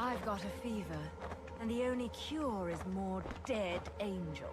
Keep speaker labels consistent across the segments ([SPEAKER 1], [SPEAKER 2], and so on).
[SPEAKER 1] I've got a fever, and the only cure is more dead angels.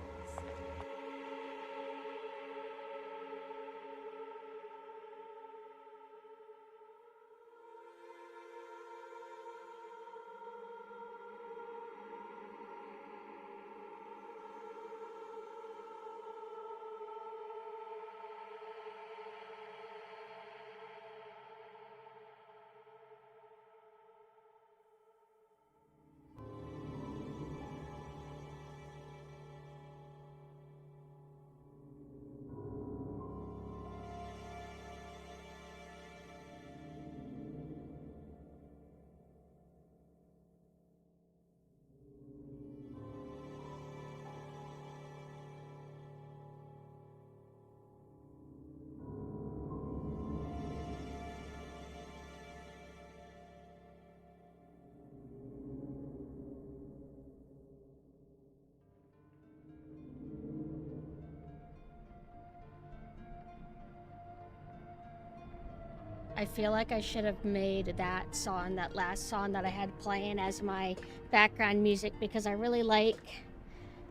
[SPEAKER 2] I feel like I should have made that song, that last song that I had playing, as my background music, because I really like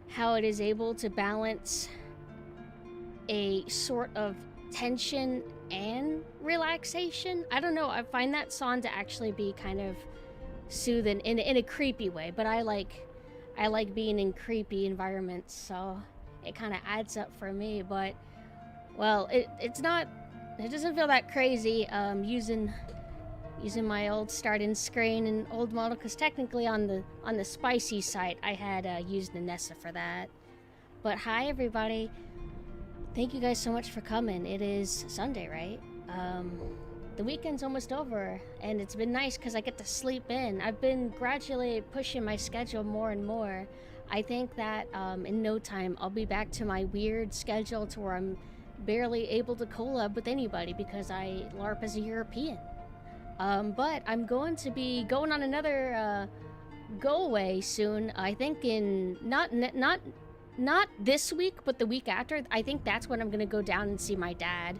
[SPEAKER 2] how it is able to balance a sort of tension and relaxation. I don't know, I find that song to actually be kind of soothing in a creepy way, but I like being in creepy environments, so it kind of adds up for me. But well, it doesn't feel that crazy using my old starting screen and old model, because technically on the spicy site I had used Nessa for that. But hi everybody, thank you guys so much for coming. It is Sunday, right? The weekend's almost over, and it's been nice because I get to sleep in. I've been gradually pushing my schedule more and more. I think that in no time I'll be back to my weird schedule to where I'm barely able to collab with anybody because I LARP as a European. But I'm going to be going on another go away soon. I think in not this week, but the week after. I think that's when I'm gonna go down and see my dad,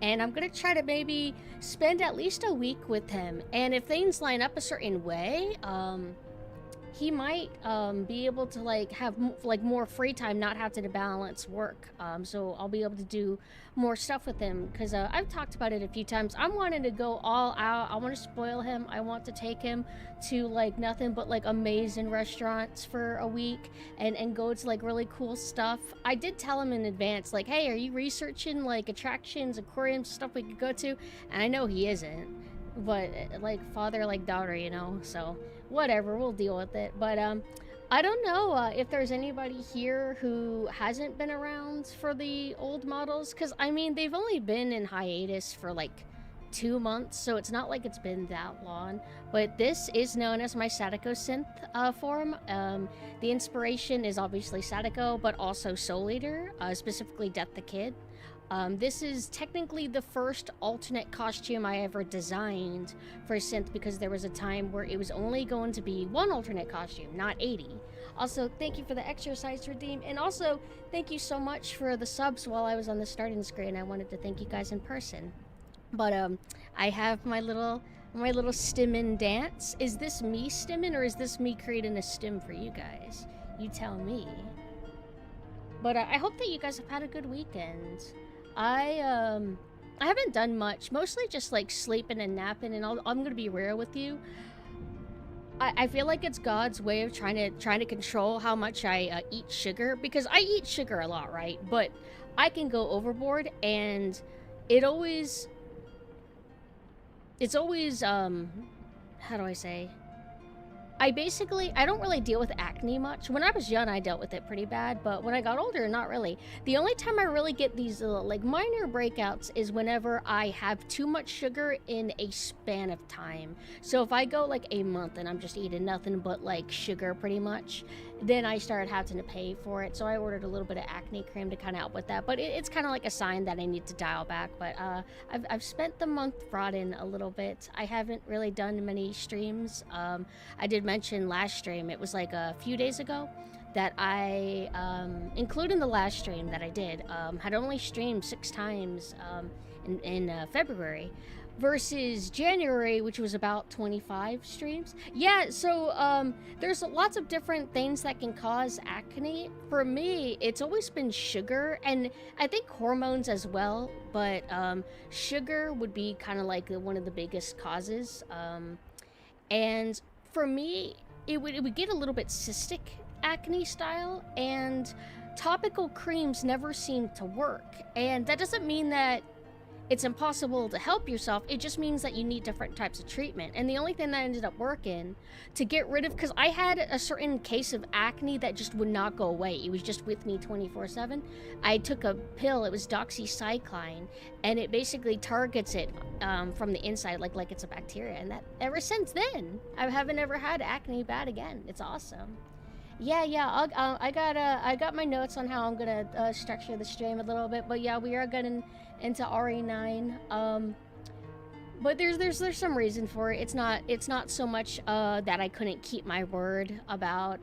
[SPEAKER 2] and I'm gonna try to maybe spend at least a week with him. And if things line up a certain way, he might be able to have more free time, not have to balance work. So I'll be able to do more stuff with him, because I've talked about it a few times. I'm wanting to go all out. I want to spoil him. I want to take him to nothing but amazing restaurants for a week and go to really cool stuff. I did tell him in advance, hey, are you researching attractions, aquariums, stuff we could go to? And I know he isn't, but father daughter, you know, so whatever, we'll deal with it. But I don't know if there's anybody here who hasn't been around for the old models, because I mean they've only been in hiatus for 2 months, so it's not like it's been that long. But this is known as my PumpkinSynth form. The inspiration is obviously Sadako, but also Soul Eater, specifically Death the Kid. This is technically the first alternate costume I ever designed for Synth, because there was a time where it was only going to be one alternate costume, not 80. Also, thank you for the exercise redeem, and also thank you so much for the subs while I was on the starting screen. I wanted to thank you guys in person. But I have my little stimmin' dance. Is this me stimmin', or is this me creating a stim for you guys? You tell me. But I hope that you guys have had a good weekend. I haven't done much, mostly just sleeping and napping, and I'm gonna be real with you. I feel like it's God's way of trying to control how much I eat sugar, because I eat sugar a lot, right? But I can go overboard, and it's always how do I say? I don't really deal with acne much. When I was young, I dealt with it pretty bad, but when I got older, not really. The only time I really get these minor breakouts is whenever I have too much sugar in a span of time. So if I go a month and I'm just eating nothing but sugar pretty much, then I started having to pay for it. So I ordered a little bit of acne cream to kind of help with that. But it's kind of a sign that I need to dial back. But I've spent the month rotting a little bit. I haven't really done many streams. I did mention last stream, it was a few days ago, that I, including the last stream that I did, had only streamed 6 times in February, versus January, which was about 25 streams. Yeah, so there's lots of different things that can cause acne. For me, it's always been sugar, and I think hormones as well, but sugar would be kind of like one of the biggest causes. And for me, it would get a little bit cystic acne style, and topical creams never seem to work. And that doesn't mean that it's impossible to help yourself. It just means that you need different types of treatment. And the only thing that ended up working to get rid of, because I had a certain case of acne that just would not go away. It was just with me 24/7. I took a pill, it was doxycycline, and it basically targets it from the inside like it's a bacteria. And that ever since then, I haven't ever had acne bad again. It's awesome. Yeah, I got my notes on how I'm gonna structure the stream a little bit, but yeah, we are getting into RE9. But there's some reason for it. It's not so much that I couldn't keep my word about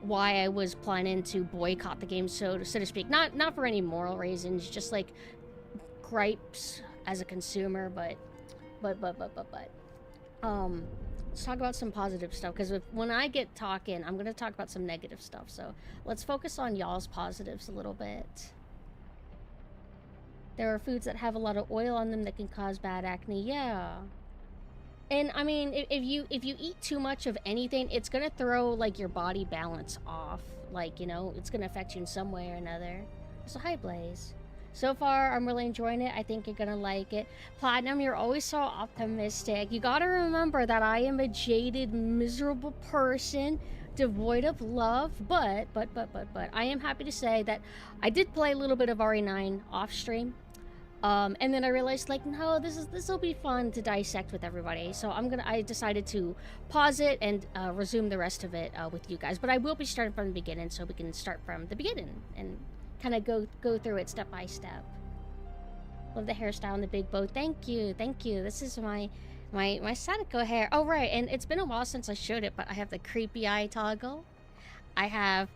[SPEAKER 2] why I was planning to boycott the game, so to speak. Not for any moral reasons, just like gripes as a consumer, but let's talk about some positive stuff, because when I get talking, I'm going to talk about some negative stuff. So let's focus on y'all's positives a little bit. There are foods that have a lot of oil on them that can cause bad acne. Yeah. And I mean, if you eat too much of anything, it's going to throw like your body balance off. Like, you know, it's going to affect you in some way or another. So hi, Blaze. So far, I'm really enjoying it. I think you're gonna like it. Platinum, you're always so optimistic. You gotta remember that I am a jaded, miserable person, devoid of love, but I am happy to say that I did play a little bit of RE9 off stream. And then I realized, like, no, this will be fun to dissect with everybody. So I decided to pause it and resume the rest of it with you guys. But I will be starting from the beginning, so we can start from the beginning and kind of go through it step by step. Love the hairstyle and the big bow. Thank you. This is my Sadako hair. Oh right, and it's been a while since I showed it, but I have the creepy eye toggle. I have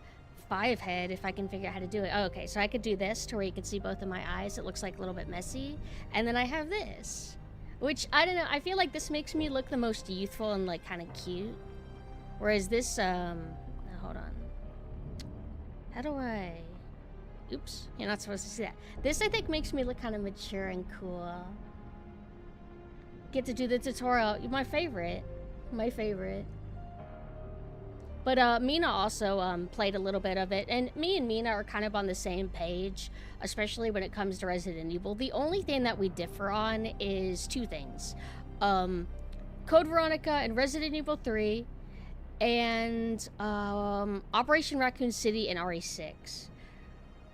[SPEAKER 2] 5 head if I can figure out how to do it. Oh, okay, so I could do this to where you can see both of my eyes. It looks like a little bit messy. And then I have this, which I don't know, I feel like this makes me look the most youthful and like kind of cute. Whereas this hold on. How do I... Oops, you're not supposed to see that. This, I think, makes me look kind of mature and cool. Get to do the tutorial. My favorite. But Mina also played a little bit of it. And me and Mina are kind of on the same page, especially when it comes to Resident Evil. The only thing that we differ on is 2 things. Code Veronica and Resident Evil 3. And Operation Raccoon City and RE6.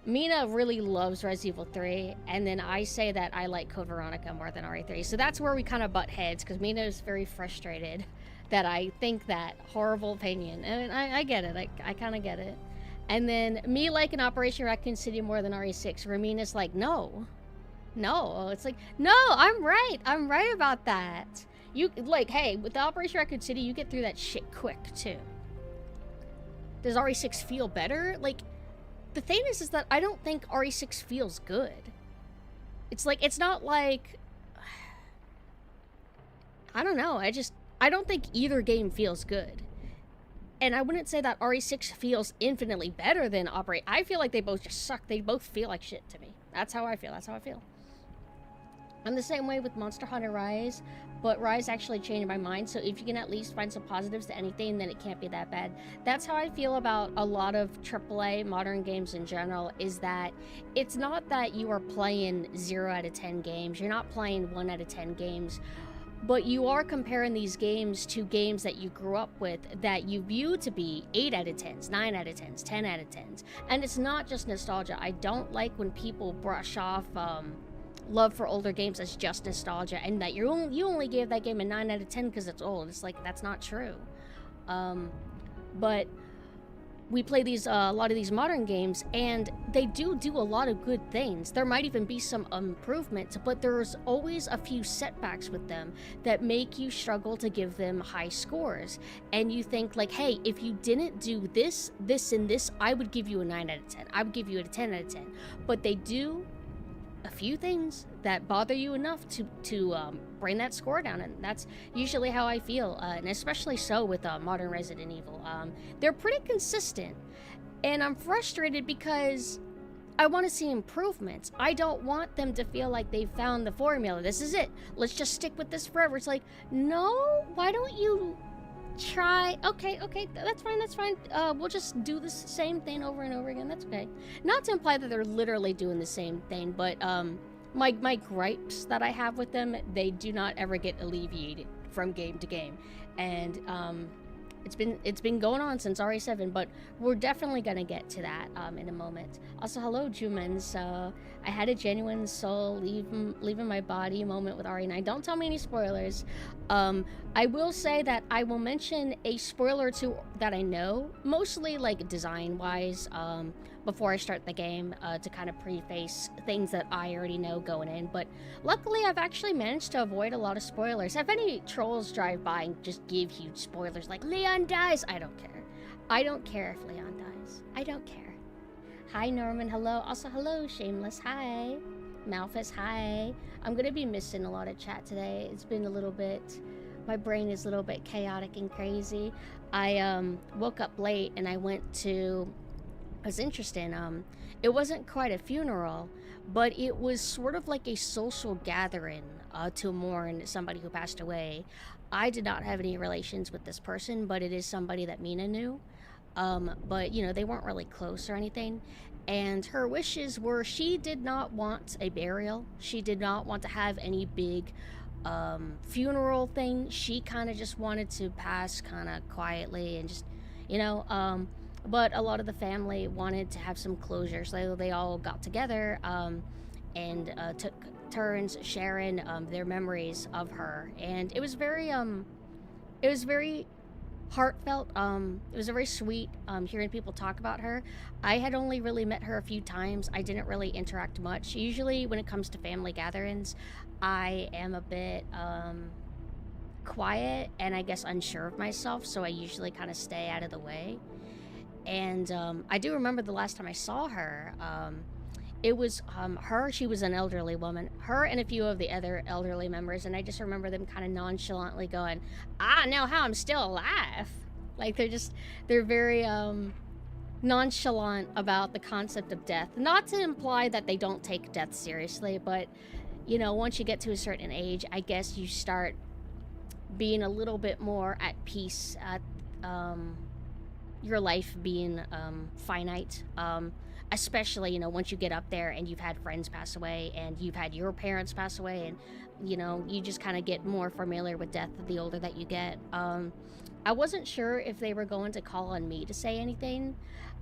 [SPEAKER 2] Mina really loves Resident Evil 3, and then I say that I like Code Veronica more than RE3. So that's where we kind of butt heads, because Mina is very frustrated that I think that horrible opinion. And I get it. I kind of get it. And then me liking Operation Raccoon City more than RE6, where Mina's like, no. It's like, no, I'm right about that. You, like, hey, with the Operation Raccoon City, you get through that shit quick, too. Does RE6 feel better? Like, the thing is that I don't think RE6 feels good. It's like, it's not like... I don't know, I don't think either game feels good. And I wouldn't say that RE6 feels infinitely better than Operate. I feel like they both just suck. They both feel like shit to me. That's how I feel. I'm the same way with Monster Hunter Rise, but Rise actually changed my mind, so if you can at least find some positives to anything, then it can't be that bad. That's how I feel about a lot of AAA modern games in general, is that it's not that you are playing 0 out of 10 games, you're not playing 1 out of 10 games, but you are comparing these games to games that you grew up with that you view to be 8 out of 10s, 9 out of 10s, 10 out of 10s. And it's not just nostalgia. I don't like when people brush off love for older games as just nostalgia, and that you only gave that game a 9 out of 10 because it's old. It's like, that's not true. But we play these a lot of these modern games, and they do a lot of good things. There might even be some improvements, but there's always a few setbacks with them that make you struggle to give them high scores. And you think like, hey, if you didn't do this, this, and this, I would give you a 9 out of 10. I would give you a 10 out of 10. But they do a few things that bother you enough to bring that score down, and that's usually how I feel, and especially so with modern Resident Evil. They're pretty consistent, and I'm frustrated because I want to see improvements. I don't want them to feel like they've found the formula. This is it. Let's just stick with this forever. It's like, no, why don't you try? Okay, that's fine. We'll just do the same thing over and over again. That's okay. Not to imply that they're literally doing the same thing, but my gripes that I have with them, they do not ever get alleviated from game to game. And it's been going on since RE7, but we're definitely gonna get to that in a moment. Also, hello, Jumans. I had a genuine soul leaving my body moment with RE9. Don't tell me any spoilers. I will say that I will mention a spoiler or two that I know, mostly like design-wise, before I start the game, to kind of preface things that I already know going in. But luckily, I've actually managed to avoid a lot of spoilers. If any trolls drive by and just give huge spoilers like Leon dies, I don't care. I don't care if Leon dies. I don't care. Hi, Norman. Hello. Also, hello, Shameless. Hi. Malphus. Hi. I'm gonna be missing a lot of chat today. It's been a little bit... My brain is a little bit chaotic and crazy. I woke up late and I went to... It was interesting. It wasn't quite a funeral, but it was sort of like a social gathering to mourn somebody who passed away. I did not have any relations with this person, but it is somebody that Mina knew. But, you know, they weren't really close or anything. And her wishes were she did not want a burial. She did not want to have any big funeral thing. She kind of just wanted to pass kind of quietly and just, you know, but a lot of the family wanted to have some closure, so they all got together and took turns sharing their memories of her, and it was very heartfelt. It was very sweet hearing people talk about her. I had only really met her a few times. I didn't really interact much. Usually when it comes to family gatherings, I am a bit quiet and I guess unsure of myself, so I usually kind of stay out of the way. And I do remember the last time I saw her, it was her. She was an elderly woman, her and a few of the other elderly members, and I just remember them kind of nonchalantly going, "Ah, now how I'm still alive." Like they're very nonchalant about the concept of death. Not to imply that they don't take death seriously, but you know, once you get to a certain age, I guess you start being a little bit more at peace at your life being finite, especially, you know, once you get up there and you've had friends pass away and you've had your parents pass away, and you know, you just kind of get more familiar with death the older that you get. I wasn't sure if they were going to call on me to say anything.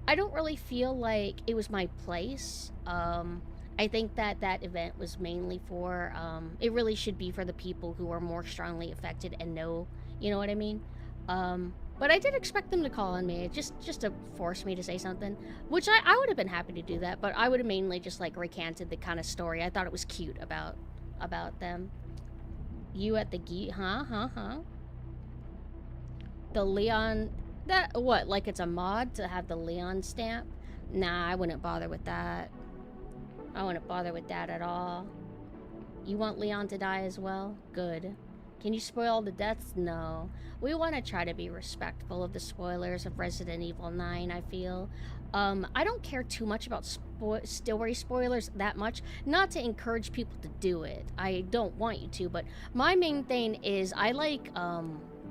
[SPEAKER 2] I don't really feel like it was my place. I think that that event was mainly for, it really should be for the people who are more strongly affected and know, you know what I mean? But I did expect them to call on me, just to force me to say something, which I would have been happy to do that, but I would have mainly just like recanted the kind of story. I thought it was cute about them. You at the huh? The Leon, that, what, like it's a mod to have the Leon stamp? Nah, I wouldn't bother with that. I wouldn't bother with that at all. You want Leon to die as well? Good. Can you spoil the deaths? No. We want to try to be respectful of the spoilers of Resident Evil 9, I feel. I don't care too much about story spoilers that much. Not to encourage people to do it. I don't want you to, but my main thing is I like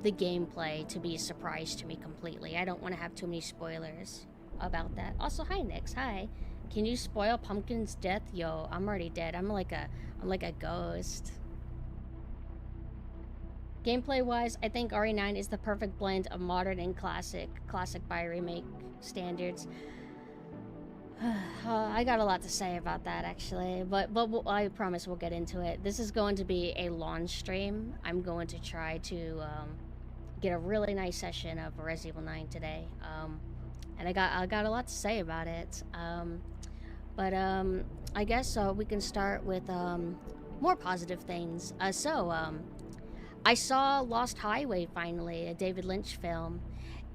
[SPEAKER 2] the gameplay to be a surprise to me completely. I don't want to have too many spoilers about that. Also, hi Nix, hi. Can you spoil Pumpkin's death? Yo, I'm already dead. I'm like a ghost. Gameplay-wise, I think RE9 is the perfect blend of modern and classic by remake standards. I got a lot to say about that, actually, but I promise we'll get into it. This is going to be a launch stream. I'm going to try to get a really nice session of Resident Evil 9 today, and I got a lot to say about it. But I guess we can start with more positive things. I saw Lost Highway finally, a David Lynch film,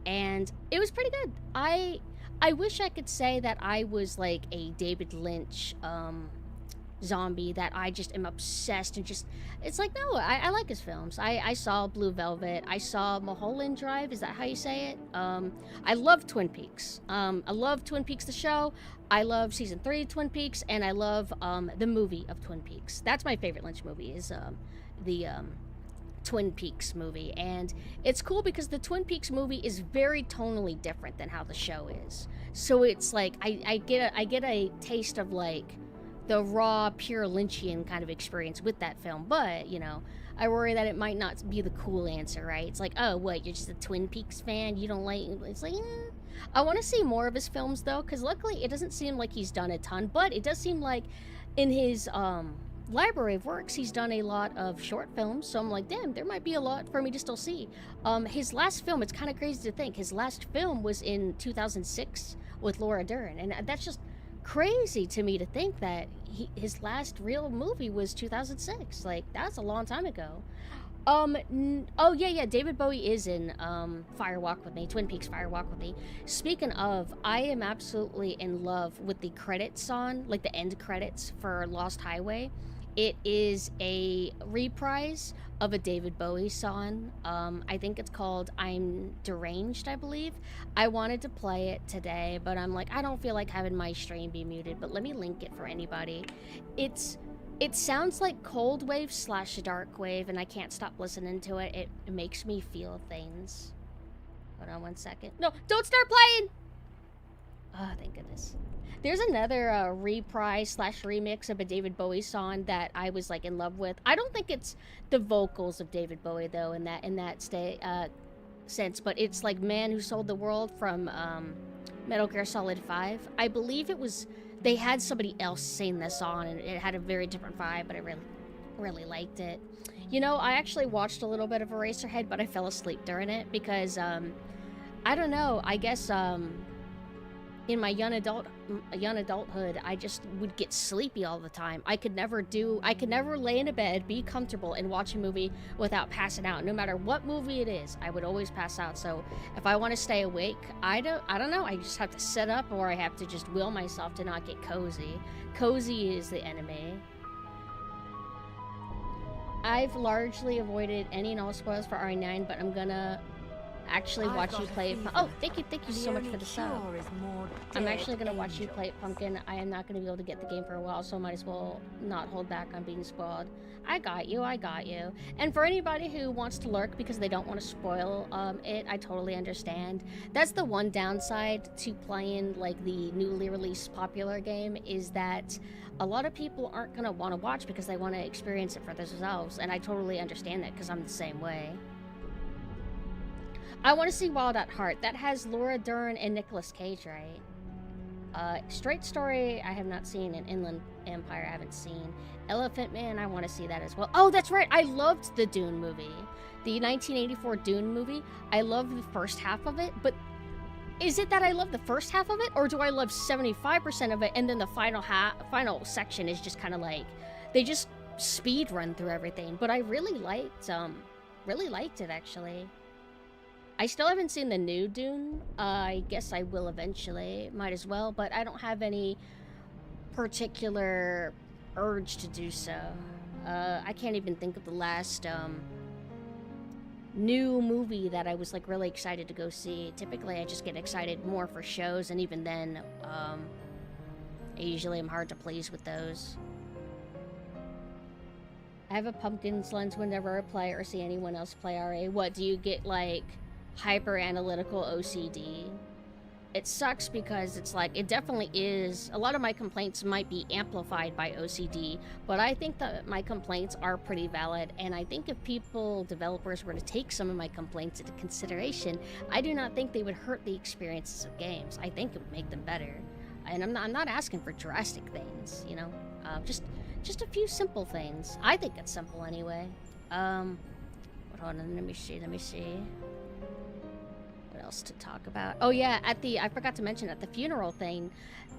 [SPEAKER 2] and it was pretty good. I wish I could say that I was like a David Lynch zombie that I just am obsessed and just, it's like, no, I like his films. I saw Blue Velvet, I saw Mulholland Drive, is that how you say it? I love Twin Peaks. I love Twin Peaks the show, I love season 3 of Twin Peaks, and I love the movie of Twin Peaks. That's my favorite Lynch movie, is the Twin Peaks movie. And it's cool because the Twin Peaks movie is very tonally different than how the show is. So it's like, I get a taste of like the raw, pure Lynchian kind of experience with that film. But, you know, I worry that it might not be the cool answer, right? It's like, oh, what, you're just a Twin Peaks fan? You don't like... It's like, I want to see more of his films, though, because luckily it doesn't seem like he's done a ton, but it does seem like in his library of works, he's done a lot of short films, so I'm like, damn, there might be a lot for me to still see. His last film, it's kind of crazy to think, his last film was in 2006 with Laura Dern, and that's just crazy to me to think that his last real movie was 2006. Like, that's a long time ago. Oh yeah, David Bowie is in Fire Walk With Me, Twin Peaks Fire Walk With Me. Speaking of, I am absolutely in love with the credits on, like the end credits for Lost Highway. It is a reprise of a David Bowie song. I think it's called I'm Deranged, I believe. I wanted to play it today, but I'm like, I don't feel like having my stream be muted, but let me link it for anybody. It sounds like Cold Wave / Dark Wave, and I can't stop listening to it. It makes me feel things. Hold on 1 second. No, don't start playing! Oh, thank goodness. There's another reprise / remix of a David Bowie song that I was like in love with. I don't think it's the vocals of David Bowie though in that sense, but it's like Man Who Sold the World from Metal Gear Solid 5. I believe it was, they had somebody else sing this song and it had a very different vibe, but I really liked it. You know, I actually watched a little bit of Eraserhead, but I fell asleep during it because I don't know, I guess in my young adulthood, I just would get sleepy all the time. I could never lay in a bed, be comfortable, and watch a movie without passing out. No matter what movie it is, I would always pass out. So if I want to stay awake, I don't know. I just have to sit up, or I have to just will myself to not get cozy. Cozy is the enemy. I've largely avoided any and all spoilers for RE9, but I'm gonna actually watch you play. Oh, thank you so much for the sub. I'm actually gonna watch you play it, Pumpkin. I am not gonna be able to get the game for a while, so might as well not hold back on being spoiled. I got you. And for anybody who wants to lurk because they don't want to spoil it, I totally understand. That's the one downside to playing like the newly released popular game, is that a lot of people aren't gonna want to watch because they want to experience it for themselves, and I totally understand that because I'm the same way. I want to see Wild at Heart. That has Laura Dern and Nicolas Cage, right? Straight Story, I have not seen, and Inland Empire, I haven't seen. Elephant Man, I want to see that as well. Oh, that's right, I loved the Dune movie. The 1984 Dune movie. I loved the first half of it, but is it that I love the first half of it, or do I love 75% of it, and then the final section is just kind of like, they just speed run through everything? But I really liked it, actually. I still haven't seen the new Dune. I guess I will eventually. Might as well, but I don't have any particular urge to do so. I can't even think of the last new movie that I was like really excited to go see. Typically, I just get excited more for shows, and even then, I usually am hard to please with those. I have a Pumpkin's lens whenever I play or see anyone else play RA. What, do you get like hyper analytical OCD? It sucks because it's like, it definitely is. A lot of my complaints might be amplified by OCD, but I think that my complaints are pretty valid, and I think if developers were to take some of my complaints into consideration, I do not think they would hurt the experiences of games. I think it would make them better. And I'm not asking for drastic things, you know? Just a few simple things. I think it's simple anyway. Hold on, let me see. Else to talk about. Oh yeah, I forgot to mention at the funeral thing,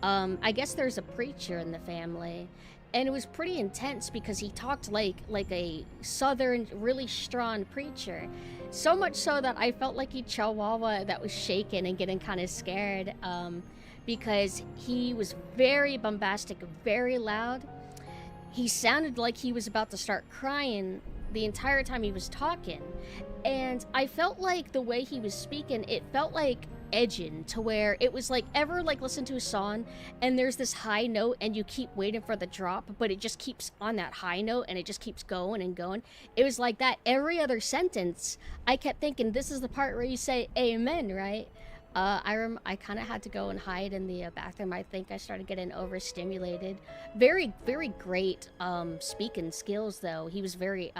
[SPEAKER 2] I guess there's a preacher in the family, and it was pretty intense because he talked like a southern, really strong preacher, so much so that I felt like a chihuahua that was shaking and getting kind of scared, because he was very bombastic, very loud. he sounded like he was about to start crying the entire time he was talking. And I felt like the way he was speaking, it felt like edging, to where it was like, ever like listen to a song and there's this high note and you keep waiting for the drop, but it just keeps on that high note and it just keeps going and going. It was like that every other sentence. I kept thinking, this is the part where you say amen, right? I kind of had to go and hide in the bathroom. I think I started getting overstimulated. Very, very great speaking skills, though. He was very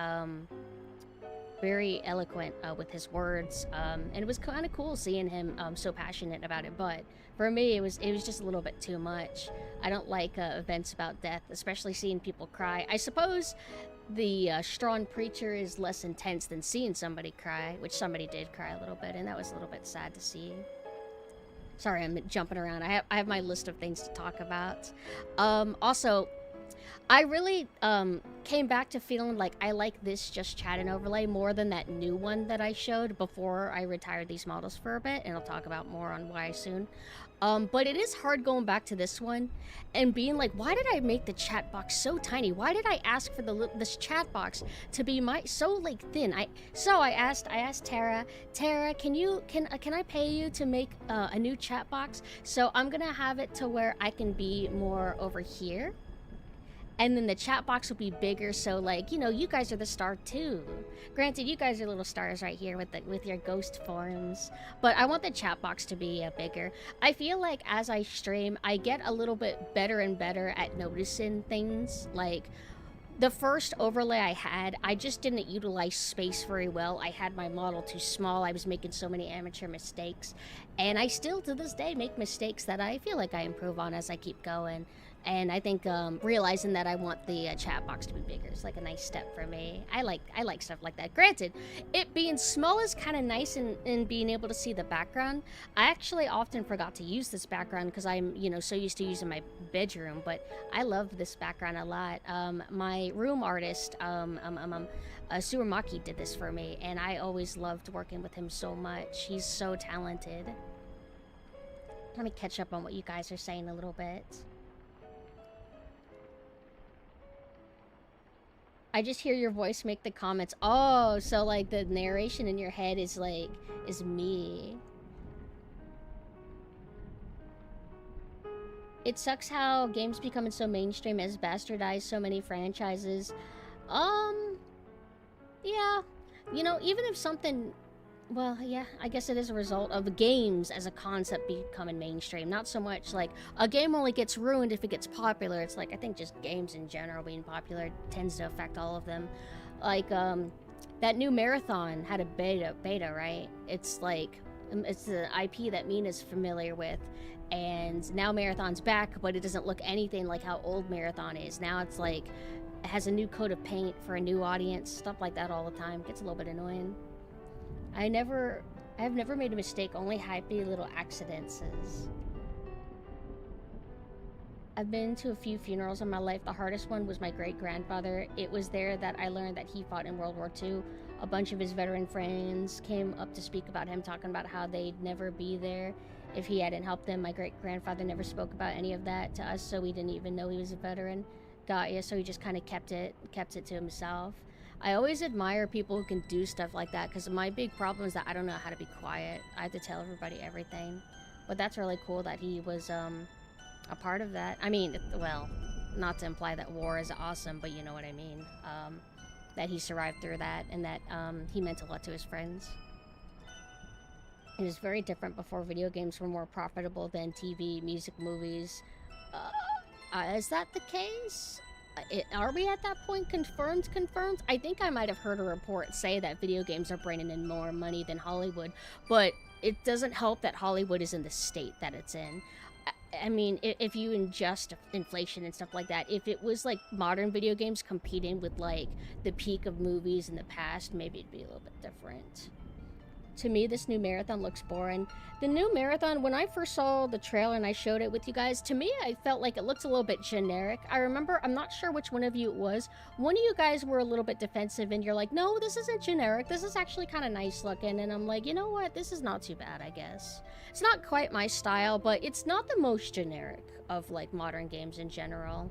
[SPEAKER 2] eloquent with his words, and it was kind of cool seeing him so passionate about it. But for me, it was just a little bit too much. I don't like events about death, especially seeing people cry. I suppose the strong preacher is less intense than seeing somebody cry, which somebody did cry a little bit, and that was a little bit sad to see. Sorry, I'm jumping around. I have my list of things to talk about. Also, I really came back to feeling like I like this just chatting overlay more than that new one that I showed before I retired these models for a bit, and I'll talk about more on why soon. But it is hard going back to this one and being like, why did I make the chat box so tiny? Why did I ask for this chat box to be so like thin? I asked Tara, can I pay you to make a new chat box? So I'm gonna have it to where I can be more over here. And then the chat box will be bigger, so like, you know, you guys are the star too. Granted, you guys are little stars right here with your ghost forms, but I want the chat box to be bigger. I feel like as I stream, I get a little bit better and better at noticing things. Like the first overlay I had, I just didn't utilize space very well. I had my model too small. I was making so many amateur mistakes, and I still to this day make mistakes that I feel like I improve on as I keep going. And I think realizing that I want the chat box to be bigger is like a nice step for me. I like stuff like that. Granted, it being small is kind of nice in being able to see the background. I actually often forgot to use this background because I'm, you know, so used to using my bedroom, but I love this background a lot. My room artist, Suramaki, did this for me, and I always loved working with him so much. He's so talented. Let me catch up on what you guys are saying a little bit. I just hear your voice make the comments. Oh, so like the narration in your head is like, is me. It sucks how games becoming so mainstream has bastardized so many franchises. Yeah. You know, even if something... Well, yeah, I guess it is a result of the games as a concept becoming mainstream. Not so much like a game only gets ruined if it gets popular. It's like, I think just games in general being popular tends to affect all of them. Like, that new Marathon had a beta, right? It's like, it's the IP that Mina's familiar with. And now Marathon's back, but it doesn't look anything like how old Marathon is. Now it's like, it has a new coat of paint for a new audience. Stuff like that all the time. Gets a little bit annoying. I've never made a mistake, only happy little accidents. I've been to a few funerals in my life. The hardest one was my great-grandfather. It was there that I learned that he fought in World War II. A bunch of his veteran friends came up to speak about him, talking about how they'd never be there if he hadn't helped them. My great-grandfather never spoke about any of that to us, so we didn't even know he was a veteran. Got ya, so he just kind of kept it to himself. I always admire people who can do stuff like that, because my big problem is that I don't know how to be quiet. I have to tell everybody everything. But that's really cool that he was a part of that. I mean, well, not to imply that war is awesome, but you know what I mean. That he survived through that, and that he meant a lot to his friends. It was very different before video games were more profitable than TV, music, movies. Is that the case? Are we at that point? Confirmed? I think I might have heard a report say that video games are bringing in more money than Hollywood, but it doesn't help that Hollywood is in the state that it's in. I mean, if you ingest inflation and stuff like that, if it was like modern video games competing with like the peak of movies in the past, maybe it'd be a little bit different. To me, this new Marathon looks boring. The new Marathon, when I first saw the trailer and I showed it with you guys, to me, I felt like it looked a little bit generic. I remember, I'm not sure which one of you it was, one of you guys were a little bit defensive and you're like, no, this isn't generic, this is actually kind of nice looking, and I'm like, you know what, this is not too bad, I guess. It's not quite my style, but it's not the most generic of, like, modern games in general.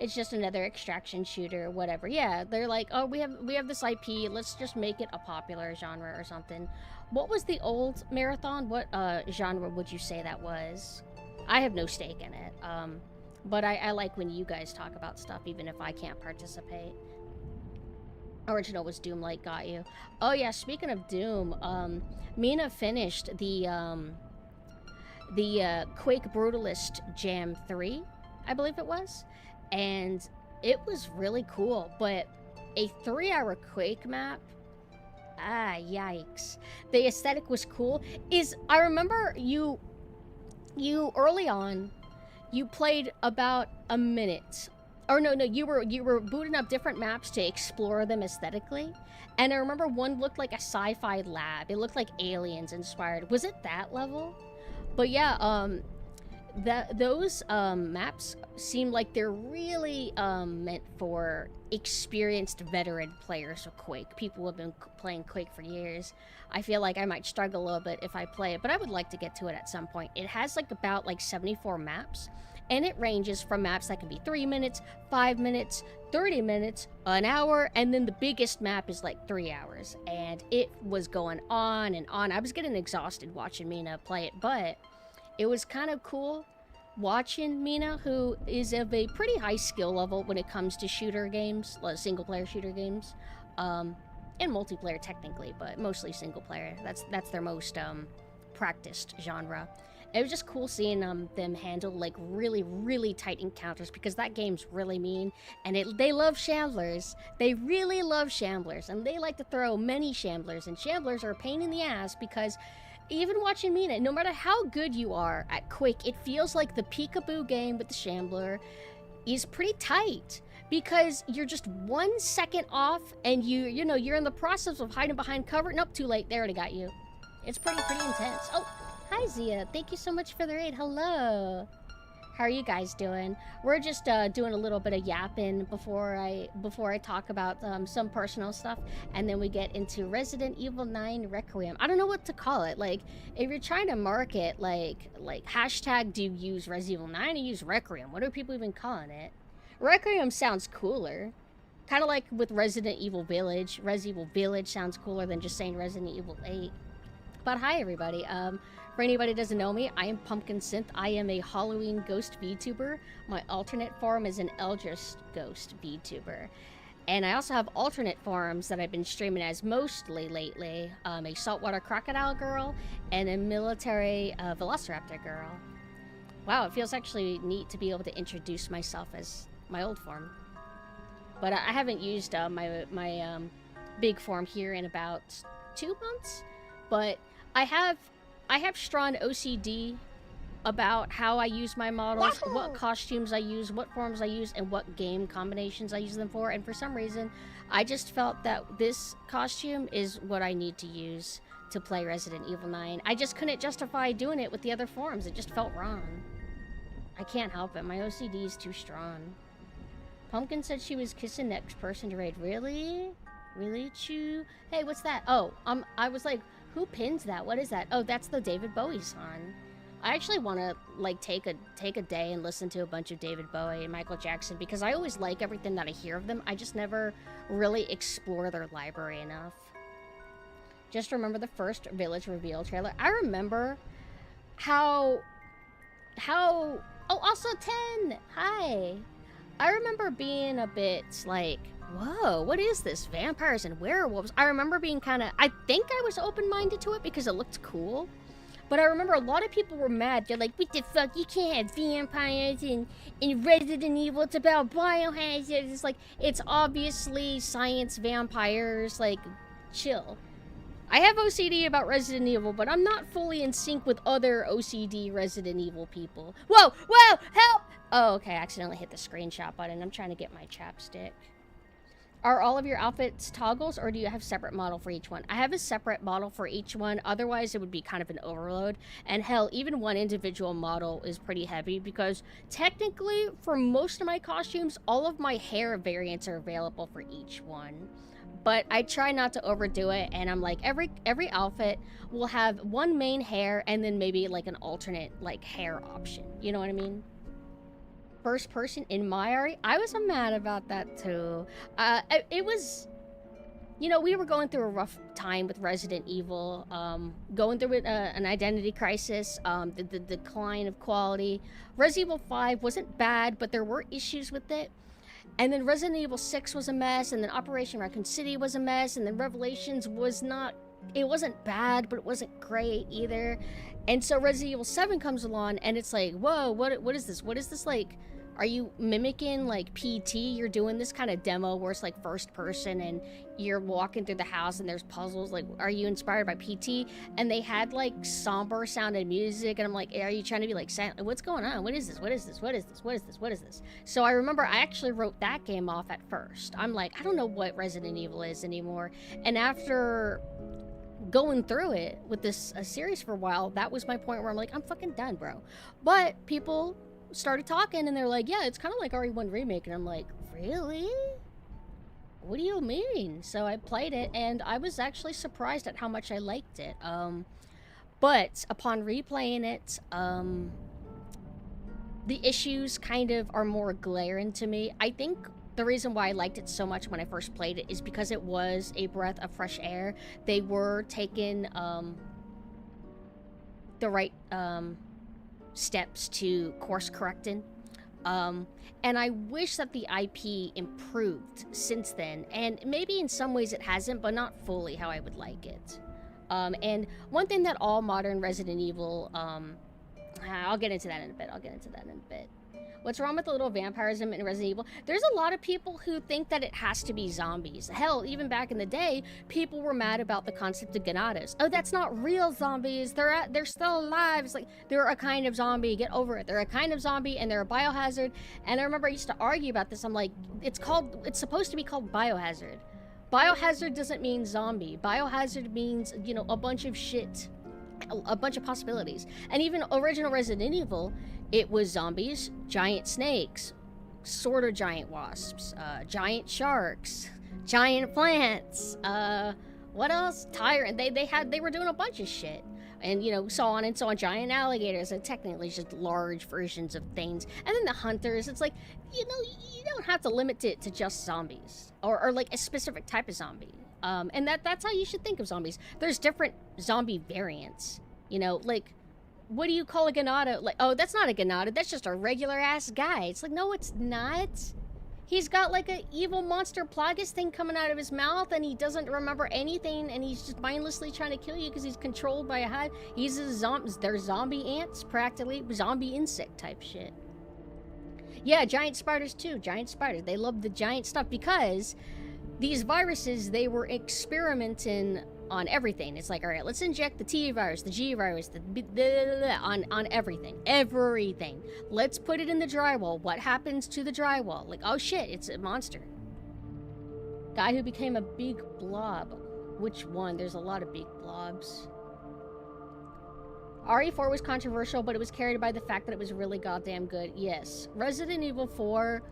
[SPEAKER 2] It's just another extraction shooter, whatever. Yeah, they're like, oh, we have this IP. Let's just make it a popular genre or something. What was the old Marathon? What genre would you say that was? I have no stake in it. But I like when you guys talk about stuff, even if I can't participate. Original was Doom Light got you. Oh yeah, speaking of Doom, Mina finished the Quake Brutalist Jam 3, I believe it was. And it was really cool, but a 3-hour Quake map, yikes. The aesthetic was cool. I remember you early on, you played about a minute. Or no, you were booting up different maps to explore them aesthetically. And I remember one looked like a sci-fi lab. It looked like Aliens inspired. Was it that level? But yeah, those maps seem like they're really meant for experienced veteran players of Quake. People who have been playing Quake for years. I feel like I might struggle a little bit if I play it, but I would like to get to it at some point. It has like about 74 maps, and it ranges from maps that can be 3 minutes, 5 minutes, 30 minutes, an hour, and then the biggest map is like 3 hours. And it was going on and on. I was getting exhausted watching Mina play it, but it was kind of cool watching Mina, who is of a pretty high skill level when it comes to shooter games, single-player shooter games, and multiplayer technically, but mostly single-player. That's their most practiced genre. It was just cool seeing them handle like really, really tight encounters, because that game's really mean, and they love shamblers. They really love shamblers, and they like to throw many shamblers, and shamblers are a pain in the ass because even watching Mina, no matter how good you are at Quake, it feels like the peekaboo game with the shambler is pretty tight, because you're just 1 second off, and you're in the process of hiding behind cover. Nope, too late. They already got you. It's pretty intense. Oh, hi Zia. Thank you so much for the raid. Hello. How are you guys doing? We're just doing a little bit of yapping before I talk about some personal stuff, and then we get into Resident Evil 9 Requiem. I don't know what to call it. Like, if you're trying to market like hashtag do you use Resident Evil 9 or use Requiem? What are people even calling it? Requiem sounds cooler. Kind of like with Resident Evil Village. Resident Evil Village sounds cooler than just saying Resident Evil 8. But hi everybody. For anybody who doesn't know me, I am PumpkinSynth. I am a Halloween ghost VTuber. My alternate form is an Eldritch ghost VTuber. And I also have alternate forms that I've been streaming as mostly lately. A saltwater crocodile girl and a military velociraptor girl. Wow, it feels actually neat to be able to introduce myself as my old form. But I haven't used my big form here in about 2 months. But I have strong OCD about how I use my models, what costumes I use, what forms I use, and what game combinations I use them for. And for some reason, I just felt that this costume is what I need to use to play Resident Evil 9. I just couldn't justify doing it with the other forms. It just felt wrong. I can't help it. My OCD is too strong. Pumpkin said she was kissing next person to raid. Really? Really, Chew? Hey, what's that? Oh, I was like, who pins that? What is that? Oh, that's the David Bowie song. I actually want to like take a day and listen to a bunch of David Bowie and Michael Jackson, because I always like everything that I hear of them. I just never really explore their library enough. Just remember the first Village reveal trailer. I remember how oh, also 10. Hi. I remember being a bit like, whoa, what is this? Vampires and werewolves. I remember being I think I was open-minded to it because it looked cool. But I remember a lot of people were mad. They're like, what the fuck? You can't have vampires in Resident Evil. It's about biohazard. It's like, it's obviously science vampires. Like, chill. I have OCD about Resident Evil, but I'm not fully in sync with other OCD Resident Evil people. Whoa, whoa, help! Oh, okay, I accidentally hit the screenshot button. I'm trying to get my chapstick. Are all of your outfits toggles, or do you have separate model for each one? I have a separate model for each one, otherwise it would be kind of an overload. And hell, even one individual model is pretty heavy, because technically, for most of my costumes, all of my hair variants are available for each one. But I try not to overdo it, and I'm like, every outfit will have one main hair, and then maybe like an alternate like hair option. You know what I mean? first person in my RE, I was mad about that too. It was, you know, we were going through a rough time with Resident Evil, going through an identity crisis, the decline of quality. Resident Evil 5 wasn't bad, but there were issues with it. And then Resident Evil 6 was a mess, and then Operation Raccoon City was a mess, and then Revelations was not, it wasn't bad, but it wasn't great either. And so Resident Evil 7 comes along, and it's like, whoa, what is this? What is this like? Are you mimicking like PT? You're doing this kind of demo where it's like first person and you're walking through the house and there's puzzles. Like, are you inspired by PT? And they had like somber sounded music, and I'm like, are you trying to be like, what's going on? What is this? What is this? What is this? What is this? What is this? So I remember I actually wrote that game off at first. I'm like, I don't know what Resident Evil is anymore. And after going through it with this series for a while, that was my point where I'm like, I'm fucking done, bro. But people started talking and they're like, yeah, it's kind of like RE1 Remake, and I'm like, really? What do you mean? So I played it and I was actually surprised at how much I liked it. But upon replaying it, the issues kind of are more glaring to me. I think the reason why I liked it so much when I first played it is because it was a breath of fresh air. They were taking the right steps to course correcting, and I wish that the IP improved since then, and maybe in some ways it hasn't, but not fully how I would like it. And one thing that all modern Resident Evil, I'll get into that in a bit. What's wrong with the little vampirism in Resident Evil? There's a lot of people who think that it has to be zombies. Hell, even back in the day, people were mad about the concept of ganadas. Oh, that's not real zombies. They're still alive. It's like, they're a kind of zombie. Get over it. They're a kind of zombie and they're a biohazard. And I remember I used to argue about this. I'm like, it's supposed to be called biohazard. Biohazard doesn't mean zombie. Biohazard means, you know, a bunch of shit. A bunch of possibilities. And even original Resident Evil, it was zombies, giant snakes, sort of giant wasps, giant sharks, giant plants, what else? Tyrant. They were doing a bunch of shit. And, you know, so on and so on. Giant alligators, and technically just large versions of things. And then the hunters, it's like, you know, you don't have to limit it to just zombies. Or like a specific type of zombie. And that's how you should think of zombies. There's different zombie variants. You know, like, what do you call a ganada? Like, oh, that's not a ganada. That's just a regular ass guy. It's like, no, it's not. He's got like a evil monster plagueis thing coming out of his mouth, and he doesn't remember anything, and he's just mindlessly trying to kill you because he's controlled by a hive. He's a zombie. They're zombie ants, practically. Zombie insect type shit. Yeah, giant spiders too. Giant spiders. They love the giant stuff because these viruses, they were experimenting on everything. It's like, all right, let's inject the T virus, the G virus, on everything. Everything. Let's put it in the drywall. What happens to the drywall? Like, oh shit, it's a monster. Guy who became a big blob. Which one? There's a lot of big blobs. RE4 was controversial, but it was carried by the fact that it was really goddamn good. Yes. Resident Evil 4,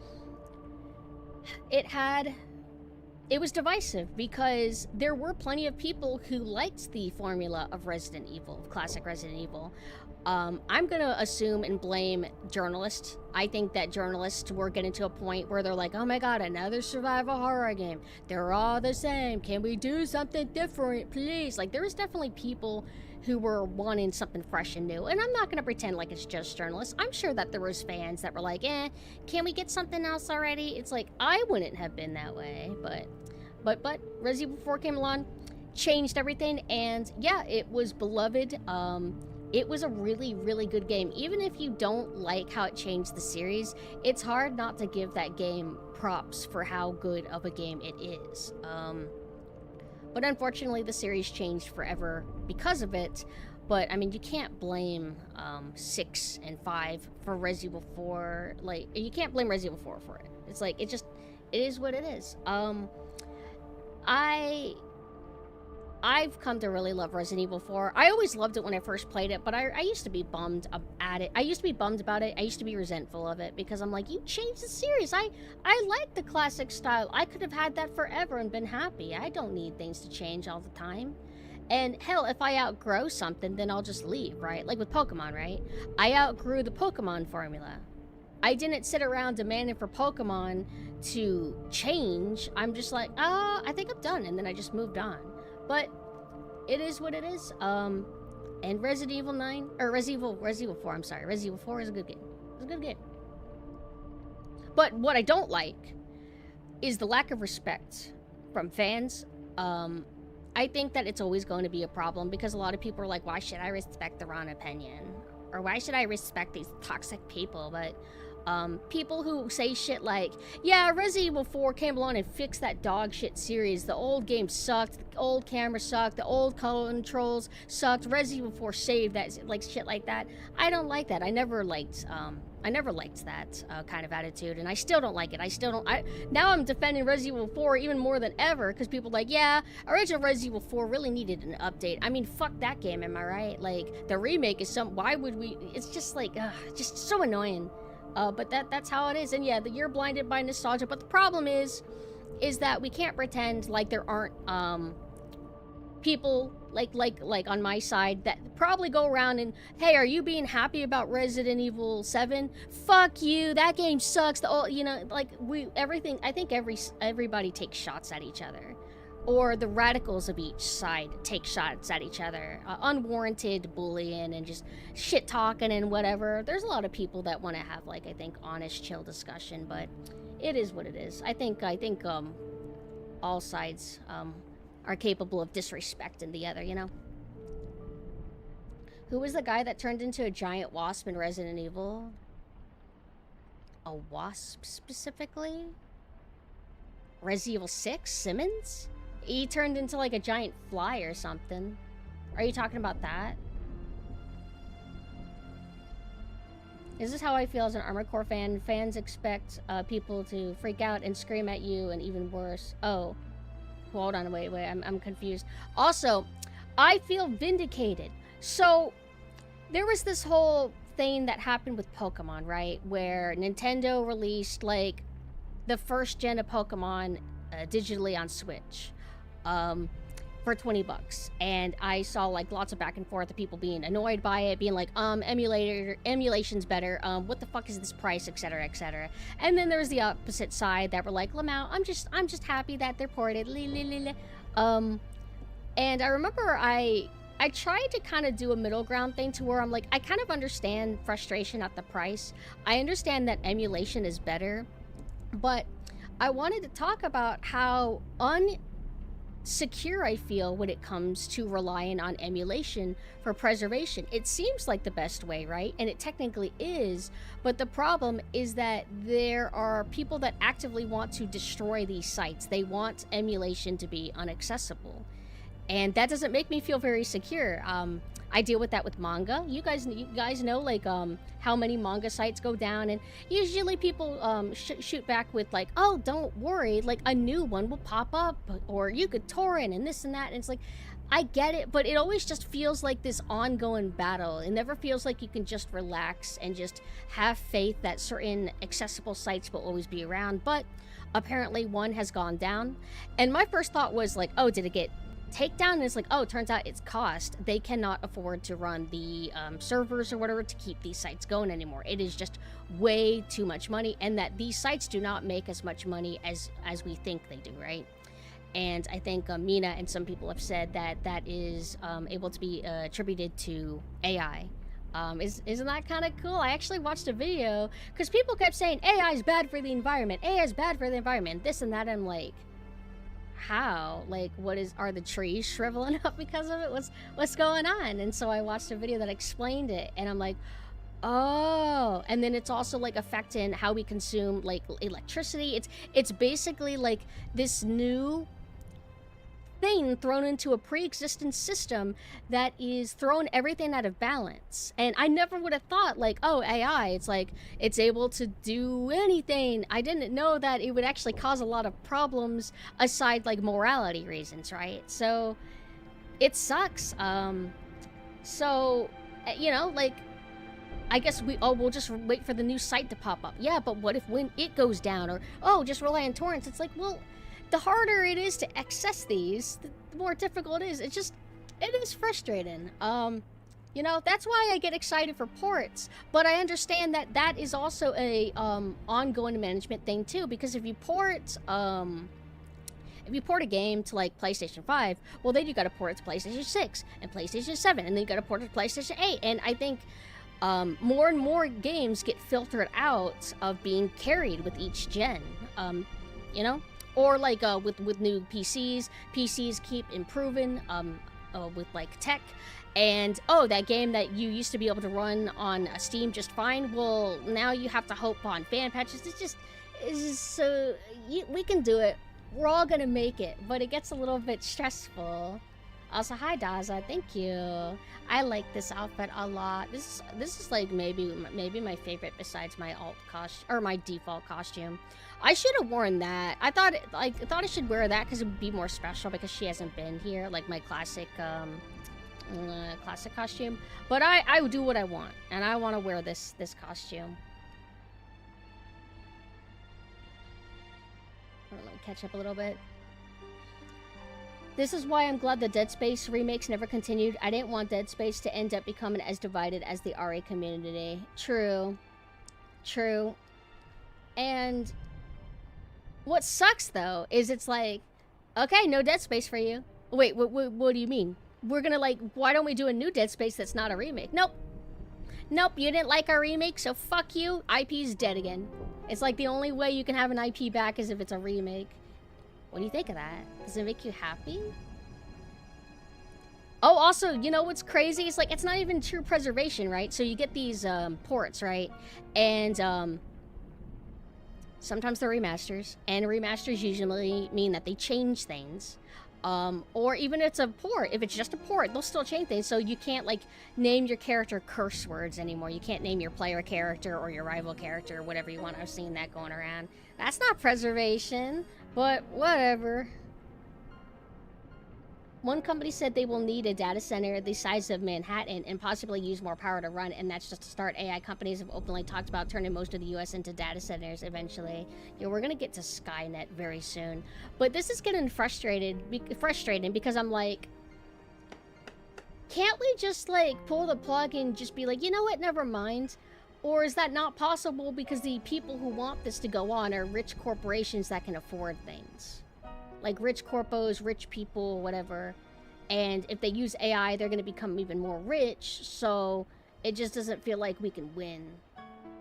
[SPEAKER 2] it was divisive because there were plenty of people who liked the formula of Resident Evil, of classic Resident Evil. I'm gonna assume and blame journalists. I think that journalists were getting to a point where they're like, oh my god, another survival horror game. They're all the same. Can we do something different, please? Like, there was definitely people who were wanting something fresh and new. And I'm not gonna pretend like it's just journalists. I'm sure that there was fans that were like, can we get something else already? It's like, I wouldn't have been that way, but Resident Evil 4 came along, changed everything, and yeah, it was beloved. It was a really, really good game. Even if you don't like how it changed the series, it's hard not to give that game props for how good of a game it is. But unfortunately, the series changed forever because of it. But, I mean, you can't blame 6 and 5 for Resident Evil 4. Like, you can't blame Resident Evil 4 for it. It's like, it is what it is. I've come to really love Resident Evil 4. I always loved it when I first played it, but I used to be bummed at it. I used to be bummed about it. I used to be resentful of it because I'm like, you changed the series. I like the classic style. I could have had that forever and been happy. I don't need things to change all the time. And hell, if I outgrow something, then I'll just leave, right? Like with Pokemon, right? I outgrew the Pokemon formula. I didn't sit around demanding for Pokemon to change. I'm just like, I think I'm done, and then I just moved on. But it is what it is. And Resident Evil 9, or Resident Evil 4, I'm sorry. Resident Evil 4 is a good game. It's a good game. But what I don't like is the lack of respect from fans. I think that it's always going to be a problem because a lot of people are like, why should I respect the wrong opinion? Or why should I respect these toxic people? But people who say shit like, yeah, Resident Evil 4 came along and fixed that dog shit series. The old game sucked. The old camera sucked. The old controls sucked. Resident Evil 4 saved that, like shit like that. I don't like that. I never liked that kind of attitude, and I still don't like it. Now I'm defending Resident Evil 4 even more than ever because people are like, yeah, original Resident Evil 4 really needed an update. I mean, fuck that game, am I right? Like, the remake is why would we, it's just like, just so annoying. But that's how it is. And yeah, you're blinded by nostalgia. But the problem is that we can't pretend like there aren't people like on my side that probably go around and, hey, are you being happy about Resident Evil 7? Fuck you, that game sucks. I think everybody takes shots at each other. Or the radicals of each side take shots at each other. Unwarranted bullying and just shit talking and whatever. There's a lot of people that want to have, like, I think, honest, chill discussion, but it is what it is. I think all sides are capable of disrespecting the other, you know? Who was the guy that turned into a giant wasp in Resident Evil? A wasp, specifically? Resident Evil 6? Simmons? He turned into like a giant fly or something. Are you talking about that? Is this how I feel as an Armored Core fan? Fans expect people to freak out and scream at you, and even worse. Oh, hold on, wait, I'm confused. Also, I feel vindicated. So, there was this whole thing that happened with Pokemon, right? Where Nintendo released like the first gen of Pokemon digitally on Switch. For $20, and I saw like lots of back and forth of people being annoyed by it, being like, emulation's better, what the fuck is this price, etc, etc. And then there was the opposite side that were like, Lamau, I'm just happy that they're ported, and I remember I tried to kind of do a middle ground thing to where I'm like, I kind of understand frustration at the price. I understand that emulation is better, but I wanted to talk about how secure I feel when it comes to relying on emulation for preservation. It seems like the best way, right? And it technically is, but the problem is that there are people that actively want to destroy these sites. They want emulation to be inaccessible, and that doesn't make me feel very secure. I deal with that with manga. You guys know like how many manga sites go down, and usually people shoot back with like, oh, don't worry, like a new one will pop up, or you could torrent and this and that. And it's like, I get it, but it always just feels like this ongoing battle. It never feels like you can just relax and just have faith that certain accessible sites will always be around. But apparently one has gone down, and my first thought was like, oh, did it get takedown? And it's like, oh, it turns out it's cost. They cannot afford to run the servers or whatever to keep these sites going anymore. It is just way too much money, and that these sites do not make as much money as we think they do, right? And I think Mina and some people have said that that is able to be attributed to AI. Isn't that kind of cool? I actually watched a video because people kept saying AI is bad for the environment, AI is bad for the environment, this and that. And I'm like, how? Like, are the trees shriveling up because of it? What's going on? And so I watched a video that explained it, and I'm like, oh. And then it's also like affecting how we consume like electricity. It's basically like this new thing thrown into a pre-existing system that is throwing everything out of balance. And I never would have thought like, oh, AI, it's like it's able to do anything. I didn't know that it would actually cause a lot of problems aside like morality reasons, right? So it sucks. So you know, like, I guess we'll just wait for the new site to pop up. Yeah, but what if when it goes down? Or, oh, just rely on torrents. It's like, well, the harder it is to access these, the more difficult it is. It is frustrating. You know, that's why I get excited for ports. But I understand that that is also a ongoing management thing too, because if you port a game to like PlayStation 5, well then you gotta port it to PlayStation 6 and PlayStation 7, and then you gotta port it to PlayStation 8. And I think more and more games get filtered out of being carried with each gen. You know? Or like with new PCs keep improving with like tech. And oh, that game that you used to be able to run on Steam just fine, well now you have to hope on fan patches. It's just so we can do it. We're all gonna make it, but it gets a little bit stressful. Also, hi Daza, thank you. I like this outfit a lot. This is like maybe my favorite besides my alt costume or my default costume. I should have worn that. I thought I should wear that because it would be more special because she hasn't been here, like my classic classic costume. But I would do what I want, and I want to wear this costume. Let me catch up a little bit. This is why I'm glad the Dead Space remakes never continued. I didn't want Dead Space to end up becoming as divided as the RA community. True. True. And what sucks, though, is it's like, okay, no Dead Space for you. Wait, what do you mean? We're gonna, like, why don't we do a new Dead Space that's not a remake? Nope. Nope, you didn't like our remake, so fuck you. IP's dead again. It's like the only way you can have an IP back is if it's a remake. What do you think of that? Does it make you happy? Oh, also, you know what's crazy? It's like, it's not even true preservation, right? So you get these ports, right? And sometimes they're remasters. And remasters usually mean that they change things. Or even if it's a port, if it's just a port, they'll still change things. So you can't, like, name your character curse words anymore. You can't name your player character or your rival character, whatever you want. I've seen that going around. That's not preservation, but whatever. One company said they will need a data center the size of Manhattan and possibly use more power to run, and that's just to start. AI companies have openly talked about turning most of the US into data centers eventually. You know, we're gonna get to Skynet very soon. But this is getting frustrating because I'm like, can't we just like pull the plug and just be like, you know what, never mind? Or is that not possible because the people who want this to go on are rich corporations that can afford things? Like rich corpos, rich people, whatever. And if they use AI, they're going to become even more rich. So it just doesn't feel like we can win.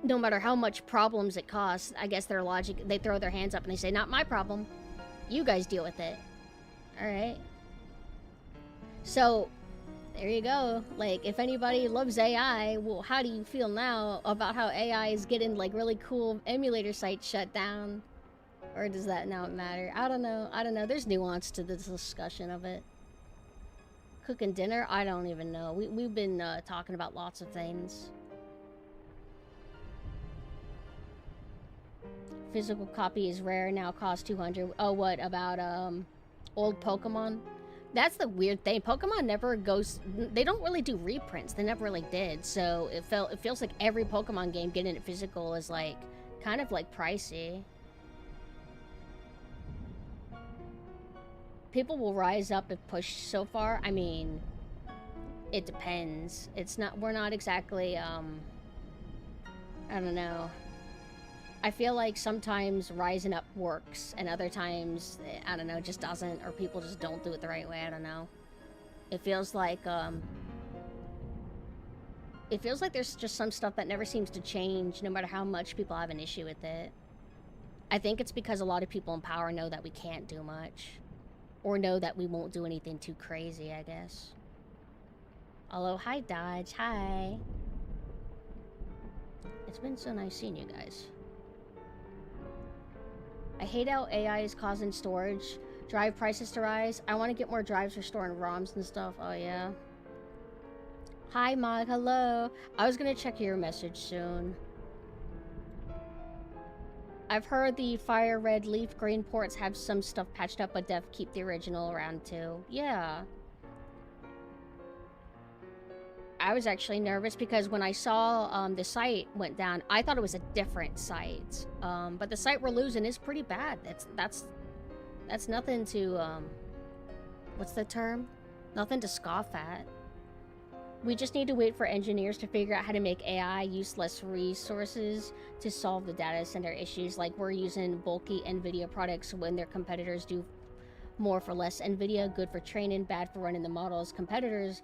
[SPEAKER 2] No matter how much problems it costs, I guess their logic, they throw their hands up and they say, not my problem. You guys deal with it. All right. So there you go. Like, if anybody loves AI, well, how do you feel now about how AI is getting, like, really cool emulator sites shut down? Or does that not matter? I don't know. I don't know. There's nuance to this discussion of it. Cooking dinner? I don't even know. We've been talking about lots of things. Physical copy is rare, now costs 200. Oh, what about old Pokemon? That's the weird thing. Pokemon never goes... They don't really do reprints. They never really did. So it feels like every Pokemon game getting it physical is like kind of like pricey. People will rise up if pushed so far. I mean, it depends. It's not... We're not exactly I don't know. I feel like sometimes rising up works, and other times, I don't know, just doesn't, or people just don't do it the right way. I don't know. It feels like there's just some stuff that never seems to change, no matter how much people have an issue with it. I think it's because a lot of people in power know that we can't do much, or know that we won't do anything too crazy, I guess. Hello, hi Dodge, hi. It's been so nice seeing you guys. I hate how AI is causing storage drive prices to rise. I want to get more drives for storing ROMs and stuff. Oh, yeah. Hi, Mog. Hello. I was going to check your message soon. I've heard the fire red leaf green ports have some stuff patched up, but def keep the original around too. Yeah. I was actually nervous because when I saw the site went down, I thought it was a different site. But the site we're losing is pretty bad. That's nothing to what's the term? Nothing to scoff at. We just need to wait for engineers to figure out how to make AI use less resources to solve the data center issues. Like, we're using bulky NVIDIA products when their competitors do more for less. NVIDIA, good for training, bad for running the models. Competitors,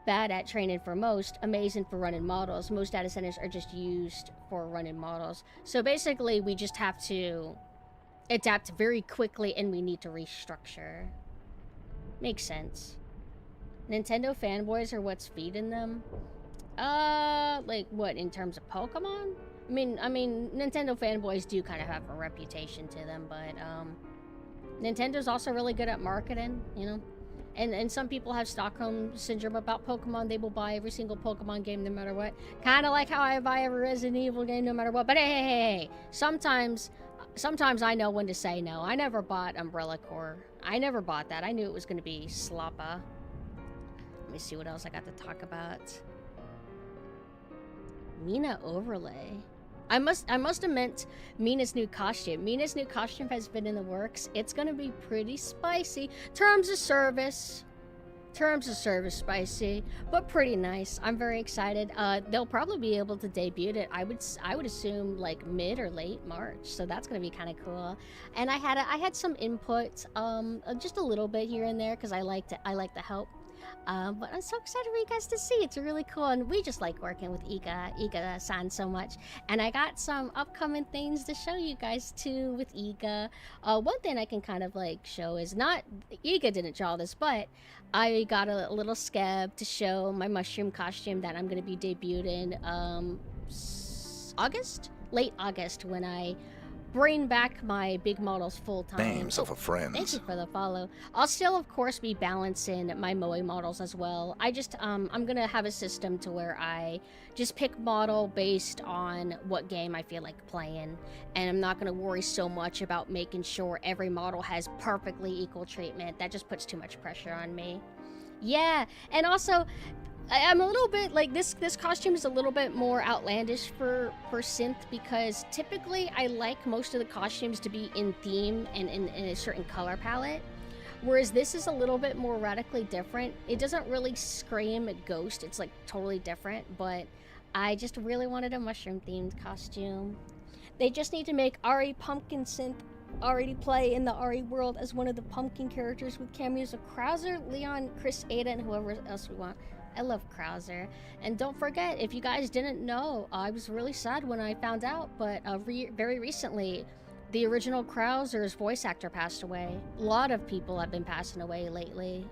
[SPEAKER 2] bad at training for most, amazing for running models. Most data centers are just used for running models. So basically, we just have to adapt very quickly, and we need to restructure. Makes sense. Nintendo fanboys are what's feeding them. Like what, in terms of Pokemon? I mean, Nintendo fanboys do kind of have a reputation to them, but Nintendo's also really good at marketing, you know? And some people have Stockholm Syndrome about Pokemon. They will buy every single Pokemon game no matter what. Kind of like how I buy every Resident Evil game no matter what. But hey. Sometimes I know when to say no. I never bought Umbrella Corps. I never bought that. I knew it was going to be sloppa. Let me see what else I got to talk about. Mina overlay. I must have meant Mina's new costume. Mina's new costume has been in the works. It's gonna be pretty spicy. Terms of service spicy, but pretty nice. I'm very excited. They'll probably be able to debut it. I would assume like mid or late March. So that's gonna be kind of cool. And I had some input, just a little bit here and there because I like to help. But I'm so excited for you guys to see. It's really cool, and we just like working with Iga-san so much. And I got some upcoming things to show you guys too with Iga. One thing I can kind of like show is not Iga didn't draw this, but I got a little scab to show my mushroom costume that I'm going to be debuting late August when I bring back my big models full time.
[SPEAKER 3] Names of a friend.
[SPEAKER 2] Thank you for the follow. I'll still, of course, be balancing my Moe models as well. I just, I'm gonna have a system to where I just pick model based on what game I feel like playing, and I'm not gonna worry so much about making sure every model has perfectly equal treatment. That just puts too much pressure on me. Yeah, and also, I'm a little bit like this costume is a little bit more outlandish for synth because typically I like most of the costumes to be in theme and in a certain color palette, whereas this is a little bit more radically different. It doesn't really scream at Ghost, it's like totally different, but I just really wanted a mushroom themed costume. They just need to make RE PumpkinSynth already play in the RE world as one of the pumpkin characters with cameos of Krauser, Leon, Chris, Ada, and whoever else we want. I love Krauser. And don't forget, if you guys didn't know, I was really sad when I found out, but very recently, the original Krauser's voice actor passed away. A lot of people have been passing away lately.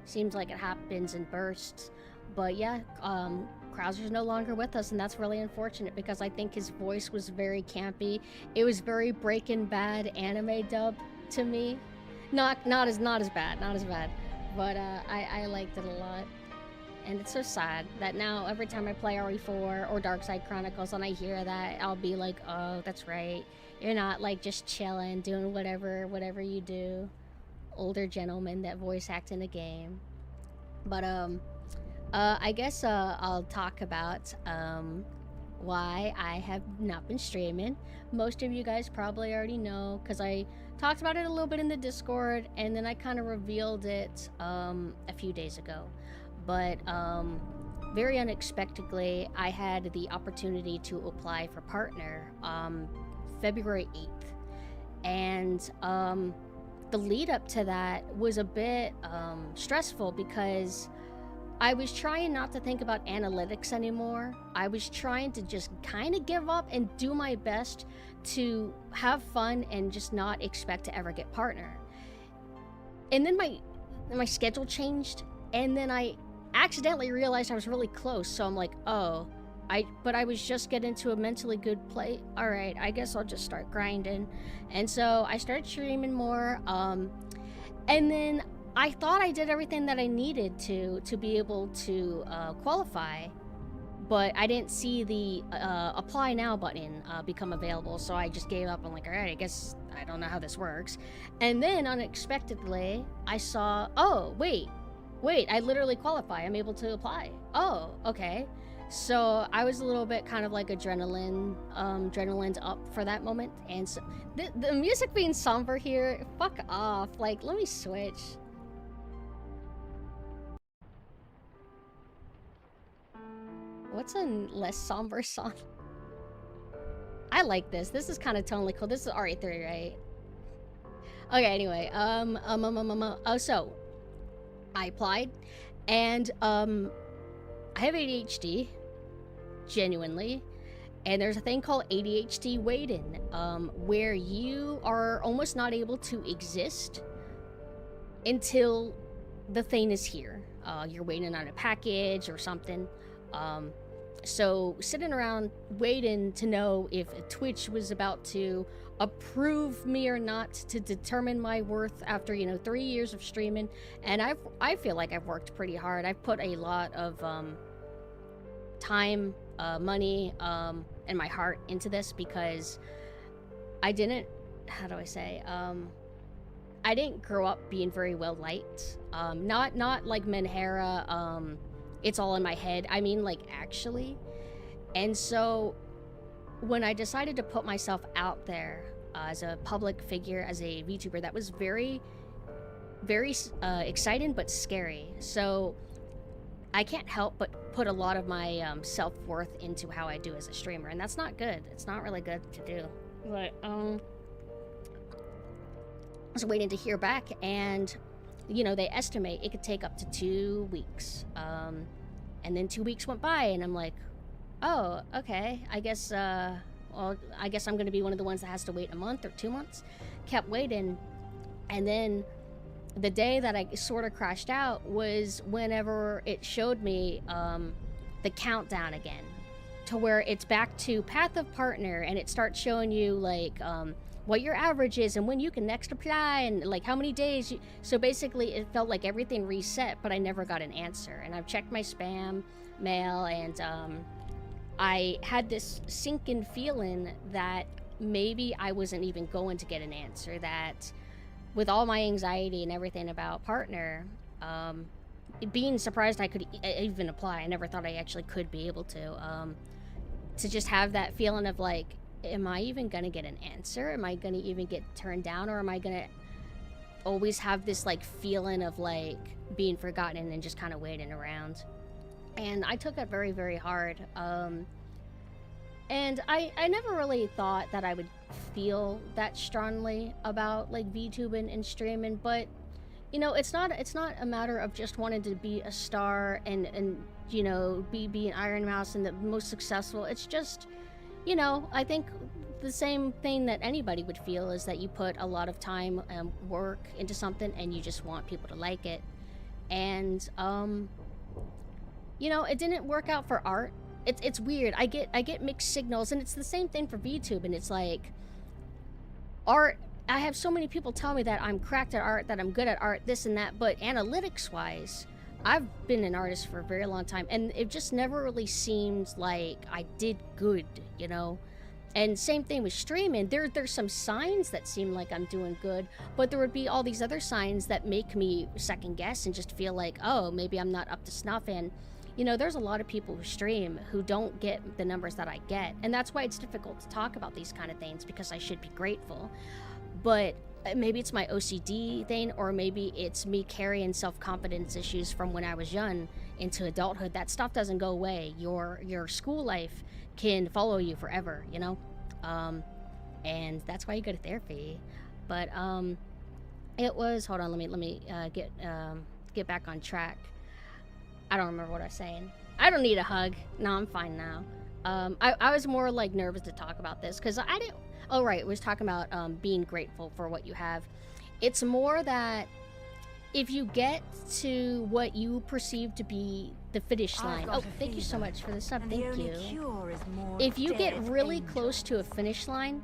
[SPEAKER 2] Seems like it happens in bursts. But yeah, Krauser's no longer with us, and that's really unfortunate because I think his voice was very campy. It was very Breaking Bad anime dub to me. Not as bad. But I liked it a lot. And it's so sad that now every time I play RE4 or Darkside Chronicles and I hear that, I'll be like, oh, that's right. You're not like just chilling, doing whatever you do. Older gentlemen that voice act in a game. But I guess I'll talk about why I have not been streaming. Most of you guys probably already know because I talked about it a little bit in the Discord and then I kind of revealed it a few days ago. But very unexpectedly, I had the opportunity to apply for partner February 8th. And the lead up to that was a bit stressful because I was trying not to think about analytics anymore. I was trying to just kind of give up and do my best to have fun and just not expect to ever get partner. And then my schedule changed, and then I accidentally realized I was really close, so I'm like, oh, but I was just getting to a mentally good place. All right, I guess I'll just start grinding. And so I started streaming more, and then I thought I did everything that I needed to be able to qualify, but I didn't see the apply now button become available, so I just gave up. I'm like, all right, I guess I don't know how this works. And then unexpectedly, I saw, oh, wait, I literally qualify. I'm able to apply. Oh, okay. So I was a little bit kind of like adrenaline's up for that moment. And so the music being somber here, fuck off. Like, let me switch. What's a less somber song? I like this. This is kind of tonally cool. This is RE3, right? Okay, anyway, oh, so I applied, and I have ADHD, genuinely, and there's a thing called ADHD wait-in, where you are almost not able to exist until the thing is here. You're waiting on a package or something. So sitting around waiting to know if Twitch was about to approve me or not to determine my worth after, you know, 3 years of streaming. And I feel like I've worked pretty hard. I've put a lot of time, money, and my heart into this because I didn't, how do I say, I didn't grow up being very well liked. Not like Menhera, it's all in my head. I mean, like, actually. And so when I decided to put myself out there as a public figure, as a VTuber, that was very, very exciting but scary. So I can't help but put a lot of my self-worth into how I do as a streamer, and that's not good. It's not really good to do. But I was waiting to hear back, and you know, they estimate it could take up to 2 weeks. And then 2 weeks went by, and I'm like, oh, okay, I guess, well, I guess I'm gonna be one of the ones that has to wait a month or 2 months. Kept waiting, and then the day that I sort of crashed out was whenever it showed me the countdown again, to where it's back to Path of Partner, and it starts showing you, like, what your average is and when you can next apply and like how many days you... So basically it felt like everything reset, but I never got an answer. And I've checked my spam mail, and I had this sinking feeling that maybe I wasn't even going to get an answer, that with all my anxiety and everything about Partner, being surprised I could even apply, I never thought I actually could be able to just have that feeling of like, am I even gonna get an answer? Am I gonna even get turned down? Or am I gonna always have this like feeling of like being forgotten and just kind of waiting around? And I took it very, very hard. And I never really thought that I would feel that strongly about like VTubing and streaming, but you know, it's not a matter of just wanting to be a star and you know, be an Iron Mouse and the most successful. It's just, you know, I think the same thing that anybody would feel is that you put a lot of time and work into something and you just want people to like it. And, you know, it didn't work out for art. It's weird. I get mixed signals, and it's the same thing for VTube, and it's like, art, I have so many people tell me that I'm cracked at art, that I'm good at art, this and that, but analytics-wise, I've been an artist for a very long time, and it just never really seemed like I did good, you know? And same thing with streaming. There's some signs that seem like I'm doing good, but there would be all these other signs that make me second guess and just feel like, oh, maybe I'm not up to snuff. And, you know, there's a lot of people who stream who don't get the numbers that I get. And that's why it's difficult to talk about these kind of things, because I should be grateful. But maybe it's my OCD thing, or maybe it's me carrying self-confidence issues from when I was young into adulthood. That stuff doesn't go away. Your school life can follow you forever, you know? And that's why you go to therapy. But it was, hold on, let me get back on track. I don't remember what I was saying. I don't need a hug. No, I'm fine now. I was more like nervous to talk about this because I didn't. Oh, right. It was talking about being grateful for what you have. It's more that if you get to what you perceive to be the finish line. Oh, thank you so much for the sub. Thank you. If you get really close to a finish line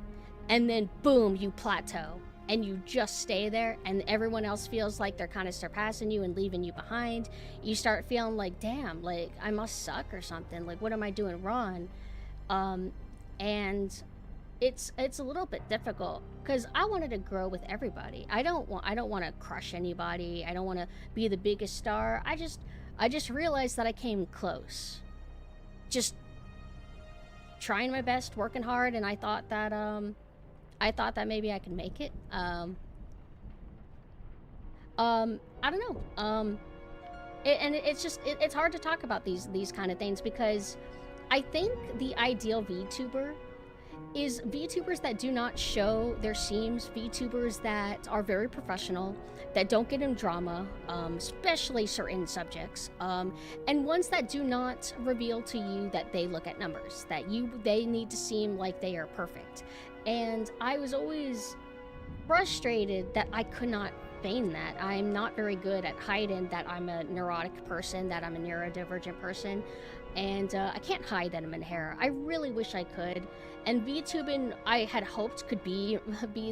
[SPEAKER 2] and then boom, you plateau and you just stay there and everyone else feels like they're kind of surpassing you and leaving you behind, you start feeling like, damn, like I must suck or something. Like, what am I doing wrong? And it's a little bit difficult because I wanted to grow with everybody. I don't want to crush anybody. I don't want to be the biggest star. I just realized that I came close. Just trying my best, working hard, and I thought that maybe I could make it. I don't know. It's hard to talk about these kind of things, because I think the ideal VTuber is VTubers that do not show their seams, VTubers that are very professional, that don't get in drama, especially certain subjects, and ones that do not reveal to you that they look at numbers, that they need to seem like they are perfect. And I was always frustrated that I could not feign that. I'm not very good at hiding that I'm a neurotic person, that I'm a neurodivergent person, and I can't hide that I'm in hair. I really wish I could. And VTubing, I had hoped could be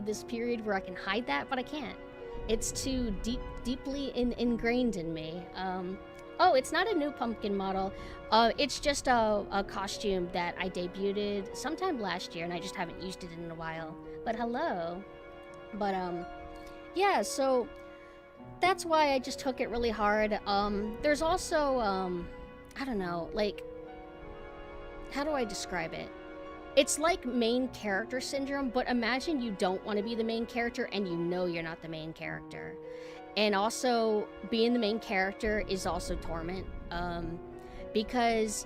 [SPEAKER 2] this period where I can hide that, but I can't. It's too deeply ingrained in me. Oh, it's not a new pumpkin model. It's just a costume that I debuted sometime last year, and I just haven't used it in a while. But hello. But yeah, so that's why I just took it really hard. There's also I don't know, like, how do I describe it? It's like main character syndrome, but imagine you don't want to be the main character and you know you're not the main character. And also, being the main character is also torment, because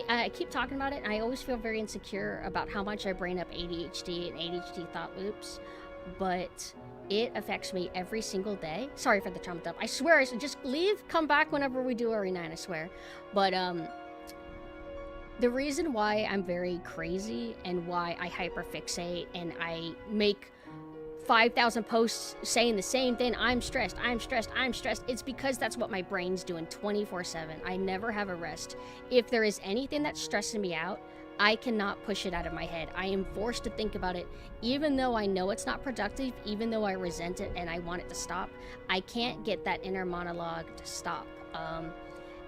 [SPEAKER 2] I keep talking about it, and I always feel very insecure about how much I bring up ADHD and ADHD thought loops, but it affects me every single day. Sorry for the trumped up. I swear, just leave, come back whenever we do RE9, I swear. But the reason why I'm very crazy and why I hyperfixate and I make 5,000 posts saying the same thing, I'm stressed, it's because that's what my brain's doing 24/7. I never have a rest. If there is anything that's stressing me out, I cannot push it out of my head. I am forced to think about it, even though I know it's not productive, even though I resent it and I want it to stop. I can't get that inner monologue to stop.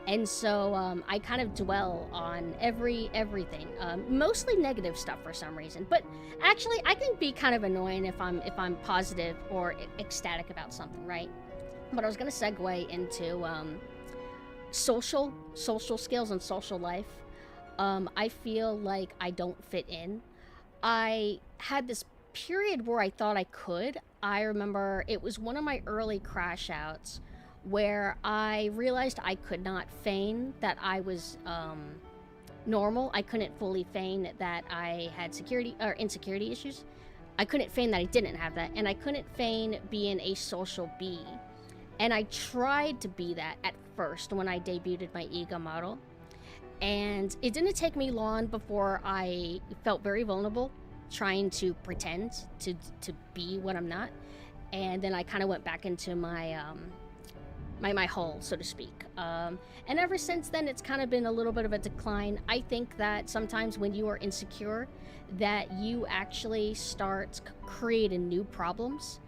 [SPEAKER 2] And so I kind of dwell on everything, mostly negative stuff for some reason. But actually, I can be kind of annoying if I'm positive or ecstatic about something, right? But I was gonna segue into social skills and social life. I feel like I don't fit in. I had this period where I thought I could. I remember it was one of my early crash outs where I realized I could not feign that I was normal. I couldn't fully feign that I had security or insecurity issues. I couldn't feign that I didn't have that, and I couldn't feign being a social bee. And I tried to be that at first when I debuted my ego model. And it didn't take me long before I felt very vulnerable trying to pretend to be what I'm not. And then I kind of went back into my my hole, so to speak. And ever since then, it's kind of been a little bit of a decline. I think that sometimes when you are insecure, that you actually start creating new problems.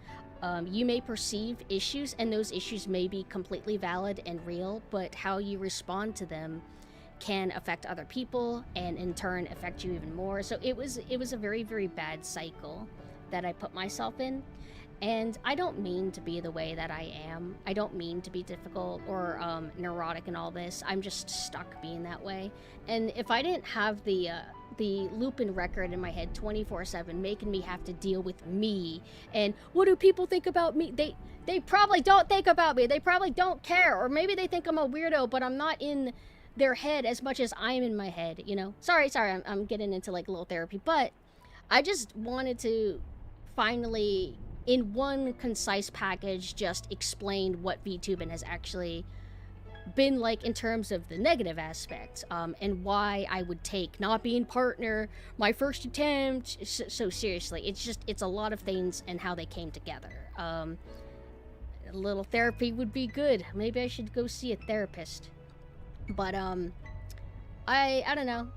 [SPEAKER 2] You may perceive issues, and those issues may be completely valid and real, but how you respond to them can affect other people, and in turn affect you even more. So it was a very, very bad cycle that I put myself in. And I don't mean to be the way that I am. I don't mean to be difficult or neurotic and all this. I'm just stuck being that way. And if I didn't have the looping record in my head 24/7 making me have to deal with me and what do people think about me, they probably don't think about me. They probably don't care. Or maybe they think I'm a weirdo, but I'm not in their head as much as I'm in my head, you know? Sorry, I'm getting into like a little therapy, but I just wanted to finally, in one concise package, just explain what VTubing has actually been like in terms of the negative aspects, and why I would take not being partner, my first attempt, so seriously. It's a lot of things and how they came together. A little therapy would be good. Maybe I should go see a therapist. But I don't know.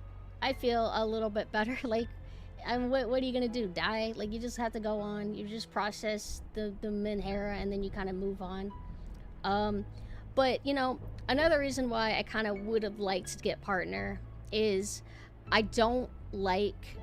[SPEAKER 2] I feel a little bit better. Like, what are you gonna do? Die? Like, you just have to go on. You just process the Menhera and then you kind of move on. But you know, another reason why I kind of would have liked to get partner is I don't like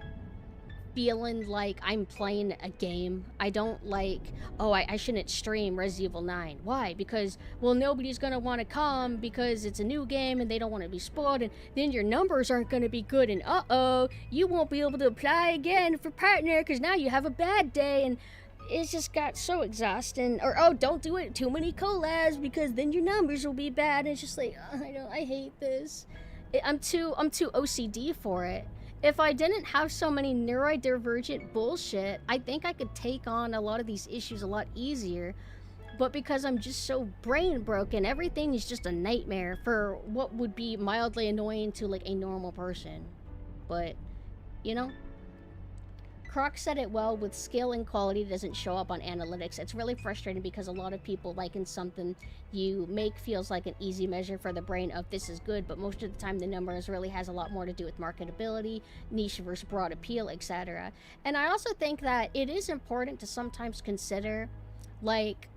[SPEAKER 2] feeling like I'm playing a game. I don't like, oh, I shouldn't stream Resident Evil 9. Why? Because, well, nobody's gonna want to come because it's a new game and they don't want to be spoiled, and then your numbers aren't gonna be good, and uh-oh, you won't be able to apply again for partner because now you have a bad day. And it just got so exhausting. Or, oh, don't do it too many collabs because then your numbers will be bad. And it's just like, I hate this. I'm too OCD for it. If I didn't have so many neurodivergent bullshit, I think I could take on a lot of these issues a lot easier. But because I'm just so brain broken, everything is just a nightmare for what would be mildly annoying to like a normal person. But, you know, Croc said it well, with skill and quality doesn't show up on analytics. It's really frustrating because a lot of people liken something you make feels like an easy measure for the brain of this is good, but most of the time the numbers really has a lot more to do with marketability, niche versus broad appeal, etc. And I also think that it is important to sometimes consider, like,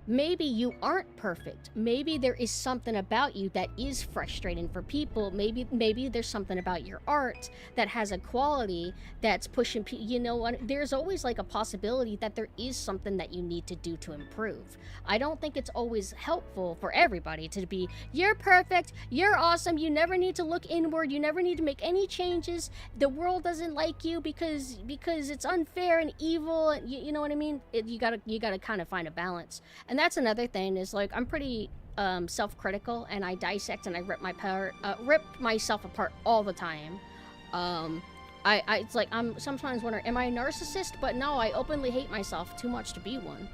[SPEAKER 2] maybe you aren't perfect. Maybe there is something about you that is frustrating for people. Maybe there's something about your art that has a quality that's pushing people. You know what? There's always like a possibility that there is something that you need to do to improve. I don't think it's always helpful for everybody to be, you're perfect, you're awesome, you never need to look inward, you never need to make any changes. The world doesn't like you because it's unfair and evil. And you know what I mean? You gotta kind of find a balance. And that's another thing is, like, I'm pretty self-critical, and I dissect and I rip myself apart all the time. It's like I'm sometimes wondering, am I a narcissist? But no, I openly hate myself too much to be one.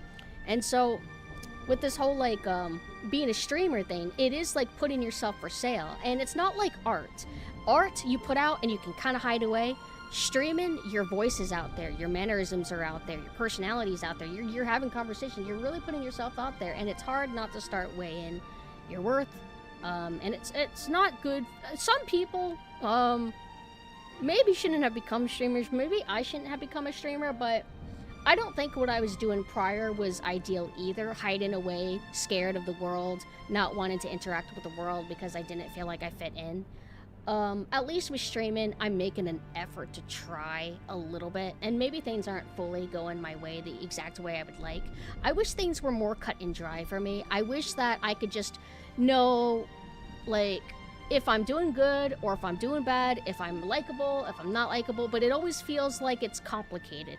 [SPEAKER 2] And so with this whole like being a streamer thing, it is like putting yourself for sale, and it's not like art you put out and you can kind of hide away. Streaming, your voice is out there, your mannerisms are out there, your personality is out there, you're having conversation, you're really putting yourself out there, and it's hard not to start weighing your worth. And it's not good. Some people maybe shouldn't have become streamers, maybe I shouldn't have become a streamer, but I don't think what I was doing prior was ideal either. Hiding away, scared of the world, not wanting to interact with the world because I didn't feel like I fit in. At least with streaming, I'm making an effort to try a little bit, and maybe things aren't fully going my way the exact way I would like. I wish things were more cut and dry for me. I wish that I could just know, like, if I'm doing good or if I'm doing bad, if I'm likable, if I'm not likable, but it always feels like it's complicated.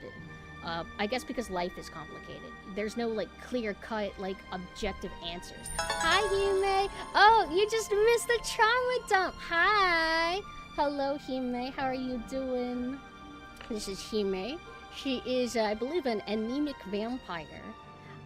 [SPEAKER 2] I guess because life is complicated. There's no, like, clear-cut, like, objective answers. Hi, Hime! Oh, you just missed the trauma dump! Hi! Hello, Hime. How are you doing? This is Hime. She is, I believe, an anemic vampire.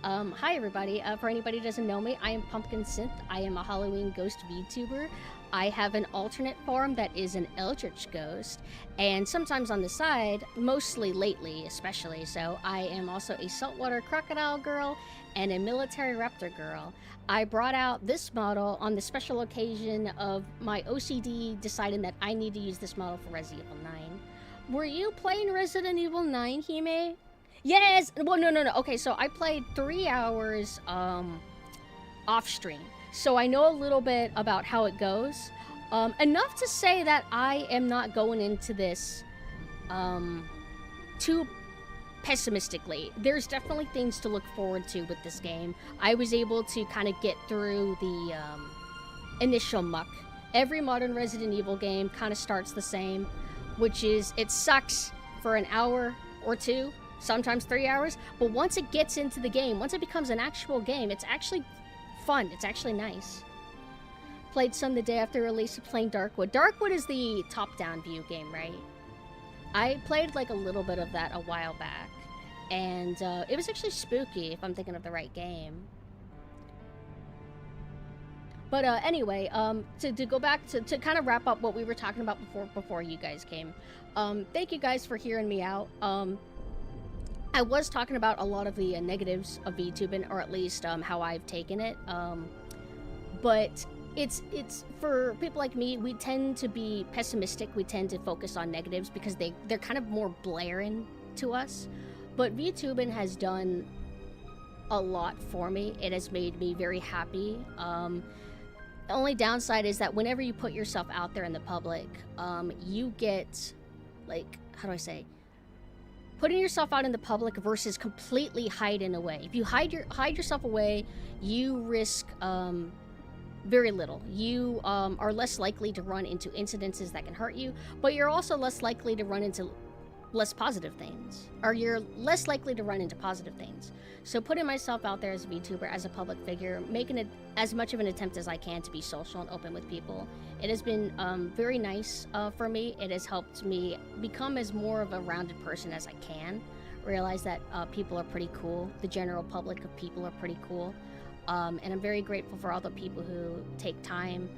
[SPEAKER 2] Hi, everybody. For anybody who doesn't know me, I am PumpkinSynth. I am a Halloween ghost VTuber. I have an alternate form that is an eldritch ghost, and sometimes on the side, mostly lately especially, so I am also a saltwater crocodile girl and a military raptor girl. I brought out this model on the special occasion of my OCD deciding that I need to use this model for Resident Evil 9. Were you playing Resident Evil 9, Hime? Yes! Well, no. Okay, so I played 3 hours off stream. So I know a little bit about how it goes. Enough to say that I am not going into this too pessimistically. There's definitely things to look forward to with this game. I was able to kind of get through the initial muck. Every modern Resident Evil game kind of starts the same, which is it sucks for an hour or two, sometimes 3 hours, but once it gets into the game, once it becomes an actual game, it's actually fun. It's actually nice. Played some the day after release of playing Darkwood. Darkwood is the top-down view game, right? I played like a little bit of that a while back, and it was actually spooky, if I'm thinking of the right game. But anyway, to go back to kind of wrap up what we were talking about before you guys came. Thank you guys for hearing me out. I was talking about a lot of the negatives of VTubing, or at least how I've taken it. But it's for people like me, we tend to be pessimistic. We tend to focus on negatives because they're kind of more blaring to us. But VTubing has done a lot for me. It has made me very happy. The only downside is that whenever you put yourself out there in the public, you get, like, how do I say? Putting yourself out in the public versus completely hiding away. If you hide yourself away, you risk very little. You are less likely to run into incidences that can hurt you, but you're also less likely to run into less positive things, or you're less likely to run into positive things. So putting myself out there as a VTuber, as a public figure, making it as much of an attempt as I can to be social and open with people, it has been very nice for me. It has helped me become as more of a rounded person as I can. Realize that people are pretty cool. The general public of people are pretty cool. And I'm very grateful for all the people who take time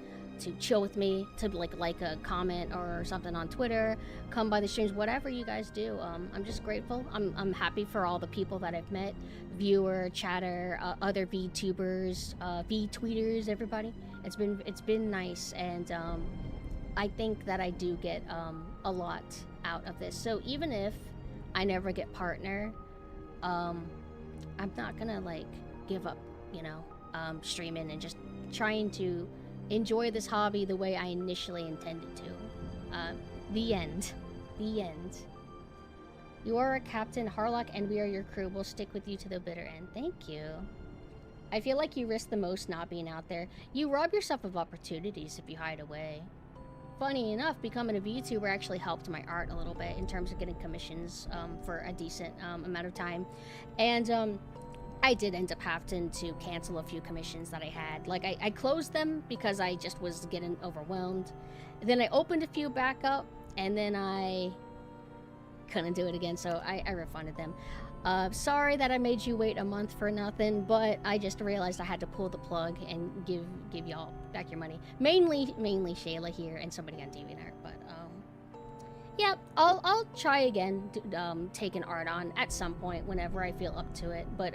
[SPEAKER 2] to chill with me, to like a comment or something on Twitter, come by the streams, whatever you guys do. I'm just grateful. I'm happy for all the people that I've met, viewer, chatter, other VTubers, V-tweeters, everybody. It's been nice, and I think that I do get a lot out of this. So even if I never get partner, I'm not gonna like give up, you know, streaming and just trying to enjoy this hobby the way I initially intended to. The end. The end. You are a Captain Harlock and we are your crew. We'll stick with you to the bitter end. Thank you. I feel like you risk the most not being out there. You rob yourself of opportunities if you hide away. Funny enough, becoming a VTuber actually helped my art a little bit in terms of getting commissions for a decent amount of time. And I did end up having to cancel a few commissions that I had. Like, I closed them because I just was getting overwhelmed. Then I opened a few back up, and then I couldn't do it again, so I refunded them. Sorry that I made you wait a month for nothing, but I just realized I had to pull the plug and give y'all back your money. Mainly Shayla here and somebody on DeviantArt, but yeah, I'll try again taking art on at some point whenever I feel up to it. But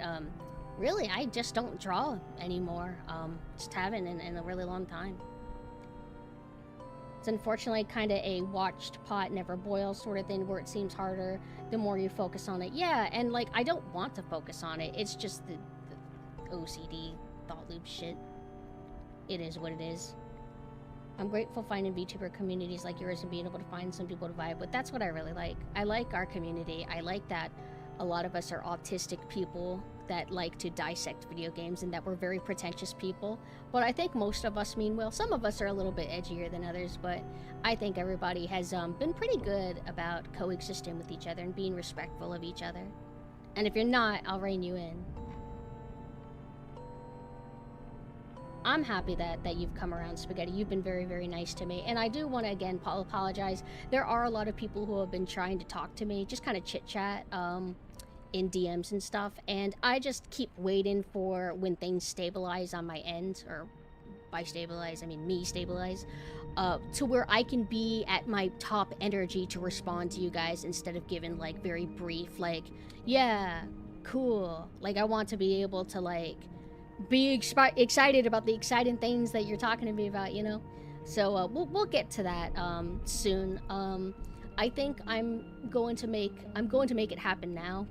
[SPEAKER 2] really, I just don't draw anymore. Just haven't in a really long time. It's unfortunately kind of a watched pot never boils sort of thing, where it seems harder the more you focus on it. Yeah, and like, I don't want to focus on it. It's just the OCD thought loop shit. It is what it is. I'm grateful finding VTuber communities like yours and being able to find some people to vibe with. That's what I really like. I like our community. I like that a lot of us are autistic people that like to dissect video games and that we're very pretentious people. But I think most of us mean well. Some of us are a little bit edgier than others, but I think everybody has been pretty good about coexisting with each other and being respectful of each other. And if you're not, I'll rein you in. I'm happy that you've come around, Spaghetti. You've been very, very nice to me. And I do want to, again, apologize. There are a lot of people who have been trying to talk to me, just kind of chit-chat in DMs and stuff. And I just keep waiting for when things stabilize on my end, or by stabilize, I mean me stabilize, to where I can be at my top energy to respond to you guys instead of giving, like, very brief, like, yeah, cool. Like, I want to be able to, like, be excited about the exciting things that you're talking to me about, you know? So we'll get to that soon. I think I'm going to make it happen now.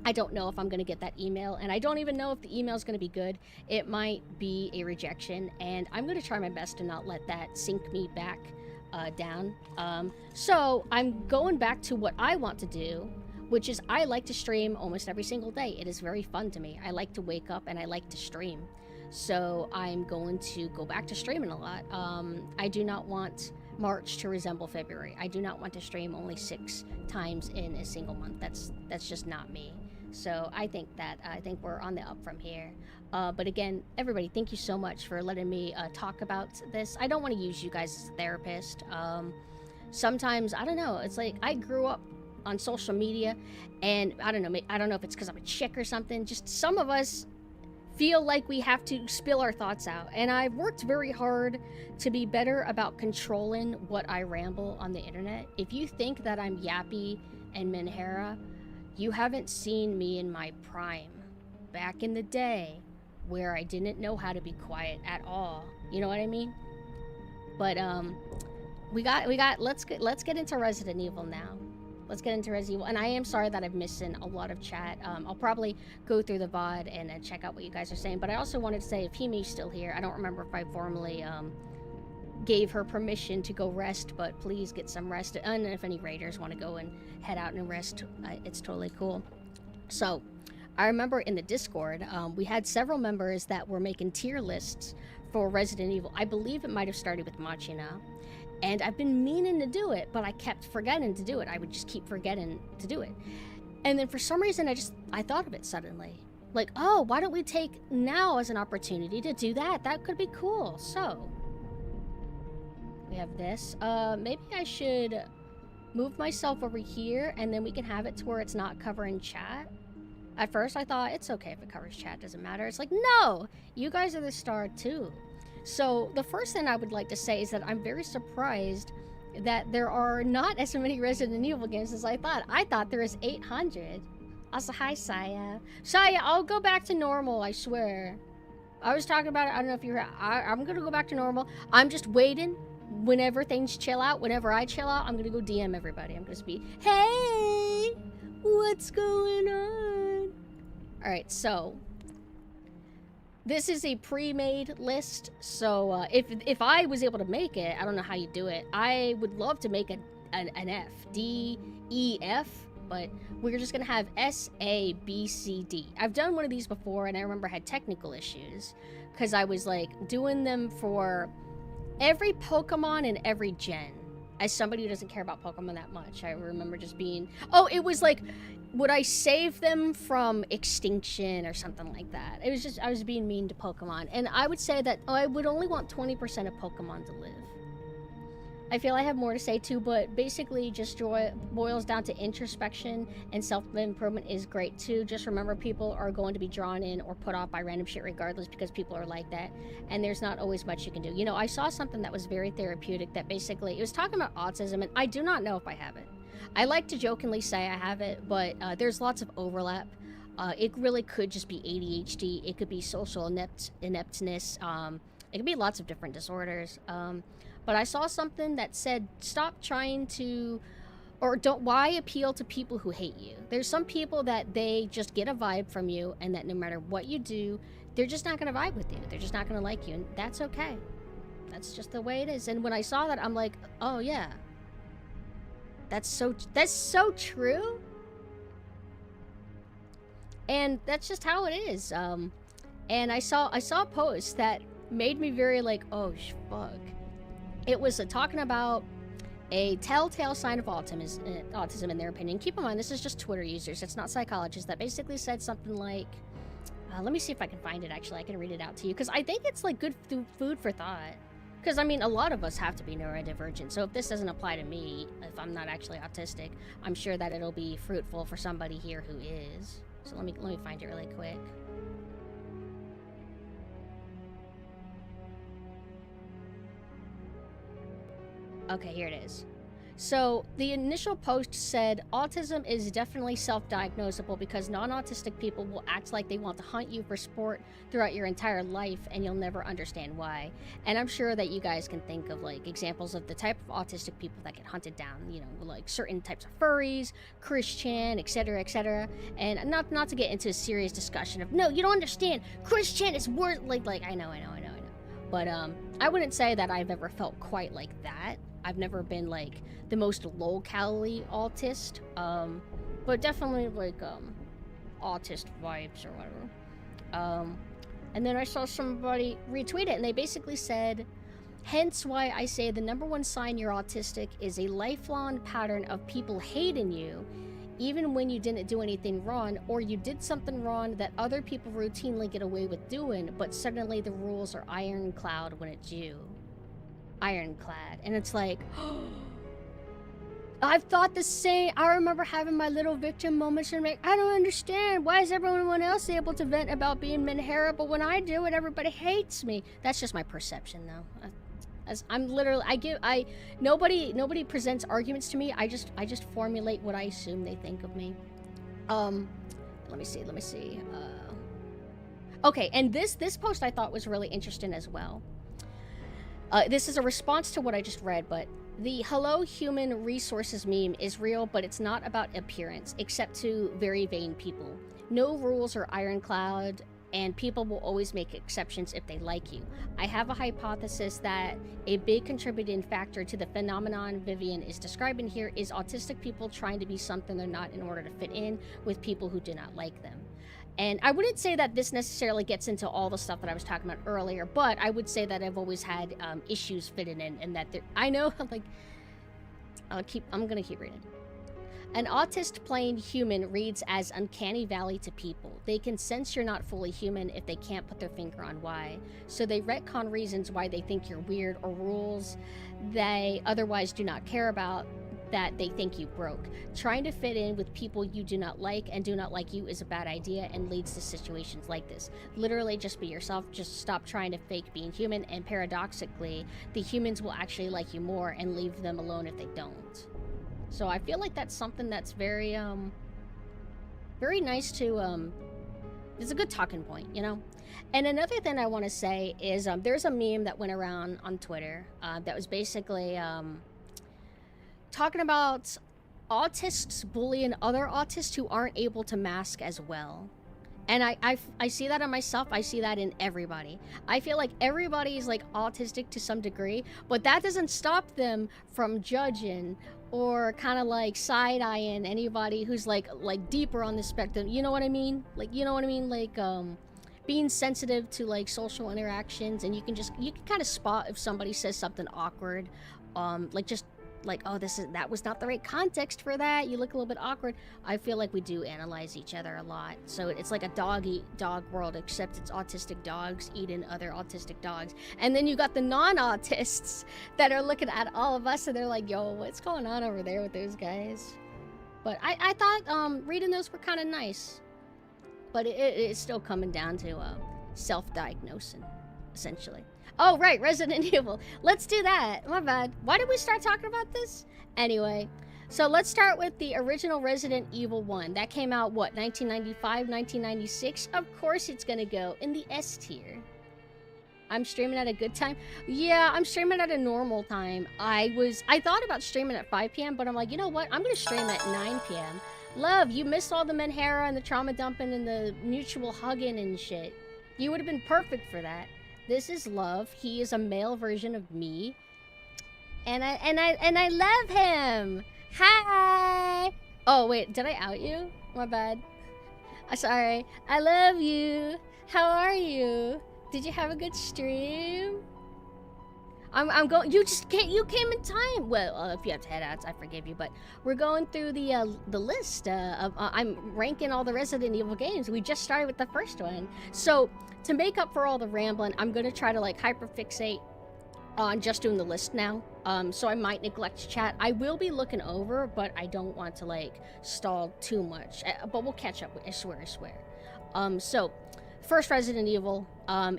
[SPEAKER 2] I don't know if I'm going to get that email, and I don't even know if the email is going to be good. It might be a rejection, and I'm going to try my best to not let that sink me back down. So I'm going back to what I want to do, which is I like to stream almost every single day. It is very fun to me. I like to wake up and I like to stream. So I'm going to go back to streaming a lot. I do not want March to resemble February. I do not want to stream only 6 times in a single month. That's just not me. So I think we're on the up from here. But again, everybody, thank you so much for letting me talk about this. I don't want to use you guys as a therapist. Sometimes, I don't know, it's like I grew up on social media, and I don't know if it's because I'm a chick or something, just some of us feel like we have to spill our thoughts out, and I've worked very hard to be better about controlling what I ramble on the internet. If you think that I'm yappy and Minhera, you haven't seen me in my prime, back in the day, where I didn't know how to be quiet at all. You know what I mean? But let's get into Resident Evil now. Let's get into Resident Evil. And I am sorry that I've missed a lot of chat. I'll probably go through the VOD and check out what you guys are saying. But I also wanted to say, if Himi's still here, I don't remember if I formally gave her permission to go rest, but please get some rest. And if any raiders want to go and head out and rest, it's totally cool. So, I remember in the Discord, we had several members that were making tier lists for Resident Evil. I believe it might have started with Machina. And I've been meaning to do it, but I kept forgetting to do it. I would just keep forgetting to do it. And then for some reason, I thought of it suddenly. Like, oh, why don't we take now as an opportunity to do that? That could be cool. So, we have this. Maybe I should move myself over here, and then we can have it to where it's not covering chat. At first, I thought, it's okay if it covers chat, doesn't matter. It's like, no! You guys are the star, too. So, the first thing I would like to say is that I'm very surprised that there are not as many Resident Evil games as I thought. I thought there was 800. Also, hi, Saya. Saya, I'll go back to normal, I swear. I was talking about it, I don't know if you're... I'm gonna go back to normal. I'm just waiting. Whenever things chill out, whenever I chill out, I'm gonna go DM everybody. I'm gonna be, hey, what's going on? Alright, so this is a pre-made list. So if I was able to make it, I don't know how you do it. I would love to make an F, D, E, F, but we're just gonna have S, A, B, C, D. I've done one of these before, and I remember I had technical issues because I was like doing them for every Pokemon in every gen. As somebody who doesn't care about Pokemon that much, I remember just being... Oh, it was like, would I save them from extinction or something like that? It was just, I was being mean to Pokemon. And I would say that I would only want 20% of Pokemon to live. I feel I have more to say too, but basically just boils down to introspection, and self-improvement is great too. Just remember, people are going to be drawn in or put off by random shit regardless, because people are like that, and there's not always much you can do. You know, I saw something that was very therapeutic that basically, it was talking about autism, and I do not know if I have it. I like to jokingly say I have it, but there's lots of overlap. It really could just be ADHD. It could be social ineptness. It could be lots of different disorders. But I saw something that said, stop trying to, or don't, why appeal to people who hate you? There's some people that they just get a vibe from you, and that no matter what you do, they're just not going to vibe with you. They're just not going to like you, and that's okay. That's just the way it is. And when I saw that, I'm like, oh yeah. That's so true. And that's just how it is. And I saw a post that made me very like, oh fuck. It was talking about a telltale sign of autism in their opinion. Keep in mind, this is just Twitter users. It's not psychologists. That basically said something like, let me see if I can find it, actually. I can read it out to you, because I think it's like good food for thought. Because, I mean, a lot of us have to be neurodivergent, so if this doesn't apply to me, if I'm not actually autistic, I'm sure that it'll be fruitful for somebody here who is. So let me find it really quick. Okay, here it is. So, the initial post said, autism is definitely self-diagnosable because non-autistic people will act like they want to hunt you for sport throughout your entire life, and you'll never understand why. And I'm sure that you guys can think of, like, examples of the type of autistic people that get hunted down, you know, like certain types of furries, Christian, etc., etc. And not to get into a serious discussion of, no, you don't understand, Christian is worse, like, I know. But, I wouldn't say that I've ever felt quite like that. I've never been, like, the most low-calorie autist, but definitely, like, autist vibes or whatever. And then I saw somebody retweet it, and they basically said, hence why I say the #1 sign you're autistic is a lifelong pattern of people hating you, even when you didn't do anything wrong, or you did something wrong that other people routinely get away with doing, but suddenly the rules are ironclad when it's you. Ironclad. And it's like, I've thought the same. I remember having my little victim moments and like, I don't understand. Why is everyone else able to vent about being Minhera, but when I do it, everybody hates me? That's just my perception, though. As I'm literally, nobody presents arguments to me. I just formulate what I assume they think of me. Let me see. Okay, and this post I thought was really interesting as well. This is a response to what I just read, but the hello human resources meme is real, but it's not about appearance, except to very vain people. No rules are ironclad, and people will always make exceptions if they like you. I have a hypothesis that a big contributing factor to the phenomenon Vivian is describing here is autistic people trying to be something they're not in order to fit in with people who do not like them. And I wouldn't say that this necessarily gets into all the stuff that I was talking about earlier, but I would say that I've always had issues fitting in, and that I know, like, I'm gonna keep reading. An autist playing human reads as uncanny valley to people. They can sense you're not fully human if they can't put their finger on why. So they retcon reasons why they think you're weird, or rules they otherwise do not care about that they think you broke. Trying to fit in with people you do not like and do not like you is a bad idea and leads to situations like this. Literally, just be yourself. Just stop trying to fake being human, and paradoxically, the humans will actually like you more and leave them alone if they don't. So I feel like that's something that's very very nice to it's a good talking point, you know. And another thing I want to say is there's a meme that went around on Twitter that was basically talking about autists bullying other autists who aren't able to mask as well. And I see that in myself. I see that in everybody. I feel like everybody is like autistic to some degree, but that doesn't stop them from judging or kind of like side-eyeing anybody who's like deeper on the spectrum. You know what I mean? Like, you know what I mean? Like being sensitive to like social interactions, and you can kind of spot if somebody says something awkward, like, oh, that was not the right context for that. You look a little bit awkward. I feel like we do analyze each other a lot. So it's like a dog-eat-dog world, except it's autistic dogs eating other autistic dogs. And then you got the non-autists that are looking at all of us, and they're like, yo, what's going on over there with those guys? But I thought reading those were kind of nice. But it's still coming down to self-diagnosing, essentially. Oh, right, Resident Evil. Let's do that. My bad. Why did we start talking about this? Anyway, so let's start with the original Resident Evil 1. That came out, what, 1995, 1996? Of course it's gonna go in the S tier. I'm streaming at a good time. Yeah, I'm streaming at a normal time. I thought about streaming at 5 p.m., but I'm like, you know what? I'm gonna stream at 9 p.m. Love, you missed all the Menhera and the trauma dumping and the mutual hugging and shit. You would have been perfect for that. This is Love. He is a male version of me. And I love him. Hi. Oh, wait, did I out you? My bad. Sorry. I love you. How are you? Did you have a good stream? I'm going. You came in time. Well, if you have to head out, I forgive you. But we're going through the list of. I'm ranking all the Resident Evil games. We just started with the first one. So to make up for all the rambling, I'm gonna try to like hyperfixate on just doing the list now. So I might neglect chat. I will be looking over, but I don't want to like stall too much. But we'll catch up. I swear. So first Resident Evil.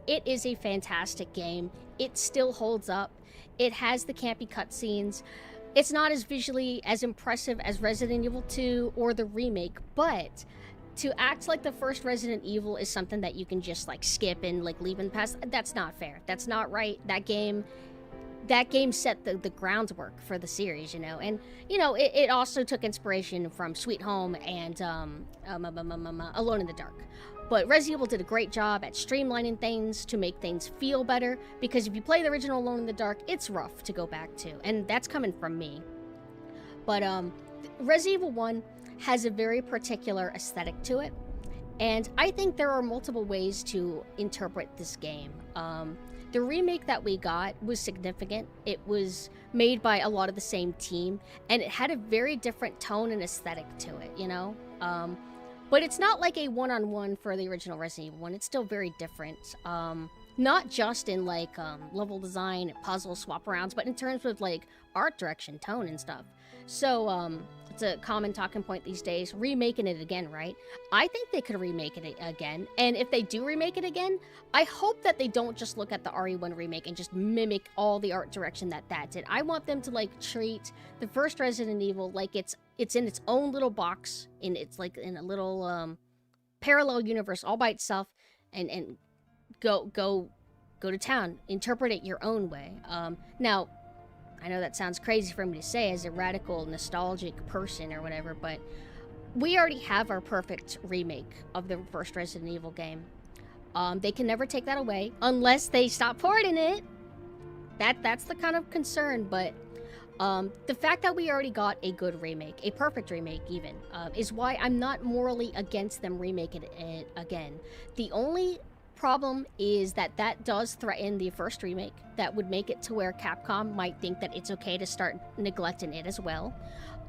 [SPEAKER 2] It is a fantastic game. It still holds up. It has the campy cutscenes. It's not as visually as impressive as Resident Evil 2 or the remake, but to act like the first Resident Evil is something that you can just like skip and like leave in the past, that's not fair. That's not right. That game set the groundwork for the series, you know. And you know, it also took inspiration from Sweet Home and Alone in the Dark. But Resident Evil did a great job at streamlining things to make things feel better, because if you play the original Alone in the Dark, it's rough to go back to, and that's coming from me. But Resident Evil 1 has a very particular aesthetic to it, and I think there are multiple ways to interpret this game. The remake that we got was significant. It was made by a lot of the same team, and it had a very different tone and aesthetic to it, you know? But it's not like a one-on-one for the original Resident Evil 1. It's still very different. Not just in like level design, puzzle swap-arounds, but in terms of like art direction, tone, and stuff. So it's a common talking point these days, remaking it again, right? I think they could remake it again. And if they do remake it again, I hope that they don't just look at the RE1 remake and just mimic all the art direction that did. I want them to like treat the first Resident Evil like it's in its own little box, and it's like in a little parallel universe all by itself, and go to town, interpret it your own way. Now, I know that sounds crazy for me to say as a radical, nostalgic person or whatever, but we already have our perfect remake of the first Resident Evil game. They can never take that away unless they stop porting it. That's the kind of concern, but The fact that we already got a good remake, a perfect remake even, is why I'm not morally against them remaking it again. The only problem is that that does threaten the first remake. That would make it to where Capcom might think that it's okay to start neglecting it as well.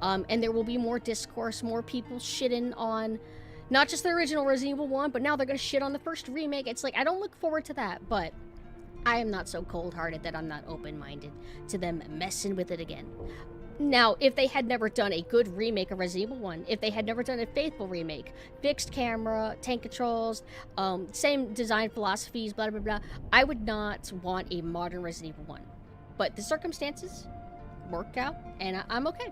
[SPEAKER 2] And there will be more discourse, more people shitting on not just the original Resident Evil 1, but now they're gonna shit on the first remake. It's like, I don't look forward to that, but I am not so cold-hearted that I'm not open-minded to them messing with it again. Now, if they had never done a good remake of Resident Evil 1, if they had never done a faithful remake, fixed camera, tank controls, same design philosophies, blah, blah, blah, I would not want a modern Resident Evil 1. But the circumstances work out, and I'm okay.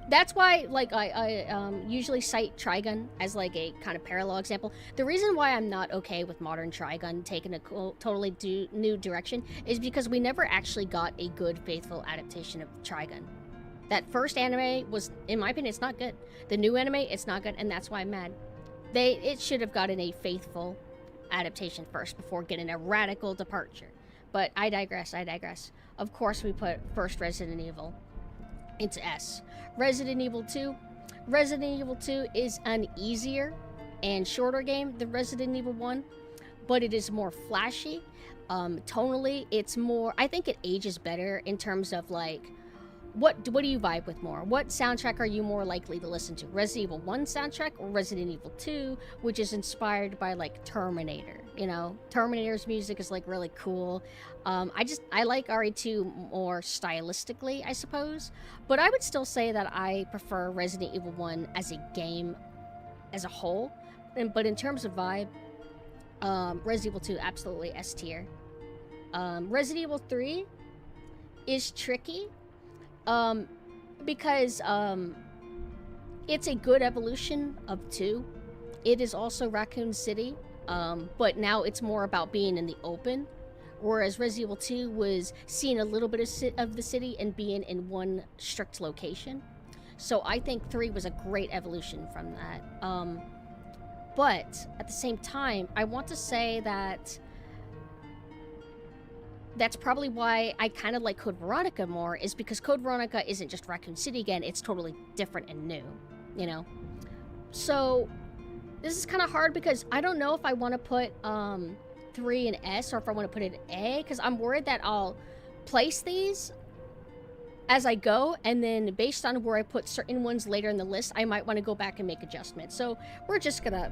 [SPEAKER 2] That's why, like, I usually cite Trigun as, like, a kind of parallel example. The reason why I'm not okay with modern Trigun taking a totally new direction is because we never actually got a good, faithful adaptation of Trigun. That first anime was, in my opinion, it's not good. The new anime, it's not good, and that's why I'm mad. It should have gotten a faithful adaptation first before getting a radical departure. But I digress. Of course, we put first Resident Evil into S. Resident Evil 2. Resident Evil 2 is an easier and shorter game than Resident Evil 1, but it is more flashy. Tonally, it's more, I think it ages better in terms of, like, what do you vibe with more? What soundtrack are you more likely to listen to? Resident Evil 1 soundtrack or Resident Evil 2, which is inspired by, like, Terminator? You know, Terminator's music is, like, really cool. I like RE2 more stylistically, I suppose. But I would still say that I prefer Resident Evil 1 as a game as a whole. But in terms of vibe, Resident Evil 2, absolutely S tier. Resident Evil 3 is tricky. Because it's a good evolution of 2. It is also Raccoon City, but now it's more about being in the open, whereas Resident Evil 2 was seeing a little bit of the city and being in one strict location. So I think 3 was a great evolution from that. But at the same time, I want to say that that's probably why I kind of like Code Veronica more, is because Code Veronica isn't just Raccoon City again, it's totally different and new, you know? So, this is kind of hard because I don't know if I want to put 3 in S or if I want to put it in A, because I'm worried that I'll place these as I go, and then based on where I put certain ones later in the list, I might want to go back and make adjustments. So we're just gonna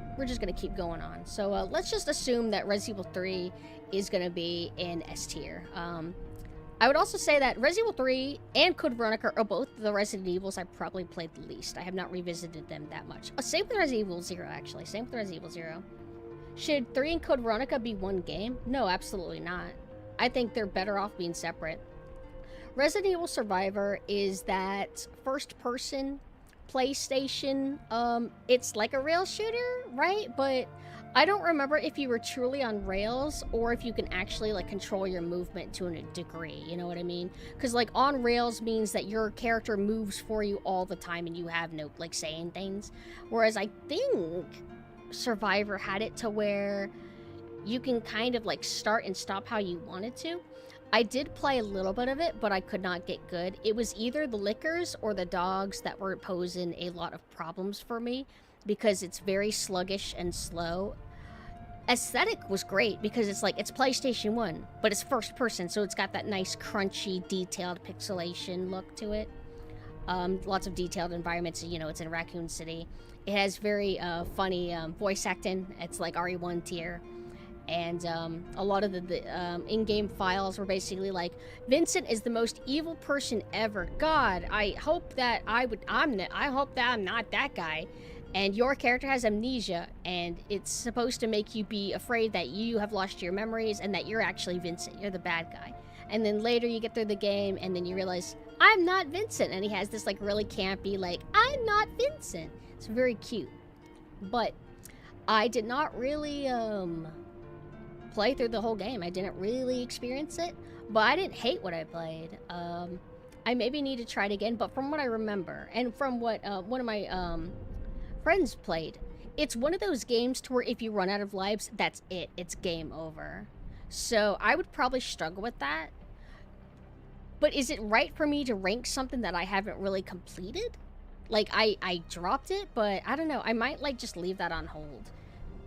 [SPEAKER 2] keep going on. So let's just assume that Resident Evil 3 is gonna be in S tier. I would also say that Resident Evil 3 and Code Veronica are both the Resident Evils I've probably played the least. I have not revisited them that much. Same with Resident Evil 0, actually. Same with Resident Evil 0. Should 3 and Code Veronica be one game? No, absolutely not. I think they're better off being separate. Resident Evil Survivor is that first-person PlayStation, it's like a rail shooter, right? But I don't remember if you were truly on rails or if you can actually, like, control your movement to a degree, you know what I mean? Because, like, on rails means that your character moves for you all the time and you have no, like, saying things. Whereas I think Survivor had it to where you can kind of, like, start and stop how you wanted to. I did play a little bit of it, but I could not get good. It was either the lickers or the dogs that were posing a lot of problems for me because it's very sluggish and slow. Aesthetic was great because it's like, it's PlayStation 1, but it's first person, so it's got that nice crunchy, detailed pixelation look to it. Lots of detailed environments, you know, it's in Raccoon City. It has very funny voice acting. It's like RE1 tier. And a lot of the in-game files were basically like, Vincent is the most evil person ever. God, I hope that I hope that I'm not that guy. And your character has amnesia, and it's supposed to make you be afraid that you have lost your memories and that you're actually Vincent. You're the bad guy. And then later you get through the game, and then you realize, I'm not Vincent. And he has this like really campy, like, I'm not Vincent. It's very cute. But I did not really play through the whole game. I didn't really experience it, but I didn't hate what I played. I maybe need to try it again, but from what I remember, and from what one of my friends played, it's one of those games to where if you run out of lives, that's it. It's game over. So I would probably struggle with that. But is it right for me to rank something that I haven't really completed? Like, I dropped it, but I don't know. I might, like, just leave that on hold.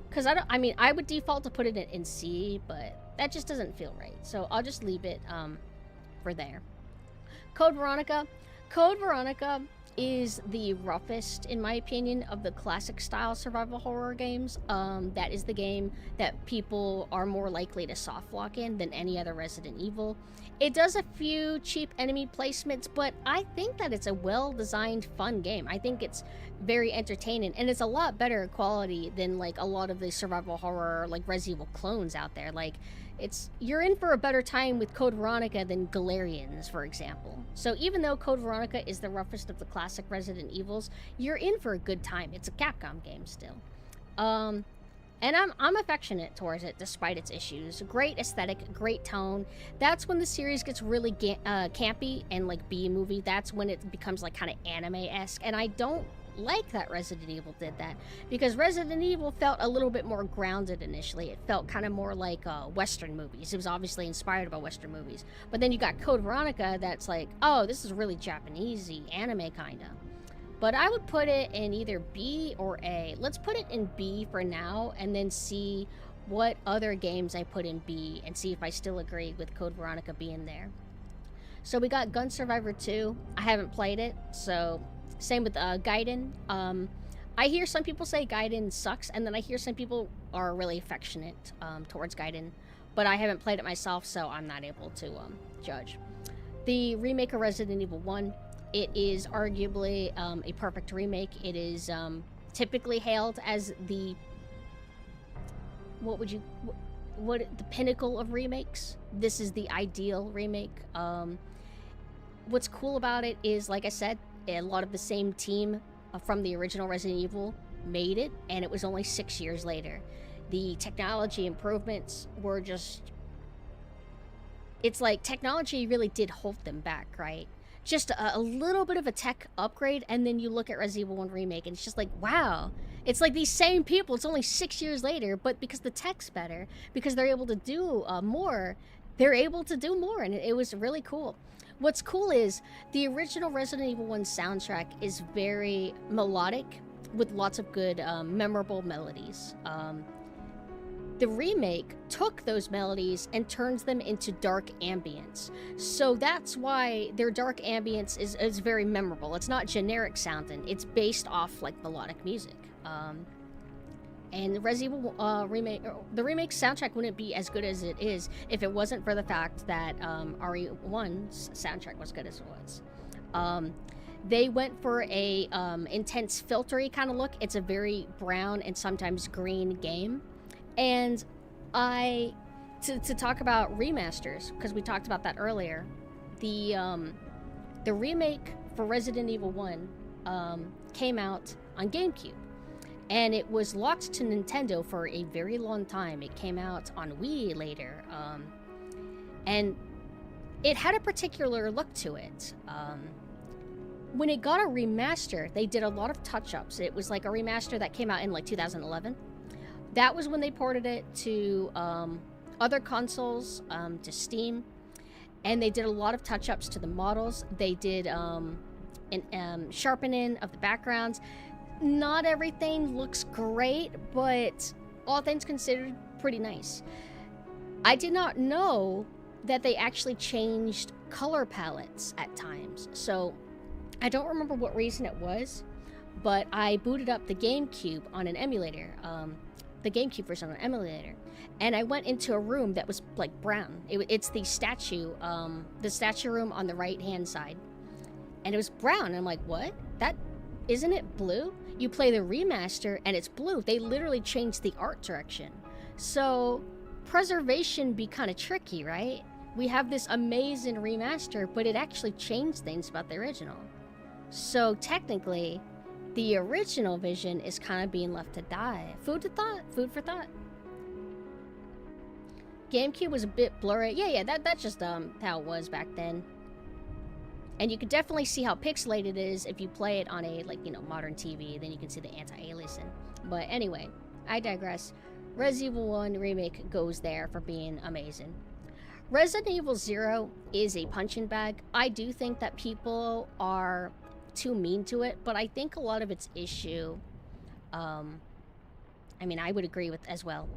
[SPEAKER 2] Because I mean, I would default to put it in C, but that just doesn't feel right. So I'll just leave it for there. Code Veronica. Code Veronica is the roughest, in my opinion, of the classic style survival horror games. That is the game that people are more likely to soft lock in than any other Resident Evil. It does a few cheap enemy placements, but I think that it's a well-designed, fun game. I think it's very entertaining, and it's a lot better quality than like a lot of the survival horror, like Resident Evil clones out there. Like, you're in for a better time with Code Veronica than Galerians, for example. So even though Code Veronica is the roughest of the classic Resident Evils, you're in for a good time. It's a Capcom game still. And I'm affectionate towards it despite its issues. Great aesthetic, great tone. That's when the series gets really campy and like B-movie. That's when it becomes like kind of anime-esque, and I don't like that Resident Evil did that, because Resident Evil felt a little bit more grounded initially. It felt kind of more like Western movies. It was obviously inspired by Western movies. But then you got Code Veronica that's like, oh, this is really Japanesey, anime kind of. But I would put it in either B or A. Let's put it in B for now, and then see what other games I put in B, and see if I still agree with Code Veronica being there. So we got Gun Survivor 2. I haven't played it, so same with Gaiden. I hear some people say Gaiden sucks, and then I hear some people are really affectionate towards Gaiden. But I haven't played it myself, so I'm not able to judge. The remake of Resident Evil 1. It is arguably a perfect remake. It is typically hailed as the the pinnacle of remakes. This is the ideal remake. What's cool about it is, like I said, a lot of the same team from the original Resident Evil made it, and it was only 6 years later. The technology improvements were just... It's like technology really did hold them back, right? Just a little bit of a tech upgrade, and then you look at Resident Evil 1 Remake, and it's just like, wow. It's like these same people, it's only 6 years later, but because the tech's better, because they're able to do more, they're able to do more, and it was really cool. What's cool is the original Resident Evil 1 soundtrack is very melodic, with lots of good, memorable melodies. The remake took those melodies and turns them into dark ambience. So that's why their dark ambience is very memorable. It's not generic sounding. It's based off like melodic music. And the Resident Evil the remake soundtrack wouldn't be as good as it is if it wasn't for the fact that RE1's soundtrack was good as it was. They went for a intense filtery kind of look. It's a very brown and sometimes green game. And to talk about remasters, because we talked about that earlier, the remake for Resident Evil 1 came out on GameCube, and it was locked to Nintendo for a very long time. It came out on Wii later, and it had a particular look to it. When it got a remaster, they did a lot of touch-ups. It was like a remaster that came out in like 2011. That was when they ported it to other consoles, to Steam, and they did a lot of touch-ups to the models. They did sharpening of the backgrounds. Not everything looks great, but all things considered, pretty nice. I did not know that they actually changed color palettes at times, so I don't remember what reason it was, but I booted up the GameCube on an emulator. The GameCube version on an emulator, and I went into a room that was like brown. It's the statue room on the right hand side, and it was brown. And I'm like, what? That isn't it blue? You play the remaster and it's blue. They literally changed the art direction. So preservation be kind of tricky, right? We have this amazing remaster, but it actually changed things about the original. So technically, the original vision is kind of being left to die. Food for thought. GameCube was a bit blurry. Yeah, that's just how it was back then. And you can definitely see how pixelated it is if you play it on a modern TV. Then you can see the anti-aliasing. But anyway, I digress. Resident Evil 1 Remake goes there for being amazing. Resident Evil 0 is a punching bag. I do think that people are too mean to it, but I think a lot of its issue, I mean, I would agree with as well.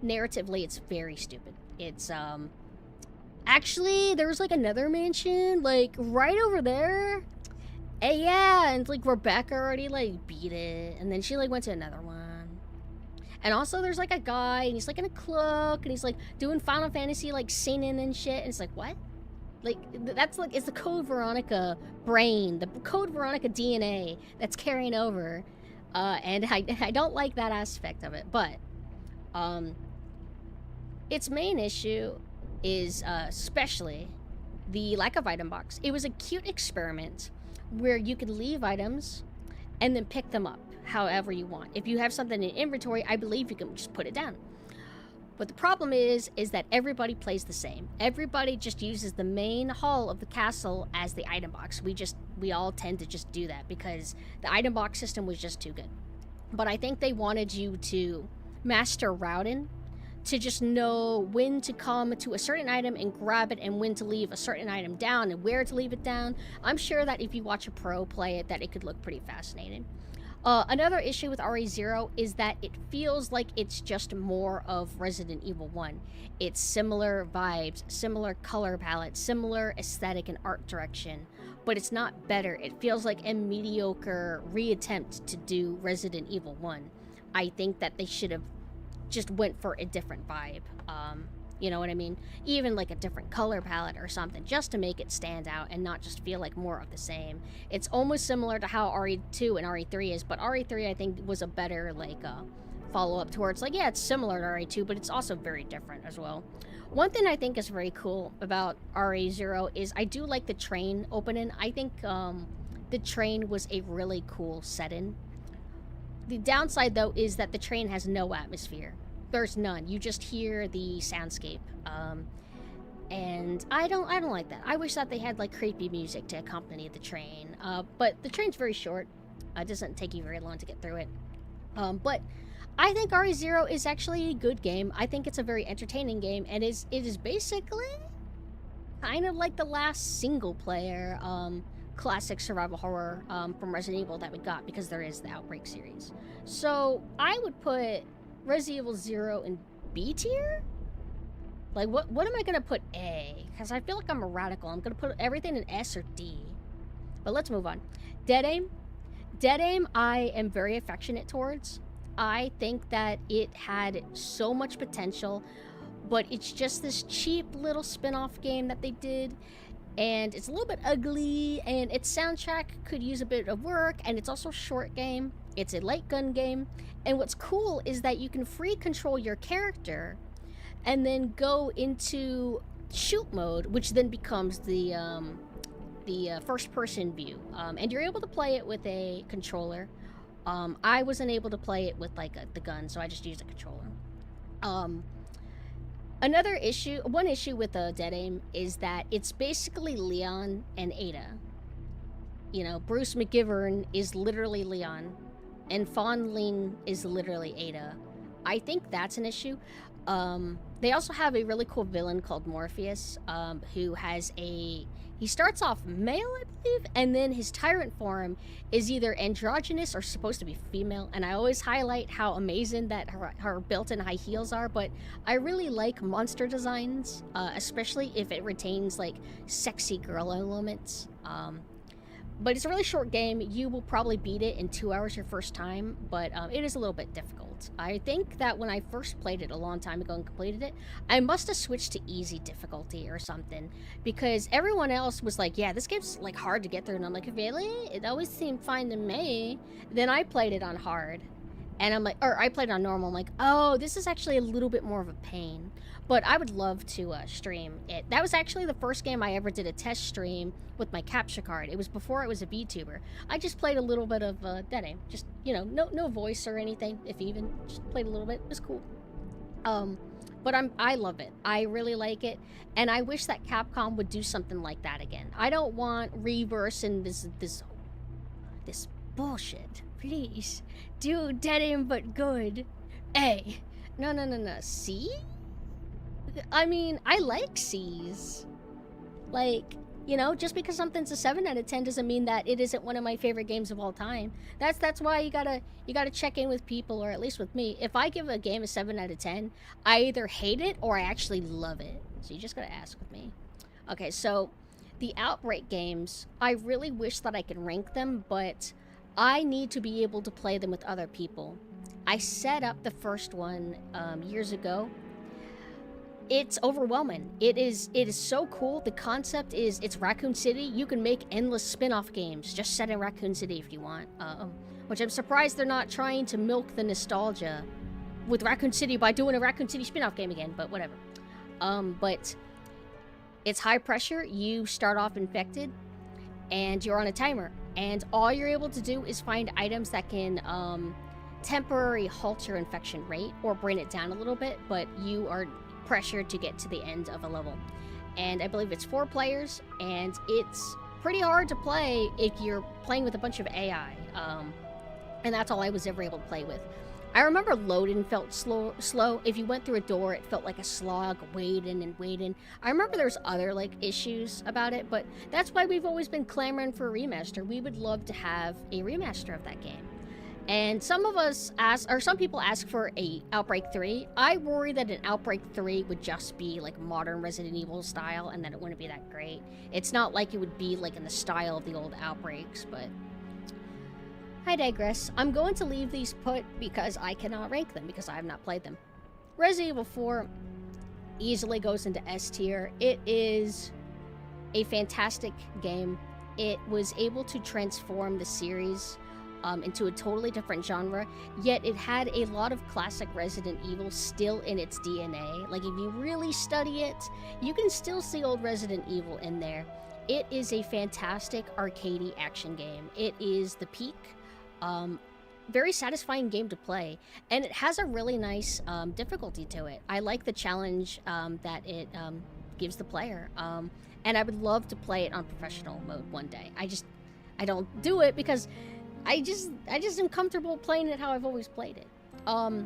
[SPEAKER 2] Narratively, it's very stupid. It's, actually, there's like another mansion, like right over there. And yeah, and like Rebecca already like beat it, and then she like went to another one. And also there's like a guy, and he's like in a cloak, and he's like doing Final Fantasy like singing and shit, and it's like, what? Like, that's like, it's the Code Veronica brain, the Code Veronica DNA that's carrying over. And I don't like that aspect of it, but its main issue is especially the lack of item box. It was a cute experiment where you could leave items and then pick them up however you want. If you have something in inventory, I believe you can just put it down. But the problem is that everybody plays the same. Everybody just uses the main hall of the castle as the item box. We all tend to just do that because the item box system was just too good. But I think they wanted you to master routing to just know when to come to a certain item and grab it, and when to leave a certain item down and where to leave it down. I'm sure that if you watch a pro play it, that it could look pretty fascinating. Another issue with RE0 is that it feels like it's just more of Resident Evil 1. It's similar vibes, similar color palette, similar aesthetic and art direction, but it's not better. It feels like a mediocre reattempt to do Resident Evil 1. I think that they should have just went for a different vibe. You know what I mean? Even like a different color palette or something, just to make it stand out and not just feel like more of the same. It's almost similar to how RE2 and RE3 is, but RE3 I think was a better like follow-up towards like, yeah, it's similar to RE2, but it's also very different as well. One thing I think is very cool about RE0 is I do like the train opening. I think the train was a really cool setting. The downside though is that the train has no atmosphere. There's none. You just hear the soundscape, and I don't like that. I wish that they had like creepy music to accompany the train. But the train's very short. It doesn't take you very long to get through it. But I think RE0 is actually a good game. I think it's a very entertaining game, and it is basically kind of like the last single player classic survival horror from Resident Evil that we got, because there is the Outbreak series. So I would put Resident Evil 0 in B tier? Like, what am I gonna put A? Because I feel like I'm a radical. I'm gonna put everything in S or D. But let's move on. Dead Aim. Dead Aim, I am very affectionate towards. I think that it had so much potential, but it's just this cheap little spin-off game that they did. And it's a little bit ugly, and its soundtrack could use a bit of work, and it's also a short game. It's a light gun game, and what's cool is that you can free control your character and then go into shoot mode, which then becomes the first person view, and you're able to play it with a controller. I wasn't able to play it with like the gun, so I just used a controller. One issue with Dead Aim is that it's basically Leon and Ada. You know, Bruce McGivern is literally Leon, and Fawn Ling is literally Ada. I think that's an issue. They also have a really cool villain called Morpheus, who has he starts off male, I believe, and then his tyrant form is either androgynous or supposed to be female, and I always highlight how amazing that her built-in high heels are, but I really like monster designs, especially if it retains, like, sexy girl elements. But it's a really short game. You will probably beat it in 2 hours your first time, but it is a little bit difficult. I think that when I first played it a long time ago and completed it, I must have switched to easy difficulty or something, because everyone else was like, yeah, this game's like hard to get through, and I'm like, really? It always seemed fine to me. Then I played it on hard, and I'm like, or I played it on normal, I'm like, oh, this is actually a little bit more of a pain. But I would love to stream it. That was actually the first game I ever did a test stream with my capture card. It was before I was a VTuber. I just played a little bit of Dead Aim. Just, you know, no voice or anything, if even. Just played a little bit. It was cool. But I love it. I really like it. And I wish that Capcom would do something like that again. I don't want Reverse and this bullshit. Please. Do Dead Aim but good. A. No. C? I mean, I like C's. Like, you know, just because something's a 7 out of 10 doesn't mean that it isn't one of my favorite games of all time. That's why you gotta check in with people, or at least with me. If I give a game a 7 out of 10, I either hate it or I actually love it. So you just gotta ask with me. Okay, so the Outbreak games, I really wish that I could rank them, but I need to be able to play them with other people. I set up the first one years ago. It's overwhelming. It is so cool. The concept is, it's Raccoon City. You can make endless spin-off games just set in Raccoon City if you want. Which I'm surprised they're not trying to milk the nostalgia with Raccoon City by doing a Raccoon City spin-off game again, but whatever. But it's high pressure. You start off infected, and you're on a timer. And all you're able to do is find items that can temporarily halt your infection rate or bring it down a little bit, but you are pressured to get to the end of a level. And I believe it's 4 players, and it's pretty hard to play if you're playing with a bunch of AI. And that's all I was ever able to play with. I remember loading felt slow. If you went through a door, it felt like a slog, waiting and waiting. I remember there's other like issues about it, but that's why we've always been clamoring for a remaster. We would love to have a remaster of that game. And some people ask for a Outbreak 3. I worry that an Outbreak 3 would just be like modern Resident Evil style, and that it wouldn't be that great. It's not like it would be like in the style of the old Outbreaks, but I digress. I'm going to leave these put because I cannot rank them because I have not played them. Resident Evil 4 easily goes into S tier. It is a fantastic game. It was able to transform the series into a totally different genre, yet it had a lot of classic Resident Evil still in its DNA. Like, if you really study it, you can still see old Resident Evil in there. It is a fantastic arcadey action game. It is the peak. Very satisfying game to play, and it has a really nice difficulty to it. I like the challenge that it gives the player, and I would love to play it on professional mode one day. I don't do it because I just am comfortable playing it how I've always played it. I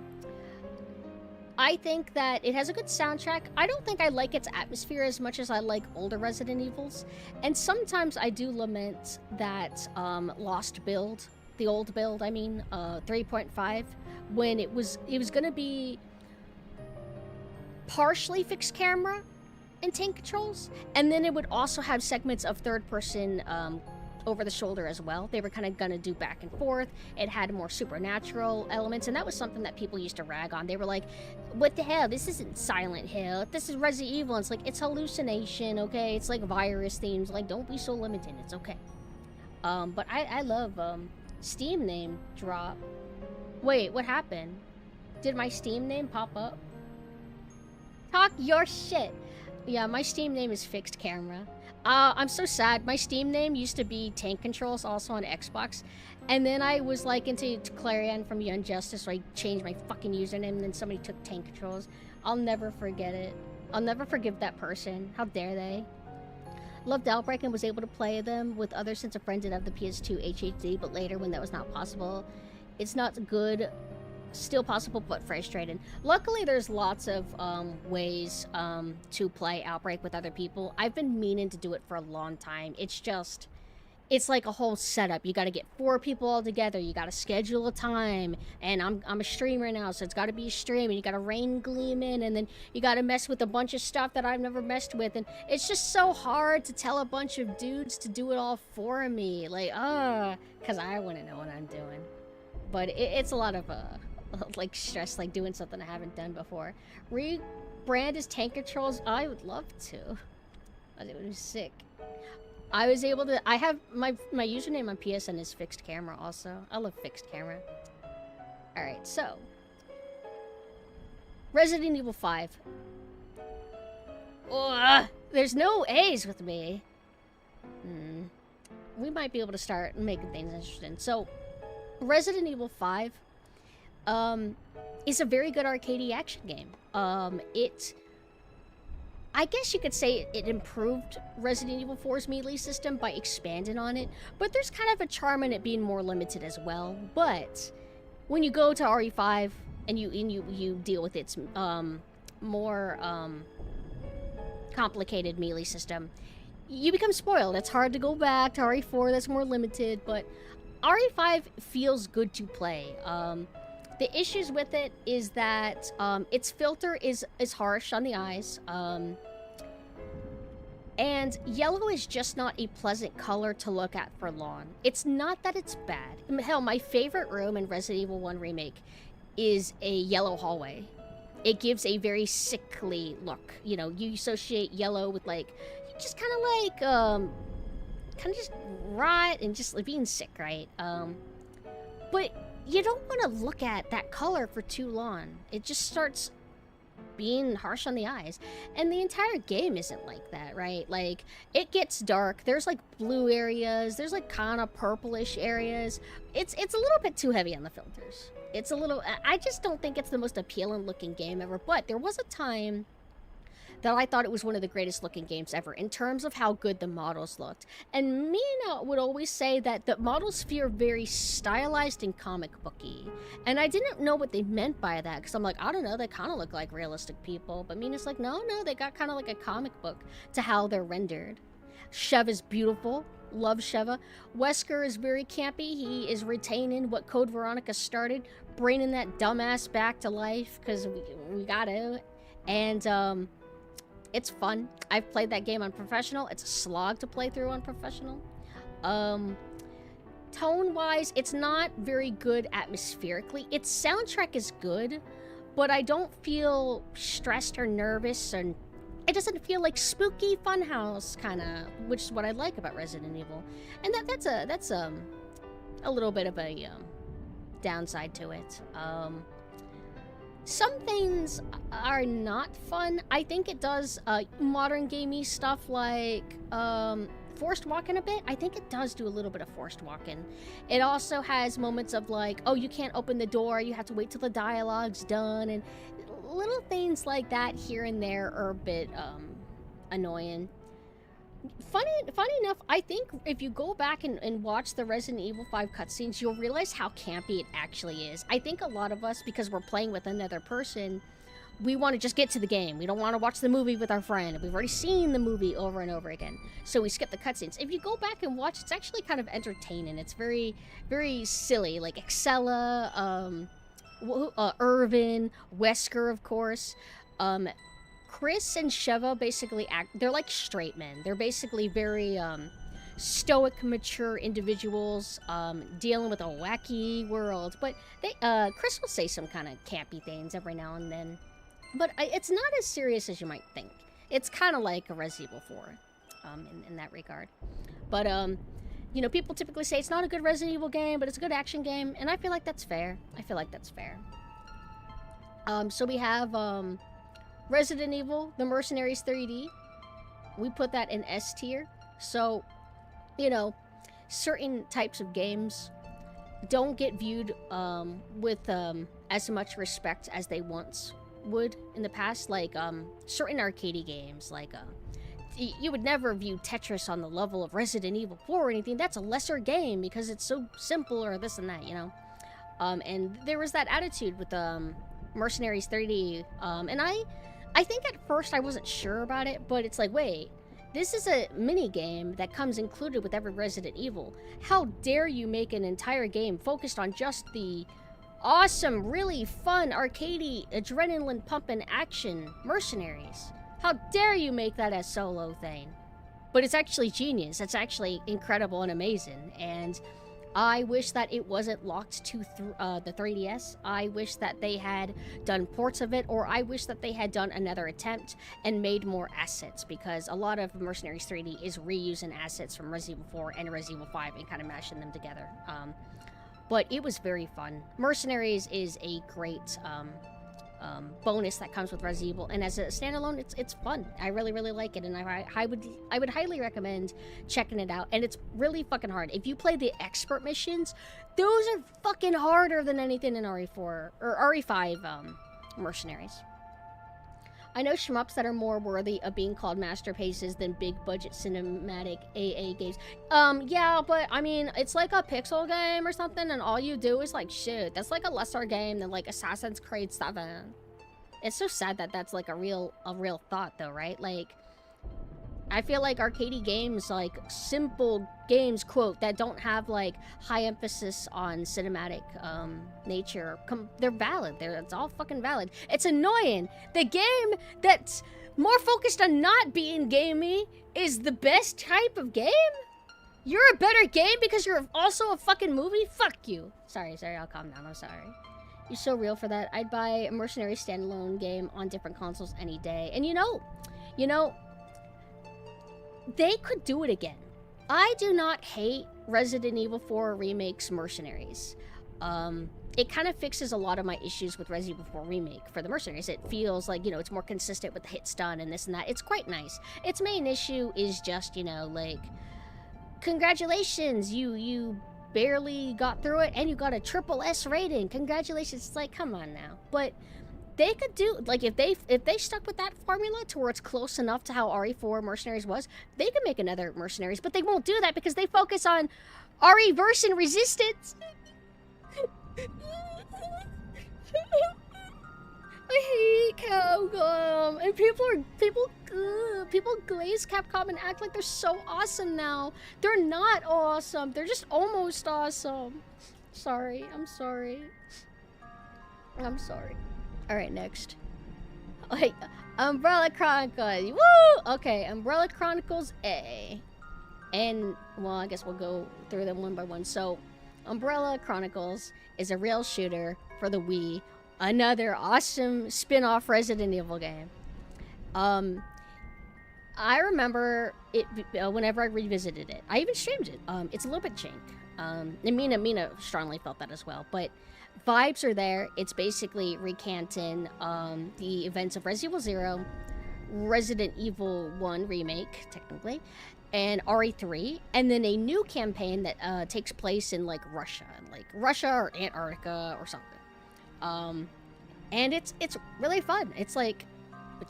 [SPEAKER 2] think that it has a good soundtrack. I don't think I like its atmosphere as much as I like older Resident Evils, and sometimes I do lament that Lost build, the old build, I mean, 3.5, when it was gonna be partially fixed camera and tank controls, and then it would also have segments of third-person over the shoulder as well. They were kind of gonna do back and forth. It had more supernatural elements, and that was something that people used to rag on. They were like, what the hell, this isn't Silent Hill, this is Resident Evil. And it's like, it's hallucination, okay? It's like virus themes, like, don't be so limited, it's okay. But I love Steam name drop. Wait, what happened? Did my Steam name pop up? Talk your shit. Yeah, my Steam name is Fixed Camera. I'm so sad. My Steam name used to be Tank Controls, also on Xbox. And then I was like into Clarion from Young Justice, so I changed my fucking username, and then somebody took Tank Controls. I'll never forget it. I'll never forgive that person. How dare they? Loved Outbreak and was able to play them with others since a friend did have the PS2 HHD, but later when that was not possible. It's not good, still possible, but frustrating. Luckily, there's lots of ways to play Outbreak with other people. I've been meaning to do it for a long time. It's like a whole setup. You got to get 4 people all together. You got to schedule a time. And I'm a streamer now, so it's got to be a stream. And you got to rain gleam in. And then you got to mess with a bunch of stuff that I've never messed with. And it's just so hard to tell a bunch of dudes to do it all for me. Like, because I wouldn't know what I'm doing. But it's a lot of, like, stress, like, doing something I haven't done before. Rebrand as Tank Controls? I would love to. It would be sick. I was able to, I have, my username on PSN is Fixed Camera also. I love Fixed Camera. Alright, so. Resident Evil 5. Ugh, there's no A's with me. We might be able to start making things interesting. So, Resident Evil 5 is a very good arcadey action game. I guess you could say it improved Resident Evil 4's melee system by expanding on it, but there's kind of a charm in it being more limited as well. But when you go to RE5 and you deal with its more complicated melee system, you become spoiled. It's hard to go back to RE4, that's more limited, but RE5 feels good to play. The issues with it is that its filter is harsh on the eyes, and yellow is just not a pleasant color to look at for long. It's not that it's bad. Hell, my favorite room in Resident Evil 1 Remake is a yellow hallway. It gives a very sickly look. You know, you associate yellow with, like, just kind of like, kind of just rot and just like being sick, right? But you don't want to look at that color for too long. It just starts being harsh on the eyes, and the entire game isn't like that, right? Like, it gets dark, there's like blue areas, there's like kind of purplish areas. It's a little bit too heavy on the filters. It's a little, I just don't think it's the most appealing looking game ever, but there was a time that I thought it was one of the greatest looking games ever in terms of how good the models looked. And Mina would always say that the models feel very stylized and comic booky. And I didn't know what they meant by that, because I'm like, I don't know, they kind of look like realistic people. But Mina's like, no, they got kind of like a comic book to how they're rendered. Sheva's beautiful. Love Sheva. Wesker is very campy. He is retaining what Code Veronica started, bringing that dumbass back to life, because we gotta. And, it's fun. I've played that game on professional. It's a slog to play through on professional. Tone-wise, it's not very good atmospherically. Its soundtrack is good, but I don't feel stressed or nervous, and it doesn't feel like spooky funhouse kind of, which is what I like about Resident Evil. And that's a little bit of a downside to it. Some things are not fun. I think it does modern gamey stuff like forced walking a bit. I think it does do a little bit of forced walking. It also has moments of like, oh, you can't open the door, you have to wait till the dialogue's done, and little things like that here and there are a bit annoying. Funny enough, I think if you go back and watch the Resident Evil 5 cutscenes, you'll realize how campy it actually is. I think a lot of us, because we're playing with another person, we want to just get to the game. We don't want to watch the movie with our friend. We've already seen the movie over and over again, so we skip the cutscenes. If you go back and watch, it's actually kind of entertaining. It's very, very silly. Like Excella, Irvin, Wesker, of course. Chris and Sheva basically they're like straight men. They're basically very stoic, mature individuals dealing with a wacky world. But they, Chris will say some kind of campy things every now and then. But it's not as serious as you might think. It's kind of like a Resident Evil 4 in that regard. But, you know, people typically say it's not a good Resident Evil game, but it's a good action game. And I feel like that's fair. So we have Resident Evil, The Mercenaries 3D. We put that in S tier. So, you know, certain types of games don't get viewed with as much respect as they once would in the past. Like certain arcade games, like you would never view Tetris on the level of Resident Evil 4 or anything. That's a lesser game because it's so simple or this and that, you know. And there was that attitude with Mercenaries 3D, and I think at first I wasn't sure about it, but it's like, wait, this is a mini game that comes included with every Resident Evil. How dare you make an entire game focused on just the awesome, really fun, arcadey, adrenaline pumping action Mercenaries? How dare you make that a solo thing? But it's actually genius. It's actually incredible and amazing, and I wish that it wasn't locked to the 3DS. I wish that they had done ports of it, or I wish that they had done another attempt and made more assets, because a lot of Mercenaries 3D is reusing assets from Resident Evil 4 and Resident Evil 5 and kind of mashing them together. But it was very fun. Mercenaries is a great bonus that comes with Resident Evil, and as a standalone, it's fun. I really like it, and I would highly recommend checking it out. And it's really fucking hard. If you play the expert missions, those are fucking harder than anything in RE4 or RE5 Mercenaries. I know shmups that are more worthy of being called masterpieces than big budget cinematic AA games. Yeah, but I mean, it's like a pixel game or something, and all you do is like shoot. That's like a lesser game than like Assassin's Creed 7. It's so sad that that's like a real thought though, right? Like, I feel like arcadey games, like simple games, quote, that don't have like high emphasis on cinematic nature, they're valid. It's all fucking valid. It's annoying. The game that's more focused on not being gamey is the best type of game? You're a better game because you're also a fucking movie? Fuck you. Sorry, I'll calm down. I'm sorry. You're so real for that. I'd buy a Mercenary standalone game on different consoles any day. And you know, they could do it again. I do not hate Resident Evil 4 Remake's Mercenaries. It kind of fixes a lot of my issues with Resident Evil 4 Remake for the Mercenaries. It feels like, it's more consistent with the hit stun and this and that. It's quite nice. Its main issue is just, like, congratulations, you barely got through it and you got a triple S rating. Congratulations. It's like, come on now. But they could do, like, if they stuck with that formula to where it's close enough to how RE4 Mercenaries was, they could make another Mercenaries, but they won't do that because they focus on RE verse and Resistance. I hate Capcom, and people glaze Capcom and act like they're so awesome now. They're not awesome. They're just almost awesome. Sorry. I'm sorry. All right, next. Wait, Umbrella Chronicles. Woo! Okay, Umbrella Chronicles A. And, well, I guess we'll go through them one by one. So, Umbrella Chronicles is a rail shooter for the Wii. Another awesome spin-off Resident Evil game. I remember it whenever I revisited it. I even streamed it. It's a little bit jank. And Mina strongly felt that as well. But vibes are there. It's basically recanting the events of Resident Evil 0, Resident Evil 1 Remake, technically, and RE3, and then a new campaign that takes place in like Russia or Antarctica or something. And it's really fun. It's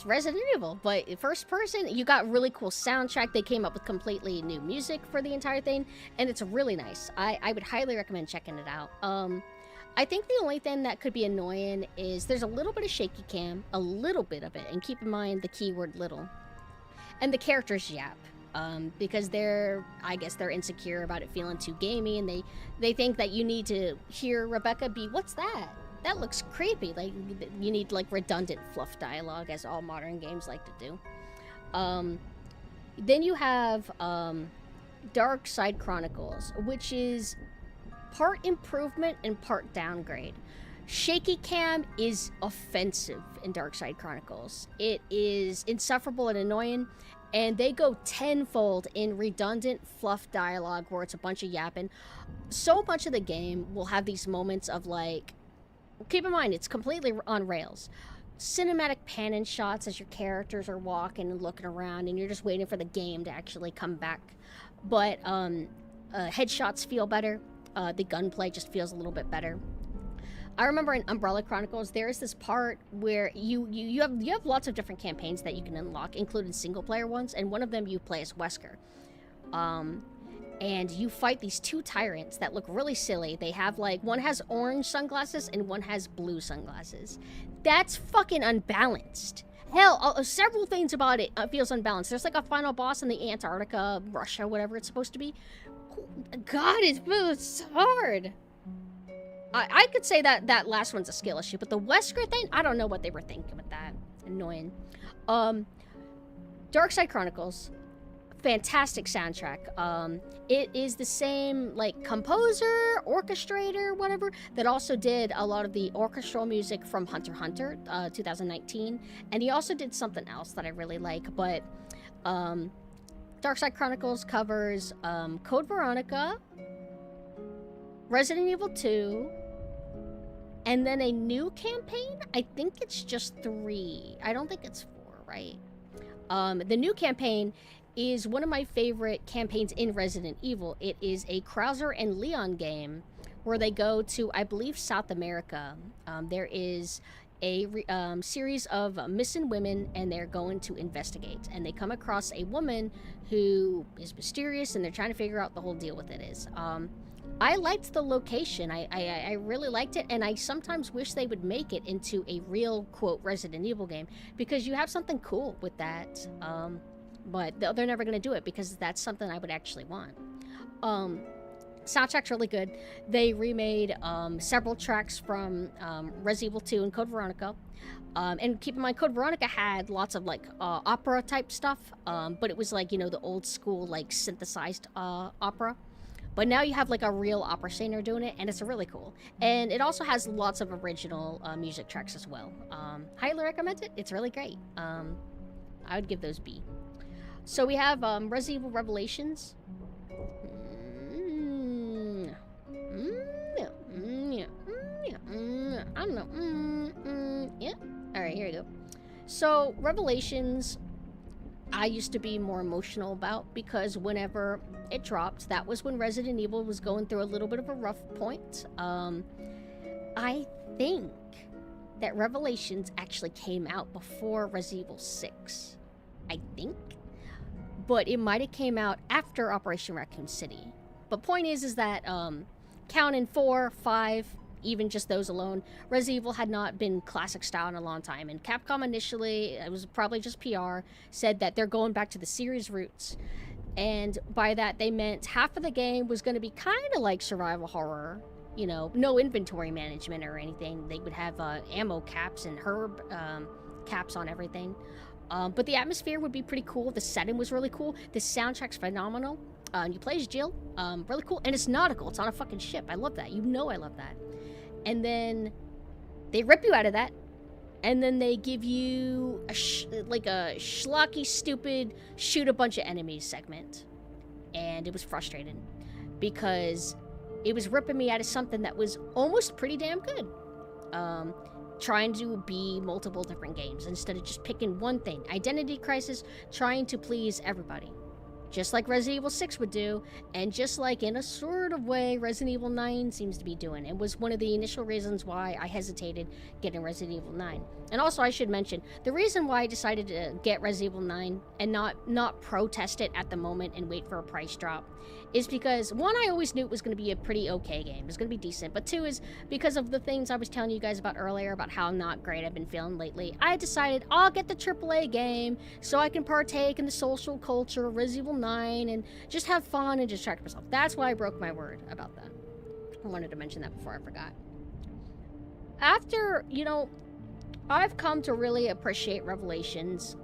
[SPEAKER 2] Resident Evil, but first person. You got really cool soundtrack. They came up with completely new music for the entire thing, and it's really nice. I would highly recommend checking it out. I think the only thing that could be annoying is there's a little bit of shaky cam, a little bit of it, and keep in mind the keyword little. And the characters yap. Because I guess they're insecure about it feeling too gamey, and they think that you need to hear Rebecca be, what's that? That looks creepy. Like, you need, like, redundant fluff dialogue, as all modern games like to do. Then you have, Dark Side Chronicles, which is part improvement and part downgrade. Shaky cam is offensive in Dark Side Chronicles. It is insufferable and annoying. And they go tenfold in redundant fluff dialogue where it's a bunch of yapping. So much of the game will have these moments of like, keep in mind, it's completely on rails. Cinematic pan-in shots as your characters are walking and looking around and you're just waiting for the game to actually come back. But headshots feel better. The gunplay just feels a little bit better. I remember in Umbrella Chronicles, there's this part where you have lots of different campaigns that you can unlock, including single-player ones, and one of them you play as Wesker. And you fight these two tyrants that look really silly. They have, like, one has orange sunglasses and one has blue sunglasses. That's fucking unbalanced. Hell, several things about it feels unbalanced. There's, like, a final boss in the Antarctica, Russia, whatever it's supposed to be. God, it's hard. I could say that last one's a skill issue, but the Wesker thing, I don't know what they were thinking with that. Annoying. Dark Side Chronicles, fantastic soundtrack. It is the same, like, composer, orchestrator, whatever, that also did a lot of the orchestral music from Hunter x Hunter, 2019, and he also did something else that I really like, but, Dark Side Chronicles covers, Code Veronica, Resident Evil 2, and then a new campaign? I think it's just 3. I don't think it's 4, right? The new campaign is one of my favorite campaigns in Resident Evil. It is a Krauser and Leon game where they go to, I believe, South America. There is a series of missing women, and they're going to investigate. And they come across a woman who is mysterious, and they're trying to figure out the whole deal with it is. I liked the location. I really liked it, and I sometimes wish they would make it into a real, quote, Resident Evil game, because you have something cool with that. But they're never going to do it, because that's something I would actually want. Soundtrack's really good. They remade several tracks from Resident Evil 2 and Code Veronica. And keep in mind, Code Veronica had lots of, like, opera type stuff, but it was like, you know, the old school, like, synthesized opera. But now you have, like, a real opera singer doing it, and it's really cool. And it also has lots of original music tracks as well. Highly recommend it. It's really great. I would give those B. So we have Resident Evil Revelations. I don't know. Yeah. Alright, here we go. So, Revelations, I used to be more emotional about, because whenever it dropped, that was when Resident Evil was going through a little bit of a rough point. I think that Revelations actually came out before Resident Evil 6. I think. But it might have came out after Operation Raccoon City. But point is that, counting 4, 5, even just those alone, Resident Evil had not been classic style in a long time. And Capcom initially, it was probably just PR, said that they're going back to the series roots. And by that, they meant half of the game was going to be kind of like survival horror. You know, no inventory management or anything. They would have ammo caps and herb caps on everything. But the atmosphere would be pretty cool. The setting was really cool. The soundtrack's phenomenal. You play as Jill. Really cool. And it's nautical. It's on a fucking ship. I love that. You know I love that. And then they rip you out of that. And then they give you like a schlocky, stupid, shoot a bunch of enemies segment. And it was frustrating. Because it was ripping me out of something that was almost pretty damn good. Trying to be multiple different games instead of just picking one thing. Identity Crisis, trying to please everybody. Just like Resident Evil 6 would do, and just like, in a sort of way, Resident Evil 9 seems to be doing. It was one of the initial reasons why I hesitated getting Resident Evil 9. And also, I should mention, the reason why I decided to get Resident Evil 9 and not protest it at the moment and wait for a price drop is because, one, I always knew it was going to be a pretty okay game. It was going to be decent. But two is because of the things I was telling you guys about earlier about how not great I've been feeling lately. I decided I'll get the AAA game so I can partake in the social culture of Resident Evil 9 and just have fun and distract myself. That's why I broke my word about that. I wanted to mention that before I forgot. After, you know, I've come to really appreciate Revelations.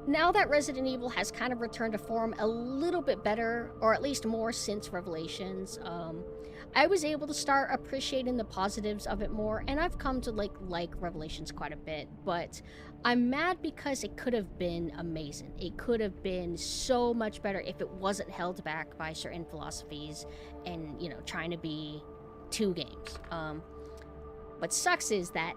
[SPEAKER 2] Now that Resident Evil has kind of returned to form a little bit better, or at least more since Revelations, I was able to start appreciating the positives of it more, and I've come to like Revelations quite a bit, but I'm mad because it could have been amazing. It could have been so much better if it wasn't held back by certain philosophies and, you know, trying to be two games. What sucks is that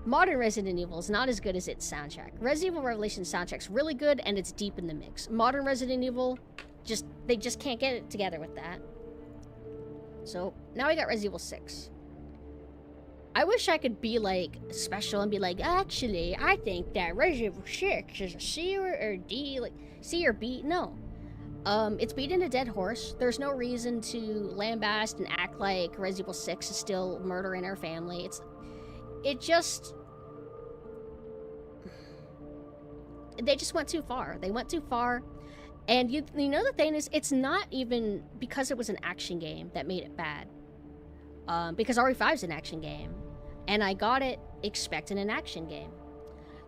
[SPEAKER 2] modern Resident Evil is not as good as its soundtrack. Resident Evil Revelations soundtrack's really good, and it's deep in the mix. Modern Resident Evil, they just can't get it together with that. So, now we got Resident Evil 6. I wish I could be, like, special and be like, actually, I think that Resident Evil 6 is a C or D, like, C or B. No. It's beating a dead horse. There's no reason to lambast and act like Resident Evil 6 is still murdering her family. They just went too far. They went too far. And you know the thing is, it's not even because it was an action game that made it bad. Because RE5 is an action game. And I got it expecting an action game.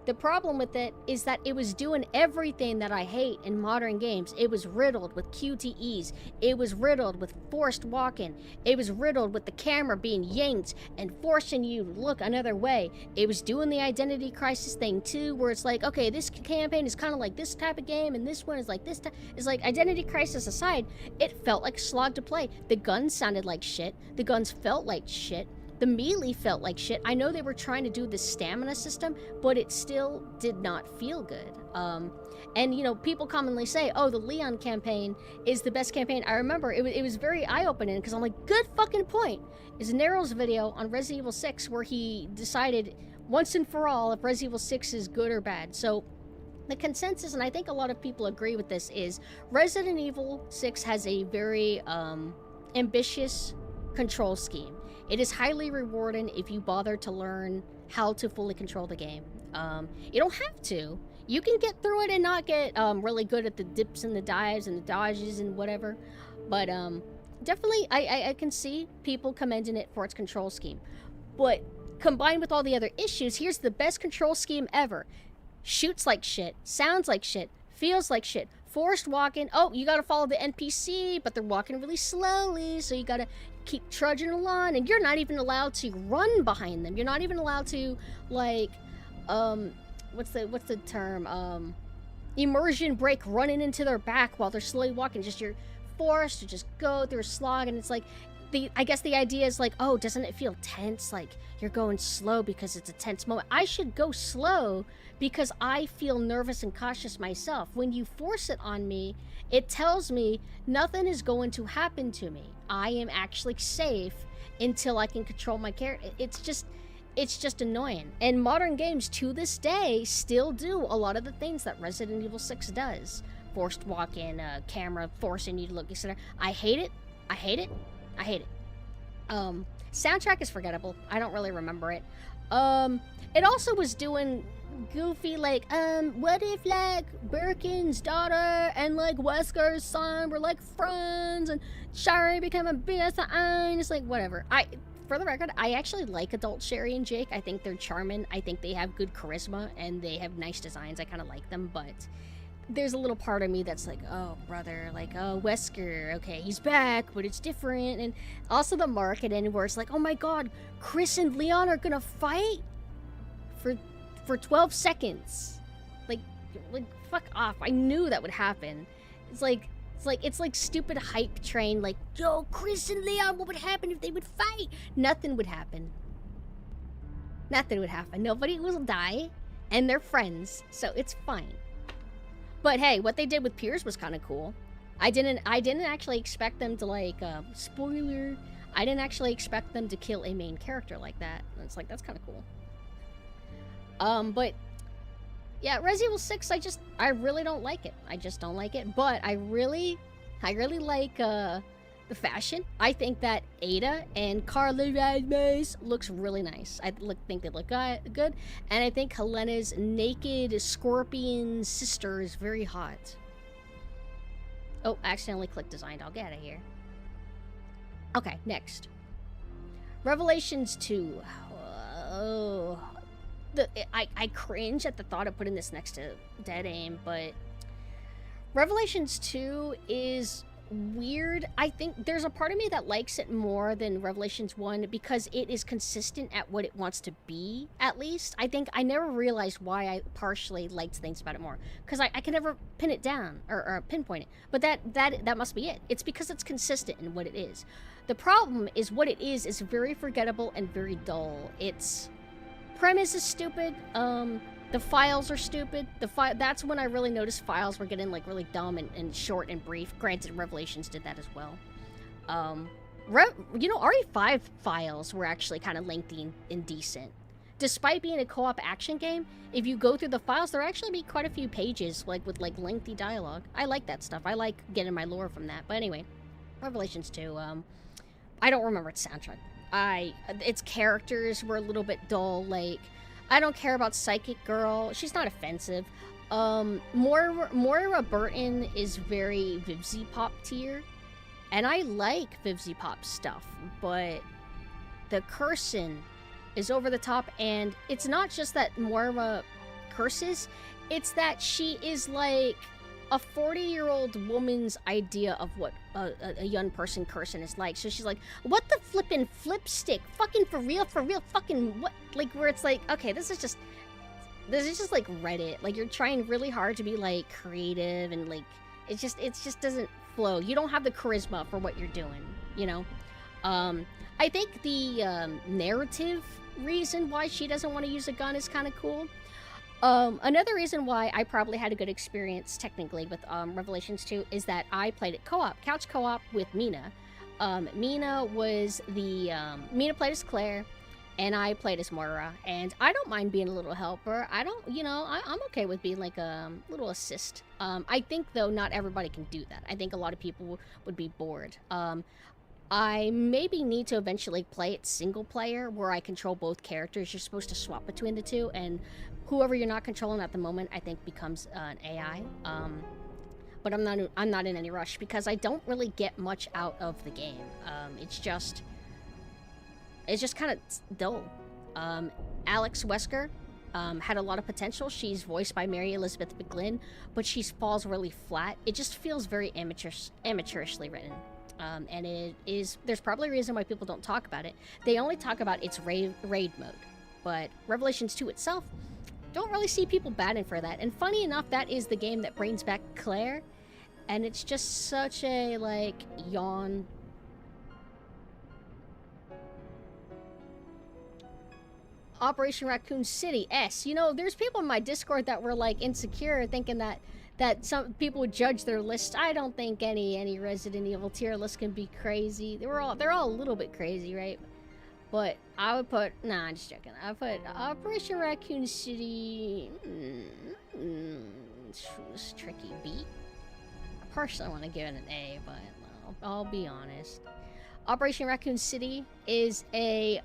[SPEAKER 2] The problem with it is that it was doing everything that I hate in modern games. It was riddled with QTEs. It was riddled with forced walking. It was riddled with the camera being yanked and forcing you to look another way. It was doing the identity crisis thing too, where it's like, okay, this campaign is kind of like this type of game, and this one is like this type. It's like, identity crisis aside, it felt like a slog to play. The guns sounded like shit. The guns felt like shit. The melee felt like shit. I know they were trying to do the stamina system, but it still did not feel good. And, you know, people commonly say, oh, the Leon campaign is the best campaign. I remember it was very eye-opening, because I'm like, good fucking point. Is Nero's video on Resident Evil 6 where he decided once and for all if Resident Evil 6 is good or bad. So the consensus, and I think a lot of people agree with this, is Resident Evil 6 has a very ambitious control scheme. It is highly rewarding if you bother to learn how to fully control the game. You don't have to. You can get through it and not get really good at the dips and the dives and the dodges and whatever. But definitely, I can see people commending it for its control scheme. But combined with all the other issues, here's the best control scheme ever. Shoots like shit, sounds like shit, feels like shit. Forced walking. Oh, you gotta follow the NPC, but they're walking really slowly, so you gotta keep trudging along, and you're not even allowed to run behind them. You're not even allowed to, like, what's the term? Immersion break, running into their back while they're slowly walking. Just you're forced to just go through a slog, and it's like, I guess the idea is like, oh, doesn't it feel tense? Like, you're going slow because it's a tense moment. I should go slow because I feel nervous and cautious myself. When you force it on me, it tells me nothing is going to happen to me. I am actually safe until I can control my character. It's just annoying. And modern games to this day still do a lot of the things that Resident Evil 6 does. Forced walk-in, camera forcing you to look, etc. I hate it. I hate it. I hate it. Soundtrack is forgettable. I don't really remember it. It also was doing goofy, like, what if, like, Birkin's daughter and, like, Wesker's son were, like, friends, and Sherry became a BSI, it's like, whatever. For the record, I actually like adult Sherry and Jake. I think they're charming. I think they have good charisma, and they have nice designs. I kind of like them, but there's a little part of me that's like, oh, brother, like, oh, Wesker, okay, he's back, but it's different. And also the marketing where it's like, oh my god, Chris and Leon are gonna fight for 12 seconds. Like fuck off. I knew that would happen. It's like stupid hype train, like, yo, Chris and Leon, what would happen if they would fight? Nothing would happen. Nothing would happen. Nobody will die, and they're friends, so it's fine. But hey, what they did with Piers was kind of cool. I didn't actually expect them to, like, spoiler, I didn't actually expect them to kill a main character like that. It's like, that's kind of cool. But yeah, Resident Evil 6, I really don't like it. I just don't like it. But I really like the fashion. I think that Ada and Carla Rasmus looks really nice. Think they look good. And I think Helena's naked scorpion sister is very hot. Oh, I accidentally clicked designed. I'll get out of here. Okay, next. Revelations 2. Oh, I cringe at the thought of putting this next to Dead Aim, but Revelations 2 is weird. I think there's a part of me that likes it more than Revelations 1 because it is consistent at what it wants to be, at least. I think I never realized why I partially liked things about it more, because I can never pin it down or pinpoint it, but that must be it. It's because it's consistent in what it is. The problem is what it is very forgettable and very dull. Its premise is stupid. The files are stupid. That's when I really noticed files were getting, like, really dumb and short and brief. Granted, Revelations did that as well. RE5 files were actually kind of lengthy and decent. Despite being a co-op action game, if you go through the files, there actually be quite a few pages, like, with, like, lengthy dialogue. I like that stuff. I like getting my lore from that. But anyway, Revelations 2, I don't remember its soundtrack. Its characters were a little bit dull, like, I don't care about Psychic Girl. She's not offensive. Moira Burton is very Vivzy Pop tier. And I like Vivzy Pop stuff, but the cursing is over the top, and it's not just that Moira curses, it's that she is like a 40-year-old woman's idea of what a young person cursing is like. So she's like, what the flippin' flipstick? Fucking for real, fucking what? Like, where it's like, okay, this is just like Reddit. Like, you're trying really hard to be, like, creative, and, like, it just doesn't flow. You don't have the charisma for what you're doing, you know? I think the narrative reason why she doesn't want to use a gun is kind of cool. Another reason why I probably had a good experience, technically, with Revelations 2 is that I played it co-op, couch co-op with Mina. Mina played as Claire, and I played as Moira, and I don't mind being a little helper. I'm okay with being, like, a little assist. I think, though, not everybody can do that. I think a lot of people would be bored. I maybe need to eventually play it single player where I control both characters. You're supposed to swap between the two, and whoever you're not controlling at the moment, I think, becomes an AI. But I'm not in any rush because I don't really get much out of the game. It's just kind of dull. Alex Wesker had a lot of potential. She's voiced by Mary Elizabeth McGlynn, but she falls really flat. It just feels very amateurishly written. And there's probably a reason why people don't talk about it. They only talk about its raid mode. But Revelations 2 itself, don't really see people batting for that. And funny enough, that is the game that brings back Claire. And it's just such a, like, yawn. Operation Raccoon City S. You know, there's people in my Discord that were, like, insecure, thinking that some people would judge their list. I don't think any Resident Evil tier list can be crazy. They're all a little bit crazy, right? But I would put... Nah, I'm just joking. I put Operation Raccoon City... It's tricky. B? I personally want to give it an A, but I'll be honest. Operation Raccoon City is a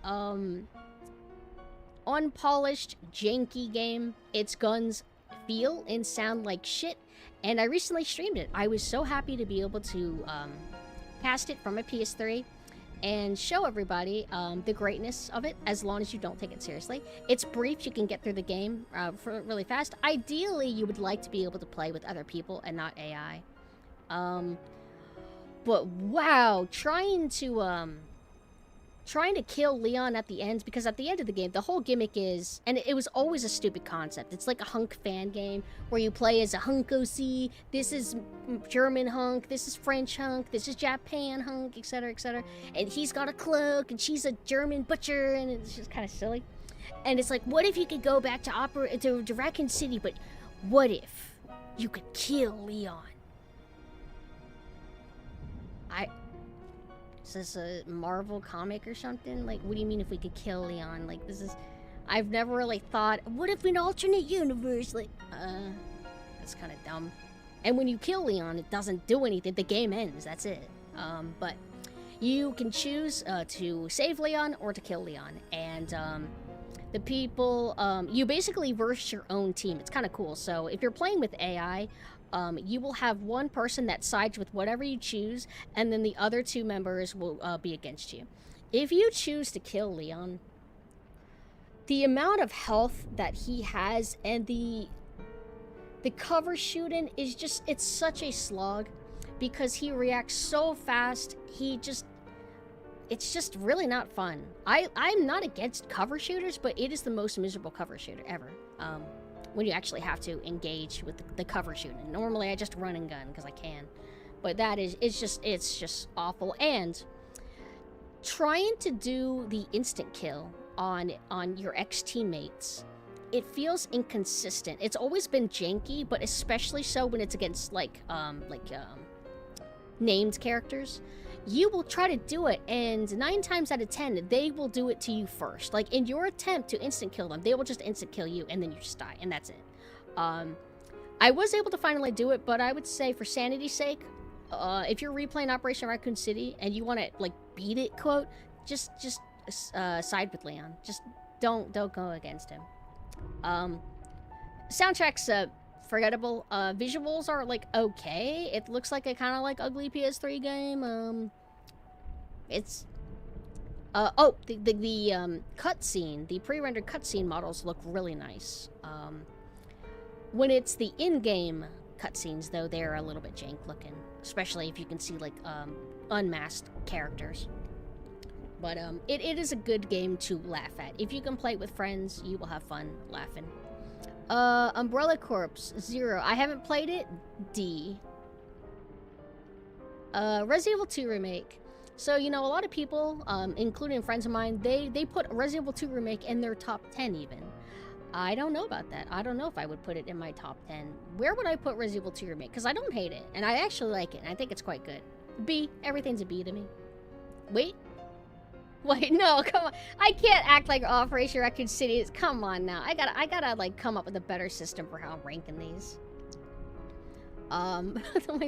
[SPEAKER 2] unpolished, janky game. Its guns feel and sound like shit, and I recently streamed it. I was so happy to be able to cast it from a PS3 and show everybody the greatness of it, as long as you don't take it seriously. It's brief. You can get through the game really fast. Ideally, you would like to be able to play with other people and not AI. But wow, trying to kill Leon at the end, because at the end of the game, the whole gimmick is, and it was always a stupid concept, it's like a hunk fan game where you play as a hunk OC, this is German hunk, this is French hunk, this is Japan hunk, etc, etc, and he's got a cloak, and she's a German butcher, and it's just kind of silly. And it's like, what if you could go back to Raccoon City, but what if you could kill Leon? Is this a Marvel comic or something? Like, what do you mean if we could kill Leon? Like, this is... I've never really thought, what if an alternate universe? Like, that's kind of dumb. And when you kill Leon, it doesn't do anything. The game ends. That's it. But you can choose to save Leon or to kill Leon. And the people... you basically verse your own team. It's kind of cool. So if you're playing with AI... you will have one person that sides with whatever you choose, and then the other two members will be against you. If you choose to kill Leon, the amount of health that he has and the cover shooting is just, it's such a slog, because he reacts so fast. It's just really not fun. I'm not against cover shooters, but it is the most miserable cover shooter ever. When you actually have to engage with the cover shooting. Normally I just run and gun because I can, but it's just awful. And trying to do the instant kill on your ex-teammates, it feels inconsistent. It's always been janky, but especially so when it's against named characters. You will try to do it, and 9 times out of 10, they will do it to you first. Like, in your attempt to instant kill them, they will just instant kill you, and then you just die, and that's it. I was able to finally do it, but I would say, for sanity's sake, if you're replaying Operation Raccoon City, and you want to, like, beat it, quote, just side with Leon. Just don't go against him. Soundtrack's, forgettable. Visuals are, like, okay. It looks like a kind of, like, ugly PS3 game. It's... the cutscene, the pre-rendered cutscene models look really nice. When it's the in-game cutscenes, though, they're a little bit jank looking. Especially if you can see, like, unmasked characters. But, it is a good game to laugh at. If you can play it with friends, you will have fun laughing. Umbrella Corps 0. I haven't played it. D. Resident Evil 2 Remake. So, you know, a lot of people, including friends of mine, they put Resident Evil 2 Remake in their top 10 even. I don't know about that. I don't know if I would put it in my top 10. Where would I put Resident Evil 2 Remake? Because I don't hate it, and I actually like it, and I think it's quite good. B. Everything's a B to me. Wait. Wait, no, come on. I can't act like Operation Raccoon City is... Come on now. I gotta, like, come up with a better system for how I'm ranking these. My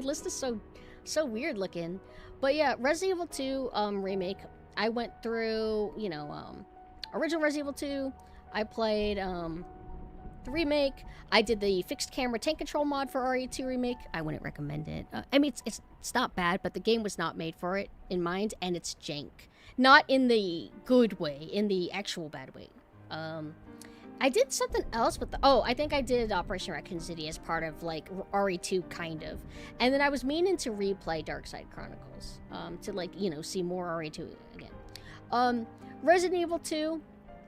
[SPEAKER 2] list is so... So weird looking. But yeah, Resident Evil 2 remake. I went through, original Resident Evil 2. I played the remake. I did the fixed camera tank control mod for RE2 remake. I wouldn't recommend it. I mean, it's not bad, but the game was not made for it in mind, and it's jank. Not in the good way, in the actual bad way. I did something else with I think I did Operation Raccoon City as part of, like, RE2, kind of. And then I was meaning to replay Darkside Chronicles, to, like, see more RE2 again. Resident Evil 2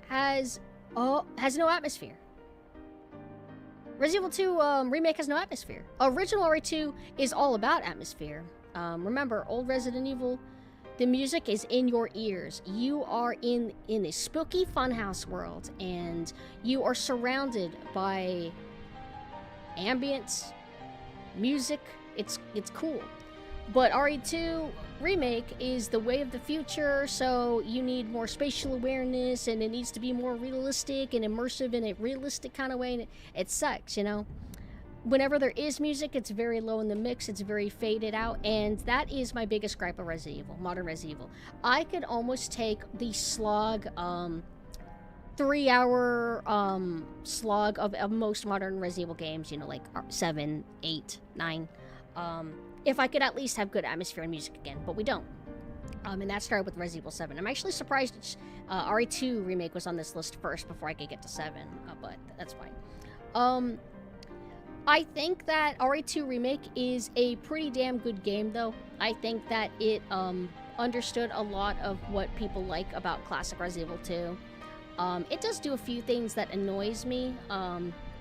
[SPEAKER 2] has no atmosphere. Resident Evil 2 remake has no atmosphere. Original RE2 is all about atmosphere. Remember, old Resident Evil, the music is in your ears. You are in a spooky funhouse world, and you are surrounded by ambience, music. It's cool. But RE2 remake is the way of the future, so you need more spatial awareness, and it needs to be more realistic and immersive in a realistic kind of way, and it sucks, Whenever there is music, it's very low in the mix, it's very faded out, and that is my biggest gripe of Resident Evil, modern Resident Evil. I could almost take the slog, 3-hour slog of most modern Resident Evil games, like 7, 8, 9, if I could at least have good atmosphere and music again, but we don't. And that started with Resident Evil 7. I'm actually surprised RE2 remake was on this list first before I could get to 7, but that's fine. I think that RE2 remake is a pretty damn good game, though. I think that it understood a lot of what people like about classic Resident Evil 2. It does do a few things that annoys me,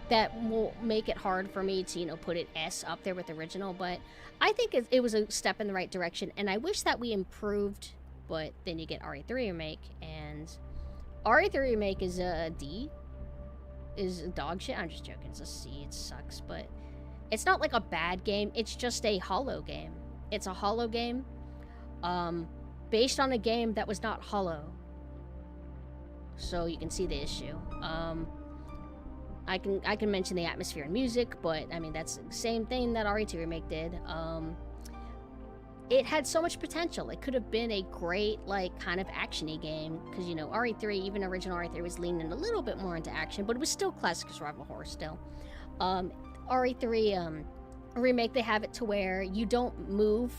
[SPEAKER 2] that will make it hard for me to, put it S up there with the original, but I think it was a step in the right direction, and I wish that we improved, but then you get RE3 remake, and RE3 remake is a D. Is dog shit. I'm just joking. It's a C. It sucks, but it's not like a bad game. It's just a hollow game. It's a hollow game, based on a game that was not hollow. So you can see the issue. I can mention the atmosphere and music, but I mean that's the same thing that RE2 remake did. It had so much potential. It could have been a great, like, kind of action-y game, because, RE3, even original RE3 was leaning a little bit more into action, but it was still classic survival horror still. RE3 remake, they have it to where you don't move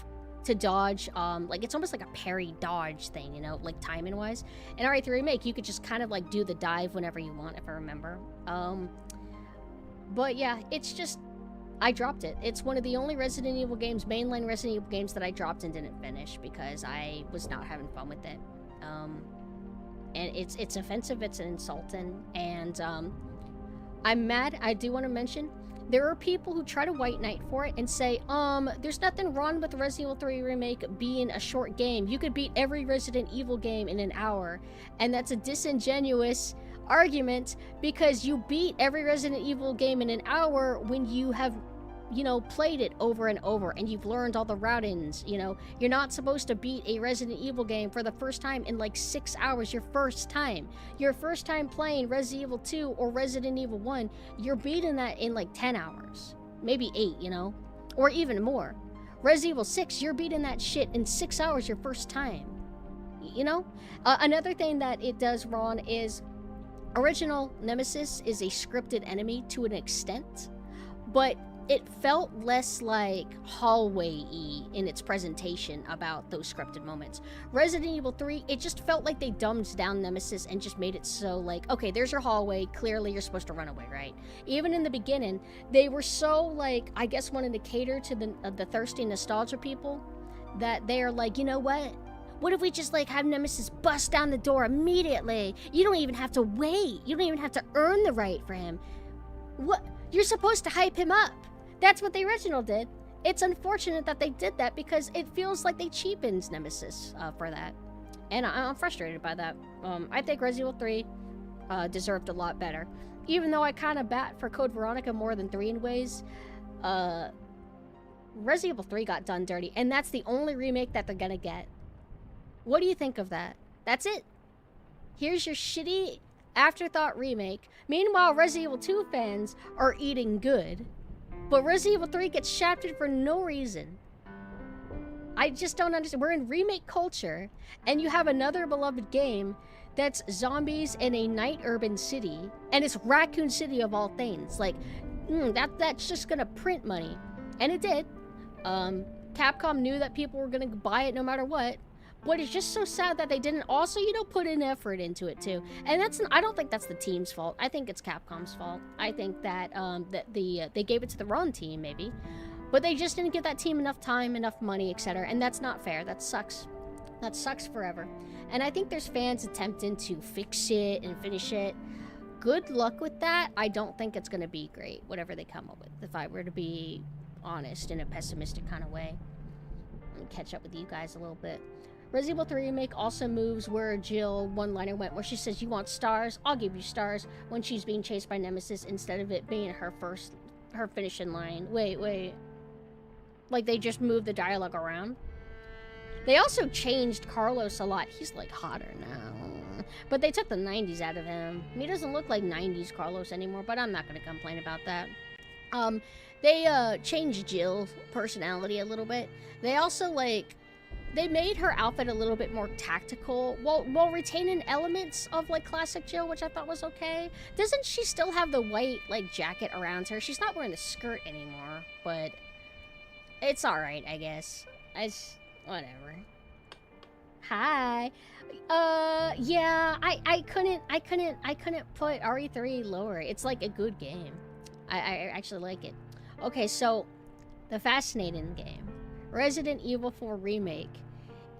[SPEAKER 2] to dodge, like, it's almost like a parry dodge thing, like timing-wise. In RE3 remake, you could just kind of, like, do the dive whenever you want, if I remember. But yeah, it's just, I dropped it. It's one of the only Resident Evil games, mainline Resident Evil games, that I dropped and didn't finish because I was not having fun with it. And it's offensive, it's insulting, and I'm mad. I do want to mention, there are people who try to white knight for it and say, there's nothing wrong with Resident Evil 3 Remake being a short game. You could beat every Resident Evil game in an hour. And that's a disingenuous argument, because you beat every Resident Evil game in an hour when you have played it over and over, and you've learned all the routings. You're not supposed to beat a Resident Evil game for the first time in like 6 hours. Your first time playing Resident Evil 2 or Resident Evil 1, you're beating that in like 10 hours, maybe 8, or even more. Resident Evil 6, you're beating that shit in 6 hours your first time. Another thing that it does wrong is original Nemesis is a scripted enemy to an extent, but it felt less like hallway-y in its presentation about those scripted moments. Resident Evil 3, it just felt like they dumbed down Nemesis and just made it so like, okay, there's your hallway, clearly you're supposed to run away, right? Even in the beginning, they were so like, I guess wanting to cater to the thirsty nostalgia people, that they are like, you know what? What if we just like have Nemesis bust down the door immediately? You don't even have to wait. You don't even have to earn the right for him. What? You're supposed to hype him up. That's what the original did. It's unfortunate that they did that because it feels like they cheapened Nemesis for that. And I'm frustrated by that. I think Resident Evil 3 deserved a lot better. Even though I kind of bat for Code Veronica more than 3 in ways, Resident Evil 3 got done dirty. And that's the only remake that they're gonna get. What do you think of that? That's it. Here's your shitty afterthought remake. Meanwhile, Resident Evil 2 fans are eating good. But Resident Evil 3 gets shafted for no reason. I just don't understand. We're in remake culture, and you have another beloved game that's zombies in a night urban city, and it's Raccoon City of all things. Like, that's just gonna print money. And it did. Capcom knew that people were gonna buy it no matter what. But it's just so sad that they didn't also, put in effort into it too. And I don't think that's the team's fault. I think it's Capcom's fault. I think that they gave it to the wrong team maybe, but they just didn't give that team enough time, enough money, etc. And that's not fair. That sucks. That sucks forever. And I think there's fans attempting to fix it and finish it. Good luck with that. I don't think it's gonna be great, whatever they come up with. If I were to be honest in a pessimistic kind of way. Let me catch up with you guys a little bit. Resident Evil 3 Remake also moves where Jill one-liner went, where she says, "You want stars? I'll give you stars," when she's being chased by Nemesis, instead of it being her finishing line. Wait. Like, they just moved the dialogue around? They also changed Carlos a lot. He's, like, hotter now. But they took the 90s out of him. He doesn't look like 90s Carlos anymore, but I'm not going to complain about that. They changed Jill's personality a little bit. They also, like... They made her outfit a little bit more tactical while retaining elements of, like, classic Jill, which I thought was okay. Doesn't she still have the white, like, jacket around her? She's not wearing the skirt anymore, but it's alright, I guess. Whatever. Hi. Yeah, I couldn't put RE3 lower. It's, like, a good game. I actually like it. Okay, so, the fascinating game. Resident Evil 4 Remake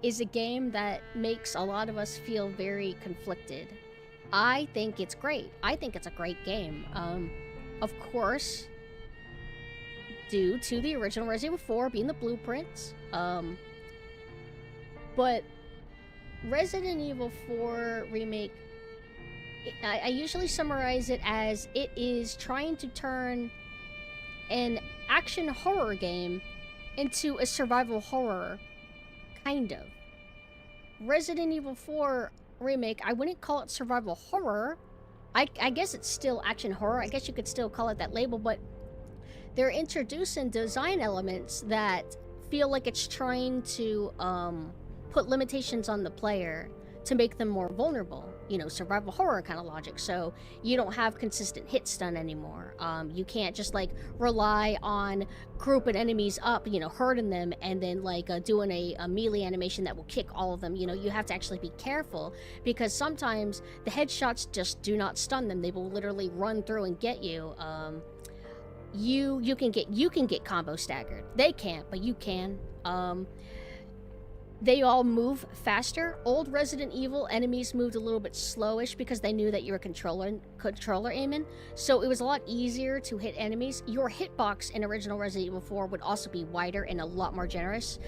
[SPEAKER 2] is a game that makes a lot of us feel very conflicted. I think it's great. I think it's a great game. Of course, due to the original Resident Evil 4 being the blueprints. But Resident Evil 4 Remake, I usually summarize it as it is trying to turn an action horror game into a survival horror, kind of. Resident Evil 4 Remake, I wouldn't call it survival horror. I guess it's still action horror. I guess you could still call it that label, but they're introducing design elements that feel like it's trying to put limitations on the player to make them more vulnerable. Survival horror kind of logic. So you don't have consistent hit stun anymore. You can't just, like, rely on grouping enemies up, hurting them, and then, like, doing a melee animation that will kick all of them. You have to actually be careful, because sometimes the headshots just do not stun them. They will literally run through and get you. You can get combo staggered. They can't, but you can. They all move faster. Old Resident Evil enemies moved a little bit slowish because they knew that you were controller aiming, so it was a lot easier to hit enemies. Your hitbox in original Resident Evil 4 would also be wider and a lot more generous.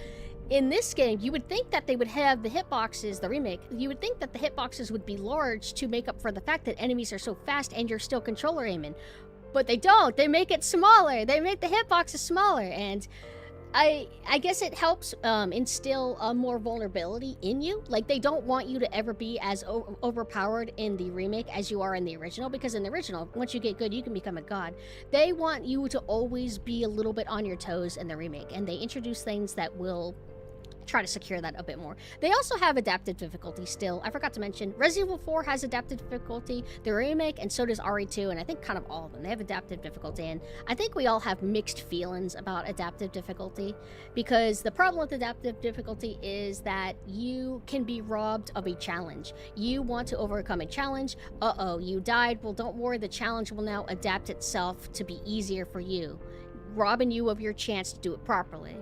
[SPEAKER 2] In this game, you would think that they would have the hitboxes, the remake, you would think that the hitboxes would be large to make up for the fact that enemies are so fast and you're still controller aiming. But they don't. They make it smaller. They make the hitboxes smaller, and I guess it helps instill more vulnerability in you. Like, they don't want you to ever be as overpowered in the remake as you are in the original, because in the original, once you get good, you can become a god. They want you to always be a little bit on your toes in the remake, and they introduce things that will try to secure that a bit more. They also have adaptive difficulty still. I forgot to mention, Resident Evil 4 has adaptive difficulty, the remake, and so does RE2, and I think kind of all of them. They have adaptive difficulty, and I think we all have mixed feelings about adaptive difficulty, because the problem with adaptive difficulty is that you can be robbed of a challenge. You want to overcome a challenge, you died, well, don't worry, the challenge will now adapt itself to be easier for you, robbing you of your chance to do it properly,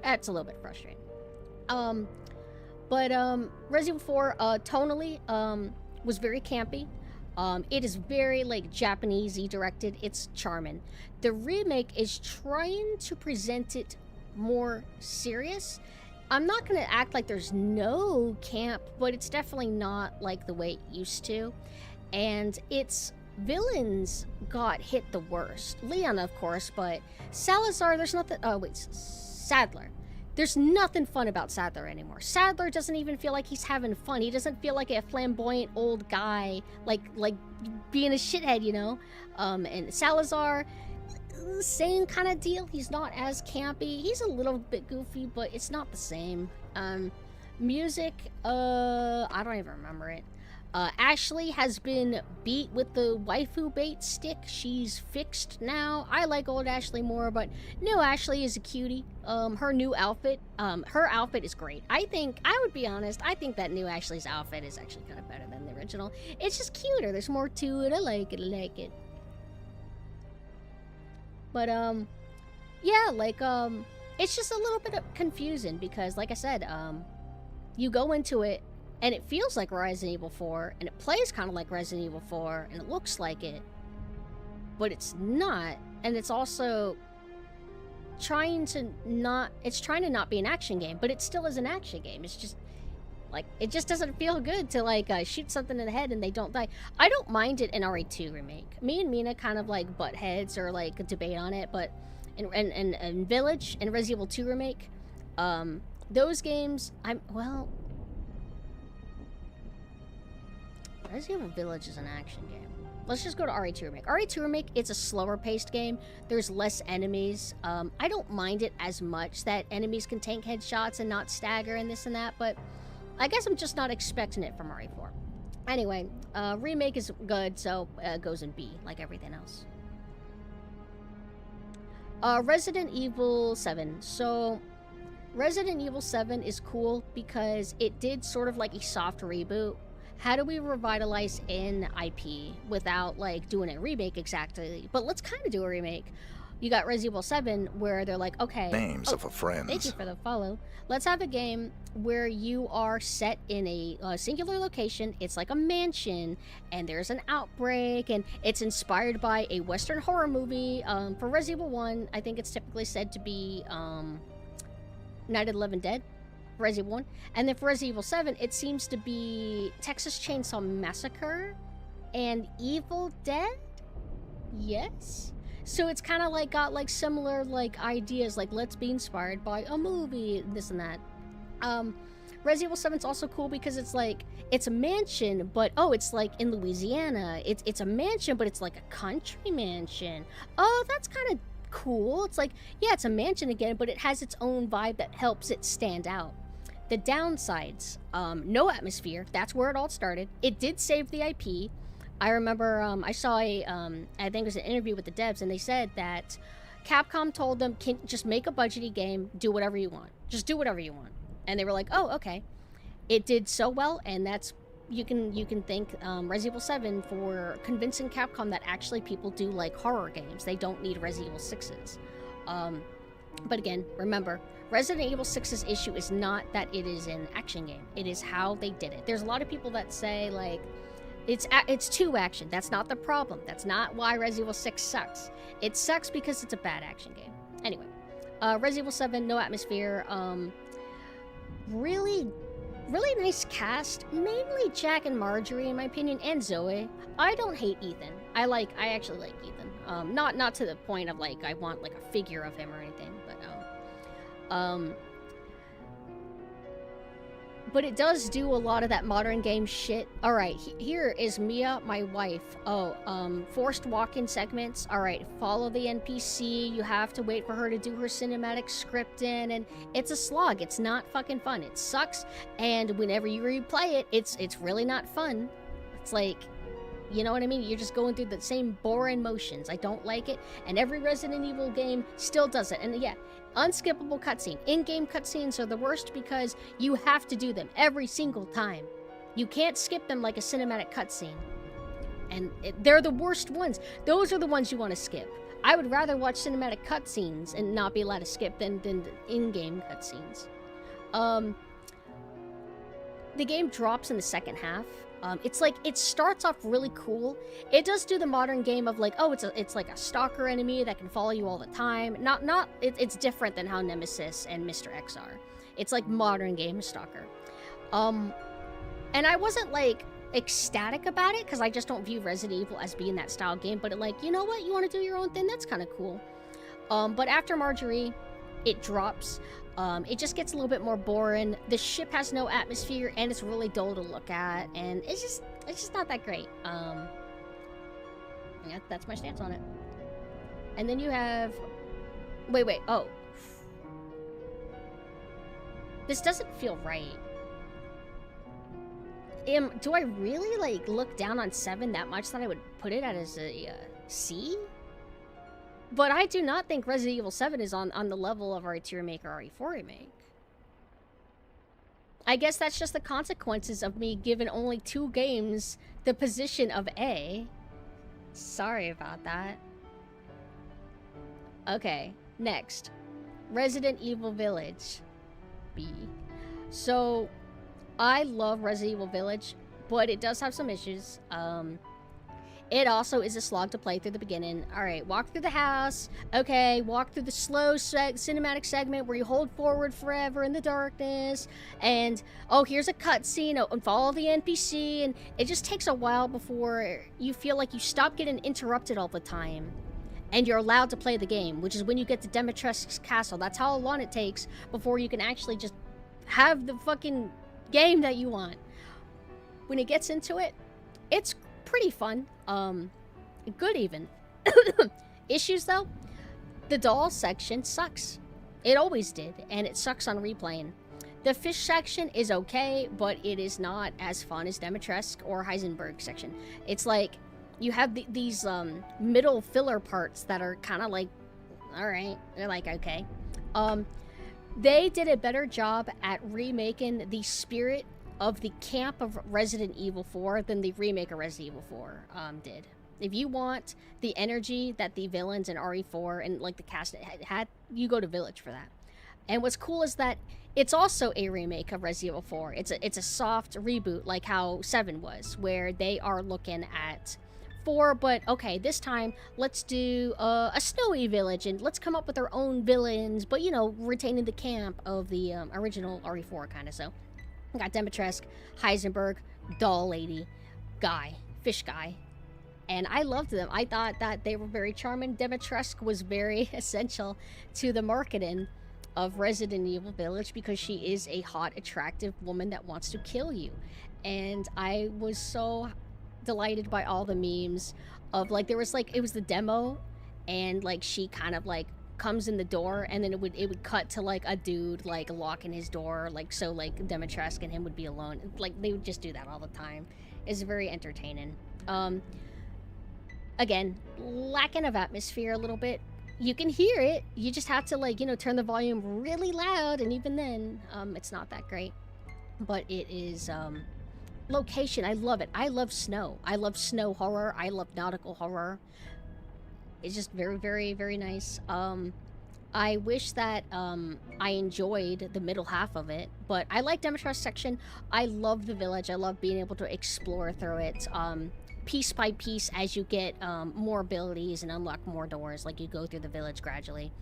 [SPEAKER 2] That's a little bit frustrating. Resident Evil 4, tonally, was very campy. It is very, like, Japanese-y directed. It's charming. The remake is trying to present it more serious. I'm not gonna act like there's no camp, but it's definitely not like the way it used to. And its villains got hit the worst. Leon, of course, but Salazar, there's nothing... Oh, wait, Sadler. There's nothing fun about Sadler anymore. Sadler doesn't even feel like he's having fun. He doesn't feel like a flamboyant old guy, like being a shithead, And Salazar, same kind of deal. He's not as campy. He's a little bit goofy, but it's not the same. Music, I don't even remember it. Ashley has been beat with the waifu bait stick. She's fixed now. I like old Ashley more, but new Ashley is a cutie. Her new outfit, her outfit is great. I would be honest, I think that new Ashley's outfit is actually kind of better than the original. It's just cuter. There's more to it. I like it. But, yeah, like, it's just a little bit confusing because, like I said, you go into it and it feels like Resident Evil 4 and it plays kind of like Resident Evil 4 and it looks like it, but it's not. And it's also trying to not be an action game, but it still is an action game. It's just like, it just doesn't feel good to like shoot something in the head and they don't die. I don't mind it in RE2 remake. Me and Mina kind of like butt heads or like debate on it, but in Village and Resident Evil 2 remake, those games, Resident Evil Village is an action game. Let's just go to RE2 Remake. RE2 Remake, it's a slower paced game. There's less enemies. I don't mind it as much that enemies can tank headshots and not stagger and this and that, but I guess I'm just not expecting it from RE4. Anyway, Remake is good, so it goes in B, like everything else. Resident Evil 7. So, Resident Evil 7 is cool because it did sort of like a soft reboot. How do we revitalize an IP without like doing a remake exactly? But let's kind of do a remake. You got Resident Evil 7 where they're like, okay.
[SPEAKER 3] Names of a friend.
[SPEAKER 2] Thank you for the follow. Let's have a game where you are set in a singular location. It's like a mansion and there's an outbreak and it's inspired by a Western horror movie. For Resident Evil 1, I think it's typically said to be Night of the Living Dead. Resident Evil 1. And then for Resident Evil 7, it seems to be Texas Chainsaw Massacre and Evil Dead? Yes? So it's kind of like got like similar like ideas, like let's be inspired by a movie, this and that. Resident Evil 7 is also cool because it's like, it's a mansion, but oh, it's like in Louisiana. It's a mansion, but it's like a country mansion. Oh, that's kind of cool. It's like, yeah, it's a mansion again, but it has its own vibe that helps it stand out. The downsides, no atmosphere. That's where it all started. It did save the IP. I remember I saw I think it was an interview with the devs, and they said that Capcom told them, just make a budgety game, do whatever you want. Just do whatever you want. And they were like, oh, okay. It did so well, and that's, you can thank Resident Evil 7 for convincing Capcom that actually people do like horror games. They don't need Resident Evil 6's. But again, remember, Resident Evil 6's issue is not that it is an action game. It is how they did it. There's a lot of people that say, like, it's too action. That's not the problem. That's not why Resident Evil 6 sucks. It sucks because it's a bad action game. Anyway, Resident Evil 7, no atmosphere. Really nice cast. Mainly Jack and Marjorie, in my opinion, and Zoe. I don't hate Ethan. I actually like Ethan. Not to the point of, like, I want, like, a figure of him or anything, but it does do a lot of that modern game shit. Alright, here is Mia, my wife. Forced walk-in segments. Alright, follow the NPC. You have to wait for her to do her cinematic scripting, and it's a slog. It's not fucking fun. It sucks, and whenever you replay it, it's really not fun. It's like, you know what I mean? You're just going through the same boring motions. I don't like it, and every Resident Evil game still does it. And yeah, unskippable cutscene. In-game cutscenes are the worst because you have to do them every single time. You can't skip them like a cinematic cutscene. And they're the worst ones. Those are the ones you want to skip. I would rather watch cinematic cutscenes and not be allowed to skip than the in-game cutscenes. The game drops in the second half. It's like, it starts off really cool. It does do the modern game of like, oh, it's like a stalker enemy that can follow you all the time. It's different than how Nemesis and Mr. X are. It's like modern game stalker. And I wasn't like ecstatic about it because I just don't view Resident Evil as being that style game, but like, you know what, you want to do your own thing, that's kind of cool. But after Marjorie, it drops. It just gets a little bit more boring. The ship has no atmosphere, and it's really dull to look at, and it's just not that great. Yeah, that's my stance on it. And then you have... Wait, oh. This doesn't feel right. Do I really, like, look down on 7 that much that I would put it as a C? But I do not think Resident Evil 7 is on the level of RE2 Remake or RE4 Remake. I guess that's just the consequences of me giving only 2 games the position of A. Sorry about that. Okay, next. Resident Evil Village. B. So, I love Resident Evil Village, but it does have some issues. It also is a slog to play through the beginning. Alright, walk through the house. Okay, walk through the slow cinematic segment where you hold forward forever in the darkness. And, oh, here's a cutscene. Oh, and follow the NPC. And it just takes a while before you feel like you stop getting interrupted all the time. And you're allowed to play the game, which is when you get to Dimitrescu's castle. That's how long it takes before you can actually just have the fucking game that you want. When it gets into it, it's pretty fun. Good even. Issues though, the doll section sucks. It always did, and it sucks on replaying. The fish section is okay, but it is not as fun as Dimitrescu or Heisenberg section. It's like you have these middle filler parts that are kind of like, all right, they're like okay. They did a better job at remaking the spirit of the camp of Resident Evil 4 than the remake of Resident Evil 4 did. If you want the energy that the villains in RE4 and like the cast had, you go to Village for that. And what's cool is that it's also a remake of Resident Evil 4. It's a soft reboot like how 7 was, where they are looking at 4, but okay, this time let's do a snowy village and let's come up with our own villains, but you know, retaining the camp of the original RE4 kind of. So got Dimitrescu, Heisenberg, doll lady, guy, fish guy. And I loved them. I thought that they were very charming. Dimitrescu was very essential to the marketing of Resident Evil Village because she is a hot, attractive woman that wants to kill you. And I was so delighted by all the memes of like, there was like, it was the demo and like she kind of like comes in the door and then it would cut to like a dude like locking his door, like so like Dimitrescu and him would be alone. Like they would just do that all the time. It's very entertaining. Again, lacking of atmosphere a little bit. You can hear it, you just have to like, you know, turn the volume really loud, and even then it's not that great. But it is location, I love it. I love snow. I love snow horror. I love nautical horror. It's just very, very, very nice. I wish that I enjoyed the middle half of it, but I like Dimitrescu's section. I love the village. I love being able to explore through it piece by piece as you get more abilities and unlock more doors, like you go through the village gradually.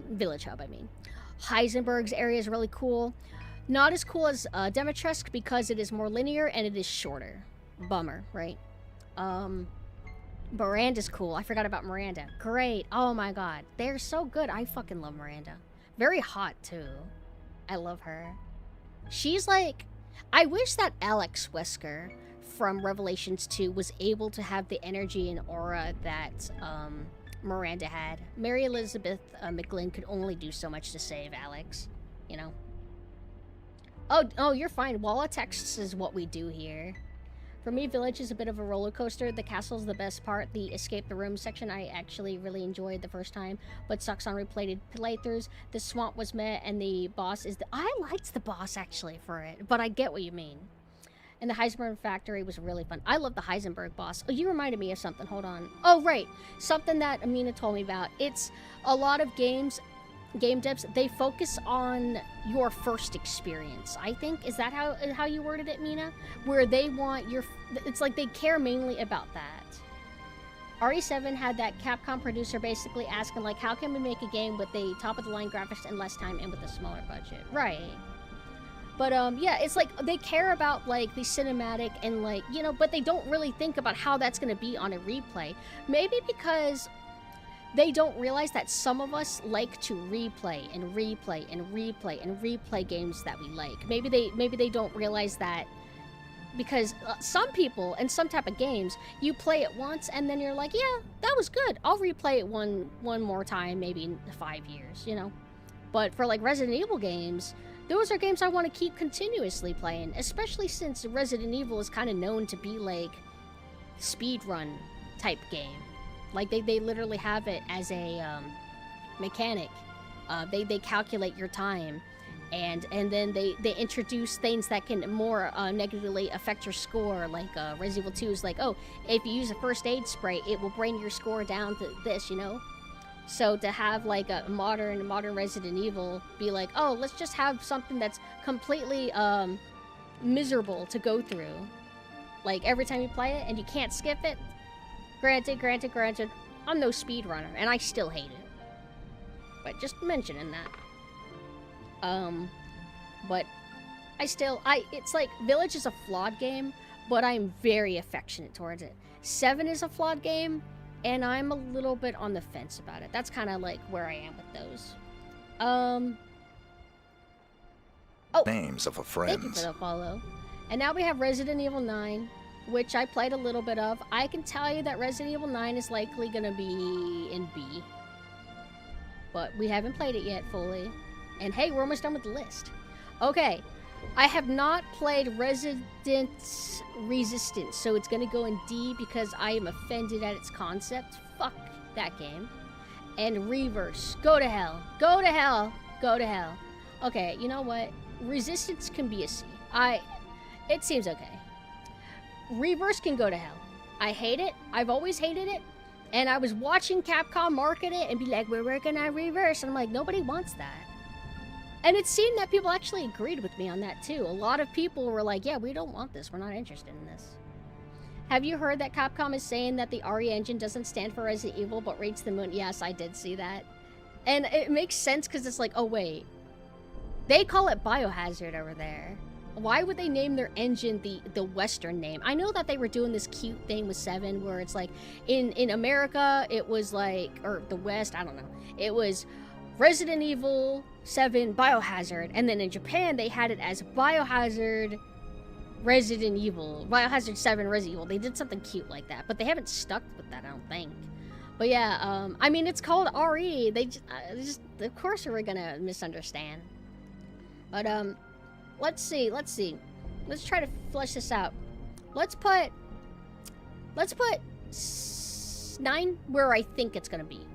[SPEAKER 2] Village hub, I mean. Heisenberg's area is really cool. Not as cool as Dimitrescu because it is more linear and it is shorter. Bummer, right? Miranda's cool. I forgot about Miranda. Great. Oh my god. They're so good. I fucking love Miranda. Very hot, too. I love her. She's like... I wish that Alex Wesker from Revelations 2 was able to have the energy and aura that Miranda had. Mary Elizabeth McGlynn could only do so much to save Alex, you know? Oh, you're fine. Walla texts is what we do here. For me, Village is a bit of a roller coaster. The castle's the best part. The escape the room section I actually really enjoyed the first time, but sucks on replayed playthroughs. The swamp was met, and the boss is I liked the boss actually for it, but I get what you mean. And the Heisenberg factory was really fun. I love the Heisenberg boss. Oh, you reminded me of something. Hold on. Oh, right. Something that Amina told me about. It's a lot of game devs, they focus on your first experience, I think. Is that how you worded it, Mina? Where they want your... It's like they care mainly about that. RE7 had that Capcom producer basically asking, like, how can we make a game with the top-of-the-line graphics in less time and with a smaller budget? Right. But, yeah, it's like they care about, like, the cinematic and, like, you know, but they don't really think about how that's going to be on a replay. Maybe because they don't realize that some of us like to replay and replay and replay and replay games that we like. Maybe they don't realize that because some people in some type of games, you play it once and then you're like, yeah, that was good. I'll replay it one more time, maybe in 5 years, you know? But for like Resident Evil games, those are games I want to keep continuously playing, especially since Resident Evil is kind of known to be like speedrun type game. Like they literally have it as a mechanic. They calculate your time, and then they introduce things that can more negatively affect your score. Like Resident Evil 2 is like, oh, if you use a first aid spray, it will bring your score down to this, you know? So to have like a modern Resident Evil be like, oh, let's just have something that's completely miserable to go through, like every time you play it, and you can't skip it. Granted, I'm no speedrunner, and I still hate it. But just mentioning that. But it's like, Village is a flawed game, but I'm very affectionate towards it. 7 is a flawed game, and I'm a little bit on the fence about it. That's kind of like where I am with those. Oh,
[SPEAKER 3] Names of a friends.
[SPEAKER 2] Thank you for the follow. And now we have Resident Evil 9, which I played a little bit of. I can tell you that Resident Evil 9 is likely gonna be in B. But we haven't played it yet fully. And hey, we're almost done with the list. Okay, I have not played Resident Resistance, so it's gonna go in D because I am offended at its concept. Fuck that game. And Reverse. Go to hell. Go to hell. Go to hell. Okay, you know what? Resistance can be a C. It seems okay. Reverse can go to hell. I hate it. I've always hated it. And I was watching Capcom market it and be like, we're working on Reverse. And I'm like, nobody wants that. And it seemed that people actually agreed with me on that too. A lot of people were like, yeah, we don't want this. We're not interested in this. Have you heard that Capcom is saying that the RE engine doesn't stand for Resident Evil but rates the moon? Yes, I did see that. And it makes sense because it's like, oh wait. They call it Biohazard over there. Why would they name their engine the Western name? I know that they were doing this cute thing with 7 where it's like, in America, it was like, or the West, I don't know. It was Resident Evil 7 Biohazard. And then in Japan, they had it as Biohazard Resident Evil. Biohazard 7 Resident Evil. They did something cute like that. But they haven't stuck with that, I don't think. But yeah, I mean, it's called RE. They just of course we're gonna misunderstand. But, let's see. Let's try to flesh this out. Let's put 9 where I think it's gonna be.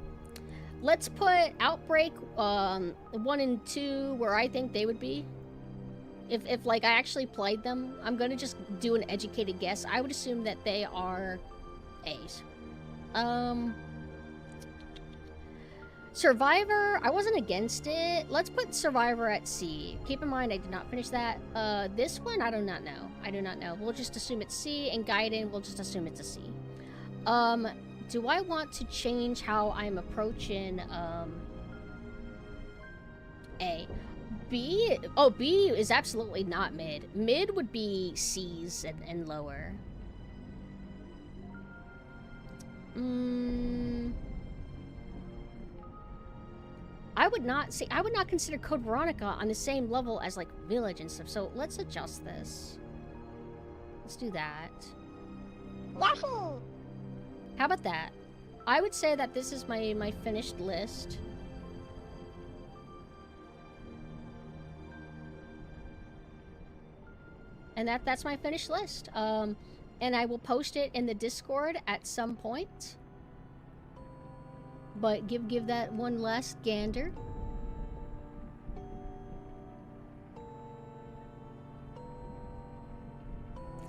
[SPEAKER 2] Let's put Outbreak 1 and 2 where I think they would be. If like I actually played them, I'm gonna just do an educated guess. I would assume that they are A's. Survivor, I wasn't against it. Let's put Survivor at C. Keep in mind, I did not finish that. This one, I do not know. I do not know. We'll just assume it's C, and Gaiden, we'll just assume it's a C. Do I want to change how I'm approaching, A? B? Oh, B is absolutely not mid. Mid would be C's and lower. I would not consider Code Veronica on the same level as like Village and stuff. So let's adjust this. Let's do that. Yahoo! How about that? I would say that this is my finished list. And that's my finished list. And I will post it in the Discord at some point. But give that one last gander.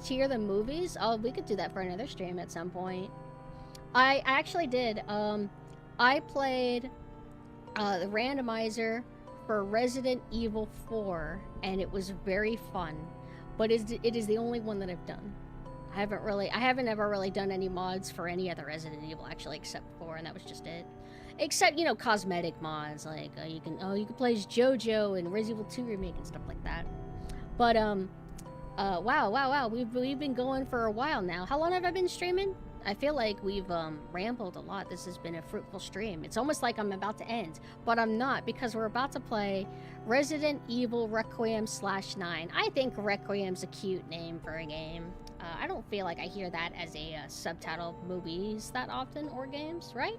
[SPEAKER 2] Tier the movies? Oh, we could do that for another stream at some point. I actually did. I played the randomizer for Resident Evil 4, and it was very fun. But it is the only one that I've done. I haven't ever really done any mods for any other Resident Evil, actually, except 4, and that was just it. Except, you know, cosmetic mods, like, you can play as JoJo and Resident Evil 2 Remake and stuff like that. But, wow, we've been going for a while now. How long have I been streaming? I feel like we've rambled a lot. This has been a fruitful stream. It's almost like I'm about to end, but I'm not, because we're about to play Resident Evil Requiem /9. I think Requiem's a cute name for a game. I don't feel like I hear that as a subtitle of movies that often, or games, right?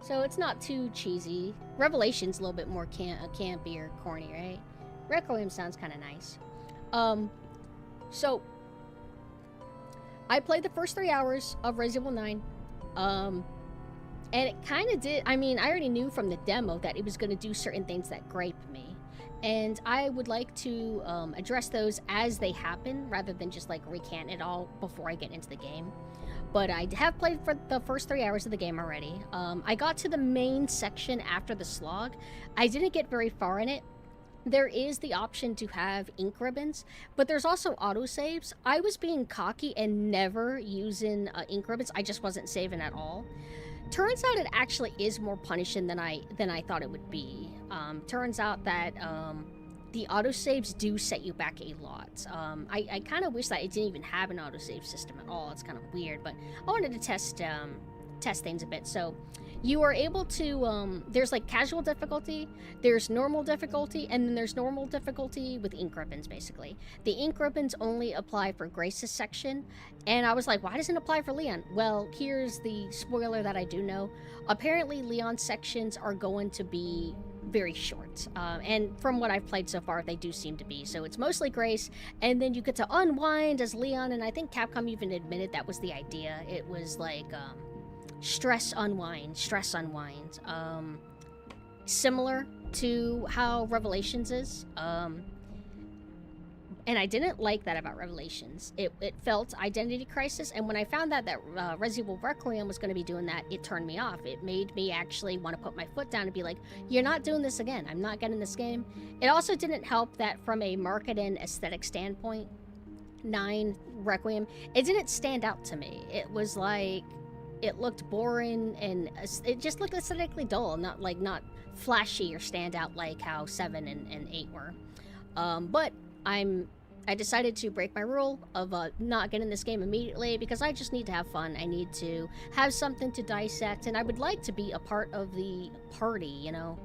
[SPEAKER 2] So it's not too cheesy. Revelation's a little bit more campy or corny, right? Requiem sounds kind of nice. So I played the first 3 hours of Resident Evil 9. And it kind of did, I mean, I already knew from the demo that it was going to do certain things that griped me. And I would like to address those as they happen, rather than just like recant it all before I get into the game. But I have played for the first 3 hours of the game already. I got to the main section after the slog. I didn't get very far in it. There is the option to have ink ribbons, but there's also autosaves. I was being cocky and never using ink ribbons. I just wasn't saving at all. Turns out it actually is more punishing than I thought it would be. Turns out that the autosaves do set you back a lot. I kind of wish that it didn't even have an autosave system at all. It's kind of weird, but I wanted to test things a bit. So you are able to, there's like casual difficulty, there's normal difficulty, and then there's normal difficulty with ink ribbons, basically. The ink ribbons only apply for Grace's section, and I was like, why doesn't it apply for Leon? Well, here's the spoiler that I do know. Apparently, Leon's sections are going to be very short, and from what I've played so far, they do seem to be. So it's mostly Grace, and then you get to unwind as Leon, and I think Capcom even admitted that was the idea. It was like, stress unwind. Similar to how Revelations is. And I didn't like that about Revelations. It felt identity crisis, and when I found out that Resident Evil Requiem was going to be doing that, it turned me off. It made me actually want to put my foot down and be like, you're not doing this again. I'm not getting this game. It also didn't help that from a market and aesthetic standpoint, 9 Requiem, it didn't stand out to me. It was like, it looked boring, and it just looked aesthetically dull, not flashy or stand out like how 7 and 8 were. But I decided to break my rule of not getting this game immediately, because I just need to have fun. I need to have something to dissect, and I would like to be a part of the party, you know,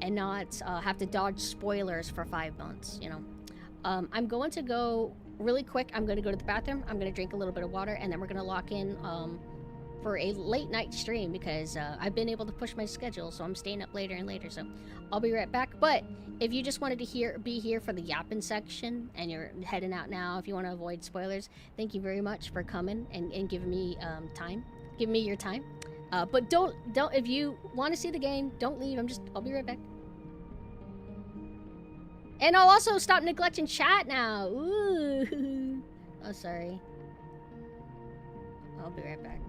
[SPEAKER 2] and not have to dodge spoilers for 5 months, you know. I'm going to go really quick. I'm going to go to the bathroom. I'm going to drink a little bit of water, and then we're going to lock in for a late night stream, because I've been able to push my schedule, so I'm staying up later and later. So I'll be right back. But if you just wanted to be here for the yapping section and you're heading out now, if you want to avoid spoilers, thank you very much for coming and giving me time. Give me your time. But don't if you want to see the game, don't leave. I'll be right back. And I'll also stop neglecting chat now. Ooh. Oh, sorry. I'll be right back.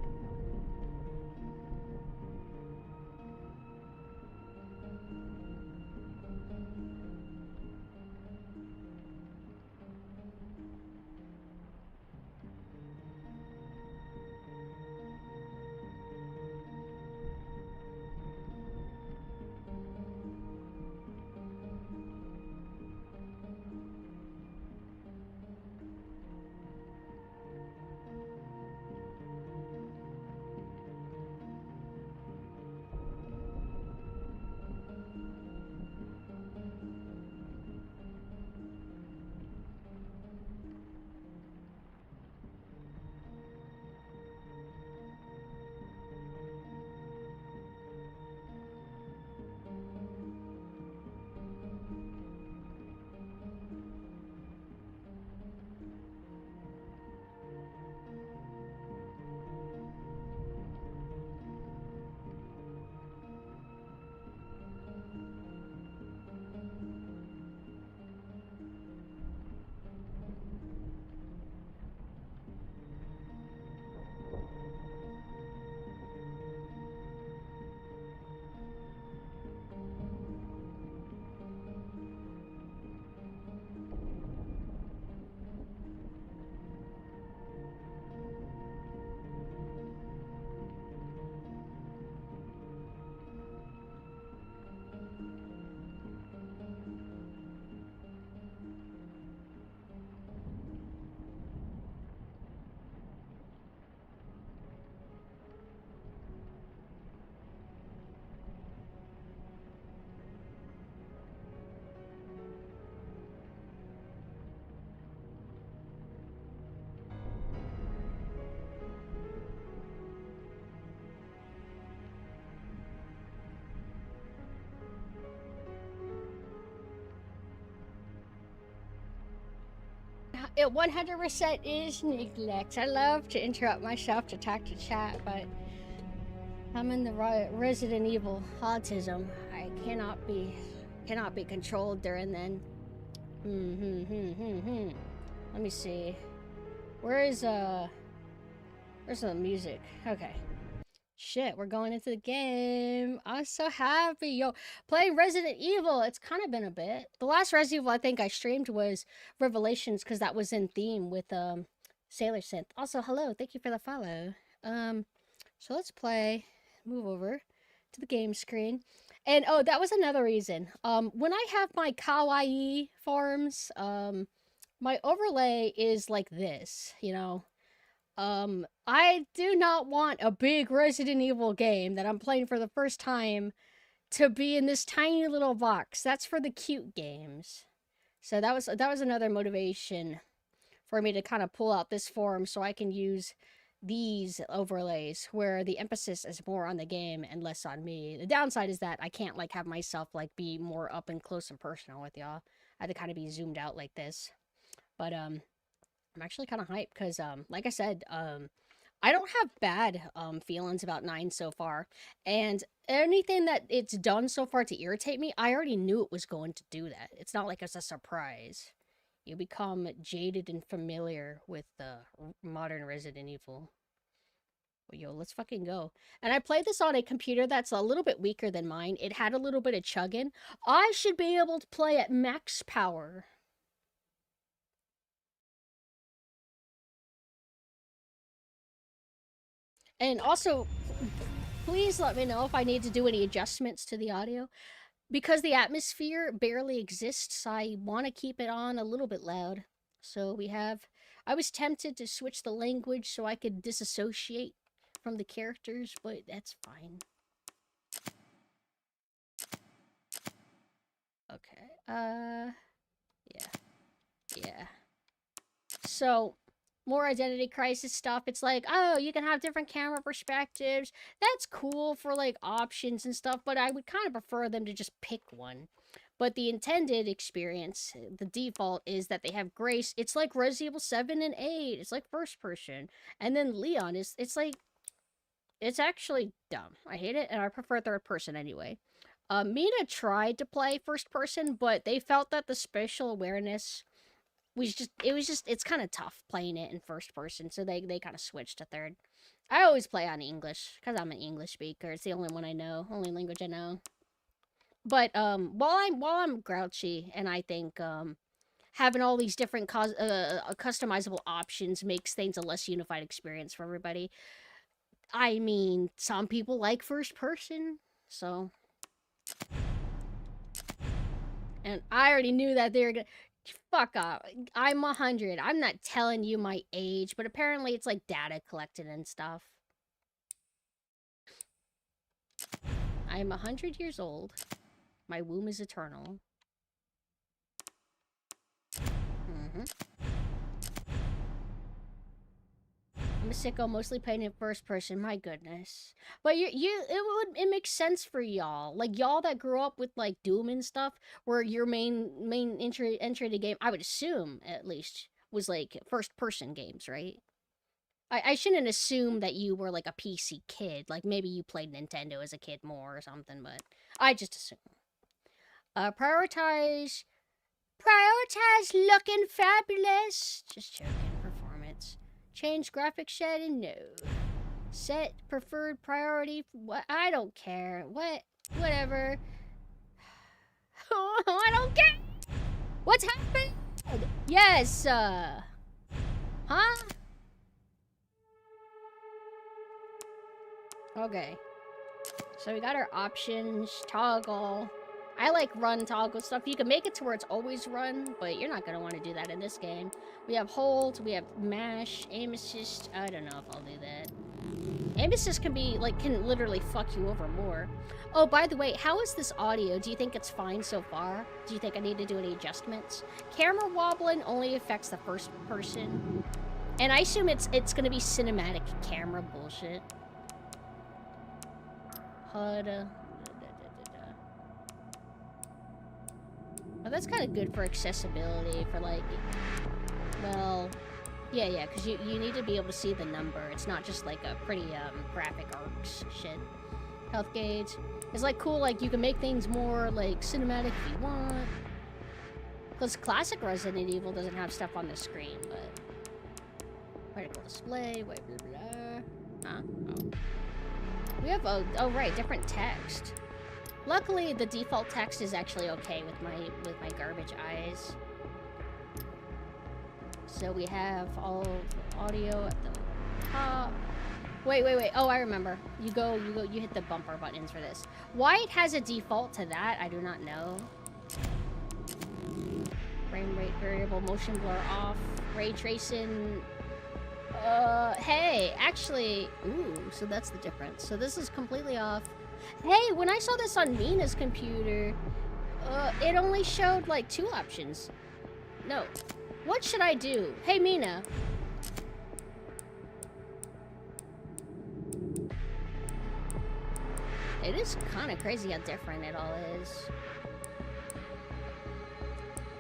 [SPEAKER 2] It 100% is neglect. I love to interrupt myself to talk to chat, but I'm in the Resident Evil autism. I cannot be controlled during then. Let me see. Where's the music? Okay. Shit, we're going into the game. I'm so happy, yo. Playing Resident Evil. It's kind of been a bit. The last Resident Evil I think I streamed was Revelations because that was in theme with Sailor Synth. Also, hello. Thank you for the follow. So let's play. Move over to the game screen. And oh, that was another reason. When I have my kawaii forms, my overlay is like this, you know. I do not want a big Resident Evil game that I'm playing for the first time to be in this tiny little box. That's for the cute games. So that was another motivation for me to kind of pull out this form so I can use these overlays where the emphasis is more on the game and less on me. The downside is that I can't like have myself like be more up and close and personal with y'all. I have to kind of be zoomed out like this. But I'm actually kind of hyped because like I said, I don't have bad feelings about 9 so far, and anything that it's done so far to irritate me, I already knew it was going to do that. It's not like it's a surprise. You become jaded and familiar with the modern Resident Evil. Well, yo, let's fucking go. And I played this on a computer that's a little bit weaker than mine. It had a little bit of chugging. I should be able to play at max power. And also, please let me know if I need to do any adjustments to the audio. Because the atmosphere barely exists, I want to keep it on a little bit loud. So we have... I was tempted to switch the language so I could disassociate from the characters, but that's fine. Okay, yeah. So... more identity crisis stuff. It's like, oh, you can have different camera perspectives. That's cool for like options and stuff, but I would kind of prefer them to just pick one. But the intended experience, the default, is that they have Grace. It's like Resident Evil 7 and 8. It's like first person. And then Leon is, it's like, it's actually dumb. I hate it, and I prefer third person anyway. Mina tried to play first person, but they felt that the spatial awareness it's kind of tough playing it in first person, so they kind of switched to third. I always play on English because I'm an English speaker. It's the only one I know, only language I know. But while I'm grouchy, and I think having all these different customizable options makes things a less unified experience for everybody. I mean, some people like first person, so. And I already knew that they were gonna. Fuck off. I'm 100. I'm not telling you my age, but apparently it's like data collected and stuff. I'm 100 years old. My womb is eternal. I'm a sicko, mostly playing in first person. My goodness. But it makes sense for y'all. Like y'all that grew up with like Doom and stuff, where your main entry to the game, I would assume at least, was like first person games, right? I shouldn't assume that you were like a PC kid. Like maybe you played Nintendo as a kid more or something, but I just assume. Prioritize looking fabulous. Just joking. Performance. Change graphics setting? No. Set preferred priority? What? I don't care. Whatever. I don't care. What's happened? Yes, huh? Okay. So we got our options, toggle. I like run toggle stuff. You can make it to where it's always run, but you're not gonna want to do that in this game. We have hold, we have mash, aim assist. I don't know if I'll do that. Aim assist can literally fuck you over more. Oh, by the way, how is this audio? Do you think it's fine so far? Do you think I need to do any adjustments? Camera wobbling only affects the first person. And I assume it's gonna be cinematic camera bullshit. HUD. Oh, that's kind of good for accessibility, for like... Well, yeah, because you need to be able to see the number. It's not just like a pretty graphic arcs shit. Health gauge. It's like cool, like you can make things more like cinematic if you want. Because classic Resident Evil doesn't have stuff on the screen, but particle display, blah blah blah. Huh? Oh. We have oh right, different text. Luckily, the default text is actually okay with my garbage eyes. So we have all audio at the top. Wait. Oh, I remember. You hit the bumper buttons for this. Why it has a default to that, I do not know. Frame rate variable, motion blur off, ray tracing. Hey, actually, ooh, so that's the difference. So this is completely off. Hey, when I saw this on Mina's computer, it only showed like 2 options. No. What should I do? Hey, Mina. It is kind of crazy how different it all is.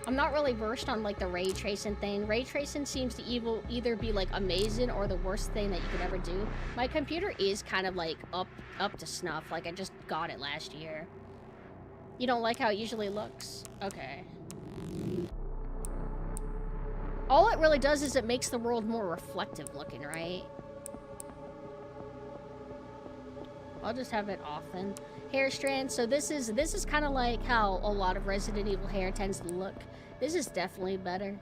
[SPEAKER 2] I'm not really versed on like the ray tracing thing. Ray tracing seems to either be like amazing or the worst thing that you could ever do. My computer is kind of like up to snuff. Like I just got it last year. You don't like how it usually looks? Okay. All it really does is it makes the world more reflective looking, right? I'll just have it off then. Hair strand. So this is kind of like how a lot of Resident Evil hair tends to look. This is definitely better.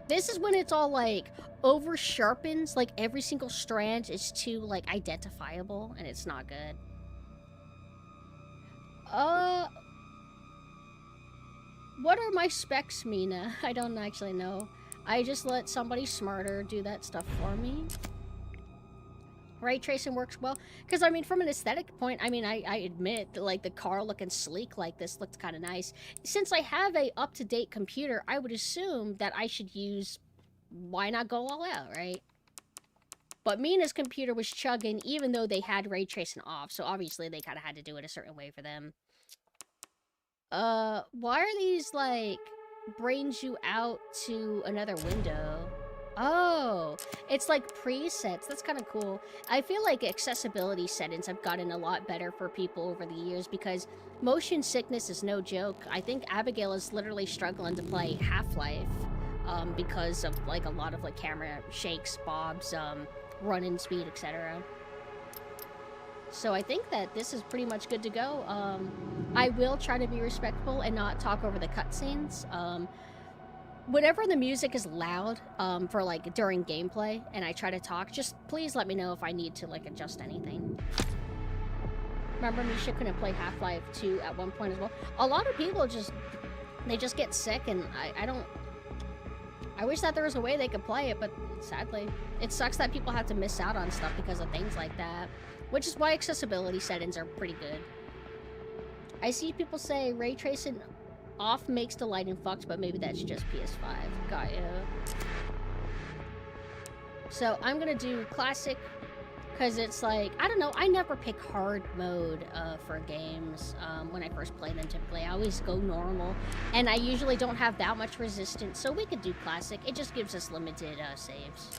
[SPEAKER 2] This is when it's all like over sharpens, like every single strand is too like identifiable, and it's not good. What are my specs, Mina? I don't actually know. I just let somebody smarter do that stuff for me. Ray tracing works well. Because, I mean, from an aesthetic point, I mean, I admit that, like, the car looking sleek like this looks kind of nice. Since I have a up-to-date computer, I would assume that I should use... Why not go all out, right? But Mina's computer was chugging even though they had ray tracing off. So, obviously, they kind of had to do it a certain way for them. Why are these, like, brings you out to another window? Oh, it's like presets. That's kind of cool. I feel like accessibility settings have gotten a lot better for people over the years because motion sickness is no joke. I think Abigail is literally struggling to play Half-Life because of, like, a lot of, like, camera shakes, bobs, running speed, etc. So I think that this is pretty much good to go. I will try to be respectful and not talk over the cutscenes. Whenever the music is loud for like during gameplay and I try to talk, just please let me know if I need to like adjust anything. Remember Misha couldn't play Half-Life 2 at one point as well. A lot of people just get sick and I wish that there was a way they could play it, but sadly, it sucks that people have to miss out on stuff because of things like that. Which is why accessibility settings are pretty good. I see people say ray tracing off makes the lighting fucked, but maybe that's just PS5. Got ya. So I'm gonna do classic, because it's like, I don't know, I never pick hard mode for games when I first play them typically. I always go normal, and I usually don't have that much resistance, so we could do classic. It just gives us limited saves,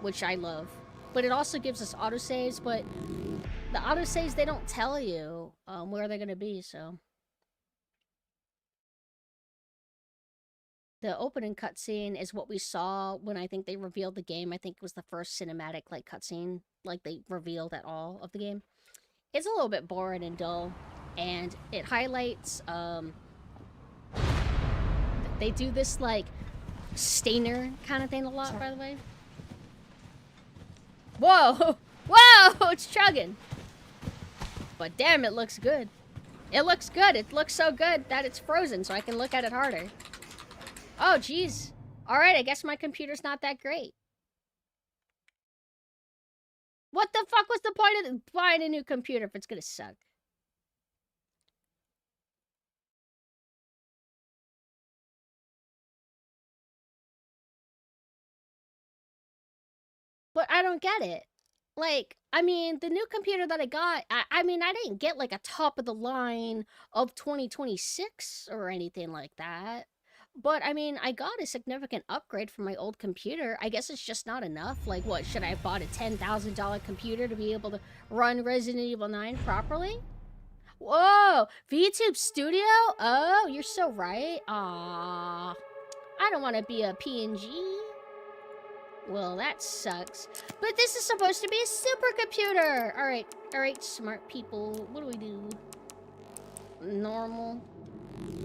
[SPEAKER 2] which I love. But it also gives us autosaves, but the autosaves, they don't tell you where they're gonna be, so. The opening cutscene is what we saw when I think they revealed the game. I think it was the first cinematic like cutscene, like they revealed at all of the game. It's a little bit boring and dull, and it highlights, they do this like stainer kind of thing a lot, by the way. Whoa! Whoa! It's chugging! But damn, it looks good. It looks good. It looks so good that it's frozen, so I can look at it harder. Oh, jeez. Alright, I guess my computer's not that great. What the fuck was the point of buying a new computer if it's gonna suck? But I don't get it. Like, I mean, the new computer that I got, I mean, I didn't get, like, a top-of-the-line of 2026 or anything like that. But I mean, I got a significant upgrade from my old computer. I guess it's just not enough. Like, what, should I have bought a $10,000 computer to be able to run Resident Evil 9 properly? Whoa! VTube Studio? Oh, you're so right. Aww. I don't want to be a PNG. Well, that sucks. But this is supposed to be a supercomputer! Alright, smart people. What do we do? Normal.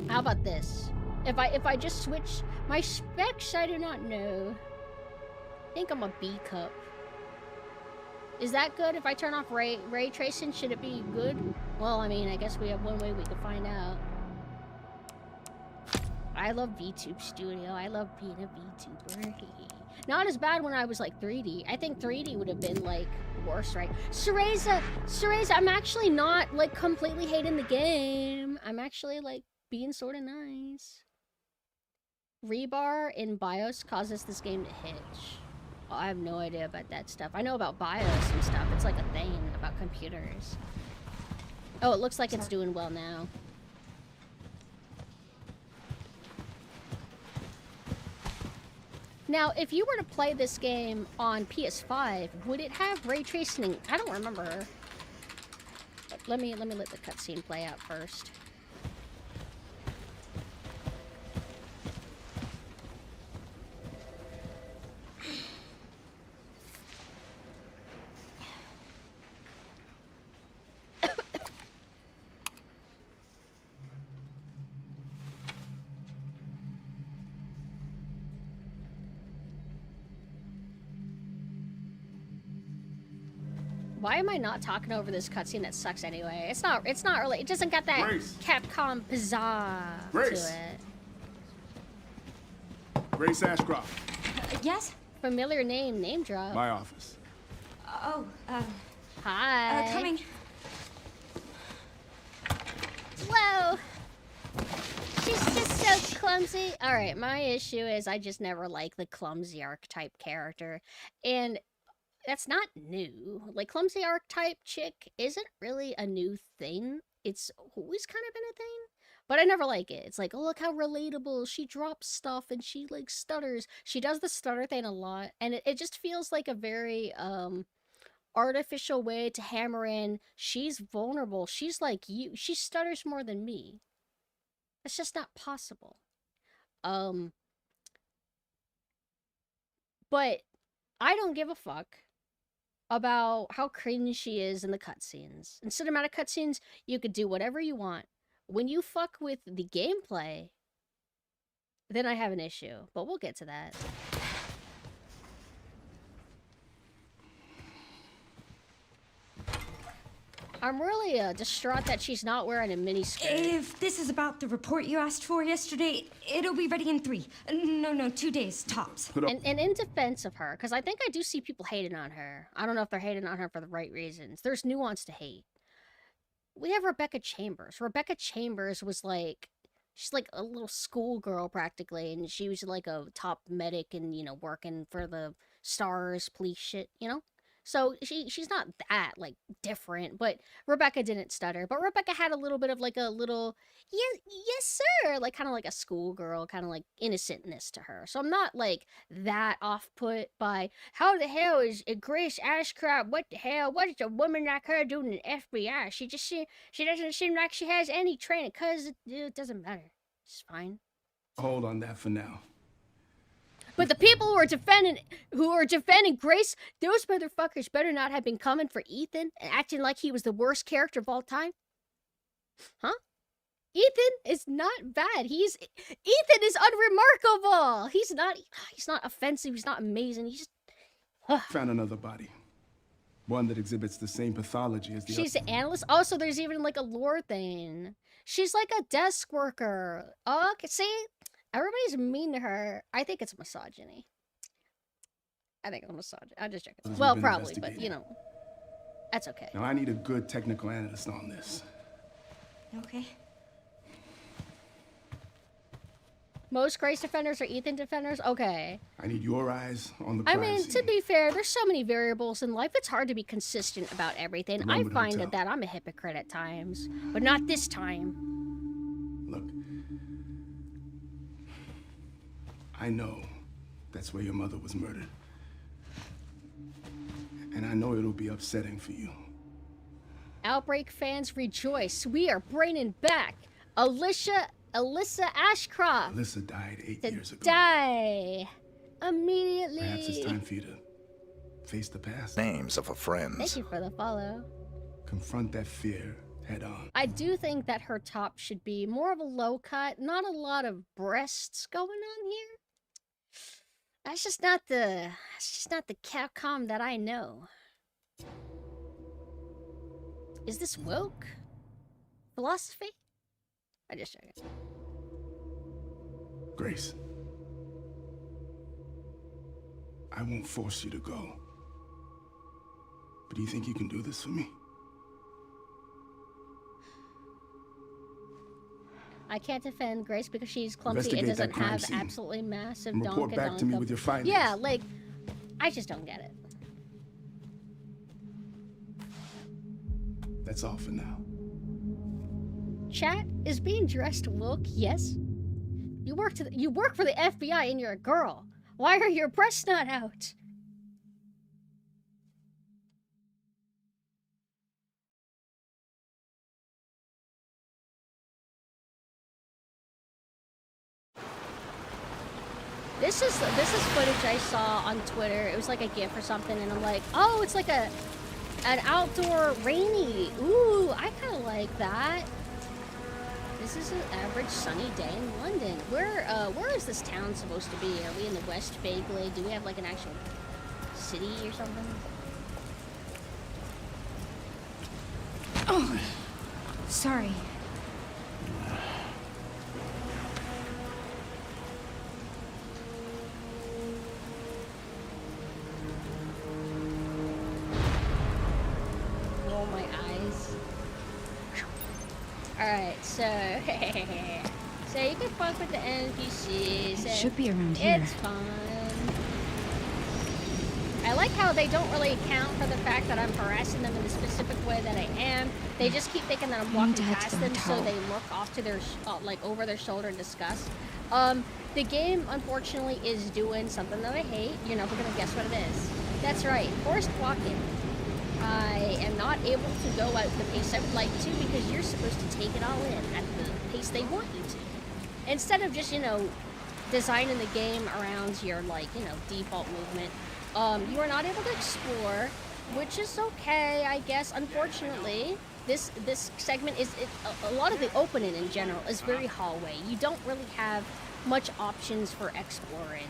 [SPEAKER 2] How about this? If I just switch my specs, I do not know. I think I'm a B cup. Is that good? If I turn off ray tracing, should it be good? Well, I mean, I guess we have one way we can find out. I love VTube Studio. I love being a VTuber. Not as bad when I was like 3D. I think 3D would have been like worse, right? Cereza, I'm actually not like completely hating the game. I'm actually like being sort of nice. Rebar in BIOS causes this game to hitch. Oh, I have no idea about that stuff. I know about BIOS and stuff. It's like a thing about computers. Oh, it looks like it's doing well now. Now, if you were to play this game on PS5, would it have ray tracing? I don't remember. Let me let the cutscene play out first. Why am I not talking over this cutscene that sucks anyway? It's not really, it doesn't got that
[SPEAKER 3] Grace.
[SPEAKER 2] Capcom pizzazz
[SPEAKER 3] Grace.
[SPEAKER 2] to it.
[SPEAKER 3] Grace Ashcroft.
[SPEAKER 1] Yes?
[SPEAKER 2] Familiar name drop.
[SPEAKER 3] My office.
[SPEAKER 1] Oh,
[SPEAKER 2] Hi.
[SPEAKER 1] coming.
[SPEAKER 2] Whoa. She's just so clumsy. Alright, my issue is I just never like the clumsy archetype character. And that's not new. Like, clumsy archetype chick isn't really a new thing. It's always kind of been a thing. But I never like it. It's like, oh, look how relatable. She drops stuff and she, like, stutters. She does the stutter thing a lot. And it just feels like a very, artificial way to hammer in, she's vulnerable. She's like you. She stutters more than me. That's just not possible. But I don't give a fuck about how cringe she is in the cutscenes. In cinematic cutscenes, you could do whatever you want. When you fuck with the gameplay, then I have an issue. But we'll get to that. I'm really distraught that she's not wearing a miniskirt.
[SPEAKER 1] If this is about the report you asked for yesterday, it'll be ready in 3. No, 2 days, tops.
[SPEAKER 2] And in defense of her, because I think I do see people hating on her. I don't know if they're hating on her for the right reasons. There's nuance to hate. We have Rebecca Chambers. Rebecca Chambers was like, she's like a little schoolgirl practically, and she was like a top medic and, you know, working for the stars, police shit, you know? So she's not that, like, different, but Rebecca didn't stutter. But Rebecca had a little bit of, like, a little, yes, sir, like, kind of like a schoolgirl, kind of, like, innocentness to her. So I'm not, like, that off-put by, how the hell is Grace Ashcroft, what the hell, what is a woman like her doing in the FBI? She doesn't seem like she has any training, because it doesn't matter. It's fine.
[SPEAKER 3] Hold on that for now.
[SPEAKER 2] But the people who are defending Grace, those motherfuckers better not have been coming for Ethan and acting like he was the worst character of all time. Huh? Ethan is not bad. Ethan is unremarkable. He's not offensive. He's not amazing. He's just
[SPEAKER 3] Found another body. One that exhibits the same pathology as the
[SPEAKER 2] She's an analyst. Also, there's even like a lore thing. She's like a desk worker. Okay, see? Everybody's mean to her. I think it's misogyny. I'm just joking. Well, probably, but you know, that's okay.
[SPEAKER 3] Now I need a good technical analyst on this.
[SPEAKER 1] Okay.
[SPEAKER 2] Most Grace defenders are Ethan defenders? Okay.
[SPEAKER 3] I need your eyes on the crime
[SPEAKER 2] I mean,
[SPEAKER 3] scene.
[SPEAKER 2] to be fair, there's so many variables in life. It's hard to be consistent about everything. I find that I'm a hypocrite at times, but not this time.
[SPEAKER 3] Look, I know that's where your mother was murdered. And I know it'll be upsetting for you.
[SPEAKER 2] Outbreak fans rejoice. We are bringing back Alyssa Ashcroft.
[SPEAKER 3] Alyssa died 8 years ago.
[SPEAKER 2] Die immediately.
[SPEAKER 3] Perhaps it's time for you to face the past.
[SPEAKER 4] Names of her friends.
[SPEAKER 2] Thank you for the follow.
[SPEAKER 3] Confront that fear head on.
[SPEAKER 2] I do think that her top should be more of a low cut, not a lot of breasts going on here. That's just not the Capcom that I know. Is this woke philosophy? I just checked.
[SPEAKER 3] Grace, I won't force you to go. But do you think you can do this for me?
[SPEAKER 2] I can't defend Grace because she's clumsy and
[SPEAKER 3] Investigate
[SPEAKER 2] doesn't
[SPEAKER 3] that crime
[SPEAKER 2] have
[SPEAKER 3] scene.
[SPEAKER 2] absolutely massive
[SPEAKER 3] And report back to me with your findings.
[SPEAKER 2] Yeah, like, I just don't get it.
[SPEAKER 3] That's all for now.
[SPEAKER 2] Chat is being dressed woke, yes. You work for the FBI and you're a girl. Why are your breasts not out? This is footage I saw on Twitter. It was like a GIF or something, and I'm like, oh, it's like an outdoor rainy. Ooh, I kind of like that. This is an average sunny day in London. Where is this town supposed to be? Are we in the West vaguely? Do we have like an actual city or something?
[SPEAKER 1] Oh, sorry.
[SPEAKER 2] Roll my eyes. Alright, so so you can fuck with the NPCs.
[SPEAKER 1] It should be around here.
[SPEAKER 2] It's fun. I like how they don't really account for the fact that I'm harassing them in the specific way that I am. They just keep thinking that I'm walking past them, so they look off to their like over their shoulder and discuss. The game unfortunately is doing something that I hate. You're never gonna guess what it is. That's right, forced walking. I am not able to go at the pace I would like to because you're supposed to take it all in at the pace they want you to. Instead of just, you know, designing the game around your, like, you know, default movement, you are not able to explore, which is okay, I guess. Unfortunately, this segment is, a lot of the opening in general is very hallway. You don't really have much options for exploring.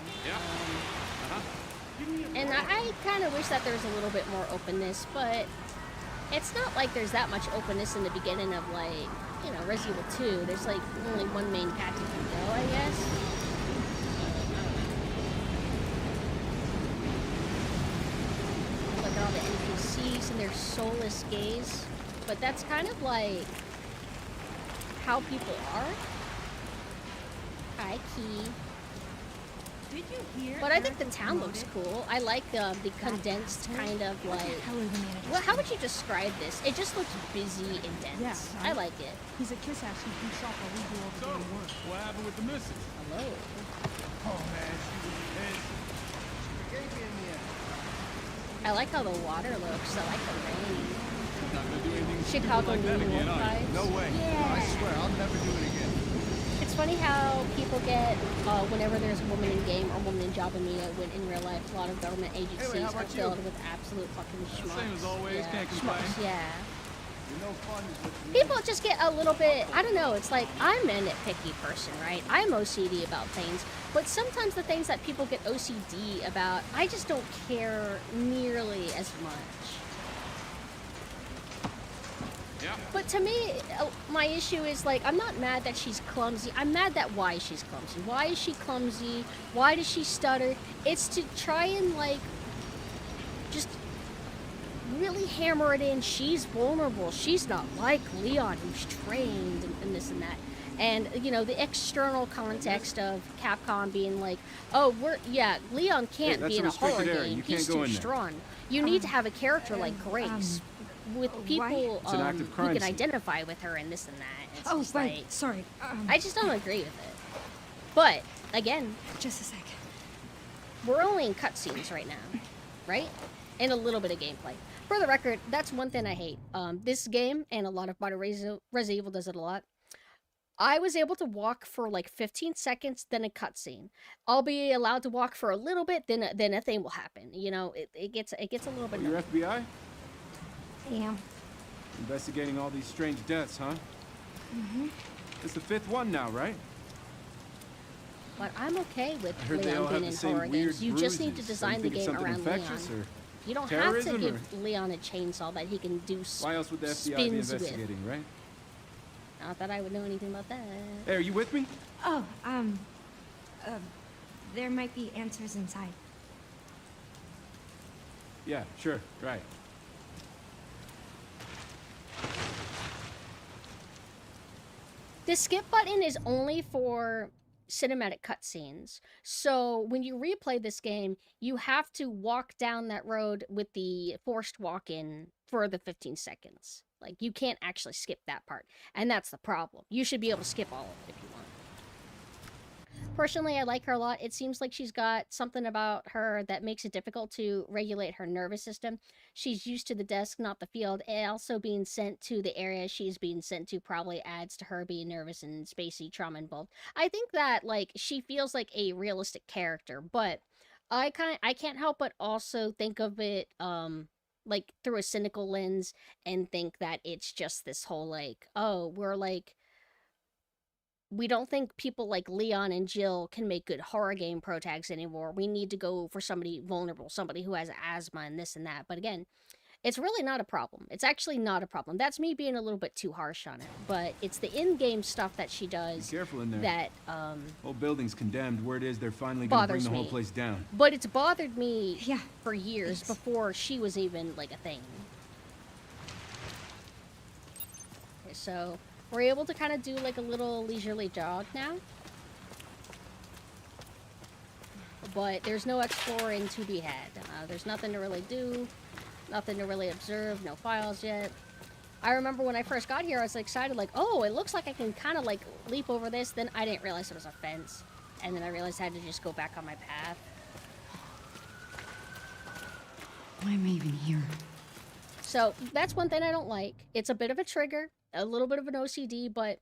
[SPEAKER 2] And I kind of wish that there was a little bit more openness, but it's not like there's that much openness in the beginning of, like, you know, Resident Evil 2. There's, like, only one main path you can go, I guess. Look at all the NPCs and their soulless gaze. But that's kind of, like, how people are. Hi, Key.
[SPEAKER 1] Did you hear?
[SPEAKER 2] But I think the town looks cool. I like the condensed kind of like. Well, how would you describe this? It just looks busy and dense.
[SPEAKER 5] Yeah,
[SPEAKER 2] I like it.
[SPEAKER 5] He's a kiss ass who can shop while we do all the dirty work.
[SPEAKER 6] What happened with the missus?
[SPEAKER 2] Hello.
[SPEAKER 6] Oh man, she was pissed. She gave me in the end.
[SPEAKER 2] I like how the water looks. I like the rain.
[SPEAKER 6] Not gonna do anything
[SPEAKER 2] Chicago
[SPEAKER 6] like that
[SPEAKER 2] New
[SPEAKER 6] again,
[SPEAKER 2] York
[SPEAKER 6] are you?
[SPEAKER 2] vibes.
[SPEAKER 6] No way.
[SPEAKER 2] Yeah.
[SPEAKER 6] I swear, I'll never do it again.
[SPEAKER 2] It's funny how people get whenever there's a woman in game or a woman in job in media, when in real life a lot of government agencies
[SPEAKER 6] Anyway, how
[SPEAKER 2] are
[SPEAKER 6] about
[SPEAKER 2] filled
[SPEAKER 6] you?
[SPEAKER 2] with absolute fucking schmucks.
[SPEAKER 6] Same as always,
[SPEAKER 2] Yeah.
[SPEAKER 6] can't complain.
[SPEAKER 2] Schmucks, yeah.
[SPEAKER 6] You know, fun is what you
[SPEAKER 2] People just get a little bit, I don't know, it's like, I'm a nitpicky person, right? I'm OCD about things, but sometimes the things that people get OCD about, I just don't care nearly as much.
[SPEAKER 6] Yeah.
[SPEAKER 2] But to me, my issue is, like, I'm not mad that she's clumsy. I'm mad that why she's clumsy. Why is she clumsy? Why does she stutter? It's to try and, like, just really hammer it in. She's vulnerable. She's not like Leon, who's trained and this and that. And, you know, the external context of Capcom being like, oh, Leon can't
[SPEAKER 6] that's
[SPEAKER 2] be
[SPEAKER 6] a
[SPEAKER 2] in a horror
[SPEAKER 6] restricted area.
[SPEAKER 2] game.
[SPEAKER 6] You can't
[SPEAKER 2] He's
[SPEAKER 6] go
[SPEAKER 2] too
[SPEAKER 6] in there.
[SPEAKER 2] strong. You need to have a character like Grace. With people
[SPEAKER 6] It's an active
[SPEAKER 2] who
[SPEAKER 6] crime
[SPEAKER 2] can
[SPEAKER 6] scene.
[SPEAKER 2] identify with her and this and that. It's
[SPEAKER 1] Oh,
[SPEAKER 2] just
[SPEAKER 1] right.
[SPEAKER 2] like,
[SPEAKER 1] Sorry.
[SPEAKER 2] I just don't agree with it. But again,
[SPEAKER 1] Just a sec.
[SPEAKER 2] we're only in cutscenes right now, right? And a little bit of gameplay. For the record, that's one thing I hate. This game, and a lot of modern Resident Evil does it a lot. I was able to walk for like 15 seconds, then a cutscene. I'll be allowed to walk for a little bit, then a thing will happen. You know, it gets a little bit.
[SPEAKER 6] You're FBI?
[SPEAKER 1] Yeah.
[SPEAKER 6] Investigating all these strange deaths, huh? Mm-hmm. It's the 5th one now, right?
[SPEAKER 2] But I'm okay with
[SPEAKER 6] I heard they all
[SPEAKER 2] Leon
[SPEAKER 6] have
[SPEAKER 2] being
[SPEAKER 6] the
[SPEAKER 2] in
[SPEAKER 6] same
[SPEAKER 2] horror
[SPEAKER 6] weird
[SPEAKER 2] games. You just need to
[SPEAKER 6] bruises.
[SPEAKER 2] design
[SPEAKER 6] So
[SPEAKER 2] the
[SPEAKER 6] you think
[SPEAKER 2] game
[SPEAKER 6] it's something
[SPEAKER 2] around
[SPEAKER 6] infectious
[SPEAKER 2] Leon.
[SPEAKER 6] or
[SPEAKER 2] You don't have to
[SPEAKER 6] terrorism,
[SPEAKER 2] give Leon a chainsaw that he can do
[SPEAKER 6] why else would the FBI be
[SPEAKER 2] spins with.
[SPEAKER 6] investigating, right?
[SPEAKER 2] Not that I would know anything about that.
[SPEAKER 6] Hey, are you with me?
[SPEAKER 1] Oh, there might be answers inside.
[SPEAKER 6] Yeah, sure, right.
[SPEAKER 2] The skip button is only for cinematic cutscenes. So when you replay this game, you have to walk down that road with the forced walk-in for the 15 seconds. Like, you can't actually skip that part. And that's the problem. You should be able to skip all of it if you want. Personally, I like her a lot. It seems like she's got something about her that makes it difficult to regulate her nervous system. She's used to the desk, not the field, and also being sent to the area she's being sent to probably adds to her being nervous and spacey trauma involved. I think that, like, she feels like a realistic character, but I can't help but also think of it, like, through a cynical lens and think that it's just this whole, like, oh, we don't think people like Leon and Jill can make good horror game protags anymore. We need to go for somebody vulnerable, somebody who has asthma and this and that. But again, it's really not a problem. It's actually not a problem. That's me being a little bit too harsh on it. But it's the in-game stuff that she does
[SPEAKER 6] Be careful in there.
[SPEAKER 2] that
[SPEAKER 6] Whole building's condemned. Word is they're finally gonna bring
[SPEAKER 2] bothers
[SPEAKER 6] the whole
[SPEAKER 2] me.
[SPEAKER 6] place down.
[SPEAKER 2] But it's bothered me
[SPEAKER 1] Yeah,
[SPEAKER 2] for years
[SPEAKER 1] thanks.
[SPEAKER 2] before she was even like a thing. Okay, so we're able to kind of do like a little leisurely jog now. But there's no exploring to be had. There's nothing to really do, nothing to really observe, no files yet. I remember when I first got here, I was excited, like, oh, it looks like I can kind of like leap over this. Then I didn't realize it was a fence. And then I realized I had to just go back on my path.
[SPEAKER 1] Why am I even here?
[SPEAKER 2] So that's one thing I don't like. It's a bit of a trigger, a little bit of an OCD, but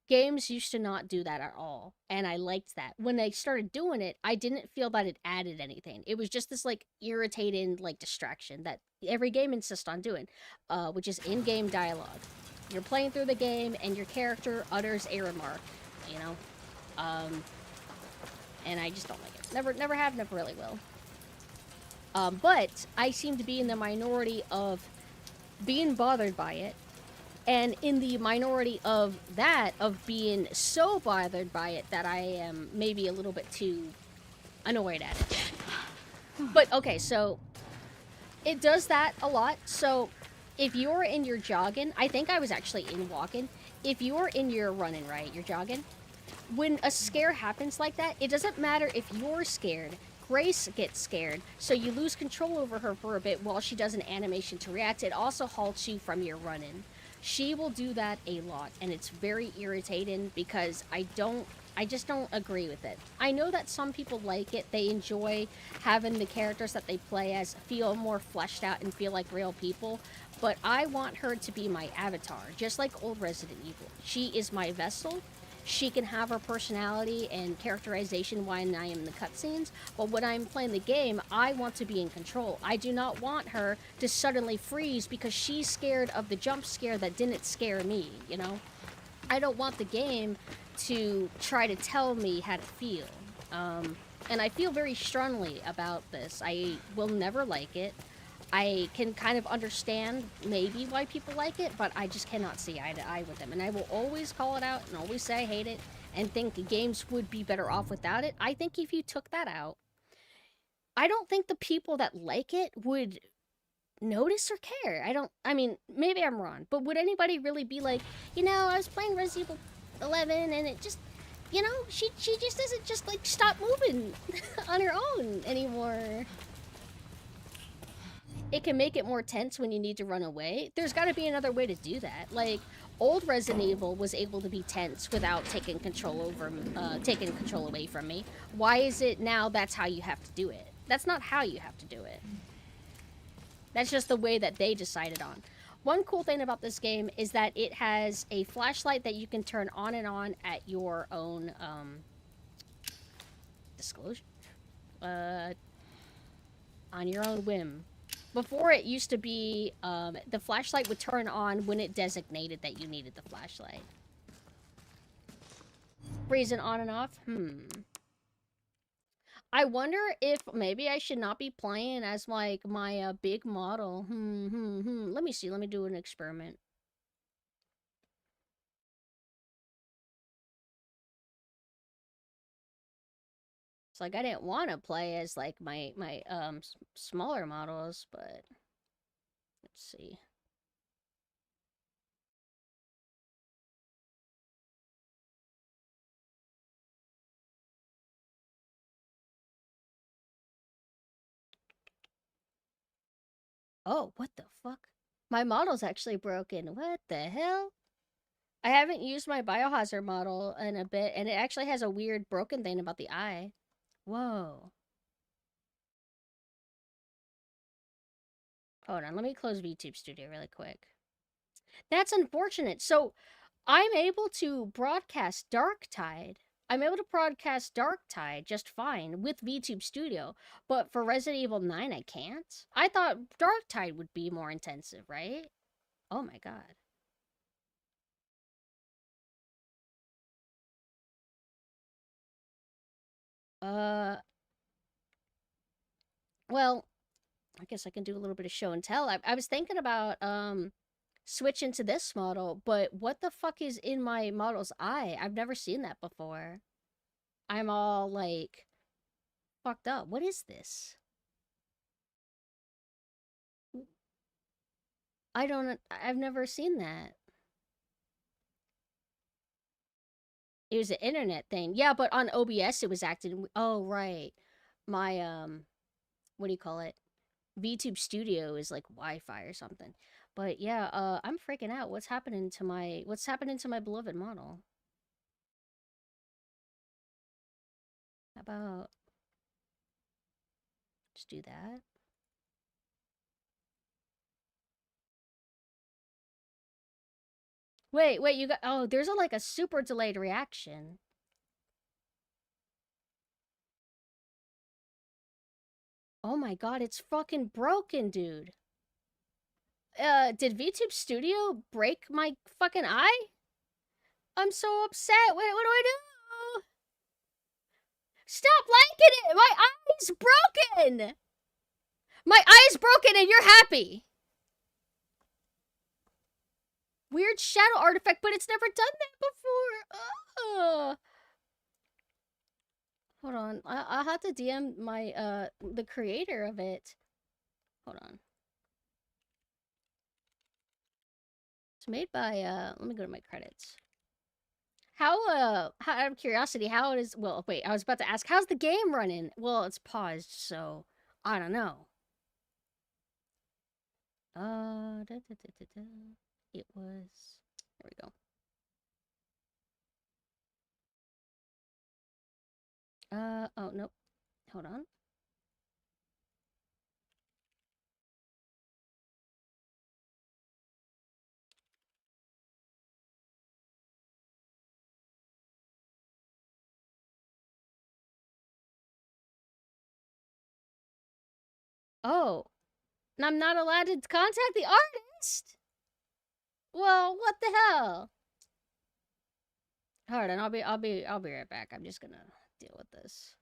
[SPEAKER 2] games used to not do that at all. And I liked that. When they started doing it, I didn't feel that it added anything. It was just this like irritating like distraction that every game insists on doing, which is in-game dialogue. You're playing through the game and your character utters a remark, you know? And I just don't like it. Never have, never really will. But I seem to be in the minority of being bothered by it, and in the minority of that, of being so bothered by it that I am maybe a little bit too annoyed at it. But okay, so it does that a lot. So if you're in your jogging, I think I was actually in walking. If you're in your running, right, you're jogging, when a scare happens like that, it doesn't matter if you're scared. Grace gets scared, so you lose control over her for a bit while she does an animation to react. It also halts you from your running. She will do that a lot, and it's very irritating because I just don't agree with it. I know that some people like it. They enjoy having the characters that they play as feel more fleshed out and feel like real people, but I want her to be my avatar, just like old Resident Evil. She is my vessel. She can have her personality and characterization when I am in the cutscenes, but when I'm playing the game, I want to be in control. I do not want her to suddenly freeze because she's scared of the jump scare that didn't scare me, you know? I don't want the game to try to tell me how to feel. And I feel very strongly about this. I will never like it. I can kind of understand maybe why people like it, but I just cannot see eye to eye with them. And I will always call it out and always say I hate it and think games would be better off without it. I think if you took that out, I don't think the people that like it would notice or care. I mean, maybe I'm wrong, but would anybody really be like, you know, I was playing Resident Evil 11 and it just, you know, she just doesn't just like stop moving on her own anymore. It can make it more tense when you need to run away. There's got to be another way to do that. Like, Old Resident Evil was able to be tense without taking control away from me. Why is it now that's how you have to do it? That's not how you have to do it. That's just the way that they decided on. One cool thing about this game is that it has a flashlight that you can turn on and on at your own, disclosure? On your own whim. Before, it used to be, the flashlight would turn on when it designated that you needed the flashlight. Freezing on and off? I wonder if maybe I should not be playing as, like, my, big model. Let me see. Let me do an experiment. It's like I didn't want to play as, like, my smaller models, but let's see. Oh, what the fuck? My model's actually broken. What the hell? I haven't used my Biohazard model in a bit, and it actually has a weird broken thing about the eye. Whoa. Hold on, let me close VTube Studio really quick. That's unfortunate. So, I'm able to broadcast Darktide. I'm able to broadcast Darktide just fine with VTube Studio, but for Resident Evil 9, I can't? I thought Darktide would be more intensive, right? Oh my god. Well, I guess I can do a little bit of show and tell. I was thinking about, switching to this model, but what the fuck is in my model's eye? I've never seen that before. I'm all, like, fucked up. What is this? I've never seen that. It was an internet thing. Yeah, but on OBS it was acting. Oh, right. My, what do you call it? VTube Studio is like Wi-Fi or something. But yeah, I'm freaking out. What's happening to my beloved model? How about just do that? Wait, you got, oh, there's like a super delayed reaction. Oh my god, it's fucking broken, dude. Did VTube Studio break my fucking eye? I'm so upset. What do I do? Stop liking it! My eye's broken! My eye's broken and you're happy! Weird shadow artifact, but it's never done that before! Ugh. Hold on. I'll have to DM my, the creator of it. Hold on. It's made by, let me go to my credits. How, out of curiosity, how it is, well, wait, I was about to ask, how's the game running? Well, it's paused, so, I don't know. It was, there we go. Oh, nope. Hold on. Oh, I'm not allowed to contact the artist? Well, what the hell? Hold on, I'll be right back. I'm just gonna deal with this.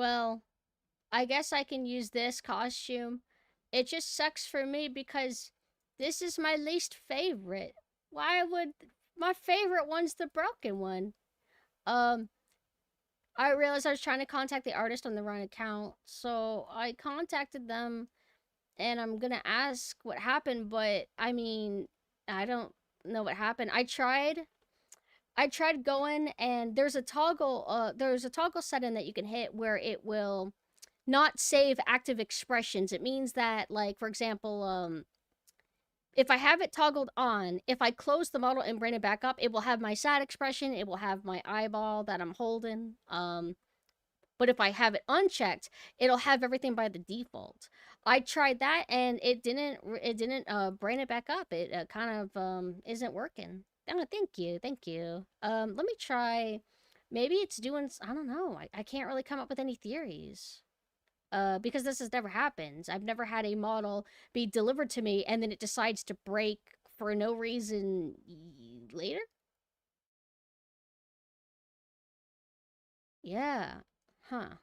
[SPEAKER 2] Well, I guess I can use this costume. It just sucks for me because this is my least favorite. Why would my favorite one's the broken one? Um, I realized I was trying to contact the artist on the wrong account, so I contacted them and I'm gonna ask what happened, but I mean, I don't know what happened. I tried going and there's a toggle setting that you can hit where it will not save active expressions. It means that, like, for example, if I have it toggled on, if I close the model and bring it back up, it will have my sad expression, it will have my eyeball that I'm holding. But if I have it unchecked, it'll have everything by the default. I tried that and it didn't bring it back up. It kind of isn't working. Oh, thank you. Let me try. Maybe it's doing. I don't know. I can't really come up with any theories. Because this has never happened. I've never had a model be delivered to me and then it decides to break for no reason later. Yeah. Huh.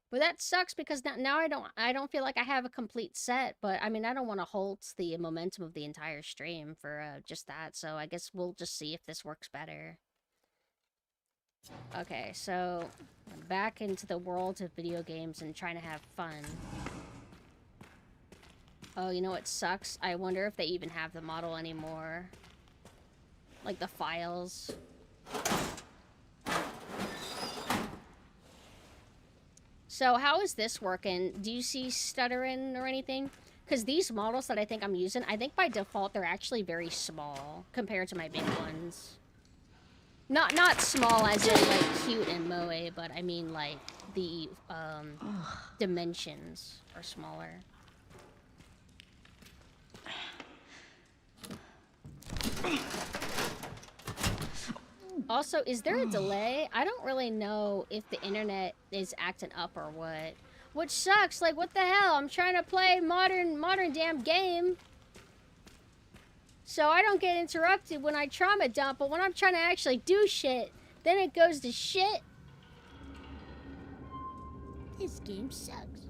[SPEAKER 2] But that sucks because now I don't feel like I have a complete set, but I mean I don't want to halt the momentum of the entire stream for just that. So I guess we'll just see if this works better. Okay, so I'm back into the world of video games and trying to have fun. Oh, you know what sucks? I wonder if they even have the model anymore. Like the files. So how is this working? Do you see stuttering or anything? Because these models that I think I'm using, I think by default they're actually very small compared to my big ones. Not small as in like cute and moe, but I mean like the dimensions are smaller. Also, is there a delay? I don't really know if the internet is acting up or what. Which sucks, like what the hell? I'm trying to play modern damn game. So I don't get interrupted when I trauma dump, but when I'm trying to actually do shit, then it goes to shit. This game sucks.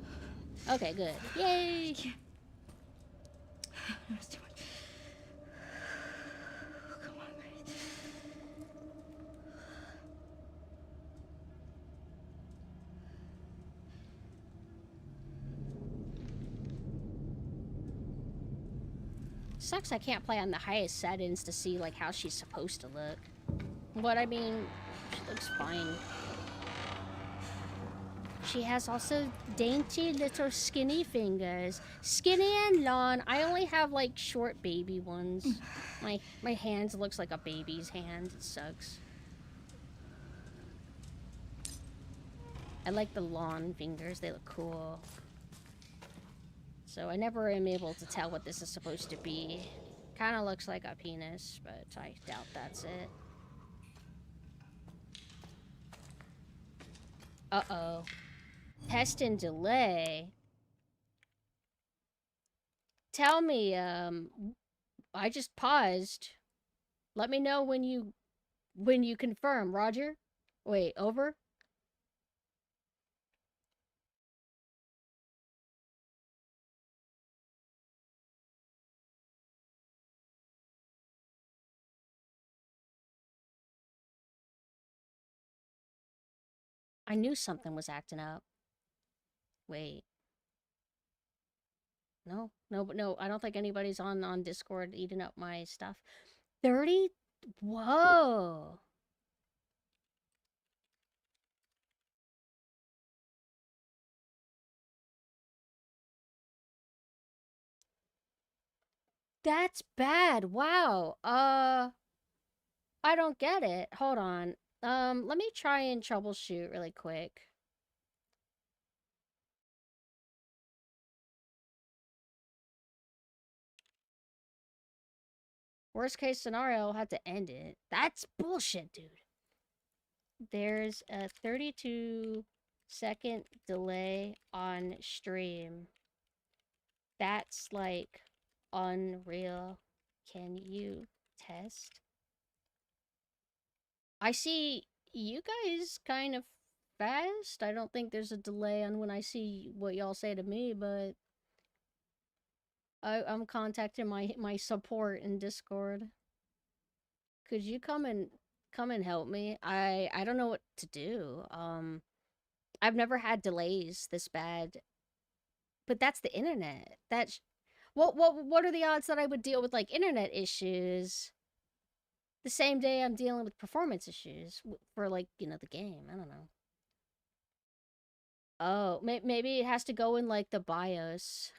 [SPEAKER 2] Okay, good. Yay!
[SPEAKER 1] That's too much. Come on, Grace.
[SPEAKER 2] Sucks I can't play on the highest settings to see like how she's supposed to look. But I mean, she looks fine. She has also dainty little skinny fingers. Skinny and long. I only have like short baby ones. My hand looks like a baby's hand. It sucks. I like the long fingers. They look cool. So I never am able to tell what this is supposed to be. Kind of looks like a penis, but I doubt that's it. Uh-oh. Test and delay. Tell me, I just paused. Let me know when you confirm, Roger. Wait, over? I knew something was acting up. Wait. No, I don't think anybody's on Discord eating up my stuff. 30? Whoa. That's bad. Wow. I don't get it. Hold on. Let me try and troubleshoot really quick. Worst case scenario, I'll have to end it. That's bullshit, dude. There's a 32-second delay on stream. That's like unreal. Can you test? I see you guys kind of fast. I don't think there's a delay on when I see what y'all say to me, but I'm contacting my support in Discord. Could you come and help me? I don't know what to do. I've never had delays this bad, but that's the internet. That's what are the odds that I would deal with like internet issues the same day I'm dealing with performance issues for like, you know, the game. I don't know. Oh, maybe it has to go in like the BIOS.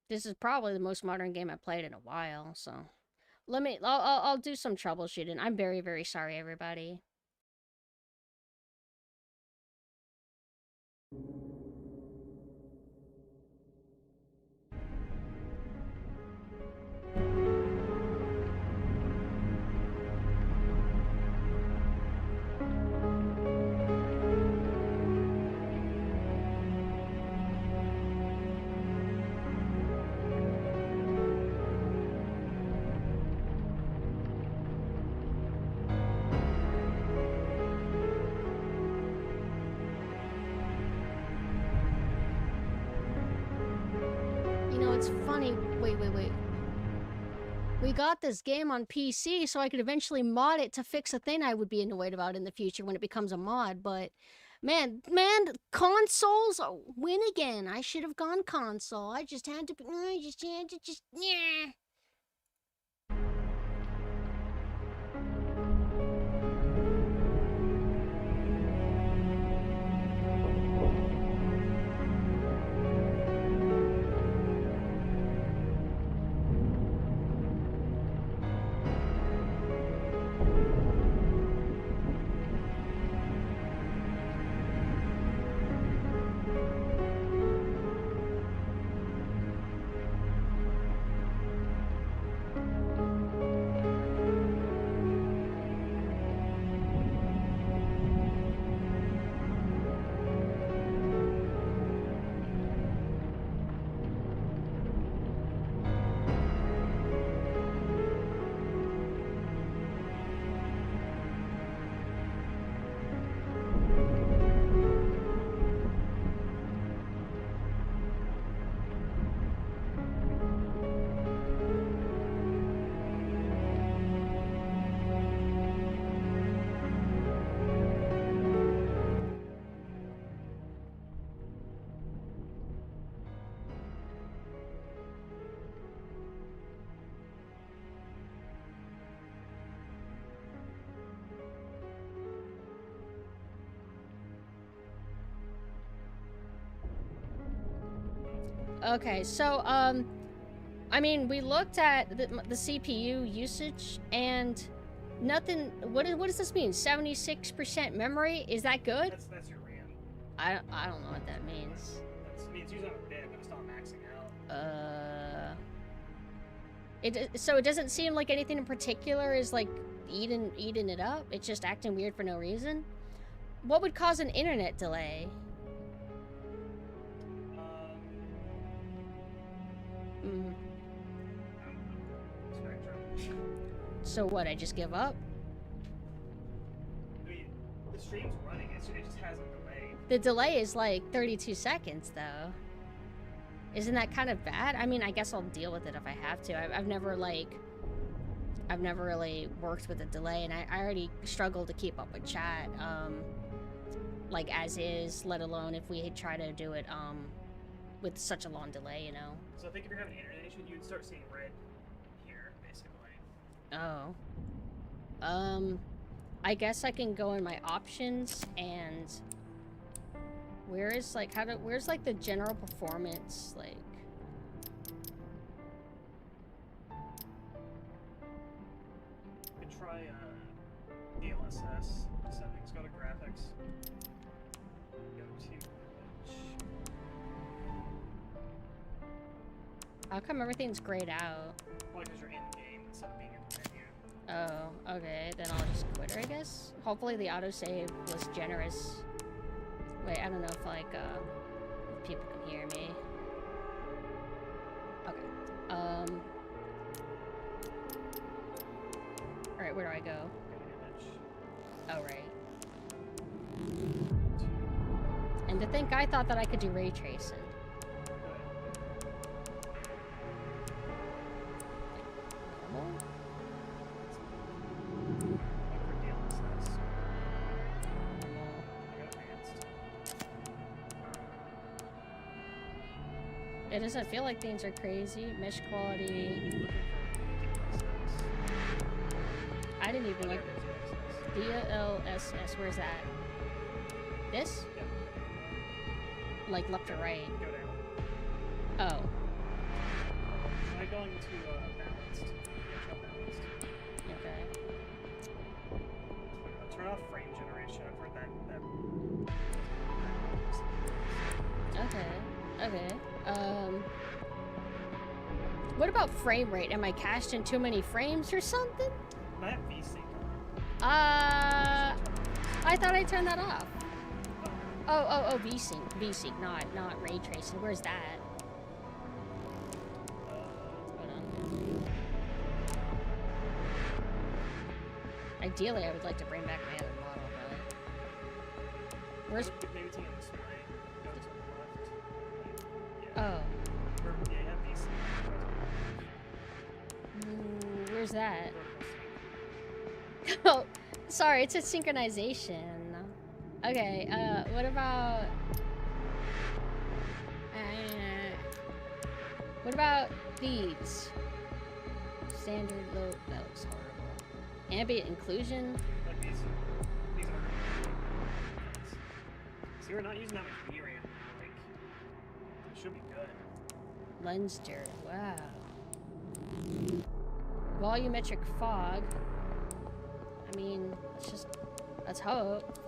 [SPEAKER 2] This is probably the most modern game I've played in a while, so I'll do some troubleshooting. I'm very, very sorry, everybody. It's funny. Wait. We got this game on PC so I could eventually mod it to fix a thing I would be annoyed about in the future when it becomes a mod, but man, consoles win again. I should have gone console. I just had to, yeah. Okay, so, I mean, we looked at the CPU usage, and nothing, what does this mean? 76% memory? Is that good?
[SPEAKER 4] That's your RAM.
[SPEAKER 2] I don't know what that means.
[SPEAKER 4] That means using a bit, but it's not maxing out.
[SPEAKER 2] So it doesn't seem like anything in particular is, like, eating it up? It's just acting weird for no reason? What would cause an internet delay? So what, I just give up?
[SPEAKER 4] I mean, the stream's running, it just has a delay.
[SPEAKER 2] The delay is like 32 seconds, though. Isn't that kind of bad? I mean, I guess I'll deal with it if I have to. I've never really worked with a delay, and I already struggle to keep up with chat, like as is, let alone if we try to do it, with such a long delay, you know?
[SPEAKER 4] So I think if you're having an internet issue, you'd start seeing red here, basically.
[SPEAKER 2] Oh. I guess I can go in my options and where's like the general performance, like
[SPEAKER 4] You could try DLSS settings, go to graphics. Go to
[SPEAKER 2] how come everything's grayed out?
[SPEAKER 4] well, because you're in the game instead of being in the menu.
[SPEAKER 2] Oh, okay, then I'll just quit her, I guess. Hopefully the autosave was generous. Wait, I don't know if like people can hear me. Okay. Alright, where do I go? Oh, right. And to think I thought that I could do ray tracing. Normal? It doesn't feel like things are crazy. Mesh quality. I didn't even look. DLSS, where's that? This? Like left or right?
[SPEAKER 4] Go down.
[SPEAKER 2] Oh.
[SPEAKER 4] Try going to balanced. Show balanced.
[SPEAKER 2] Okay.
[SPEAKER 4] Turn off frame generation. I've heard that.
[SPEAKER 2] Okay. Okay. What about frame rate? Am I cached in too many frames or something?
[SPEAKER 4] I have VSync on.
[SPEAKER 2] I thought I turned that off. Oh, VSync, not ray tracing. Where's that? Hold on. Ideally, I would like to bring back my other model, but where's?
[SPEAKER 4] Maybe it's on the display. Go to the left.
[SPEAKER 2] Oh,
[SPEAKER 4] Or, yeah, you have VSync.
[SPEAKER 2] where's that? Oh, sorry, it's a synchronization. Okay, what about... what about these? Standard low... That looks horrible. Ambient inclusion?
[SPEAKER 4] Like these are... See, we're not using that much VRAM. Like, it should be good.
[SPEAKER 2] Lens dirt, wow. Volumetric fog. I mean, let's hope.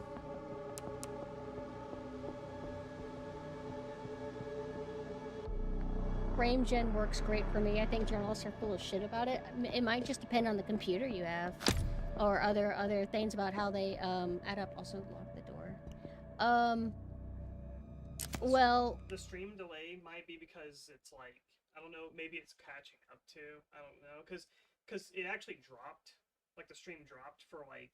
[SPEAKER 2] Frame gen works great for me. I think journalists are full of shit about it. It might just depend on the computer you have, or other things about how they add up. Also, lock the door. Well,
[SPEAKER 4] The stream delay might be because it's like, I don't know, maybe it's catching up to. I don't know, because it actually dropped. Like the stream dropped for like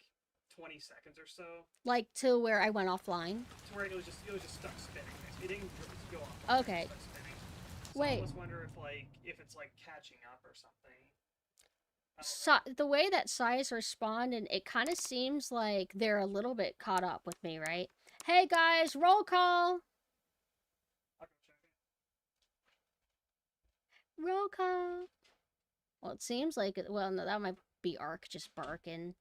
[SPEAKER 4] 20 seconds or so.
[SPEAKER 2] like to where I went offline.
[SPEAKER 4] To where it was just stuck spinning. It didn't go off.
[SPEAKER 2] Okay.
[SPEAKER 4] It was stuck spinning. So
[SPEAKER 2] Wait.
[SPEAKER 4] I was wondering if it's like catching up or something. I don't
[SPEAKER 2] So, the way that size respond, and it kind of seems like they're a little bit caught up with me, right? Hey guys, roll call!
[SPEAKER 4] know. I'll go check it.
[SPEAKER 2] Roll call! Well, it seems like it. Well, no, that might be Ark just barking.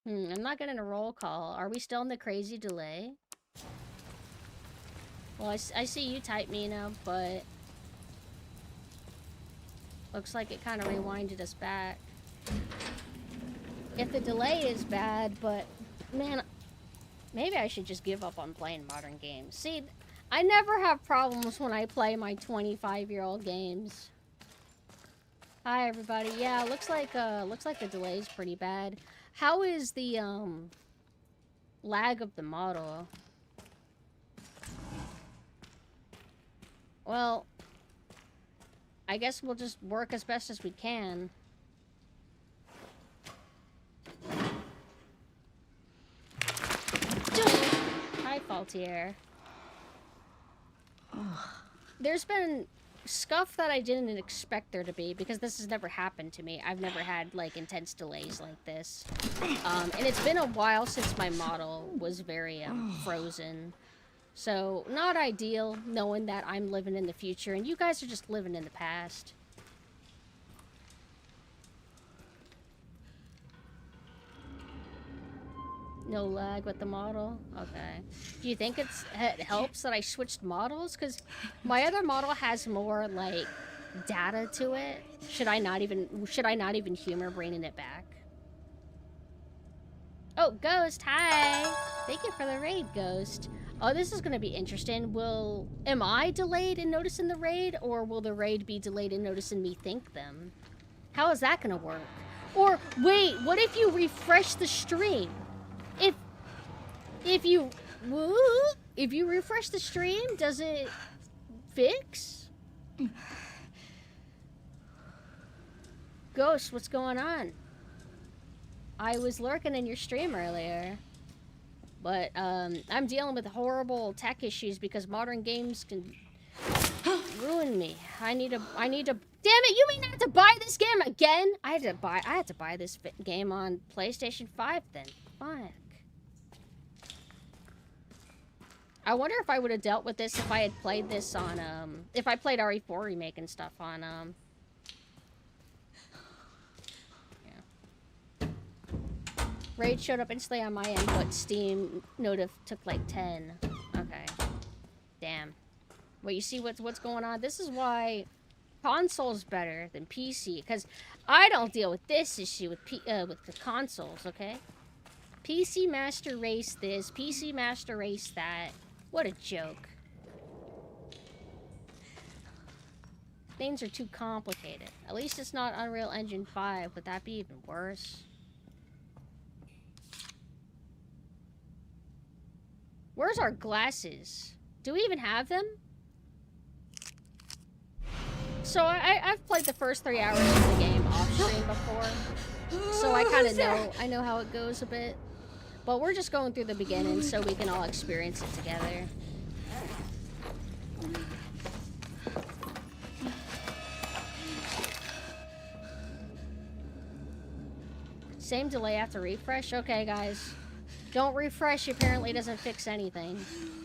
[SPEAKER 2] I'm not getting a roll call. Are we still in the crazy delay? Well, I see you type Mina, but looks like it kind of rewinded us back. If the delay is bad, but man, maybe I should just give up on playing modern games. See, I never have problems when I play my 25-year-old games. Hi everybody. Yeah, looks like the delay's pretty bad. How is the lag of the model? Well, I guess we'll just work as best as we can. Hi, Faultier. There's been scuff that I didn't expect there to be, because this has never happened to me. I've never had, like, intense delays like this. And it's been a while since my model was very, frozen. So, not ideal, knowing that I'm living in the future, and you guys are just living in the past. No lag with the model? Okay. Do you think it helps that I switched models? Because my other model has more, like, data to it. Should I not even humor bringing it back? Oh, Ghost, hi! Thank you for the raid, Ghost. Oh, this is gonna be interesting. Am I delayed in noticing the raid, or will the raid be delayed in noticing me think them? How is that gonna work? Or wait, what if you refresh the stream? If you refresh the stream, does it fix? Ghost, what's going on? I was lurking in your stream earlier. But I'm dealing with horrible tech issues because modern games can ruin me. I need to damn it, you mean I have to buy this game again? I had to buy this game on PlayStation 5 then. Fuck. I wonder if I would have dealt with this if I had played this on if I played RE4 remake and stuff on Raid showed up instantly on my end, but Steam notif took like 10. Okay. Damn. Well, you see what's going on? This is why console's better than PC, because I don't deal with this issue with the consoles, okay? PC Master Race this, PC Master Race that. What a joke. Things are too complicated. At least it's not Unreal Engine 5. Would that be even worse? Where's our glasses? Do we even have them? So I've played the first 3 hours of the game off stream before. So I kind of know, I know how it goes a bit. But we're just going through the beginning so we can all experience it together. Same delay after refresh? Okay, guys. Don't refresh, apparently doesn't fix anything.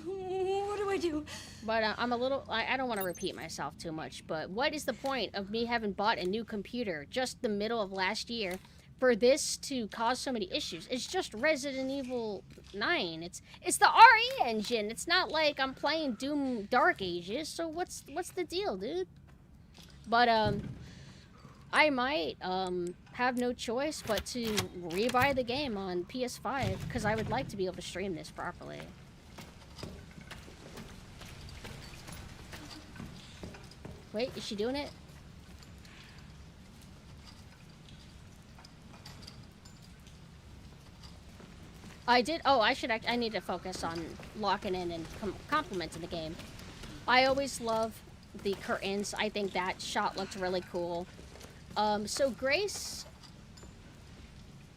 [SPEAKER 1] What do I do?
[SPEAKER 2] But I'm a little... I don't want to repeat myself too much, but what is the point of me having bought a new computer just the middle of last year for this to cause so many issues? It's just Resident Evil 9. It's the RE engine. It's not like I'm playing Doom Dark Ages, so what's the deal, dude? But, I might, have no choice but to rebuy the game on PS5, because I would like to be able to stream this properly. Wait, is she doing it? I did, oh, I need to focus on locking in and complimenting the game. I always love the curtains. I think that shot looked really cool. So Grace,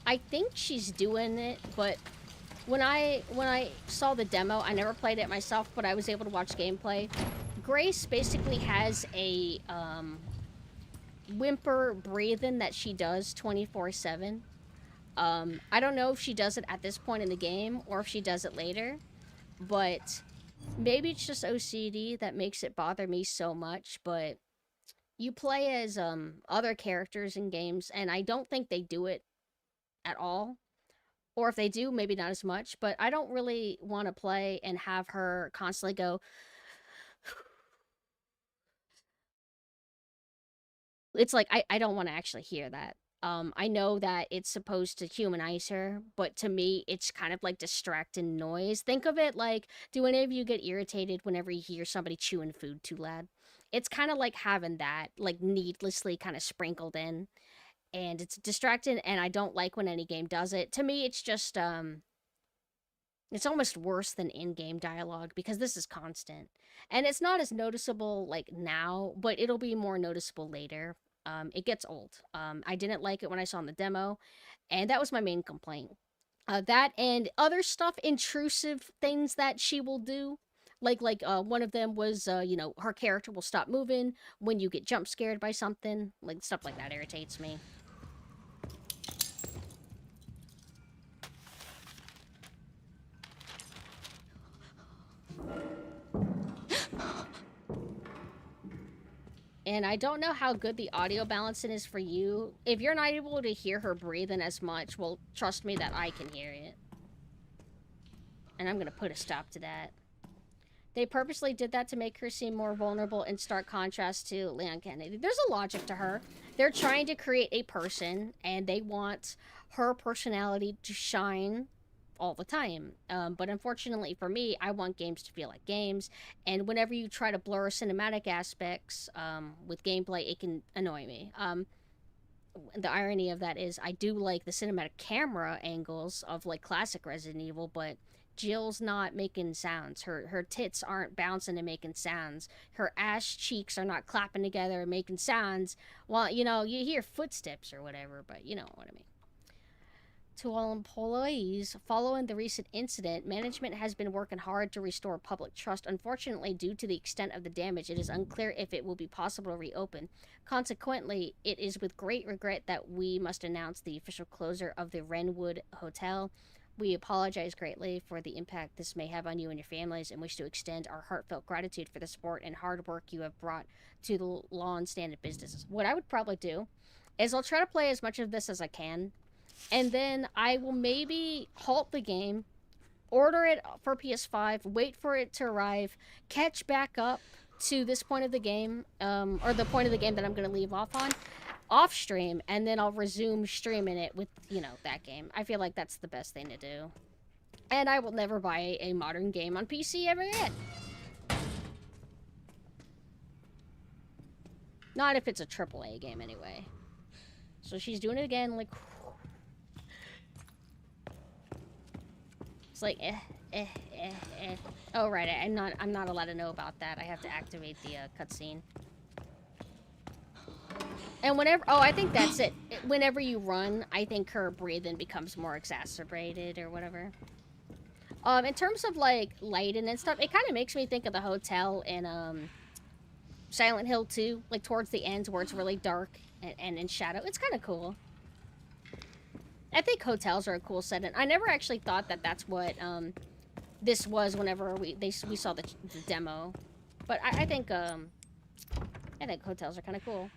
[SPEAKER 2] I think she's doing it, but when I saw the demo, I never played it myself, but I was able to watch gameplay. Grace basically has a whimper breathing that she does 24/7. I don't know if she does it at this point in the game or if she does it later, but maybe it's just OCD that makes it bother me so much. But you play as other characters in games, and I don't think they do it at all. Or if they do, maybe not as much. But I don't really want to play and have her constantly go... It's like, I don't want to actually hear that. I know that it's supposed to humanize her, but to me, it's kind of like distracting noise. Think of it like, do any of you get irritated whenever you hear somebody chewing food too loud? It's kind of like having that, like, needlessly kind of sprinkled in. And it's distracting, and I don't like when any game does it. To me, it's just, it's almost worse than in-game dialogue, because this is constant. And it's not as noticeable, like, now, but it'll be more noticeable later. It gets old. I didn't like it when I saw in the demo, and that was my main complaint. That and other stuff, intrusive things that she will do. Like one of them was, you know, her character will stop moving when you get jump scared by something. Like, stuff like that irritates me. And I don't know how good the audio balancing is for you. If you're not able to hear her breathing as much, well, trust me that I can hear it. And I'm gonna put a stop to that. They purposely did that to make her seem more vulnerable in stark contrast to Leon Kennedy. There's a logic to her. They're trying to create a person, and they want her personality to shine all the time. But unfortunately for me, I want games to feel like games, and whenever you try to blur cinematic aspects with gameplay, it can annoy me. the irony of that is I do like the cinematic camera angles of like classic Resident Evil, but Jill's not making sounds. Her tits aren't bouncing and making sounds. Her ass cheeks are not clapping together and making sounds. Well, you know, you hear footsteps or whatever, but you know what I mean. To all employees, following the recent incident, management has been working hard to restore public trust. Unfortunately, due to the extent of the damage, it is unclear if it will be possible to reopen. Consequently, it is with great regret that we must announce the official closure of the Wrenwood Hotel. We apologize greatly for the impact this may have on you and your families and wish to extend our heartfelt gratitude for the support and hard work you have brought to the long-standing businesses. What I would probably do is I'll try to play as much of this as I can, and then I will maybe halt the game, order it for PS5, wait for it to arrive, catch back up to this point of the game, or the point of the game that I'm going to leave off on, off stream, and then I'll resume streaming it with, you know, that game. I feel like that's the best thing to do. And I will never buy a modern game on PC ever again. Not if it's a AAA game, anyway. So she's doing it again, like... It's like, Oh, right, I'm not allowed to know about that. I have to activate the, cutscene. And whenever... Oh, I think that's it. Whenever you run, I think her breathing becomes more exacerbated or whatever. In terms of, like, lighting and stuff, it kind of makes me think of the hotel in, Silent Hill 2. Like, towards the end where it's really dark and in shadow. It's kind of cool. I think hotels are a cool setting. I never actually thought that that's what, this was whenever we saw the demo. But I think hotels are kind of cool.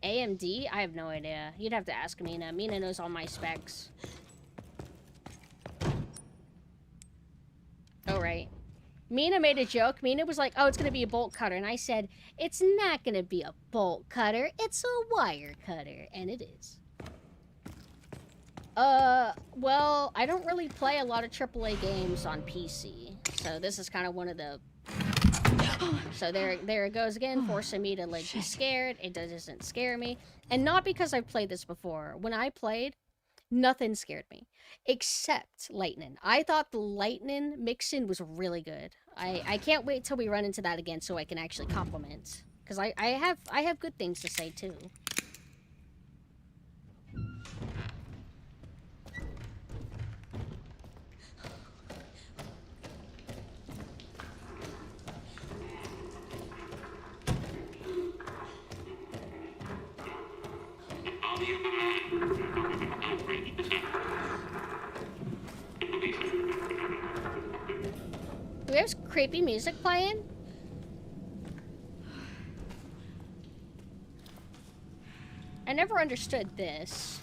[SPEAKER 2] AMD? I have no idea. You'd have to ask Mina. Mina knows all my specs. Oh, right. Mina made a joke. Mina was like, oh, it's going to be a bolt cutter. And I said, it's not going to be a bolt cutter. It's a wire cutter. And it is. Well, I don't really play a lot of AAA games on PC. So this is kind of one of the... So there it goes again, forcing me to, like, be scared. It doesn't scare me. And not because I've played this before. When I played, nothing scared me. Except lightning. I thought the lightning mixing was really good. I can't wait till we run into that again so I can actually compliment. Because I have good things to say, too. Do we have creepy music playing? I never understood this.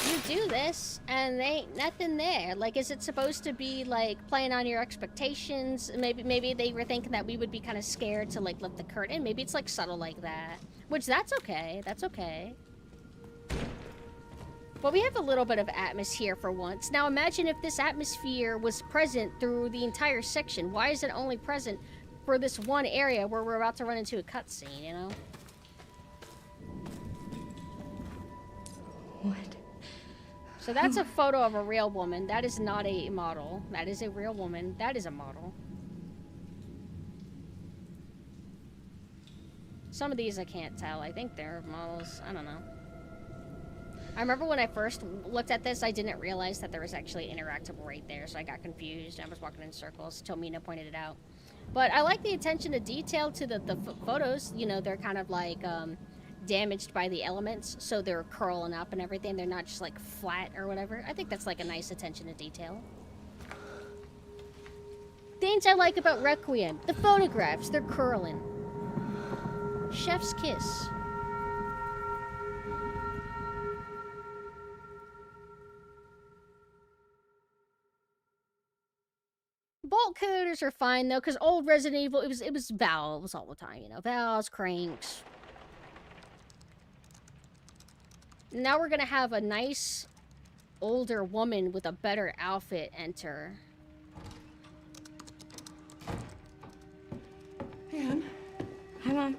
[SPEAKER 2] You do this, and there ain't nothing there. Like, is it supposed to be, like, playing on your expectations? Maybe they were thinking that we would be kind of scared to, like, lift the curtain. Maybe it's, like, subtle like that. Which, that's okay. That's okay. Well, we have a little bit of atmosphere for once. Now, imagine if this atmosphere was present through the entire section. Why is it only present for this one area where we're about to run into a cutscene, you know?
[SPEAKER 1] What?
[SPEAKER 2] So that's a photo of a real woman. That is not a model. That is a real woman. That is a model. Some of these I can't tell. I think they're models. I don't know. I remember when I first looked at this, I didn't realize that there was actually interactable right there, so I got confused. I was walking in circles till Mina pointed it out. But I like the attention to detail to the photos. You know, they're kind of like damaged by the elements, so they're curling up and everything. They're not just like flat or whatever. I think that's like a nice attention to detail. Things I like about Requiem. The photographs, they're curling. Chef's kiss. Bolt cutters are fine though, because old Resident Evil, it was valves all the time, you know, valves, cranks. Now we're gonna have a nice older woman with a better outfit enter.
[SPEAKER 5] Anne,
[SPEAKER 1] Hi, Mom.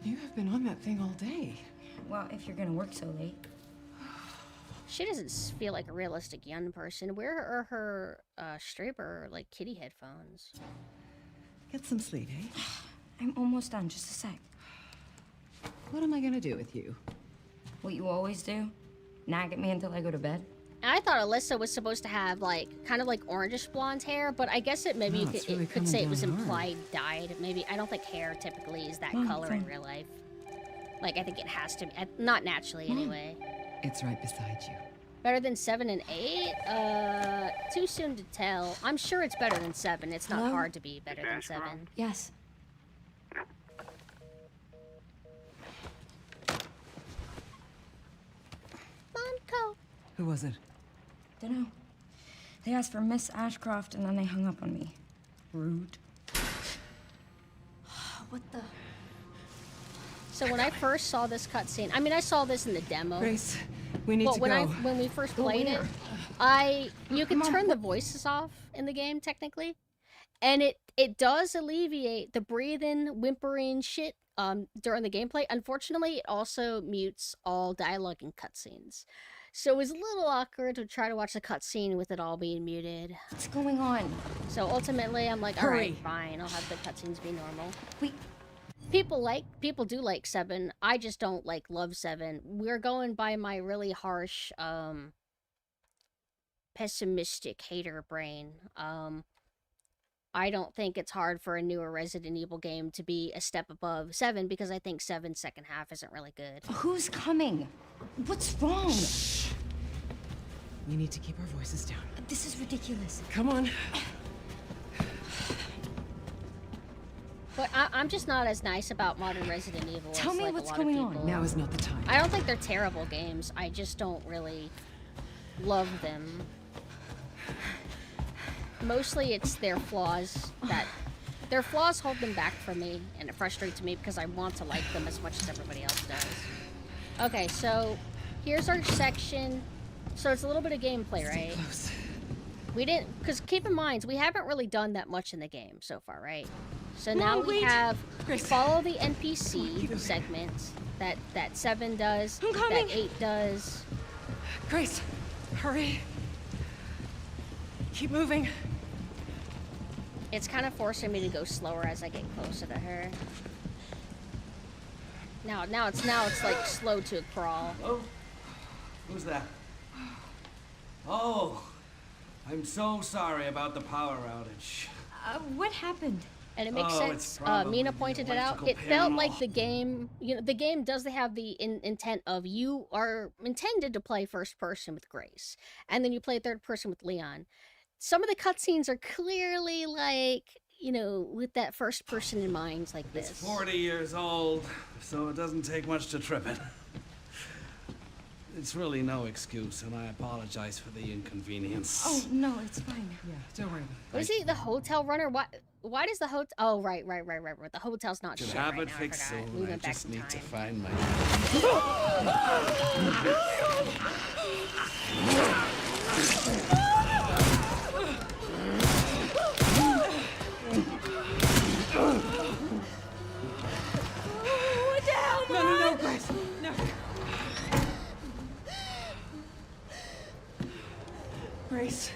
[SPEAKER 5] you have
[SPEAKER 7] I've been on that thing all day.
[SPEAKER 1] Well, if you're gonna work so late.
[SPEAKER 2] She doesn't feel like a realistic young person. Where are her Straber like kitty headphones?
[SPEAKER 7] Get some sleep, eh?
[SPEAKER 1] I'm almost done, just a sec.
[SPEAKER 7] What am I gonna do with you?
[SPEAKER 1] What you always do? Nag at me until I go to bed?
[SPEAKER 2] And I thought Alyssa was supposed to have like kind of like orangish blonde hair, but I guess it maybe
[SPEAKER 7] No,
[SPEAKER 2] you
[SPEAKER 7] it's
[SPEAKER 2] could,
[SPEAKER 7] really
[SPEAKER 2] it could
[SPEAKER 7] coming
[SPEAKER 2] say it was
[SPEAKER 7] down hard.
[SPEAKER 2] implied dyed. Maybe I don't think hair typically is that
[SPEAKER 1] Mom,
[SPEAKER 2] color in
[SPEAKER 1] fine.
[SPEAKER 2] real life. Like I think it has to be, not naturally anyway.
[SPEAKER 7] It's right beside you.
[SPEAKER 2] Better than 7 and 8? Too soon to tell. I'm sure it's better than 7. It's not
[SPEAKER 1] Hello?
[SPEAKER 2] hard to be better than 7.
[SPEAKER 1] Yes.
[SPEAKER 2] Monco.
[SPEAKER 7] Who was it?
[SPEAKER 1] Dunno. They asked for Miss Ashcroft and then they hung up on me.
[SPEAKER 7] Rude.
[SPEAKER 1] What the?
[SPEAKER 2] So when I first saw this cutscene, I mean I saw this in the demo.
[SPEAKER 7] Grace, we need
[SPEAKER 2] But
[SPEAKER 7] to
[SPEAKER 2] when
[SPEAKER 7] go.
[SPEAKER 2] when we first
[SPEAKER 1] Go
[SPEAKER 2] played it,
[SPEAKER 1] where?
[SPEAKER 2] you can
[SPEAKER 1] Come on,
[SPEAKER 2] turn the voices off in the game technically, and it does alleviate the breathing, whimpering shit during the gameplay. Unfortunately, it also mutes all dialogue in cutscenes, so it was a little awkward to try to watch the cutscene with it all being muted.
[SPEAKER 1] What's going on?
[SPEAKER 2] So ultimately, I'm like, all right,
[SPEAKER 7] Hurry.
[SPEAKER 2] fine, I'll have the cutscenes be normal.
[SPEAKER 1] Wait,
[SPEAKER 2] People do like 7. I just don't love 7. We're going by my really harsh, pessimistic hater brain. I don't think it's hard for a newer Resident Evil game to be a step above 7 because I think 7's second half isn't really good.
[SPEAKER 1] who's coming? What's wrong?
[SPEAKER 7] We need to keep our voices down.
[SPEAKER 1] This is ridiculous.
[SPEAKER 7] Come on.
[SPEAKER 2] But I'm just not as nice about modern Resident Evil
[SPEAKER 1] Tell
[SPEAKER 2] as
[SPEAKER 1] me
[SPEAKER 2] like,
[SPEAKER 1] what's
[SPEAKER 2] a lot
[SPEAKER 1] going
[SPEAKER 2] of
[SPEAKER 1] on.
[SPEAKER 2] people.
[SPEAKER 7] Now is not the time.
[SPEAKER 2] I don't think they're terrible games. I just don't really love them. Mostly it's their flaws their flaws hold them back from me, and it frustrates me because I want to like them as much as everybody else does. Okay, so here's our section. So it's a little bit of gameplay, right?
[SPEAKER 7] Close.
[SPEAKER 2] We didn't, because keep in mind, we haven't really done that much in the game so far, right? So
[SPEAKER 7] No,
[SPEAKER 2] now we
[SPEAKER 7] wait.
[SPEAKER 2] have
[SPEAKER 7] Grace.
[SPEAKER 2] follow the NPC segments that 7 does,
[SPEAKER 1] I'm coming.
[SPEAKER 2] that 8 does.
[SPEAKER 7] Grace, hurry. Keep moving.
[SPEAKER 2] It's kind of forcing me to go slower as I get closer to her. Now it's like slow to a crawl.
[SPEAKER 8] Oh, who's that? Oh, I'm so sorry about the power outage.
[SPEAKER 1] What happened?
[SPEAKER 2] And it makes
[SPEAKER 8] Oh, it's
[SPEAKER 2] sense.
[SPEAKER 8] probably
[SPEAKER 2] Mina
[SPEAKER 8] the
[SPEAKER 2] pointed it out.
[SPEAKER 8] electrical
[SPEAKER 2] It felt
[SPEAKER 8] panel.
[SPEAKER 2] like the game, the game does have the intent of you are intended to play first person with Grace, and then you play third person with Leon. Some of the cutscenes are clearly like, with that first person in mind, like
[SPEAKER 8] It's
[SPEAKER 2] this.
[SPEAKER 8] 40 years old, so it doesn't take much to trip it. It's really no excuse, and I apologize for the inconvenience.
[SPEAKER 1] Oh, no, it's fine.
[SPEAKER 7] Yeah, don't worry about
[SPEAKER 2] Was he the hotel runner? Why does the hotel? Oh, right. The hotel's not
[SPEAKER 8] Should
[SPEAKER 2] shit
[SPEAKER 8] have
[SPEAKER 2] right
[SPEAKER 8] it
[SPEAKER 2] now.
[SPEAKER 8] fixed
[SPEAKER 2] I forgot.
[SPEAKER 8] soon.
[SPEAKER 2] We
[SPEAKER 8] I
[SPEAKER 2] went back
[SPEAKER 8] just
[SPEAKER 2] in
[SPEAKER 8] need to
[SPEAKER 2] time.
[SPEAKER 8] find my.
[SPEAKER 1] What the hell,
[SPEAKER 7] it. No, Grace. No. Grace,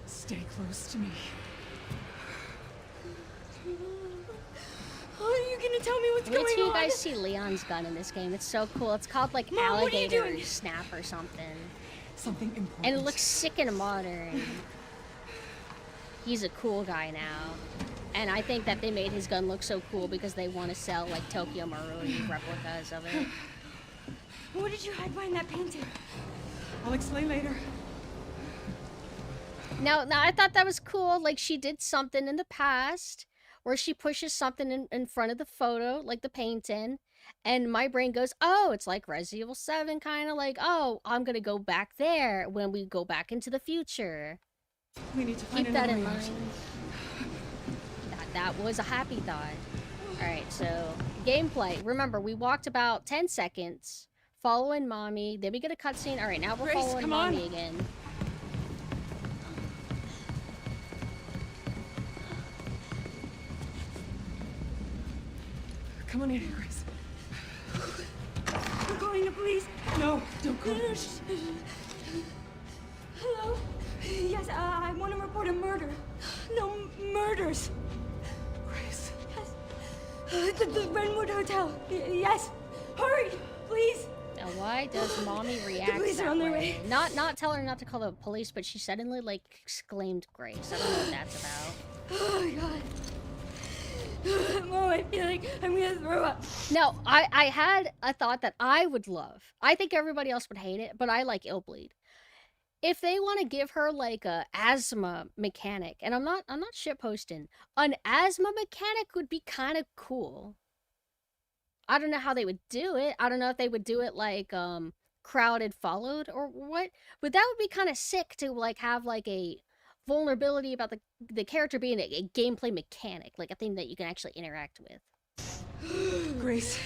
[SPEAKER 7] stay close to me.
[SPEAKER 1] Are you gonna tell me what's
[SPEAKER 2] Wait
[SPEAKER 1] going
[SPEAKER 2] till you
[SPEAKER 1] on?
[SPEAKER 2] guys see Leon's gun in this game. It's so cool. It's called like
[SPEAKER 1] Mom, what are you
[SPEAKER 2] Alligator
[SPEAKER 1] doing?
[SPEAKER 2] Snap or something.
[SPEAKER 7] Something important.
[SPEAKER 2] And it looks sick and modern. He's a cool guy now. And I think that they made his gun look so cool because they want to sell like Tokyo Marui replicas of it.
[SPEAKER 1] What did you hide behind that painting?
[SPEAKER 7] I'll explain later.
[SPEAKER 2] Now I thought that was cool. Like she did something in the past where she pushes something in front of the photo, like the painting. And my brain goes, oh, it's like Resident Evil 7, kind of like, oh, I'm going to go back there when we go back into the future.
[SPEAKER 7] We need to find
[SPEAKER 2] Keep that
[SPEAKER 7] another
[SPEAKER 2] in
[SPEAKER 7] way out.
[SPEAKER 2] mind. That was a happy thought. Alright, so gameplay. Remember, we walked about 10 seconds following Mommy. Then we get a cutscene. Alright, now we're
[SPEAKER 7] Grace,
[SPEAKER 2] following
[SPEAKER 7] come on.
[SPEAKER 2] Mommy again.
[SPEAKER 7] Come on in, Grace. No, don't go.
[SPEAKER 1] Hello? Yes, I want to report a murder. No, murders.
[SPEAKER 7] Grace.
[SPEAKER 1] Yes. The Renwood Hotel. Yes. Hurry, please.
[SPEAKER 2] Now, why does mommy react
[SPEAKER 1] police are
[SPEAKER 2] that
[SPEAKER 1] on their
[SPEAKER 2] way?
[SPEAKER 1] way.
[SPEAKER 2] Not tell her not to call the police, but she suddenly, like, exclaimed Grace. I don't know what that's about.
[SPEAKER 1] Oh my god. Mom, I feel like I'm gonna throw up.
[SPEAKER 2] No, I had a thought that I would love. I think everybody else would hate it, but I like Illbleed. If they want to give her like a asthma mechanic, and I'm not shitposting, an asthma mechanic would be kind of cool. I don't know how they would do it. I don't know if they would do it like crowded followed or what, but that would be kind of sick to like have like a vulnerability about the character being a gameplay mechanic, like a thing that you can actually interact with.
[SPEAKER 7] Grace.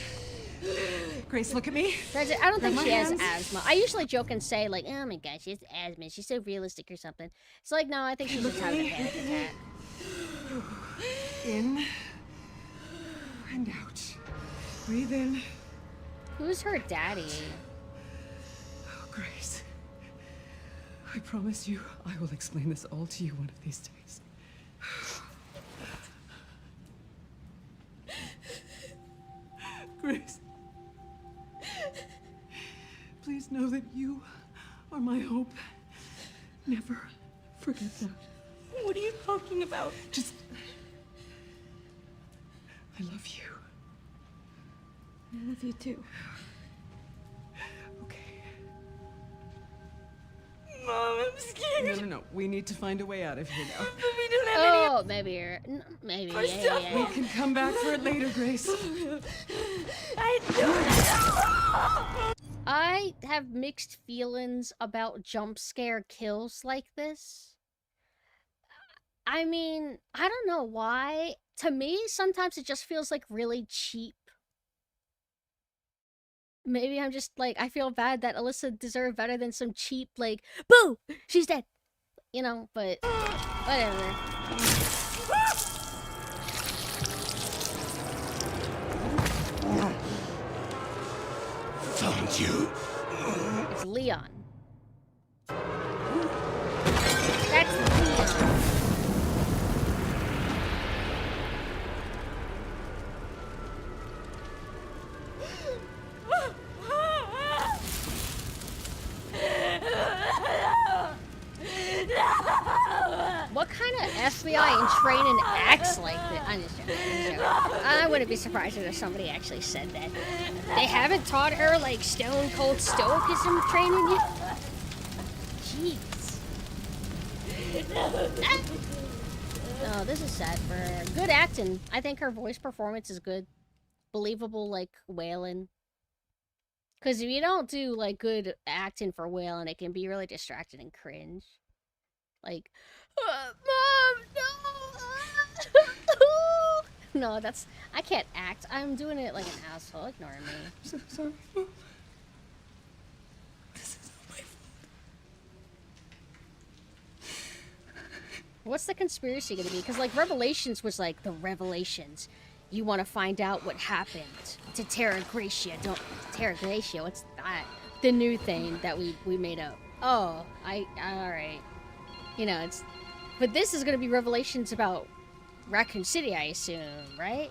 [SPEAKER 7] Grace, look at me.
[SPEAKER 2] Granted, I don't think
[SPEAKER 7] Grab
[SPEAKER 2] she
[SPEAKER 7] my
[SPEAKER 2] has
[SPEAKER 7] hands.
[SPEAKER 2] asthma. I usually joke and say like, oh my gosh, she has asthma. She's so realistic or something. It's like, no, I think she's just having a panic attack.
[SPEAKER 7] In and out. Breathe in.
[SPEAKER 2] Who's her daddy?
[SPEAKER 7] Oh, Grace. I promise you, I will explain this all to you one of these days. Grace. Please know that you are my hope. Never forget that.
[SPEAKER 1] What are you talking about?
[SPEAKER 7] Just... I love you.
[SPEAKER 1] I love you too.
[SPEAKER 7] Okay.
[SPEAKER 1] Mom, I'm scared.
[SPEAKER 7] No. We need to find a way out of here now.
[SPEAKER 1] But we don't have any.
[SPEAKER 2] Oh, maybe you're... Maybe,
[SPEAKER 1] First
[SPEAKER 2] yeah,
[SPEAKER 1] up,
[SPEAKER 2] yeah,
[SPEAKER 7] We
[SPEAKER 2] yeah.
[SPEAKER 7] can come back for it later, Grace.
[SPEAKER 2] I have mixed feelings about jump scare kills like this. I mean, I don't know why. To me, sometimes it just feels like really cheap. Maybe I'm just like, I feel bad that Alyssa deserved better than some cheap, like, boo! She's dead! You know, but whatever.
[SPEAKER 3] Found you.
[SPEAKER 2] It's Leon. That's Leon. What kind of FBI in training acts like that? I'm just joking. I wouldn't be surprised if somebody actually said that. They haven't taught her like stone cold stoicism training yet? Jeez. Oh, this is sad for her. Good acting. I think her voice performance is good. Believable, like, wailing. Because if you don't do, like, good acting for wailing, it can be really distracting and cringe. Like, Mom, no! No, that's... I can't act. I'm doing it like an asshole. Ignore me.
[SPEAKER 7] I'm so sorry, Mom. This is not my fault.
[SPEAKER 2] What's the conspiracy gonna be? Because, like, Revelations was like, the Revelations. You want to find out what happened to Terra Gracia. Terra Gracia, what's that? The new thing that we made up. Oh, alright. You know, it's... But this is gonna be Revelations about Raccoon City, I assume, right?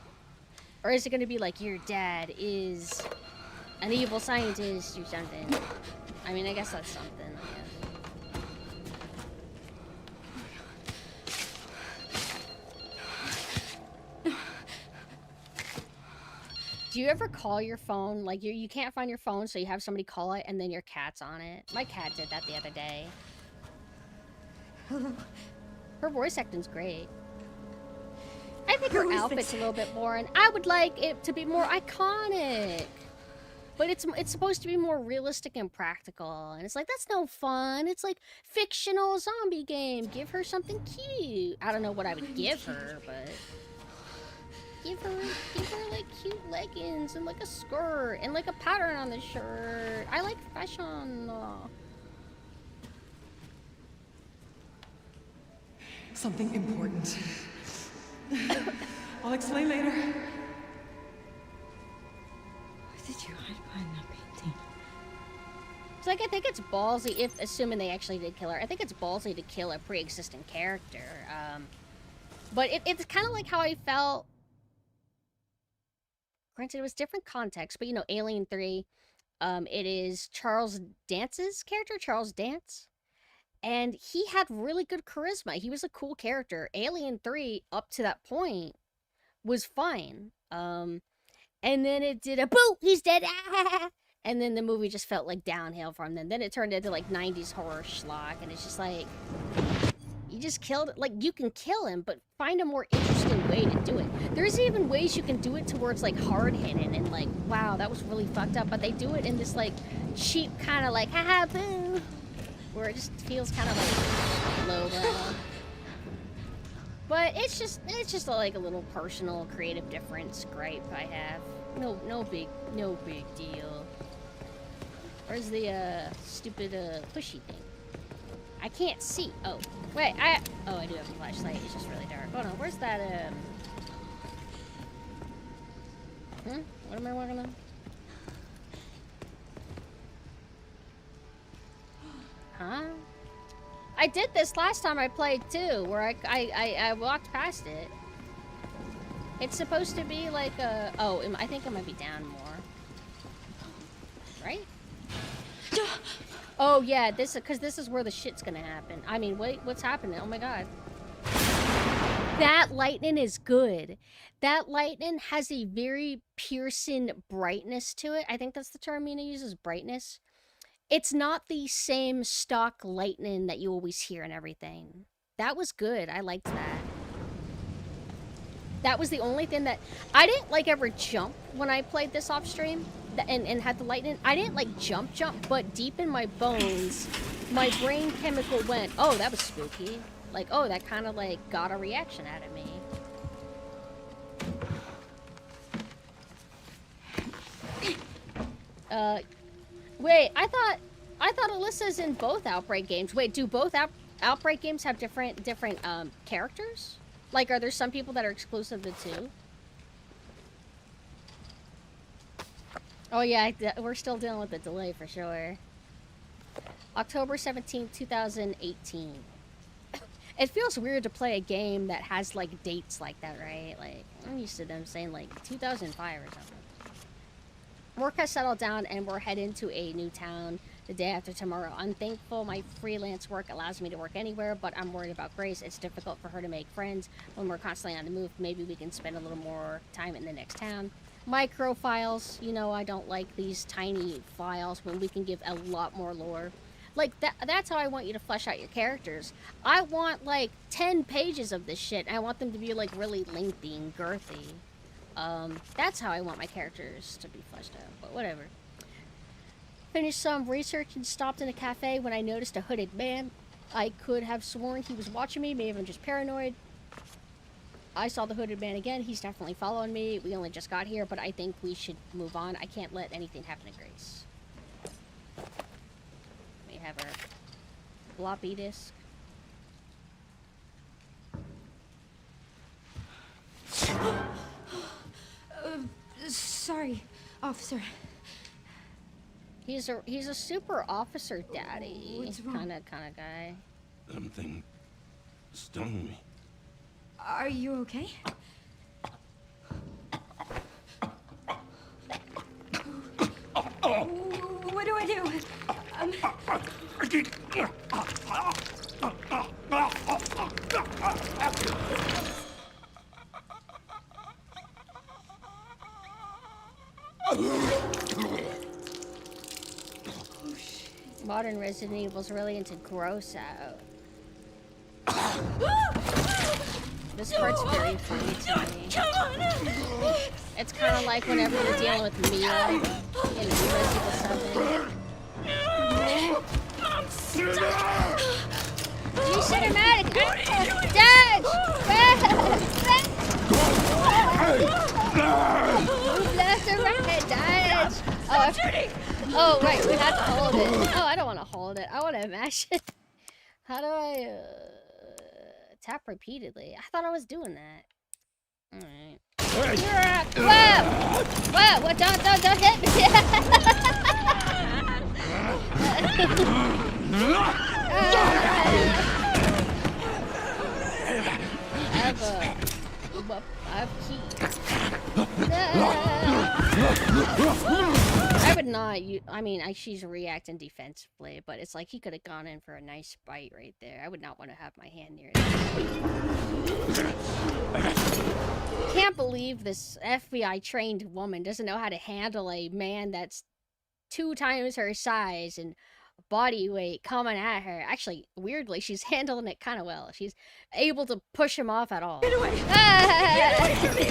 [SPEAKER 2] Or is it gonna be like, your dad is an evil scientist or something? I mean, I guess that's something, I guess. Do you ever call your phone? Like, you can't find your phone, so you have somebody call it, and then your cat's on it. My cat did that the other day.
[SPEAKER 1] Hello.
[SPEAKER 2] Her voice acting's great. I think her
[SPEAKER 1] Who is
[SPEAKER 2] outfit's
[SPEAKER 1] this?
[SPEAKER 2] a little bit boring. I would like it to be more iconic. But it's supposed to be more realistic and practical. And it's like, that's no fun. It's like fictional zombie game. Give her something cute. I don't know what I would give her, but... Give her like cute leggings and like a skirt and like a pattern on the shirt. I like fashion.
[SPEAKER 7] Something important. I'll explain later.
[SPEAKER 1] What did you hide behind that painting?
[SPEAKER 2] It's like, I think it's ballsy, if assuming they actually did kill her, I think it's ballsy to kill a pre-existing character. But it's kind of like how I felt. Granted, it was different context, but you know, Alien 3, it is Charles Dance's character, Charles Dance. And he had really good charisma. He was a cool character. Alien 3, up to that point, was fine. And then it did a boo, he's dead, ah! And then the movie just felt like downhill from them. Then it turned into like 90s horror schlock, and it's just like, you just killed it. Like, you can kill him, but find a more interesting way to do it. There's even ways you can do it to where it's like hard hitting and like, wow, that was really fucked up. But they do it in this like cheap kind of like, haha, boo, where it just feels kind of like lowbrow. But it's just like a little personal creative difference gripe I have. No big deal. Where's the stupid pushy thing? I can't see. Oh, wait, I do have a flashlight. It's just really dark. Hold on, where's that what am I working on? Huh? I did this last time I played too, where I walked past it. It's supposed to be like a... Oh, I think it might be down more. Right? Oh yeah, because this is where the shit's gonna happen. I mean, wait, what's happening? Oh my god. That lightning is good. That lightning has a very piercing brightness to it. I think that's the term Mina uses, brightness. It's not the same stock lightning that you always hear and everything. That was good. I liked that. That was the only thing that... I didn't, like, ever jump when I played this off stream and had the lightning. I didn't, like, jump, but deep in my bones, my brain chemical went, oh, that was spooky. Like, oh, that kind of, like, got a reaction out of me. Wait, I thought Alyssa's in both Outbreak games. Wait, do both Outbreak games have different characters? Like, are there some people that are exclusive to two? Oh yeah, we're still dealing with the delay for sure. October 17th, 2018. It feels weird to play a game that has, like, dates like that, right? Like, I'm used to them saying, like, 2005 or something. Work has settled down and we're heading to a new town the day after tomorrow. I'm thankful my freelance work allows me to work anywhere, but I'm worried about Grace. It's difficult for her to make friends when we're constantly on the move. Maybe we can spend a little more time in the next town. Micro files, you know, I don't like these tiny files when we can give a lot more lore. Like, that's how I want you to flesh out your characters. I want, like, 10 pages of this shit. I want them to be, like, really lengthy and girthy. That's how I want my characters to be fleshed out, but whatever. Finished some research and stopped in a cafe when I noticed a hooded man. I could have sworn he was watching me, maybe I'm just paranoid. I saw the hooded man again. He's definitely following me. We only just got here, but I think we should move on. I can't let anything happen to Grace. We have our floppy disk.
[SPEAKER 1] Sorry, officer.
[SPEAKER 2] He's a super officer daddy
[SPEAKER 1] What's wrong?
[SPEAKER 2] kind of guy.
[SPEAKER 3] Something stung me.
[SPEAKER 1] Are you okay? What do I do?
[SPEAKER 2] Modern Resident Evil's really into gross out. This part's very funny to me. It's kind of like whenever you're dealing with Mia in Resident Evil 7. You cinematic! Dodge! Move left or right, dodge! Oh, right, we have to hold it. Oh, I don't want to hold it. I want to mash it. How do I, tap repeatedly? I thought I was doing that. Alright. Whoa! Whoa! What? Don't hit me! I have keys. I would not. I mean, she's reacting defensively, but it's like he could have gone in for a nice bite right there. I would not want to have my hand near it. Can't believe this FBI trained woman doesn't know how to handle a man that's 2 times her size and body weight coming at her. Actually, weirdly, she's handling it kind of well. She's able to push him off at all. Get away! Get away from me!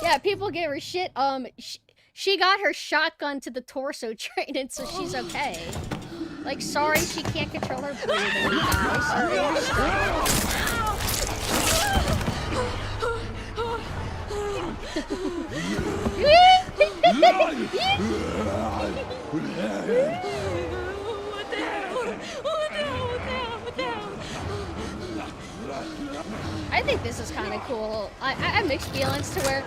[SPEAKER 2] Yeah, people give her shit. She got her shotgun to the torso training, so she's okay. Like, sorry, she can't control her breathing, I think this is kind of cool. I have mixed feelings to where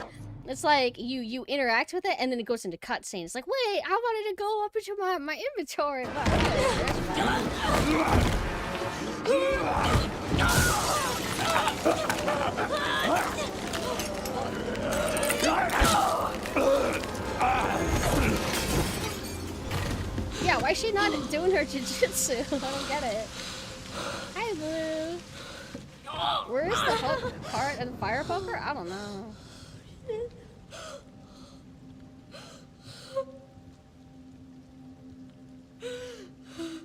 [SPEAKER 2] it's like you interact with it and then it goes into cutscene. It's like, wait, I wanted to go up into my inventory. Yeah, why is she not doing her jujitsu? I don't get it. Hi, Blue. Where's the hook part of the fire poker? I don't know.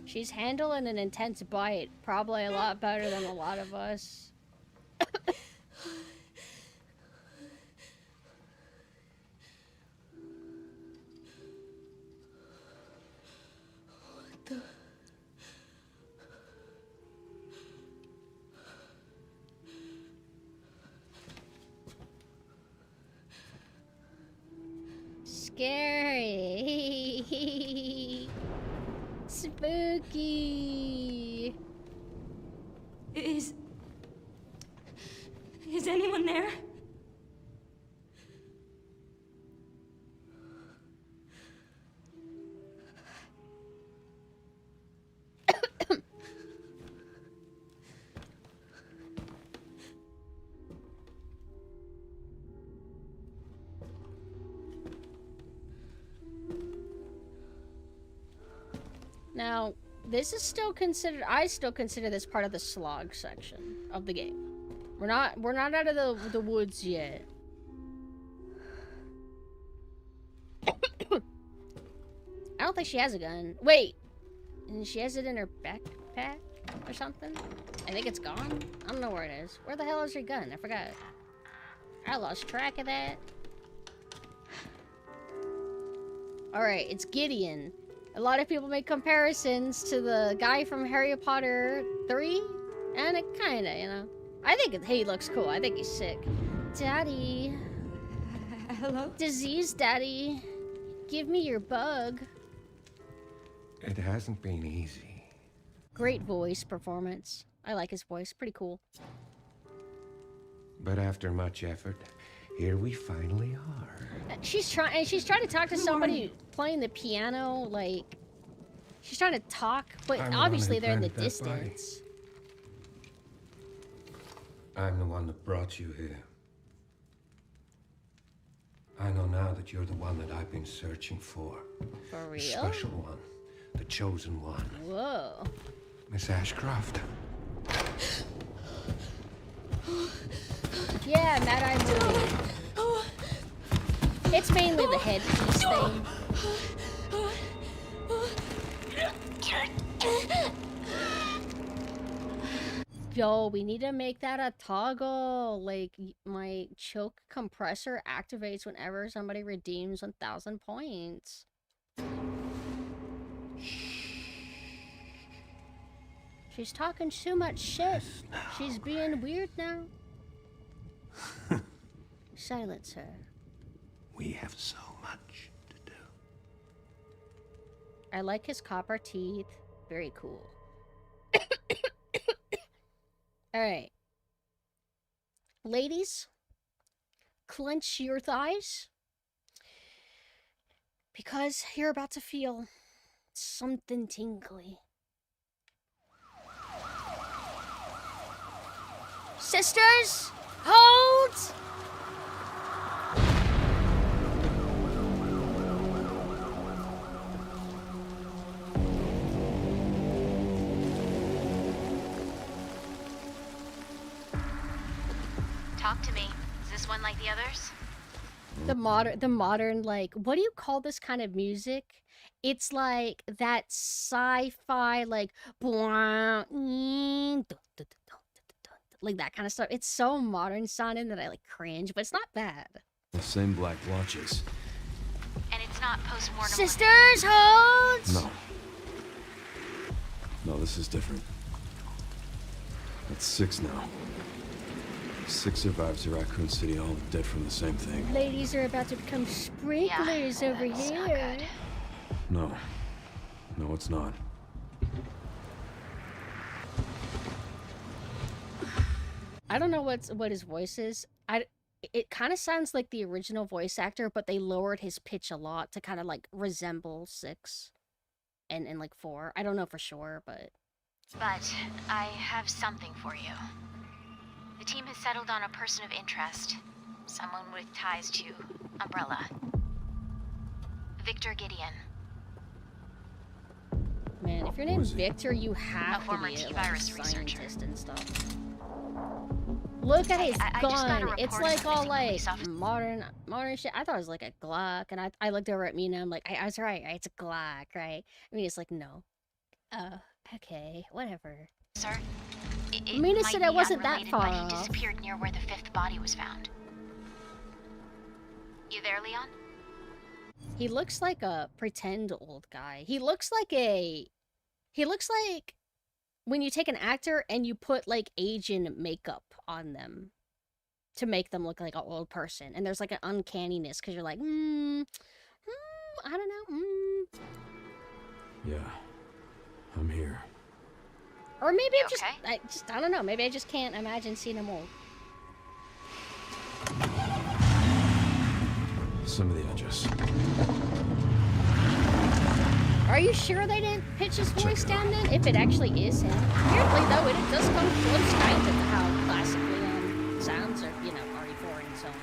[SPEAKER 2] She's handling an intense bite, probably a lot better than a lot of us. What the? Scary. Spooky.
[SPEAKER 1] Is anyone there?
[SPEAKER 2] Now, this is still considered, I still consider this part of the slog section of the game. We're not out of the woods yet. I don't think she has a gun. Wait, and she has it in her backpack or something? I think it's gone. I don't know where it is. Where the hell is your gun? I forgot. I lost track of that. Alright, it's Gideon. A lot of people make comparisons to the guy from Harry Potter 3, and it kinda, you know. I think he looks cool. I think he's sick. Daddy.
[SPEAKER 1] Hello?
[SPEAKER 2] Disease Daddy. Give me your bug.
[SPEAKER 6] It hasn't been easy.
[SPEAKER 2] Great voice performance. I like his voice. Pretty cool.
[SPEAKER 6] But after much effort, here we finally are.
[SPEAKER 2] She's trying to talk to somebody playing the piano, like she's trying to talk, but
[SPEAKER 6] I'm the
[SPEAKER 2] obviously
[SPEAKER 6] one who
[SPEAKER 2] they're in the
[SPEAKER 6] planted that body.
[SPEAKER 2] distance.
[SPEAKER 6] I'm the one that brought you here. I know now that you're the one that I've been searching for.
[SPEAKER 2] For
[SPEAKER 6] The
[SPEAKER 2] real?
[SPEAKER 6] special one. The chosen one.
[SPEAKER 2] Whoa.
[SPEAKER 6] Miss Ashcroft.
[SPEAKER 2] Yeah, Mad Eye movie. It's mainly the headpiece thing. Yo, we need to make that a toggle. Like, my choke compressor activates whenever somebody redeems 1,000 points. She's talking too much shit. She's being weird now. Silence her.
[SPEAKER 6] We have so much to do.
[SPEAKER 2] I like his copper teeth. Very cool. Alright. Ladies, clench your thighs. Because you're about to feel something tingly. Sisters, hold!
[SPEAKER 9] Talk to me. Is this one like the others?
[SPEAKER 2] The modern, like, what do you call this kind of music? It's like that sci-fi, like, like that kind of stuff. It's so modern sounding that I like cringe, but it's not bad.
[SPEAKER 10] The same black watches.
[SPEAKER 9] And it's not post-mortem.
[SPEAKER 2] Sisters, hold!
[SPEAKER 10] No. No, this is different. That's 6 now. 6 survivors of Raccoon City, all dead from the same thing.
[SPEAKER 2] Ladies are about to become sprinklers over
[SPEAKER 9] that's not
[SPEAKER 2] here.
[SPEAKER 9] good.
[SPEAKER 10] No. No, it's not.
[SPEAKER 2] I don't know what his voice is. It kind of sounds like the original voice actor, but they lowered his pitch a lot to kind of like resemble 6 and like 4. I don't know for sure, but
[SPEAKER 9] I have something for you. The team has settled on a person of interest. Someone with ties to Umbrella. Victor Gideon.
[SPEAKER 2] man, if you're named Victor, you have to
[SPEAKER 9] former
[SPEAKER 2] be
[SPEAKER 9] T-virus
[SPEAKER 2] like, a
[SPEAKER 9] researcher.
[SPEAKER 2] scientist and stuff. Look at his
[SPEAKER 9] I just got a
[SPEAKER 2] gun.
[SPEAKER 9] report
[SPEAKER 2] It's
[SPEAKER 9] of
[SPEAKER 2] like
[SPEAKER 9] a
[SPEAKER 2] all
[SPEAKER 9] missing
[SPEAKER 2] like
[SPEAKER 9] police officer.
[SPEAKER 2] modern shit. I thought it was like a Glock, and I looked over at Mina. I'm like, I was right. It's a Glock, right? I mean, it's like no. Okay, whatever.
[SPEAKER 9] Sir,
[SPEAKER 2] Mina said I wasn't that
[SPEAKER 9] unrelated,
[SPEAKER 2] far
[SPEAKER 9] but he
[SPEAKER 2] off.
[SPEAKER 9] disappeared near where the 5th body was found. You there, Leon?
[SPEAKER 2] He looks like a pretend old guy. He looks like when you take an actor and you put like Asian makeup on them to make them look like an old person, and there's like an uncanniness because you're like, I don't know,
[SPEAKER 10] Yeah, I'm here.
[SPEAKER 2] Or maybe
[SPEAKER 9] You
[SPEAKER 2] I don't know. Maybe I just can't imagine seeing him old.
[SPEAKER 10] Some of the edges.
[SPEAKER 2] Are you sure they didn't pitch his voice down then? If it actually is him. Weirdly though, it does come close kind of to how classic Leon sounds, or RE4 and so on.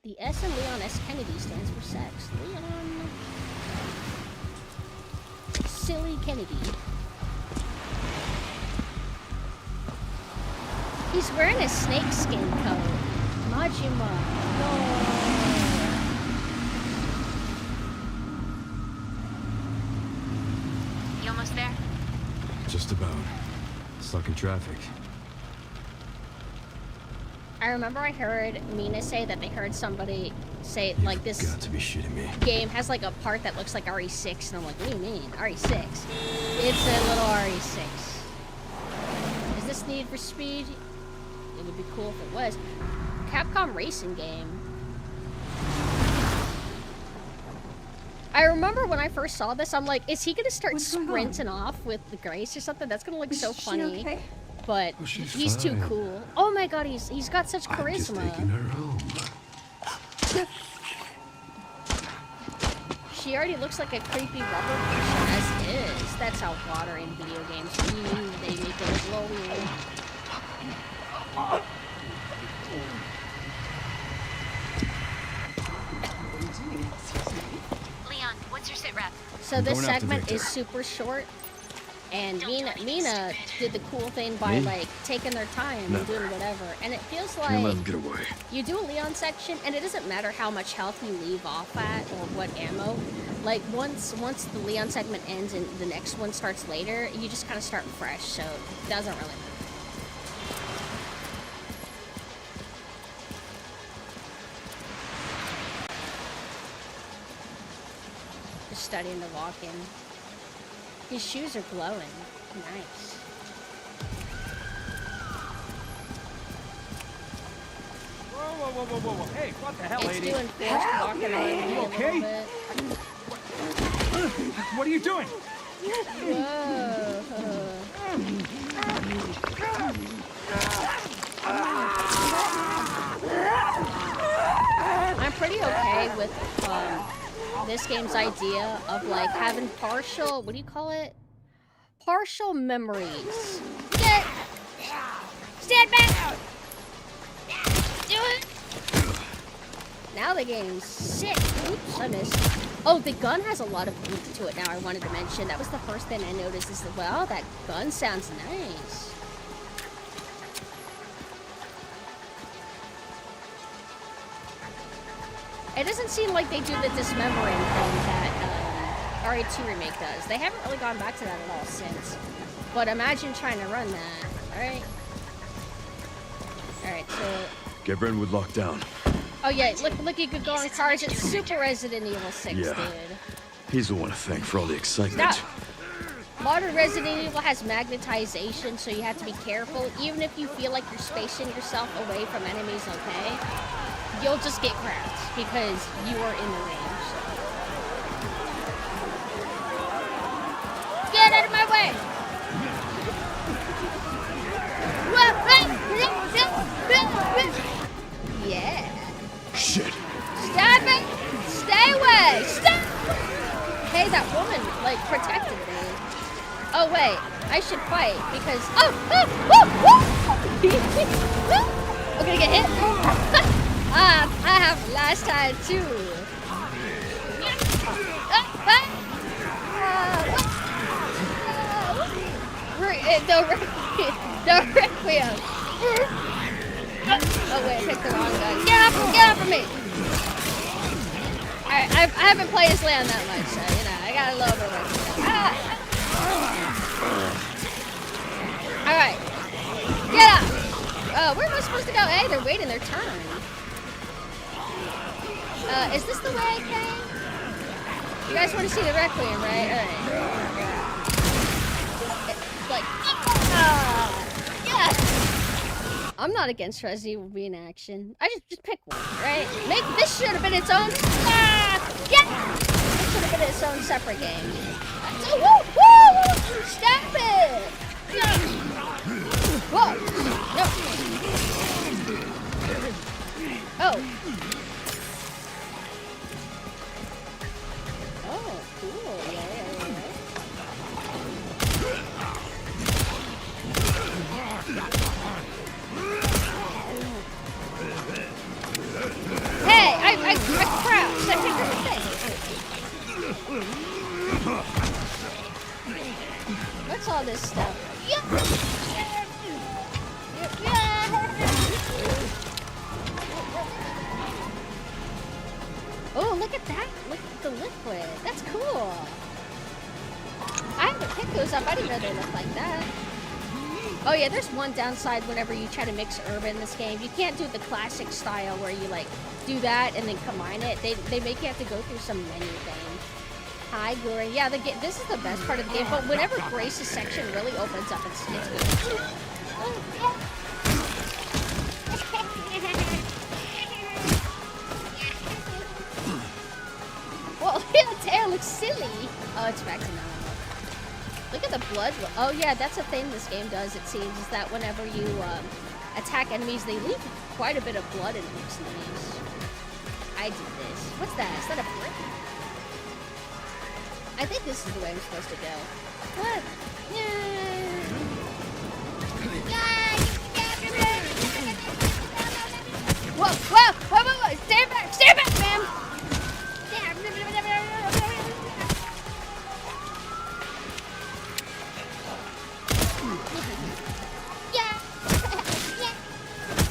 [SPEAKER 2] The S in Leon S. Kennedy stands for sex. Leon Silly Kennedy. He's wearing a snakeskin coat. Majima. No.
[SPEAKER 9] You almost there?
[SPEAKER 10] Just about. Stuck in traffic.
[SPEAKER 2] I remember I heard Mina say that they heard somebody say like this
[SPEAKER 10] Got to be shitting me.
[SPEAKER 2] game has like a part that looks like RE6, and I'm like, what do you mean? RE6? It's a little RE6. Is this Need for Speed? It would be cool if it was. Capcom racing game. I remember when I first saw this, I'm like, is he gonna start sprinting off with the Grace or something? That's gonna look so funny.
[SPEAKER 1] Okay?
[SPEAKER 2] But
[SPEAKER 10] Oh, she's
[SPEAKER 2] he's too
[SPEAKER 10] fine.
[SPEAKER 2] cool. Oh my god, he's got such
[SPEAKER 10] I'm just
[SPEAKER 2] charisma.
[SPEAKER 10] taking her home.
[SPEAKER 2] She already looks like a creepy rubber person as is. That's how water in video games, they make it glowy.
[SPEAKER 9] Leon, what's your sit rep?
[SPEAKER 2] So
[SPEAKER 10] I'm
[SPEAKER 2] this
[SPEAKER 10] going after
[SPEAKER 2] segment is
[SPEAKER 10] Victor.
[SPEAKER 2] super short, and
[SPEAKER 9] Don't do
[SPEAKER 2] Mina
[SPEAKER 9] anything stupid.
[SPEAKER 2] did the cool thing by
[SPEAKER 10] Me?
[SPEAKER 2] like taking their time and
[SPEAKER 10] Never.
[SPEAKER 2] doing whatever. And it feels
[SPEAKER 10] Can't let
[SPEAKER 2] like
[SPEAKER 10] him get away.
[SPEAKER 2] you do a Leon section, and it doesn't matter how much health you leave off at or what ammo. Like once the Leon segment ends and the next one starts later, you just kind of start fresh. So it doesn't really matter. Just studying to walk in. His shoes are glowing. Nice.
[SPEAKER 6] Whoa, whoa, whoa. Hey, what the hell,
[SPEAKER 2] It's
[SPEAKER 6] lady?
[SPEAKER 2] doing forced walking on me
[SPEAKER 6] You
[SPEAKER 2] a
[SPEAKER 6] okay?
[SPEAKER 2] little bit.
[SPEAKER 6] What are you doing?
[SPEAKER 2] Whoa. I'm pretty okay with this game's idea of like having partial, what do you call it? Partial memories. Stand back! Do it! Now the game's sick. Oops, I missed. Oh, the gun has a lot of oomph to it now, I wanted to mention. That was the first thing I noticed is that, well, that gun sounds nice. It doesn't seem like they do the dismembering thing that RE2 Remake does. They haven't really gone back to that at all since. But imagine trying to run that, alright? Alright, so...
[SPEAKER 10] Get Brentwood locked down.
[SPEAKER 2] Oh yeah, look, you could go on cars. It's super Resident Evil 6,
[SPEAKER 10] Yeah.
[SPEAKER 2] dude.
[SPEAKER 10] He's the one to thank for all the excitement.
[SPEAKER 2] Stop. Modern Resident Evil has magnetization, so you have to be careful. Even if you feel like you're spacing yourself away from enemies, okay? You'll just get cracked because you are in the range. Get out of my way! Yeah.
[SPEAKER 10] Shit.
[SPEAKER 2] Stop it! Stay away! Stop! Hey, that woman, like, protected me. Oh, wait. I should fight because... Oh! I'm gonna get hit. I have last time, too. No requiem. Oh, wait, I picked the wrong gun. Get off of me! Alright, I haven't played as Leon that much, so, you know, I got a little bit of Alright. Get up! Where am I supposed to go? Hey, they're waiting their turn. Is this the way I came? You guys want to see the Requiem, right? Alright. Like, yeah! I'm not against Resident Evil being action. I just pick one, right? This should have been its own. Yeah! This should have been its own separate game. Woo! Stop it! Whoa! No. Oh. Oh, cool. Yeah. Hey, I crouched. I figured it out. What's all this stuff? Oh, look at that. Look at the liquid. That's cool. I haven't picked those up. I didn't know they looked like that. Oh yeah, there's one downside whenever you try to mix urban in this game. You can't do the classic style where you like do that and then combine it. They make you have to go through some menu thing. Hi, Glory. Yeah, this is the best part of the game, but whenever Grace's section really opens up, it's good. Well, the tail looks silly. Oh, it's back to normal. Look at the blood. Oh yeah, that's a thing this game does, it seems, is that whenever you attack enemies, they leave quite a bit of blood in them. I did this. What's that? Is that a brick? I think this is the way I'm supposed to go. What? Whoa! Stand back, ma'am!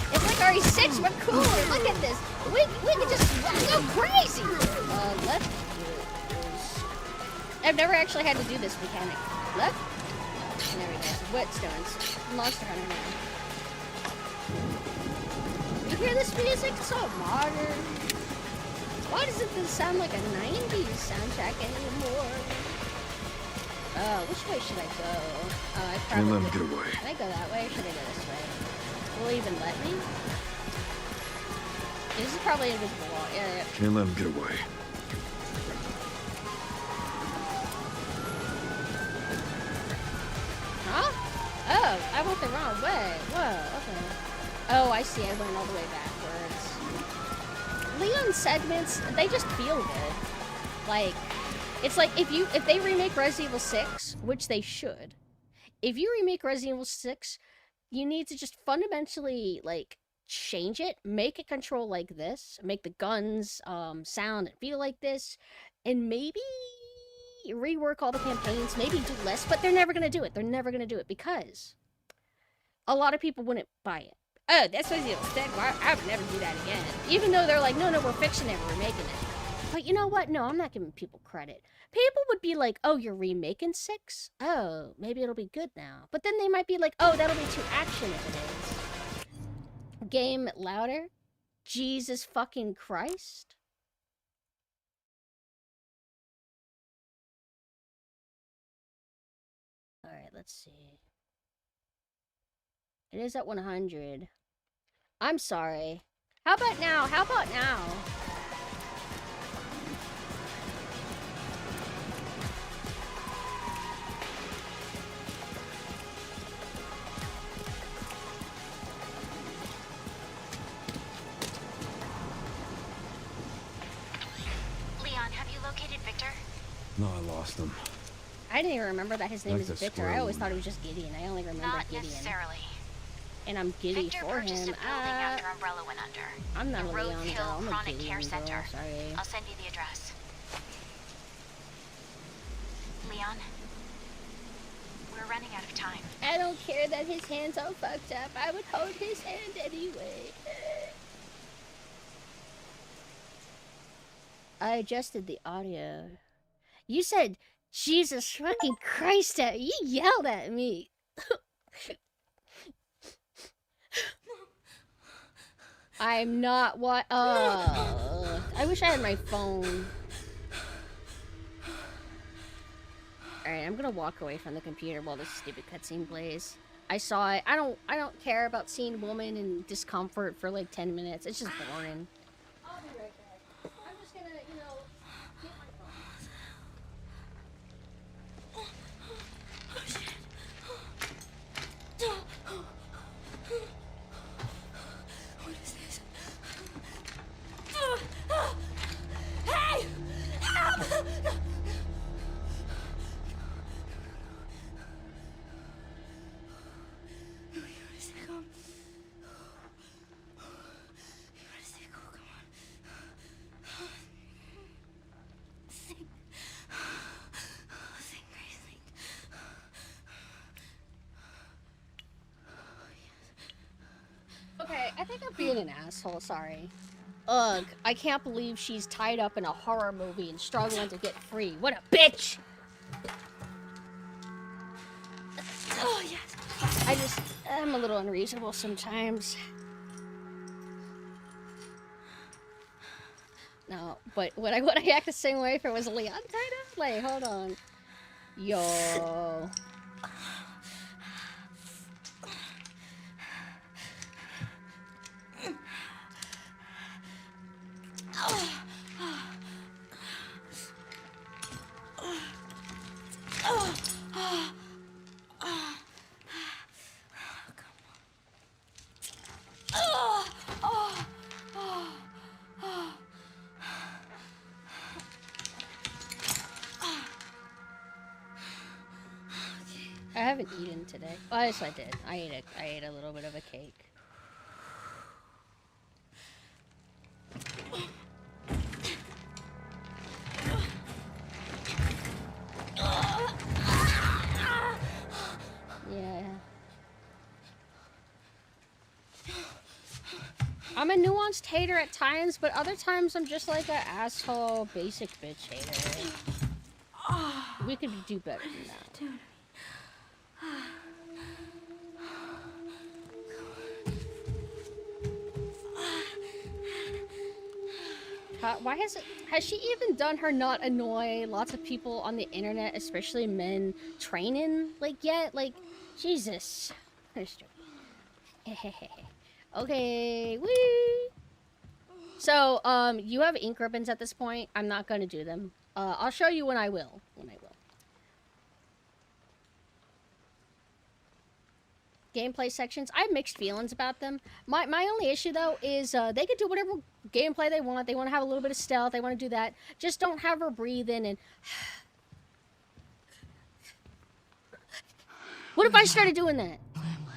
[SPEAKER 2] It's like RE6, but cooler. Look at this. We can just go crazy. Left. I've never actually had to do this mechanic. Left. And there we go. Whetstones. Monster Hunter now. You hear this music? It's so modern. Why doesn't this sound like a 90s soundtrack anymore? Which way should I go? Oh, I probably...
[SPEAKER 10] Can't let him get away.
[SPEAKER 2] Can I go that way or should I go this way? Will it even let me? This is probably invisible wall. Yeah.
[SPEAKER 10] Can't let him get away.
[SPEAKER 2] Huh? Oh, I went the wrong way. Whoa, okay. Oh, I see. I went all the way backwards. Leon segments, they just feel good. Like, it's like if they remake Resident Evil 6, which they should, if you remake Resident Evil 6, you need to just fundamentally, like, change it, make it control like this, make the guns sound and feel like this, and maybe rework all the campaigns, maybe do less, but they're never gonna do it. They're never gonna do it because a lot of people wouldn't buy it. Oh, that's Resident Evil 6. I would never do that again. Even though they're like, no, we're fixing it, we're making it. But you know what? No, I'm not giving people credit. People would be like, oh, you're remaking 6? Oh, maybe it'll be good now. But then they might be like, oh, that'll be too action if it is. Game louder? Jesus fucking Christ? Alright, let's see. It is at 100. I'm sorry. How about now? How about now?
[SPEAKER 9] Leon, have you located Victor?
[SPEAKER 10] No, I lost him.
[SPEAKER 2] I didn't even remember that his name
[SPEAKER 10] Like
[SPEAKER 2] is
[SPEAKER 10] the
[SPEAKER 2] Victor.
[SPEAKER 10] squirrel
[SPEAKER 2] I always
[SPEAKER 10] one.
[SPEAKER 2] thought he was just Gideon. I only remember
[SPEAKER 9] Not
[SPEAKER 2] Gideon.
[SPEAKER 9] necessarily.
[SPEAKER 2] And I'm giddy
[SPEAKER 9] Victor
[SPEAKER 2] for
[SPEAKER 9] purchased
[SPEAKER 2] him.
[SPEAKER 9] a building after Umbrella went under.
[SPEAKER 2] I'm not
[SPEAKER 9] the
[SPEAKER 2] a
[SPEAKER 9] Rose
[SPEAKER 2] Leon
[SPEAKER 9] Hill
[SPEAKER 2] girl. I'm a
[SPEAKER 9] Chronic
[SPEAKER 2] Gideon
[SPEAKER 9] Care
[SPEAKER 2] girl.
[SPEAKER 9] Center.
[SPEAKER 2] Sorry.
[SPEAKER 9] I'll send you the address. Leon, we're running out of time.
[SPEAKER 2] I don't care that his hands are fucked up. I would hold his hand anyway. I adjusted the audio. You said, Jesus fucking Christ at you yelled at me. I'm not what. I wish I had my phone. Alright, I'm gonna walk away from the computer while this stupid cutscene plays. I saw it. I don't care about seeing woman in discomfort for like 10 minutes. It's just boring. I'll be right back. I'm just gonna, you know, get my phone.
[SPEAKER 1] Oh, shit. What is this? Hey! Help! You want to stay calm? You want to stay cool? Come on. Think. Think, Grace, think.
[SPEAKER 2] Okay, I think I'm being an asshole, sorry. Ugh, I can't believe she's tied up in a horror movie and struggling to get free. What a bitch!
[SPEAKER 1] Oh, yes.
[SPEAKER 2] I'm a little unreasonable sometimes. No, but would I act the same way if it was Leon tied up? Like, hold on. Yo. I haven't eaten today. Well, yes, I did. I ate a little bit of a cake. Yeah. I'm a nuanced hater at times, but other times I'm just like an asshole, basic bitch hater. We could do better than that. Why has she even done her not annoy lots of people on the internet, especially men, training, like, yet? Like, Jesus. Okay, wee. So, you have ink ribbons at this point. I'm not going to do them. I'll show you when I will. Gameplay sections, I have mixed feelings about them. My only issue, though, is they can do whatever gameplay they want. They want to have a little bit of stealth. They want to do that. Just don't have her breathe in and... What if I started doing that?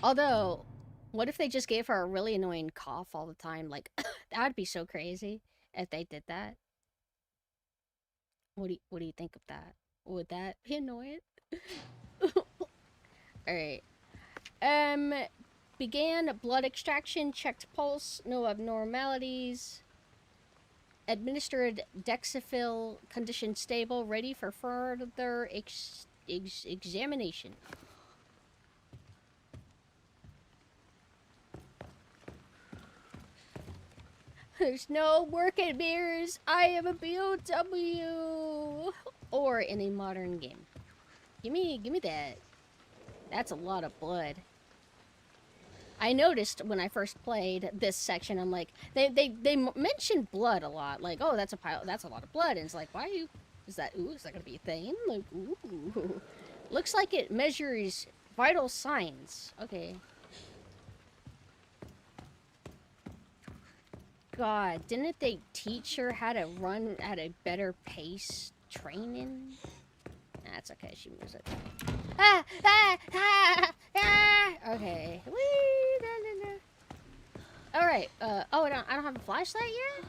[SPEAKER 2] Although, what if they just gave her a really annoying cough all the time? Like, that would be so crazy if they did that. What do you think of that? Would that be annoying? Alright. Began blood extraction, checked pulse, no abnormalities. Administered Dexafil, condition stable, ready for further examination. There's no working mirrors. I am a BOW. Or in a modern game. Give me that. That's a lot of blood. I noticed when I first played this section, I'm like, they mentioned blood a lot. Like, oh, that's a lot of blood. And it's like, why are you, is that gonna be a thing? Like, ooh. Looks like it measures vital signs. Okay. God, didn't they teach her how to run at a better pace training? That's okay, she moves it. Okay. Alright, oh, I don't have a flashlight yet?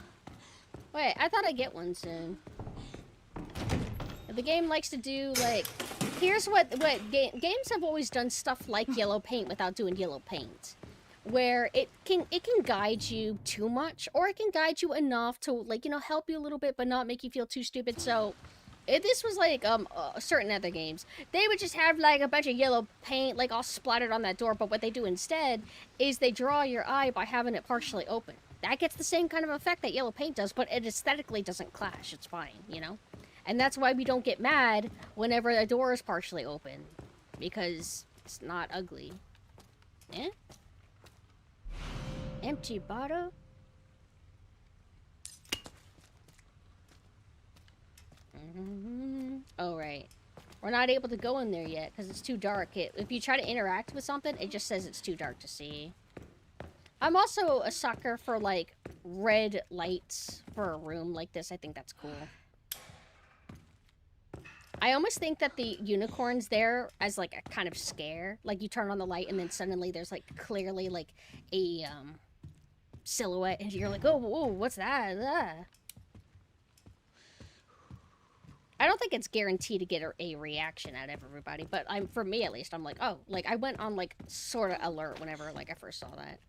[SPEAKER 2] Wait, I thought I'd get one soon. The game likes to do, like... Here's what games have always done stuff like yellow paint without doing yellow paint. Where it can guide you too much, or it can guide you enough to, like, you know, help you a little bit, but not make you feel too stupid. So, if this was like certain other games, they would just have like a bunch of yellow paint, like all splattered on that door. But what they do instead is they draw your eye by having it partially open. That gets the same kind of effect that yellow paint does, but it aesthetically doesn't clash. It's fine, you know. And that's why we don't get mad whenever a door is partially open, because it's not ugly. Eh? Empty bottle? Oh, right. We're not able to go in there yet because it's too dark. If you try to interact with something, it just says it's too dark to see. I'm also a sucker for, like, red lights for a room like this. I think that's cool. I almost think that the unicorn's there as, like, a kind of scare. Like, you turn on the light and then suddenly there's, like, clearly, like, a, silhouette, and you're like, oh, whoa, what's that? I don't think it's guaranteed to get a reaction out of everybody, but for me at least, I'm like, oh, like I went on like sort of alert whenever like I first saw that.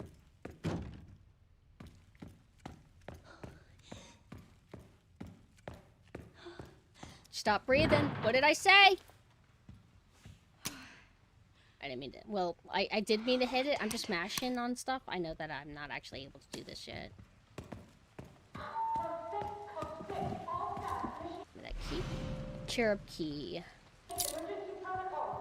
[SPEAKER 2] Stop breathing. What did I say? I didn't mean to. Well, I did mean to hit it. I'm just mashing on stuff. I know that I'm not actually able to do this yet. That key? Cherub key.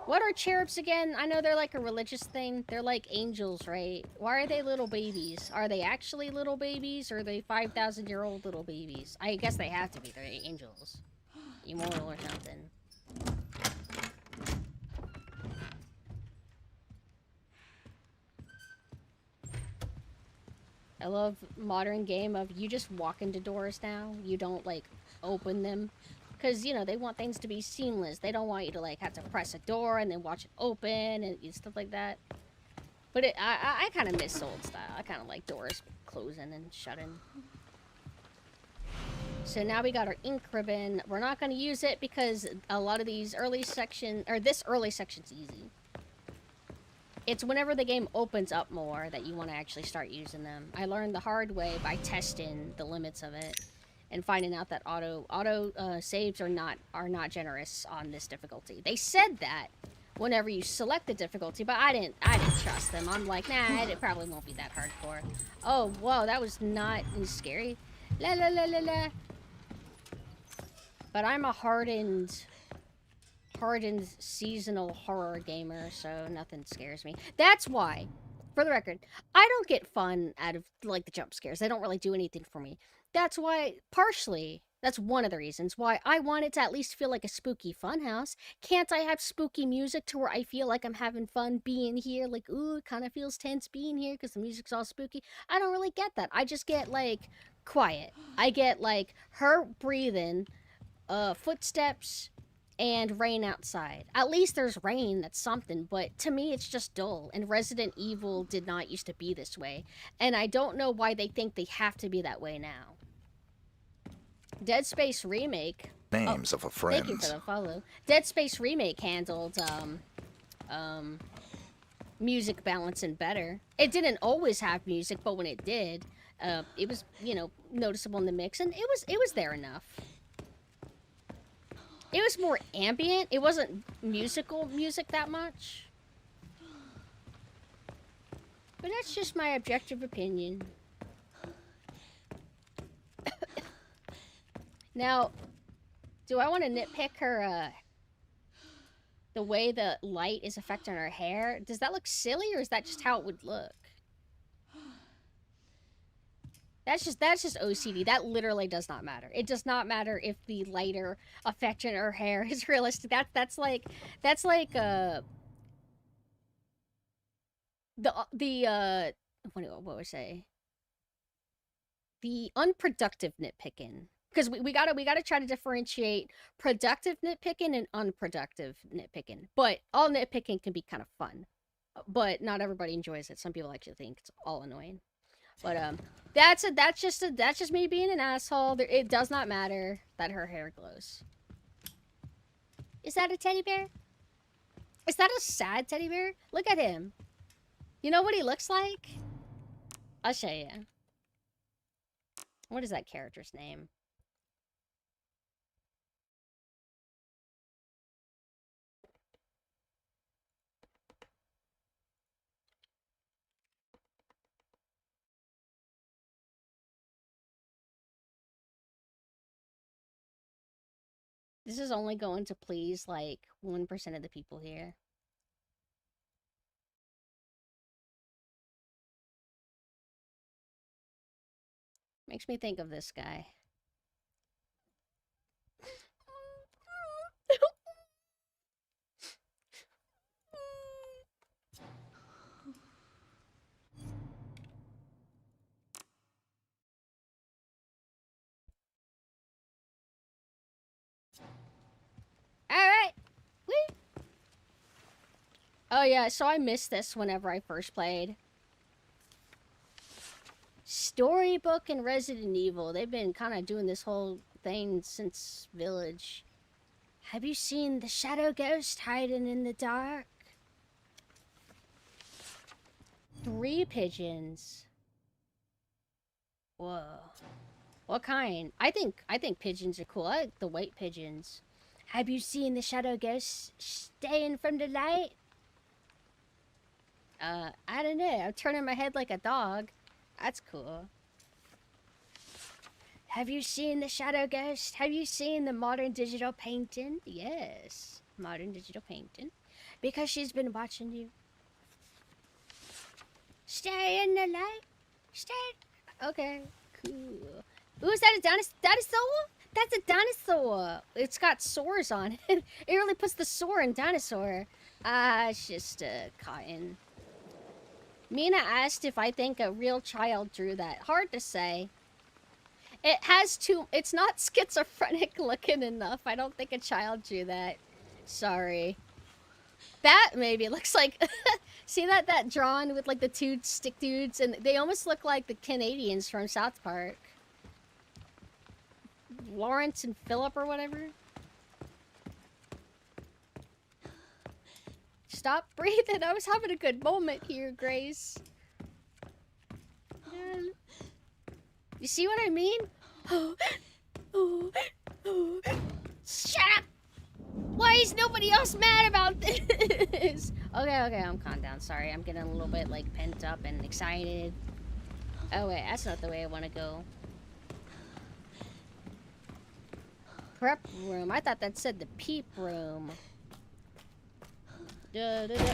[SPEAKER 2] What are cherubs again? I know they're like a religious thing. They're like angels, right? Why are they little babies? Are they actually little babies, or are they 5,000-year-old little babies? I guess they have to be. They're angels. Immortal or something. I love modern game of you just walk into doors now. You don't like open them. Because, you know, they want things to be seamless. They don't want you to like have to press a door and then watch it open and stuff like that. But I kind of miss old style. I kind of like doors closing and shutting. So now we got our ink ribbon. We're not going to use it because a lot of these early section, or this early section's easy. It's whenever the game opens up more that you want to actually start using them. I learned the hard way by testing the limits of it and finding out that auto saves are not generous on this difficulty. They said that whenever you select the difficulty, but I didn't trust them. I'm like, nah, it probably won't be that hardcore. Oh, whoa, that was not scary. La la la la la. But I'm a hardened seasonal horror gamer, so nothing scares me. That's why For the record, I don't get fun out of, like, the jump scares. They don't really do anything for me. That's why, partially, that's one of the reasons why I want it to at least feel like a spooky funhouse. Can't I have spooky music to where I feel like I'm having fun being here? Like, ooh, it kind of feels tense being here because the music's all spooky. I don't really get that. I just get, like, quiet. I get, like, her breathing, footsteps, and rain outside. At least there's rain, that's something, but to me it's just dull, and Resident Evil did not used to be this way, and I don't know why they think they have to be that way now. Dead Space Remake...
[SPEAKER 11] Names of a friend.
[SPEAKER 2] Thank you for the follow. Dead Space Remake handled, music balancing better. It didn't always have music, but when it did, it was, you know, noticeable in the mix, and it was there enough. It was more ambient. It wasn't musical music that much. But that's just my objective opinion. Now, do I want to nitpick her, the way the light is affecting her hair? Does that look silly, or is that just how it would look? That's just OCD. That literally does not matter. It does not matter if the lighter affecting her hair is realistic. That's like what would I say? The unproductive nitpicking. Because we gotta try to differentiate productive nitpicking and unproductive nitpicking. But all nitpicking can be kind of fun. But not everybody enjoys it. Some people actually think it's all annoying. But that's just me being an asshole. It does not matter that her hair glows. Is that a teddy bear? Is that a sad teddy bear? Look at him. You know what he looks like? I'll show you. What is that character's name? This is only going to please, like, 1% of the people here. Makes me think of this guy. Alright! Woo! Oh yeah, so I missed this whenever I first played. Storybook and Resident Evil. They've been kind of doing this whole thing since Village. Have you seen the shadow ghost hiding in the dark? 3 pigeons. Whoa. What kind? I think pigeons are cool. I like the white pigeons. Have you seen the shadow ghost staying from the light? I don't know. I'm turning my head like a dog. That's cool. Have you seen the shadow ghost? Have you seen the modern digital painting? Yes. Modern digital painting. Because she's been watching you. Stay in the light. Stay. Okay. Cool. Ooh, is that a dinosaur? That's a dinosaur. It's got sores on it. It really puts the sore in dinosaur. It's just cotton. Mina asked if I think a real child drew that. Hard to say. It has it's not schizophrenic looking enough. I don't think a child drew that. Sorry. That maybe looks like... See that drawn with like the 2 stick dudes? And they almost look like the Canadians from South Park. Lawrence and Philip or whatever. Stop breathing. I was having a good moment here, Grace. You see what I mean? Shut up! Why is nobody else mad about this? Okay, I'm calmed down. Sorry, I'm getting a little bit like pent up and excited. Oh wait, that's not the way I want to go. Prep room. I thought that said the peep room.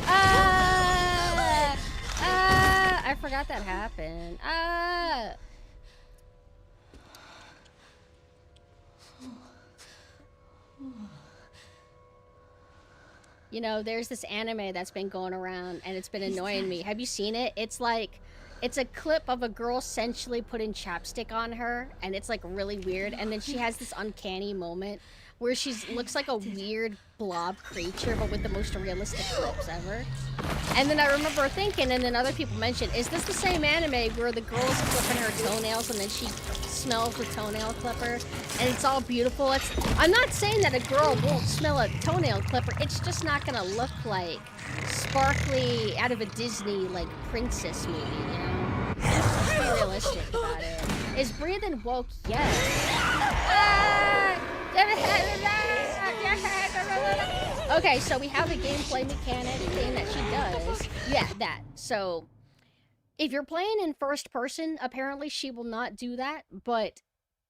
[SPEAKER 2] Ah! Ah! I forgot that happened. You know, there's this anime that's been going around and it's been annoying me. Have you seen it? It's like, it's a clip of a girl sensually putting chapstick on her, and it's like really weird. And then she has this uncanny moment where she looks like a weird blob creature, but with the most realistic lips ever. And then I remember thinking, and then other people mentioned, is this the same anime where the girl is clipping her toenails and then she smells the toenail clipper, and it's all beautiful? I'm not saying that a girl won't smell a toenail clipper, it's just not gonna look like sparkly out of a Disney, like, princess movie, you know? Let's be realistic about it. Is breathing woke? Yes. Okay, so we have a gameplay mechanic thing that she does. Yeah, that. So, if you're playing in first person, apparently she will not do that, but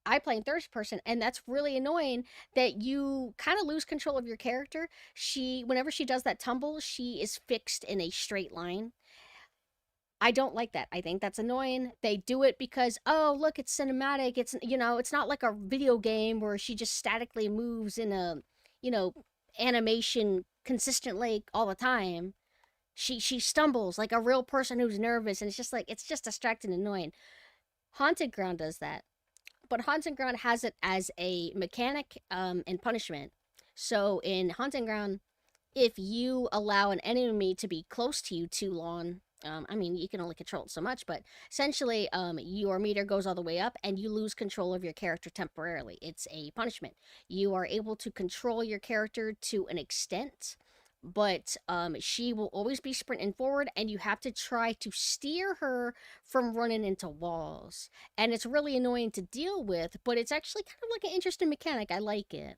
[SPEAKER 2] I play in third person, and that's really annoying that you kind of lose control of your character. Whenever she does that tumble, she is fixed in a straight line. I don't like that. I think that's annoying. They do it because, oh, look, it's cinematic. It's, you know, it's not like a video game where she just statically moves in a, you know, animation consistently all the time. She stumbles like a real person who's nervous, and it's just like, it's just distracting and annoying. Haunted Ground does that. But Haunted Ground has it as a mechanic and punishment. So in Haunted Ground, if you allow an enemy to be close to you too long, I mean, you can only control it so much, but essentially, your meter goes all the way up and you lose control of your character temporarily. It's a punishment. You are able to control your character to an extent, but she will always be sprinting forward, and you have to try to steer her from running into walls. And it's really annoying to deal with, but it's actually kind of like an interesting mechanic. I like it.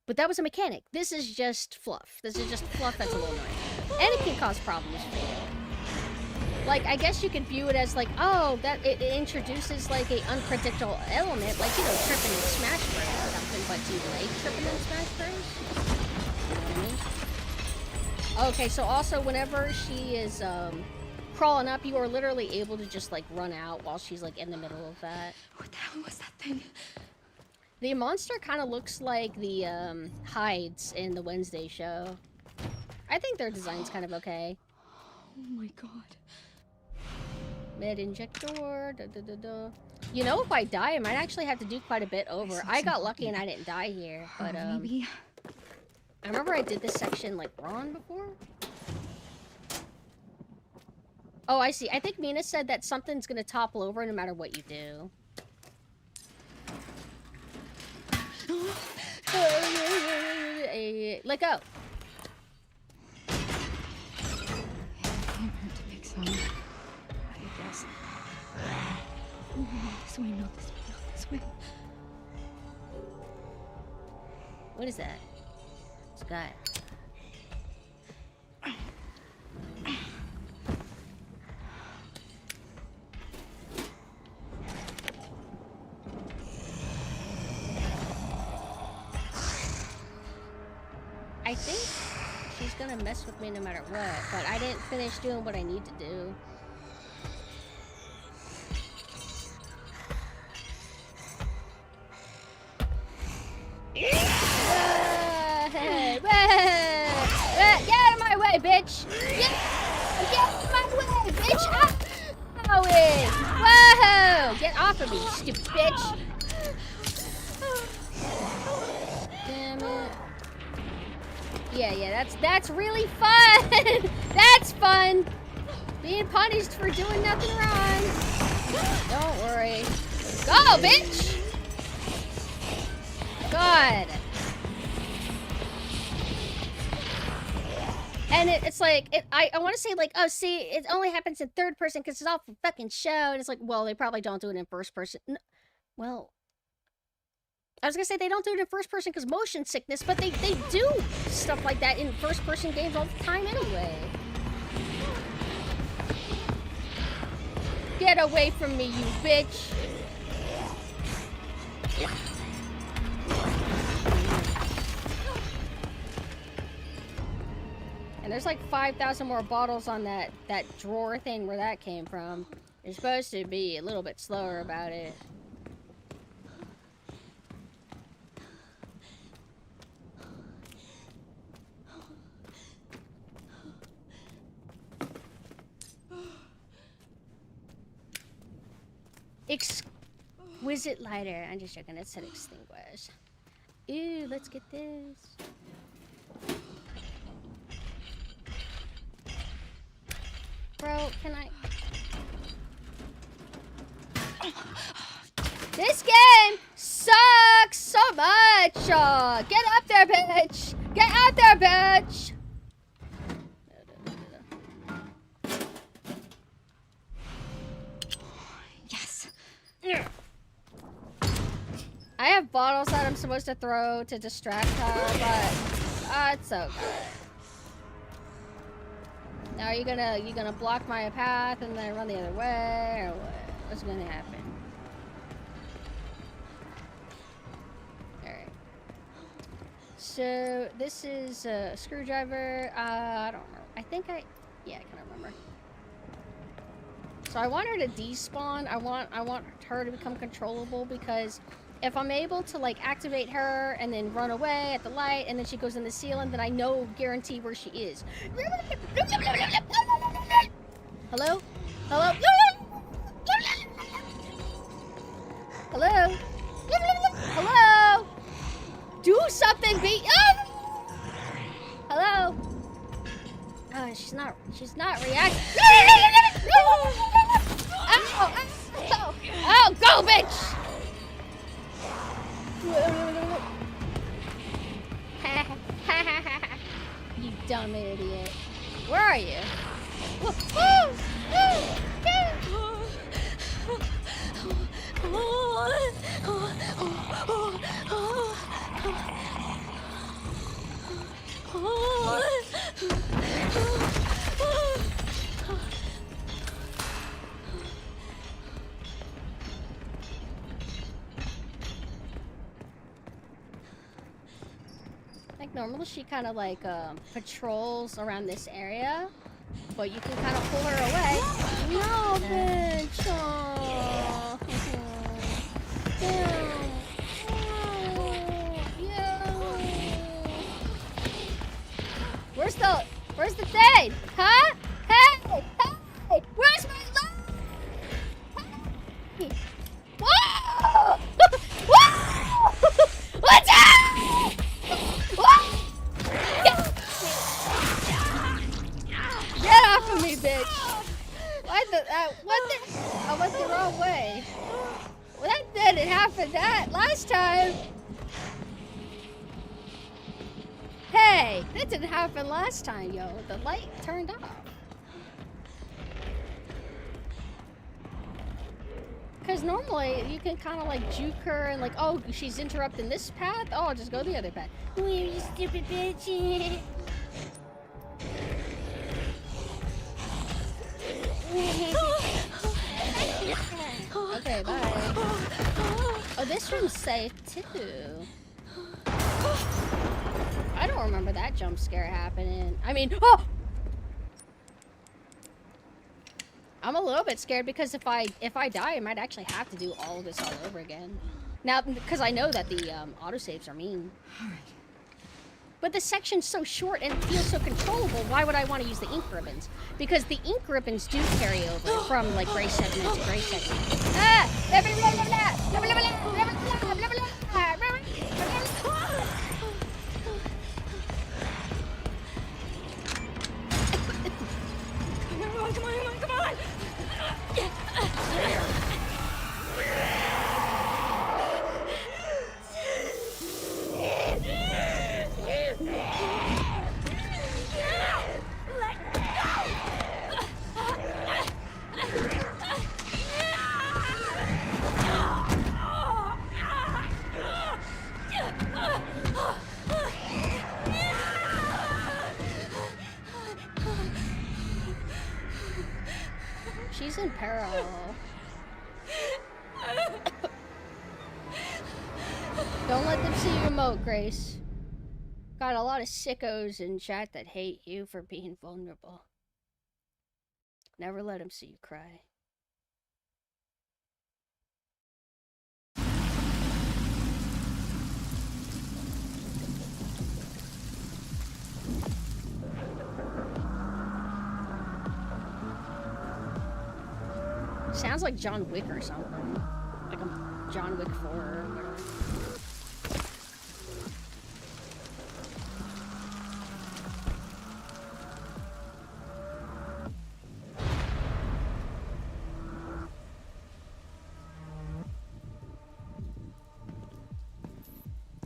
[SPEAKER 2] But that was a mechanic. This is just fluff. This is just fluff that's a little annoying. And it can cause problems for you. Like, I guess you could view it as like, oh, that it introduces like a unpredictable element, like, you know, tripping in Smash Bros. Or something, but do you like tripping in Smash Bros? You know what I mean? Okay, so also whenever she is crawling up, you are literally able to just like run out while she's like in the middle of that.
[SPEAKER 1] What the hell was that thing?
[SPEAKER 2] The monster kind of looks like the hides in the Wednesday show. I think their design's kind of okay.
[SPEAKER 1] Oh my god.
[SPEAKER 2] Med injector. You know, if I die, I might actually have to do quite a bit over. I got lucky and I didn't die here, but
[SPEAKER 1] Maybe.
[SPEAKER 2] I remember I did this section like wrong before. Oh, I see. I think Mina said that something's gonna topple over no matter what you do. Let go.
[SPEAKER 1] Can't hurt to pick some. I guess. This way, not this way, not this way.
[SPEAKER 2] What is that? It's a guy. I think she's gonna mess with me no matter what, but I didn't finish doing what I need to do. Get out of my way, bitch! Get out of my way, bitch! Whoa! Get off of me, stupid bitch! Damn it. Yeah, that's really fun! That's fun! Being punished for doing nothing wrong. Don't worry. Go, bitch! God. And it's like, I want to say like, oh, see, it only happens in third person because it's all for fucking show. And it's like, well, they probably don't do it in first person. No, well, I was gonna say they don't do it in first person because motion sickness, but they do stuff like that in first person games all the time anyway. Get away from me, you bitch! And There's like 5,000 more bottles on that drawer thing where that came from. You're supposed to be a little bit slower about it. Exquisite lighter. I'm just joking. It said extinguish. Ooh, let's get this. Bro, can I? This game sucks so much. Get up there, bitch. Get out there, bitch.
[SPEAKER 9] Yes.
[SPEAKER 2] I have bottles that I'm supposed to throw to distract her, but it's okay. Now are you gonna block my path and then run the other way, or what? What's gonna happen? Alright. So this is a screwdriver. I don't remember. I kind of remember. So I want her to despawn. I want her to become controllable, because if I'm able to like activate her and then run away at the light and then she goes in the ceiling, then I know guarantee where she is. Hello? Hello? Hello? Hello? Do something, be Hello? Oh, she's not reacting. Oh, go, bitch! You dumb idiot. Where are you? Like normally she kind of like patrols around this area, but you can kind of pull her away. No, bitch. Oh. Damn. Oh, yeah. Where's the thing? Huh? Hey! Hey! Where's my light? Hey! Whoa! Whoa! What's up? Get off of me, bitch! What the? I went the wrong way. Well, that didn't happen that last time. Hey, that didn't happen last time, yo. The light turned off. Because normally you can kind of like juke her and like, oh, she's interrupting this path. Oh, I'll just go the other path. Oh, you stupid bitch. Okay, bye. Oh, this room's safe too. I don't remember that jump scare happening. I mean, oh! I'm a little bit scared because if I die, I might actually have to do all of this all over again. Now, because I know that the autosaves are mean. But the section's so short and it feels so controllable, why would I want to use the ink ribbons? Because the ink ribbons do carry over from, like, gray segment to gray segment. Ah! Blah, blah, blah, blah, blah, blah, blah, blah, blah, blah, blah, blah. Come on! She's in peril. Don't let them see your remote, Grace. Got a lot of sickos in chat that hate you for being vulnerable. Never let them see you cry. Sounds like John Wick or something. Like a John Wick 4 or whatever.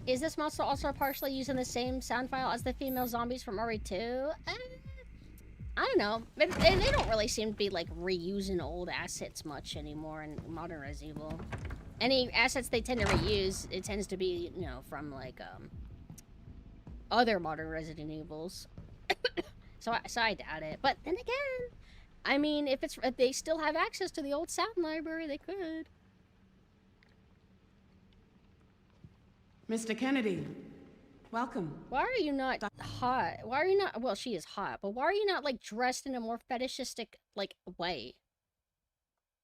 [SPEAKER 2] Is this monster also partially using the same sound file as the female zombies from RE2? I don't know. They don't really seem to be like reusing old assets much anymore in modern Resident Evil. Any assets they tend to reuse, it tends to be, you know, from like other modern Resident Evils. so I doubt it. But then again, I mean, if they still have access to the old sound library, they could.
[SPEAKER 7] Mr. Kennedy, welcome.
[SPEAKER 2] Why are you not hot? Why are you not, well, she is hot, but why are you not, like, dressed in a more fetishistic, like, way?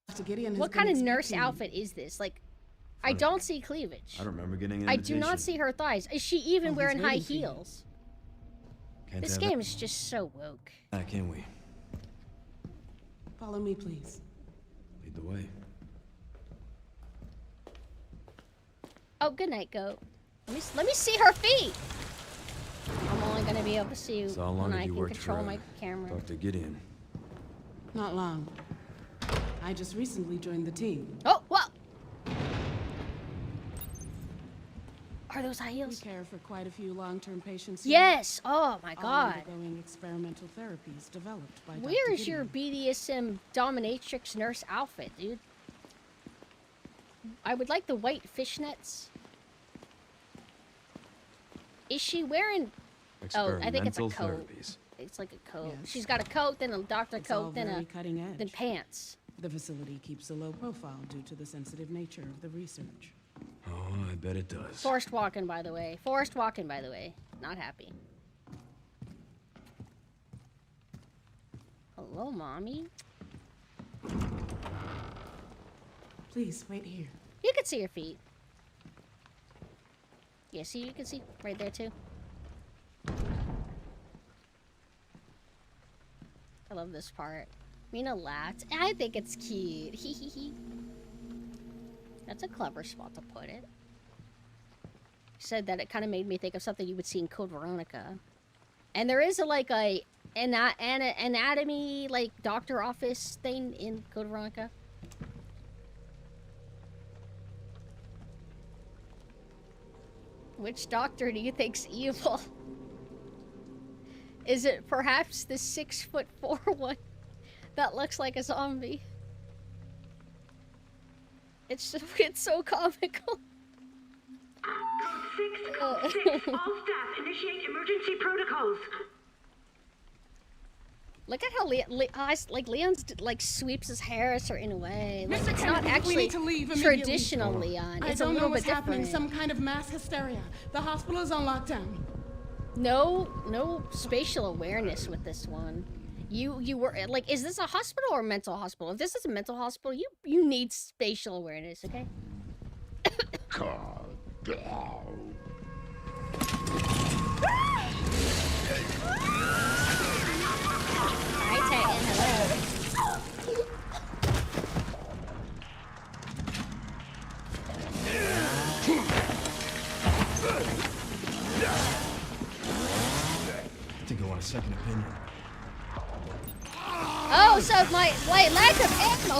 [SPEAKER 7] Dr. Gideon has
[SPEAKER 2] What
[SPEAKER 7] been
[SPEAKER 2] kind of nurse
[SPEAKER 7] expecting
[SPEAKER 2] outfit is this? Like, I don't see cleavage.
[SPEAKER 10] I don't remember getting an
[SPEAKER 2] I
[SPEAKER 10] invitation.
[SPEAKER 2] do not see her thighs. Is she even
[SPEAKER 7] Oh,
[SPEAKER 2] wearing
[SPEAKER 7] he's
[SPEAKER 2] high
[SPEAKER 7] waiting for you.
[SPEAKER 2] heels?
[SPEAKER 10] Can't
[SPEAKER 2] This
[SPEAKER 10] have
[SPEAKER 2] game is just so woke.
[SPEAKER 10] that, can we?
[SPEAKER 7] Follow me, please.
[SPEAKER 10] Lead the way.
[SPEAKER 2] Oh, good night, goat. Let me see her feet. I'm only gonna be able to see you
[SPEAKER 10] So how long
[SPEAKER 2] when
[SPEAKER 10] have
[SPEAKER 2] I
[SPEAKER 10] you
[SPEAKER 2] can
[SPEAKER 10] worked
[SPEAKER 2] control
[SPEAKER 10] for
[SPEAKER 2] my camera.
[SPEAKER 10] Dr. Gideon?
[SPEAKER 7] Not long. I just recently joined the team.
[SPEAKER 2] Oh, whoa! Are those high
[SPEAKER 7] We
[SPEAKER 2] heels?
[SPEAKER 7] care for quite a few long-term patients here,
[SPEAKER 2] Yes! Oh my
[SPEAKER 7] all
[SPEAKER 2] god.
[SPEAKER 7] undergoing experimental therapies developed by Dr.
[SPEAKER 2] Where's your
[SPEAKER 7] Gideon.
[SPEAKER 2] BDSM dominatrix nurse outfit, dude? I would like the white fishnets. Is she wearing... Oh, I think it's a
[SPEAKER 10] Experimental
[SPEAKER 2] coat.
[SPEAKER 10] therapies.
[SPEAKER 2] It's like a coat.
[SPEAKER 7] Yes.
[SPEAKER 2] She's got a coat, then a doctor
[SPEAKER 7] It's all
[SPEAKER 2] coat, then
[SPEAKER 7] very cutting edge.
[SPEAKER 2] then pants.
[SPEAKER 7] The facility keeps a low profile due to the sensitive nature of the research.
[SPEAKER 10] Oh, I bet it does.
[SPEAKER 2] Forced walking, by the way. Forced walking, by the way. Not happy. Hello, mommy.
[SPEAKER 7] Please, wait here.
[SPEAKER 2] You can see your feet. Yeah, see, you can see right there, too. I love this part. Mina laughed. I think it's cute. Hee hee hee. That's a clever spot to put it. Said that it kind of made me think of something you would see in Code Veronica. And there is an anatomy, like, doctor office thing in Code Veronica. Which doctor do you think's evil? Is it perhaps the 6'4" one that looks like a zombie? It's so comical.
[SPEAKER 11] Code 6, all staff initiate emergency protocols.
[SPEAKER 2] Look at how Leon's like sweeps his hair a certain way. Like,
[SPEAKER 7] Mr.
[SPEAKER 2] it's not
[SPEAKER 7] Kennedy, we
[SPEAKER 2] actually
[SPEAKER 7] need to leave immediately.
[SPEAKER 2] traditional Leon.
[SPEAKER 7] I
[SPEAKER 2] It's a
[SPEAKER 7] don't know
[SPEAKER 2] little
[SPEAKER 7] what's
[SPEAKER 2] bit
[SPEAKER 7] happening.
[SPEAKER 2] different.
[SPEAKER 7] Some kind of mass hysteria. The hospital is on lockdown.
[SPEAKER 2] No spatial awareness with this one. You were like, is this a hospital or a mental hospital? If this is a mental hospital, you need spatial awareness, okay? Hi, Titan. Hello.
[SPEAKER 10] I think I want a second opinion.
[SPEAKER 2] Oh, so my lack of ammo.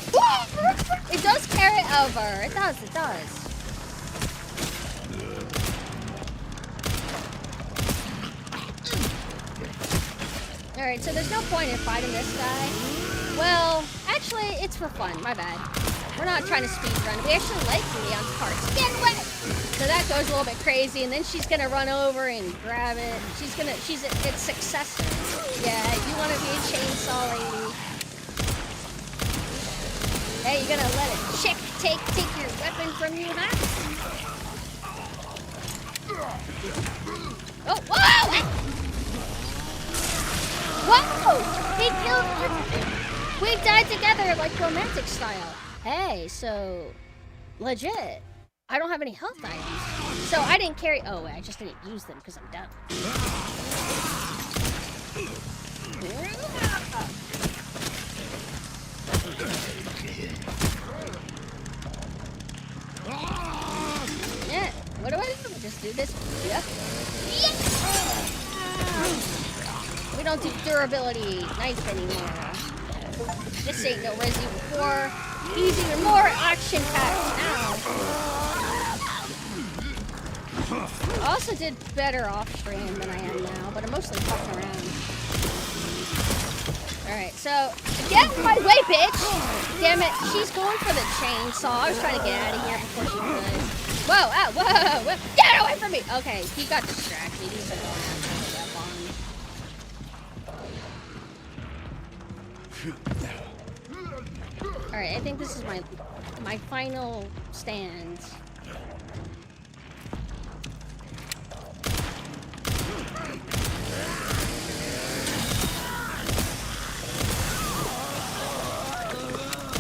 [SPEAKER 2] It does carry over. It does. Alright, so there's no point in fighting this guy. Well, actually, it's for fun. My bad. We're not trying to speed run. We actually like Leon's parts. Get away! So that goes a little bit crazy, and then she's gonna run over and grab it. It's successful. Yeah, you want to be a chainsaw lady. Hey, you gonna let a chick take your weapon from you, huh? Oh, whoa! Whoa! He killed me! We died together like romantic style. Hey, so legit. I don't have any health items. So I didn't carry. Oh, I just didn't use them because I'm dumb. Yeah. What do I do? Just do this. Yep. Yeah. We don't do durability knife anymore. This ain't no Resident 4. He's even more action-packed now. I also did better off-stream than I am now, but I'm mostly fucking around. Alright, so, get out of my way, bitch! Damn it, she's going for the chainsaw. I was trying to get out of here before she could. Whoa, ah, whoa, whoa, get away from me! Okay, he got distracted. He's like going after that bomb. Alright, I think this is my final stand.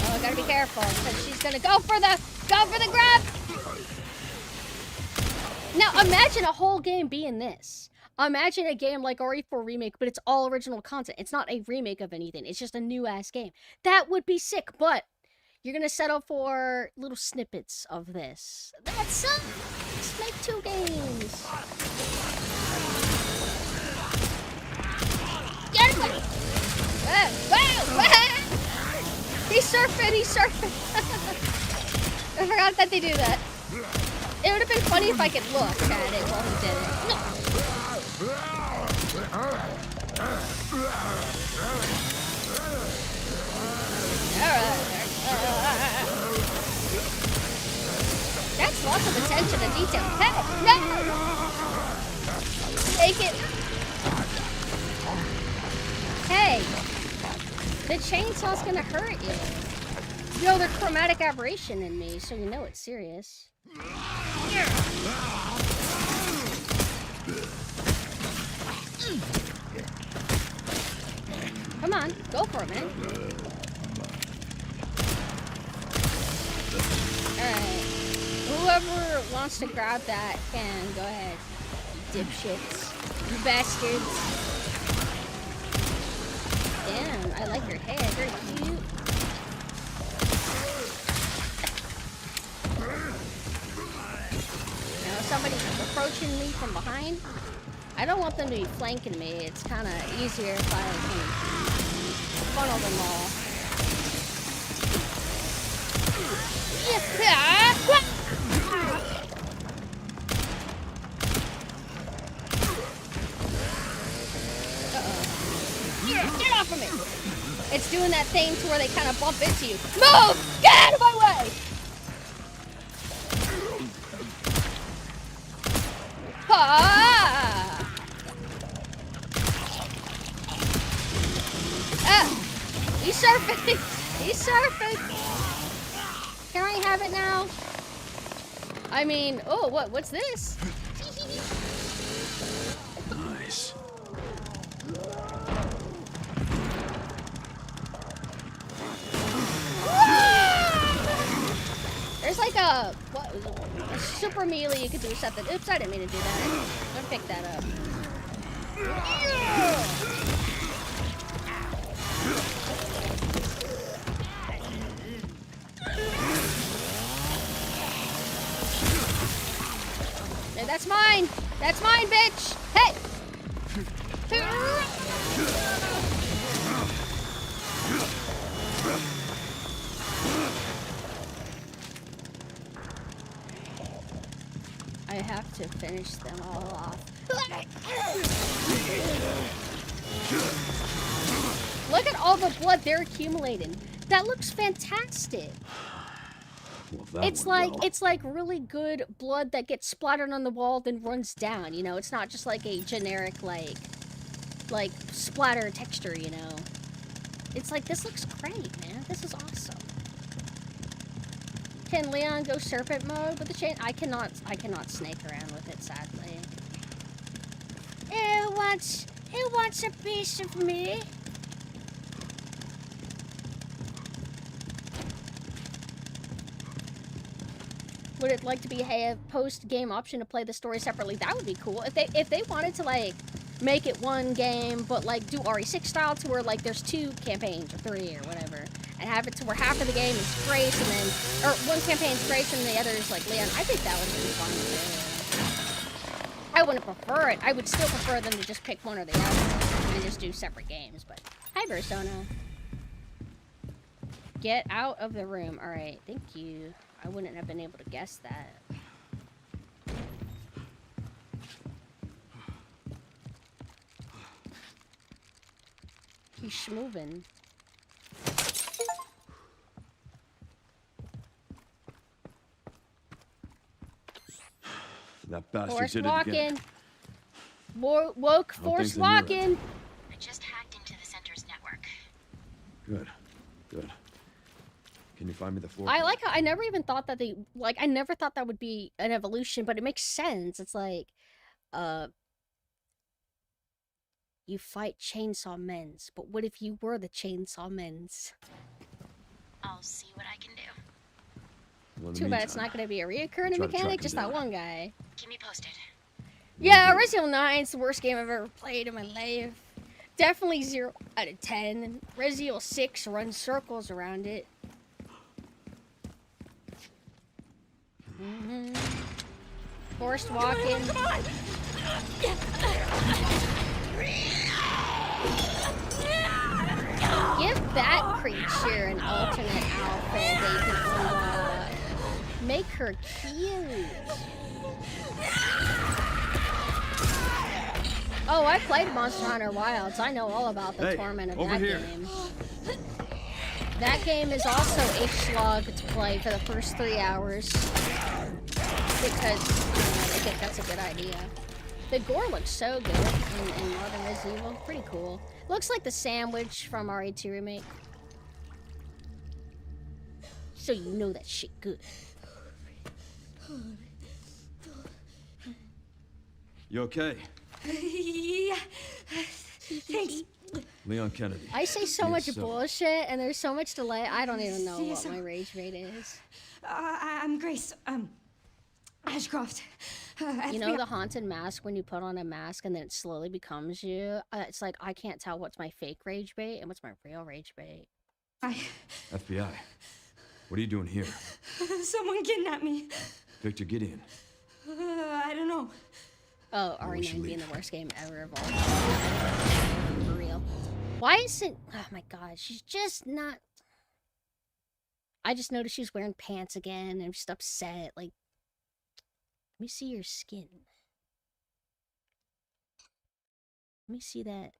[SPEAKER 2] Oh, I gotta be careful, because she's gonna go for the grab! Now, imagine a whole game being this. Imagine a game like RE4 Remake, but it's all original content. It's not a remake of anything. It's just a new-ass game. That would be sick, but you're gonna settle for little snippets of this. That sucks! Make 2 games! Get him! Whoa! He's surfing! He's surfing! I forgot that they do that. It would have been funny if I could look at it while he did it. No. That's lots of attention to detail. Hey, no! Take it. Hey, the chainsaw's gonna hurt you. You know, there's chromatic aberration in me, so you know it's serious. Come on, go for it, man. Alright. Whoever wants to grab that can go ahead. You dipshits. You bastards. Damn, I like your hair. Very cute. Now somebody's approaching me from behind. I don't want them to be flanking me. It's kind of easier if I can funnel them all. Uh-oh. Get off of me! It's doing that thing to where they kind of bump into you. Move! Get out of my way! Ah! He's surfing! He's surfing! Can I have it now? I mean, oh, what's this?
[SPEAKER 3] Nice.
[SPEAKER 2] There's like a super melee you could do or something. Oops, I didn't mean to do that. I'm gonna pick that up. Hey, that's mine! That's mine, bitch! Hey! I have to finish them all off. Look at all the blood they're accumulating. That looks fantastic.
[SPEAKER 10] Well,
[SPEAKER 2] It's like really good blood that gets splattered on the wall then runs down, you know? It's not just like a generic like splatter texture, you know? It's like, this looks great, man. This is awesome. Can Leon go serpent mode with the chain? I cannot snake around with it, sadly. wants a piece of me? Would it like to be a post-game option to play the story separately? That would be cool. If they wanted to like make it one game, but like do RE6 style to where like there's 2 campaigns or 3 or whatever, and have it to where half of the game is Grace and then, or one campaign is Grace and the other is like Leon. I think that would be fun too. I wouldn't prefer it. I would still prefer them to just pick one or the other and just do separate games. But hi, Persona. Get out of the room. All right, thank you. I wouldn't have been able to guess that. He's schmovin'.
[SPEAKER 10] That bastard
[SPEAKER 2] Forced
[SPEAKER 10] did it again.
[SPEAKER 2] walking. Woke forced walking.
[SPEAKER 9] I just hacked into the center's network.
[SPEAKER 10] Good. Good. Can you find me the floor?
[SPEAKER 2] I like how I never even thought that I never thought that would be an evolution, but it makes sense. It's like, you fight chainsaw men's, but what if you were the chainsaw men's?
[SPEAKER 9] I'll see what I can do.
[SPEAKER 10] Well, in the
[SPEAKER 2] Too bad
[SPEAKER 10] meantime,
[SPEAKER 2] it's not going to be a reoccurring
[SPEAKER 10] try to track
[SPEAKER 2] mechanic,
[SPEAKER 10] him
[SPEAKER 2] just
[SPEAKER 10] down.
[SPEAKER 2] that one guy.
[SPEAKER 9] Keep me posted.
[SPEAKER 2] Yeah, Resident Evil 9 is the worst game I've ever played in my life. Definitely 0 out of 10. Resident Evil 6 runs circles around it. Forced walking.
[SPEAKER 1] Come on!
[SPEAKER 2] Give that creature an alternate outfit they can unlock. Make her cute. Oh, I played Monster Hunter Wilds. I know all about the torment of that game. That game is also a slog to play for the first 3 hours. Because I think that's a good idea. The gore looks so good in Modern Resident Evil. Pretty cool. Looks like the sandwich from RE2 Remake. So you know that shit good.
[SPEAKER 10] You okay?
[SPEAKER 1] Yeah. Thanks.
[SPEAKER 10] Leon Kennedy.
[SPEAKER 2] I say so
[SPEAKER 10] Yes,
[SPEAKER 2] much
[SPEAKER 10] sir.
[SPEAKER 2] bullshit and there's so much delay. I don't even know
[SPEAKER 1] Yes,
[SPEAKER 2] what
[SPEAKER 1] sir.
[SPEAKER 2] my rage rate is.
[SPEAKER 1] I'm Grace. Ashcroft.
[SPEAKER 2] You know the haunted mask when you put on a mask and then it slowly becomes you? It's like I can't tell what's my fake rage bait and what's my real rage bait.
[SPEAKER 10] FBI. What are you doing here?
[SPEAKER 1] Someone kidnapped me.
[SPEAKER 10] Victor Gideon.
[SPEAKER 1] I don't know.
[SPEAKER 2] Oh,
[SPEAKER 10] we should
[SPEAKER 2] RE9 being
[SPEAKER 10] leave.
[SPEAKER 2] the worst game ever of all time. For real. Why isn't... Oh my god, she's just not... I just noticed she's wearing pants again and I'm just upset. Like, let me see your skin. Let me see that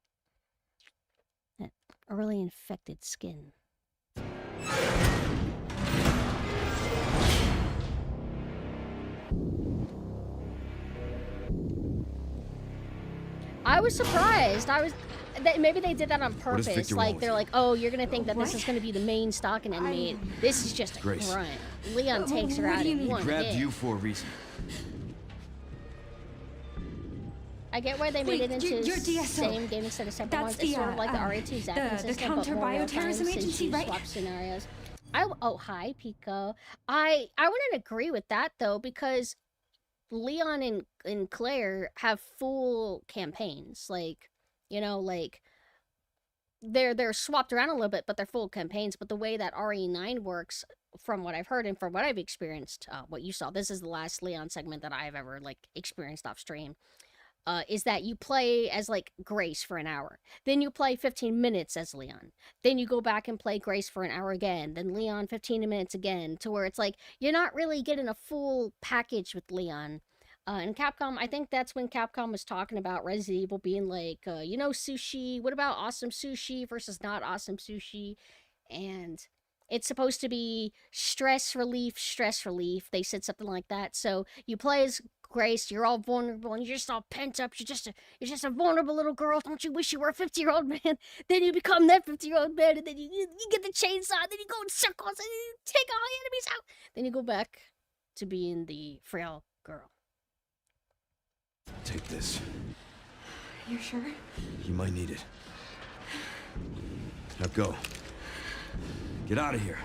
[SPEAKER 2] early infected skin. I was surprised. Maybe they did that on
[SPEAKER 10] does
[SPEAKER 2] purpose.
[SPEAKER 10] Victor want
[SPEAKER 2] Like
[SPEAKER 10] with
[SPEAKER 2] they're
[SPEAKER 10] you?
[SPEAKER 2] like, oh, you're gonna think that this is gonna be the main stalking enemy. This is just a
[SPEAKER 10] Grace.
[SPEAKER 2] grunt. Leon takes her
[SPEAKER 1] what
[SPEAKER 2] out
[SPEAKER 1] do you
[SPEAKER 2] in
[SPEAKER 1] mean?
[SPEAKER 2] one
[SPEAKER 10] Grabbed
[SPEAKER 2] hit.
[SPEAKER 10] you for a reason.
[SPEAKER 2] I get why they made it
[SPEAKER 1] Wait,
[SPEAKER 2] into
[SPEAKER 1] you're DSO.
[SPEAKER 2] same game instead of separate
[SPEAKER 1] That's
[SPEAKER 2] ones.
[SPEAKER 1] the,
[SPEAKER 2] It's sort of like the
[SPEAKER 1] uh,
[SPEAKER 2] RE2 Zapping
[SPEAKER 1] the
[SPEAKER 2] system, but more real time
[SPEAKER 1] counter-bioterrorism
[SPEAKER 2] since
[SPEAKER 1] agency,
[SPEAKER 2] you
[SPEAKER 1] right?
[SPEAKER 2] swap scenarios. Oh, hi, Pico. I wouldn't agree with that though because Leon and Claire have full campaigns. Like, you know, like they're swapped around a little bit, but they're full campaigns. But the way that RE9 works, from what I've heard and from what I've experienced, what you saw, this is the last Leon segment that I've ever like experienced off stream. Is that you play as like Grace for an hour, then you play 15 minutes as Leon, then you go back and play Grace for an hour again, then Leon 15 minutes again, to where it's like you're not really getting a full package with Leon. And Capcom, I think that's when Capcom was talking about Resident Evil being like, you know, sushi, what about awesome sushi versus not awesome sushi? And it's supposed to be stress relief. They said something like that. So you play as Grace, you're all vulnerable and you're just all pent up. You're just a vulnerable little girl. Don't you wish you were a 50-year-old man? Then you become that 50-year-old man, and then you get the chainsaw, then you go in circles, and you take all the enemies out. Then you go back to being the frail girl.
[SPEAKER 10] Take this.
[SPEAKER 1] You're sure?
[SPEAKER 10] You might need it. Now go. Get out of here.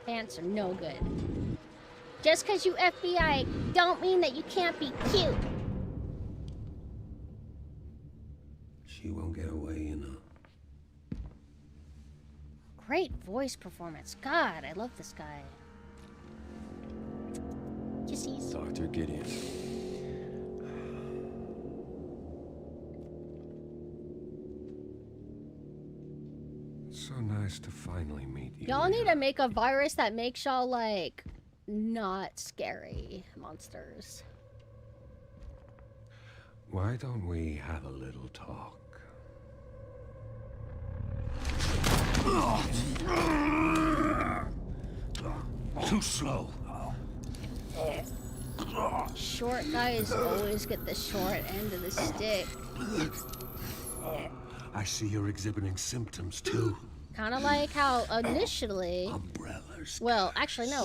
[SPEAKER 2] Pants are no good. Just because you FBI don't mean that you can't be cute.
[SPEAKER 10] She won't get away, you know.
[SPEAKER 2] Great voice performance. God, I love this guy. Kissies.
[SPEAKER 10] Dr. Gideon.
[SPEAKER 12] So nice to finally meet you.
[SPEAKER 2] Y'all need to make a virus that makes y'all, like, not scary monsters.
[SPEAKER 12] Why don't we have a little talk?
[SPEAKER 10] Too slow.
[SPEAKER 2] Short guys always get the short end of the stick.
[SPEAKER 12] I see you're exhibiting symptoms too.
[SPEAKER 2] Kind of like how initially...
[SPEAKER 12] Umbrellas.
[SPEAKER 2] Well, actually, no.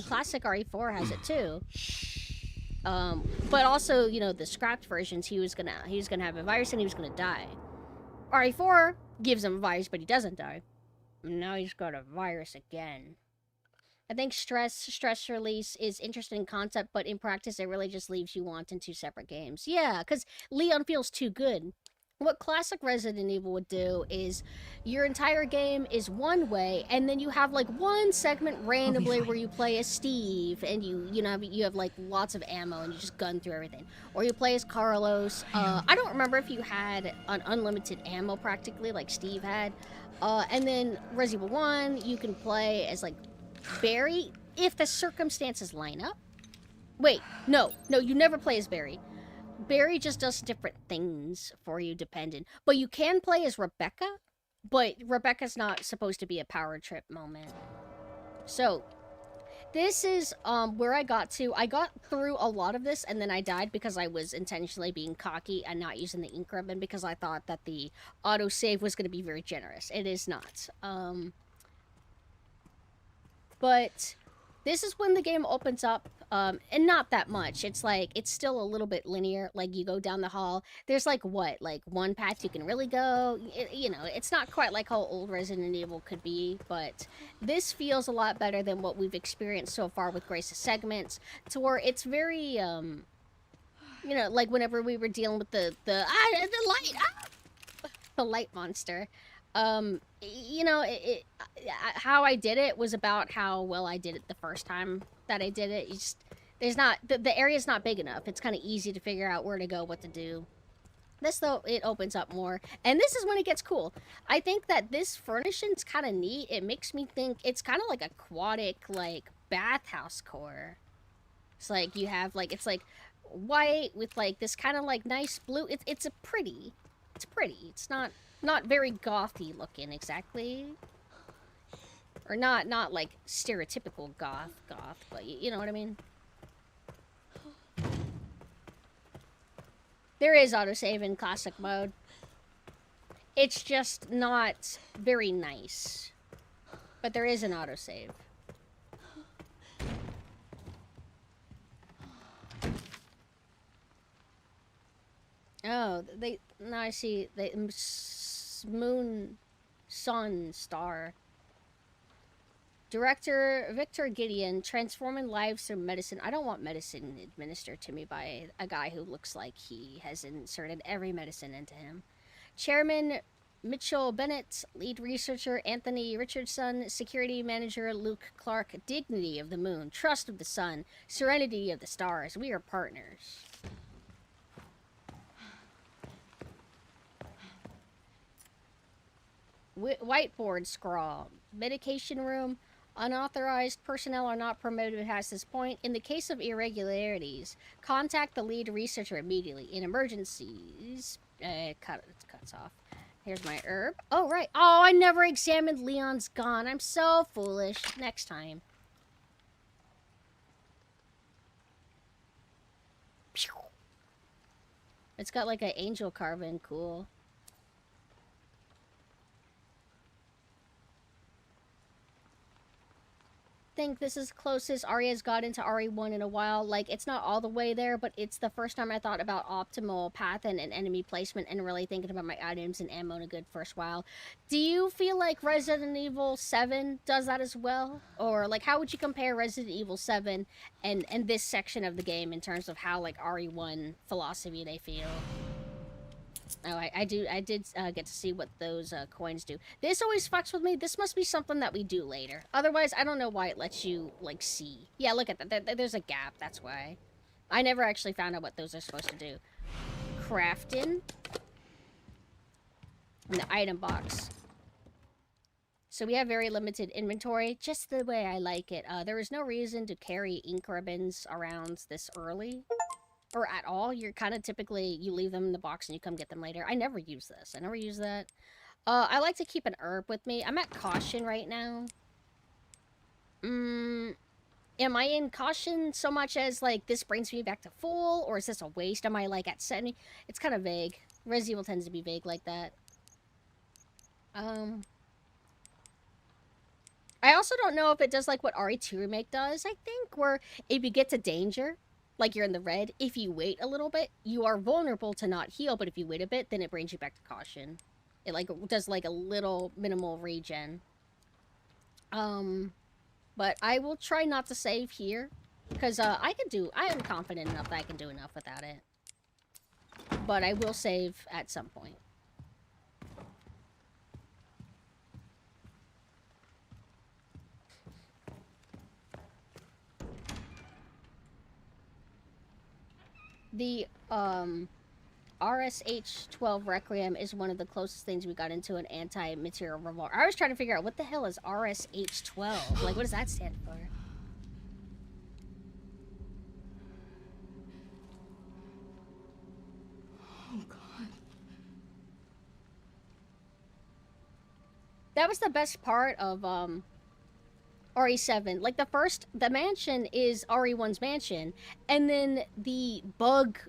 [SPEAKER 2] Classic RE4 has it too. But also, you know, the scrapped versions, he was gonna have a virus and he was gonna die. RE4 gives him a virus, but he doesn't die. Now he's got a virus again. I think stress release is interesting concept, but in practice, it really just leaves you wanting two separate games. Yeah, because Leon feels too good. What classic Resident Evil would do is your entire game is one way, and then you have like one segment randomly where you play as Steve, and you have like lots of ammo and you just gun through everything. Or you play as Carlos. I don't remember if you had an unlimited ammo practically like Steve had. And then Resident Evil 1, you can play as like Barry if the circumstances line up. Wait, no, you never play as Barry. Barry just does different things for you dependent. But you can play as Rebecca, but Rebecca's not supposed to be a power trip moment. So, this is where I got to. I got through a lot of this and then I died because I was intentionally being cocky and not using the ink ribbon because I thought that the autosave was going to be very generous. It is not. But this is when the game opens up, and not that much. It's like, it's still a little bit linear. Like, you go down the hall. There's like, what? Like, one path you can really go. You know, it's not quite like how old Resident Evil could be, but this feels a lot better than what we've experienced so far with Grace's segments, to where it's very, you know, like whenever we were dealing with the light monster. You know, how I did it was about how well I did it the first time that I did it. You just, there's not, the area's not big enough. It's kind of easy to figure out where to go, what to do. This, though, it opens up more. And this is when it gets cool. I think that this furnishing's kind of neat. It makes me think it's kind of like aquatic, like, bathhouse core. It's like, you have, like, it's like white with, like, this kind of, like, nice blue. It's pretty. It's pretty. It's not very gothy looking exactly, or not like stereotypical goth, but you know what I mean. There is autosave in classic mode. It's just not very nice, but there is an autosave. Oh, now I see moon, sun, star. Director Victor Gideon, transforming lives through medicine. I don't want medicine administered to me by a guy who looks like he has inserted every medicine into him. Chairman Mitchell Bennett, lead researcher Anthony Richardson, security manager Luke Clark, dignity of the moon, trust of the sun, serenity of the stars. We are partners. Whiteboard scrawl. Medication room. Unauthorized personnel are not permitted past this point. In the case of irregularities, contact the lead researcher immediately. In emergencies, it cuts off. Here's my herb. Oh, right. Oh, I never examined Leon's gun. I'm so foolish. Next time. It's got like an angel carving. Cool. think this is closest Arya has got into RE1 in a while. Like, it's not all the way there, but it's the first time I thought about optimal path and enemy placement and really thinking about my items and ammo in a good first while. Do you feel like Resident Evil 7 does that as well? Or, like, how would you compare Resident Evil 7 and this section of the game in terms of how, like, RE1 philosophy they feel? Oh, I did get to see what those coins do. This always fucks with me. This must be something that we do later. Otherwise, I don't know why it lets you, like, see. Yeah, look at that. There's a gap. That's why. I never actually found out what those are supposed to do. Crafting. And the item box. So we have very limited inventory, just the way I like it. There is no reason to carry ink ribbons around this early. Or at all. You're kind of typically, you leave them in the box and you come get them later. I never use this. I never use that. I like to keep an herb with me. I'm at caution right now. Am I in caution so much as, like, this brings me back to full? Or is this a waste? Am I, like, at 70? It's kind of vague. Resident Evil tends to be vague like that. I also don't know if it does, like, what RE2 Remake does, I think, where if you get to danger, like you're in the red, if you wait a little bit, you are vulnerable to not heal, but if you wait a bit, then it brings you back to caution. It, like, does, like, a little minimal regen. But I will try not to save here, because, I am confident enough that I can do enough without it. But I will save at some point. The, RSH-12 Requiem is one of the closest things we got into an anti-material revolver. I was trying to figure out, what the hell is RSH-12? Like, what does that stand for?
[SPEAKER 1] Oh, God.
[SPEAKER 2] That was the best part of, RE7. Like, the mansion is RE1's mansion, and then the bug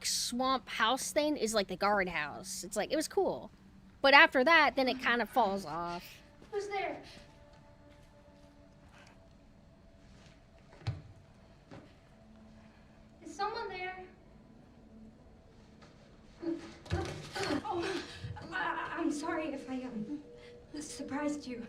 [SPEAKER 2] swamp house thing is, like, the guard house. It's like, it was cool. But after that, then it kind of falls off.
[SPEAKER 1] Who's there? Is someone there? Oh, I'm sorry if I surprised you.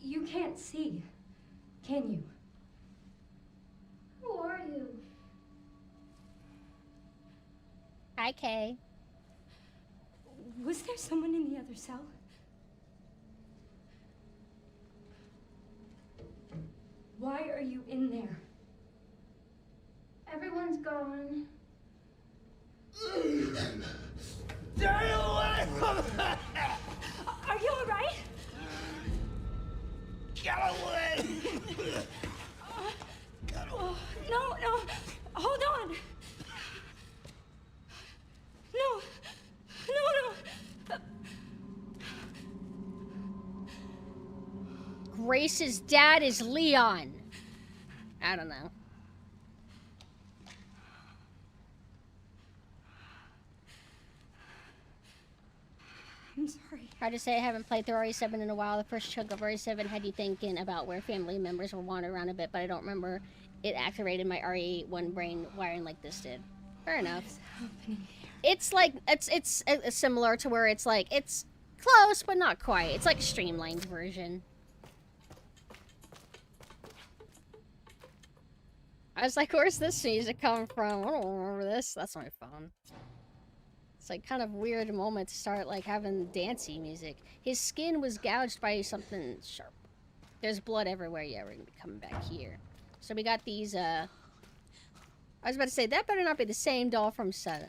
[SPEAKER 1] You can't see, can you? Who are you?
[SPEAKER 2] Hi, Kay.
[SPEAKER 1] Was there someone in the other cell? Why are you in there? Everyone's gone.
[SPEAKER 6] Stay away from me!
[SPEAKER 1] Are you all right?
[SPEAKER 6] Get away!
[SPEAKER 1] No, hold on. No.
[SPEAKER 2] Grace's dad is Leon. I don't know.
[SPEAKER 1] I'm sorry.
[SPEAKER 2] Hard to say, I haven't played through RE7 in a while. The first chunk of RE7 had you thinking about where family members were wandering around a bit, but I don't remember it activated my RE1 brain wiring like this did. Fair enough. It's like, it's similar to where it's like, it's close, but not quite. It's like a streamlined version. I was like, where's this music coming from? I don't remember this. That's my phone. It's like kind of weird moment to start like having dancey music. His skin was gouged by something sharp. There's blood everywhere. Yeah, we're gonna be coming back here. So we got these, I was about to say, that better not be the same doll from 7.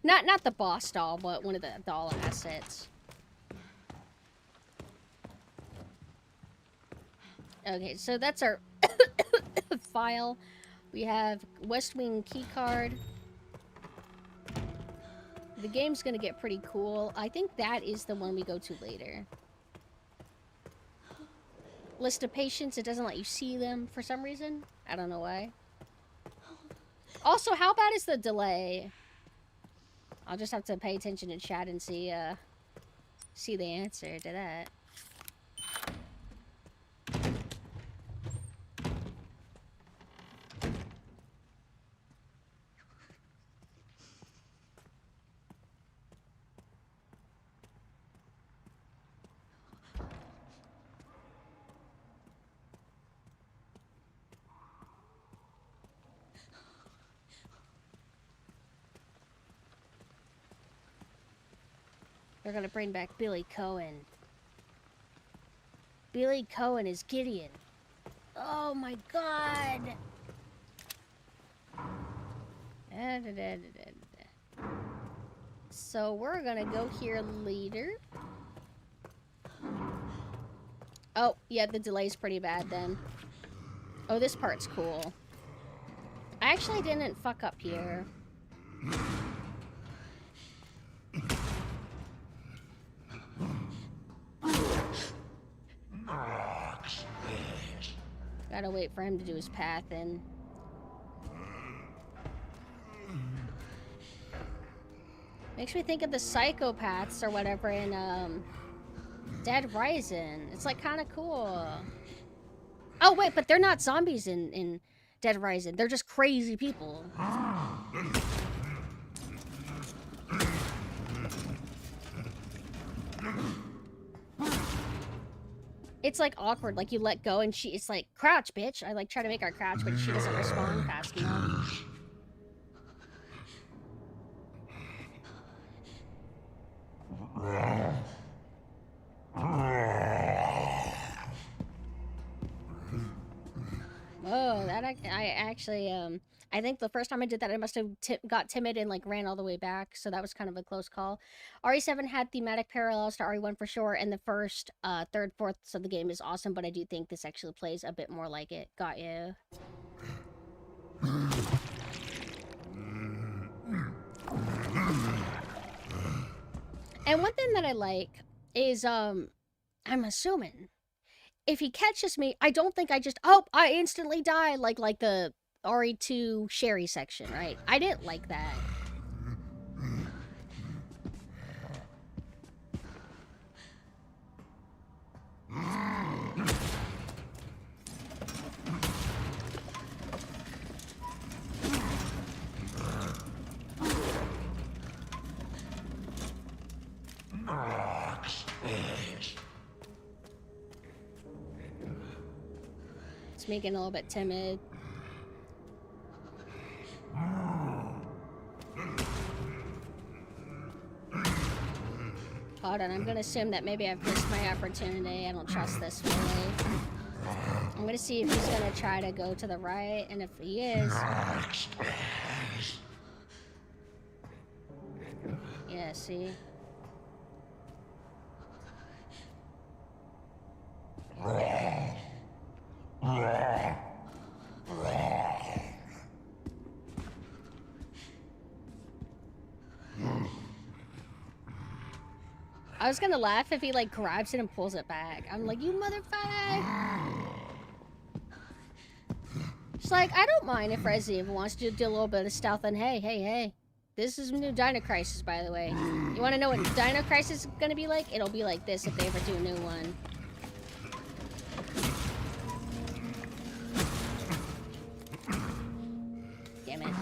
[SPEAKER 2] Not the boss doll, but one of the doll assets. Okay, so that's our file. We have West Wing keycard. The game's gonna get pretty cool. I think that is the one we go to later. List of patients, it doesn't let you see them for some reason. I don't know why. Also, how bad is the delay? I'll just have to pay attention to chat and see the answer to that. They're gonna bring back Billy Cohen. Billy Cohen is Gideon. Oh my god! So we're gonna go here later. Oh, yeah, the delay's pretty bad then. Oh, this part's cool. I actually didn't fuck up here. Gotta wait for him to do his path and... Makes me think of the psychopaths or whatever in Dead Rising. It's like kind of cool. Oh wait, but they're not zombies in Dead Rising. They're just crazy people. It's like awkward, like you let go and it's like, crouch, bitch. I like try to make her crouch, but she doesn't respond fast enough. Oh, that I actually, I think the first time I did that, I must have got timid and like ran all the way back, so that was kind of a close call. RE7 had thematic parallels to RE1 for sure, and the first, third, fourths of the game is awesome, but I do think this actually plays a bit more like it. Got you. And one thing that I like is, I'm assuming, if he catches me, I don't think I just, oh, I instantly die, like the RE2 Sherry section, right? I didn't like that. It's making a little bit timid. Hold on, I'm gonna assume that maybe I've missed my opportunity. I don't trust this really. I'm gonna see if he's gonna try to go to the right, and if he is... Yeah, see? I was gonna laugh if he like grabs it and pulls it back. I'm like, you motherfucker! It's like, I don't mind if Resi wants to do a little bit of stealth, and hey. This is new Dino Crisis, by the way. You wanna know what Dino Crisis is gonna be like? It'll be like this if they ever do a new one. Damn it.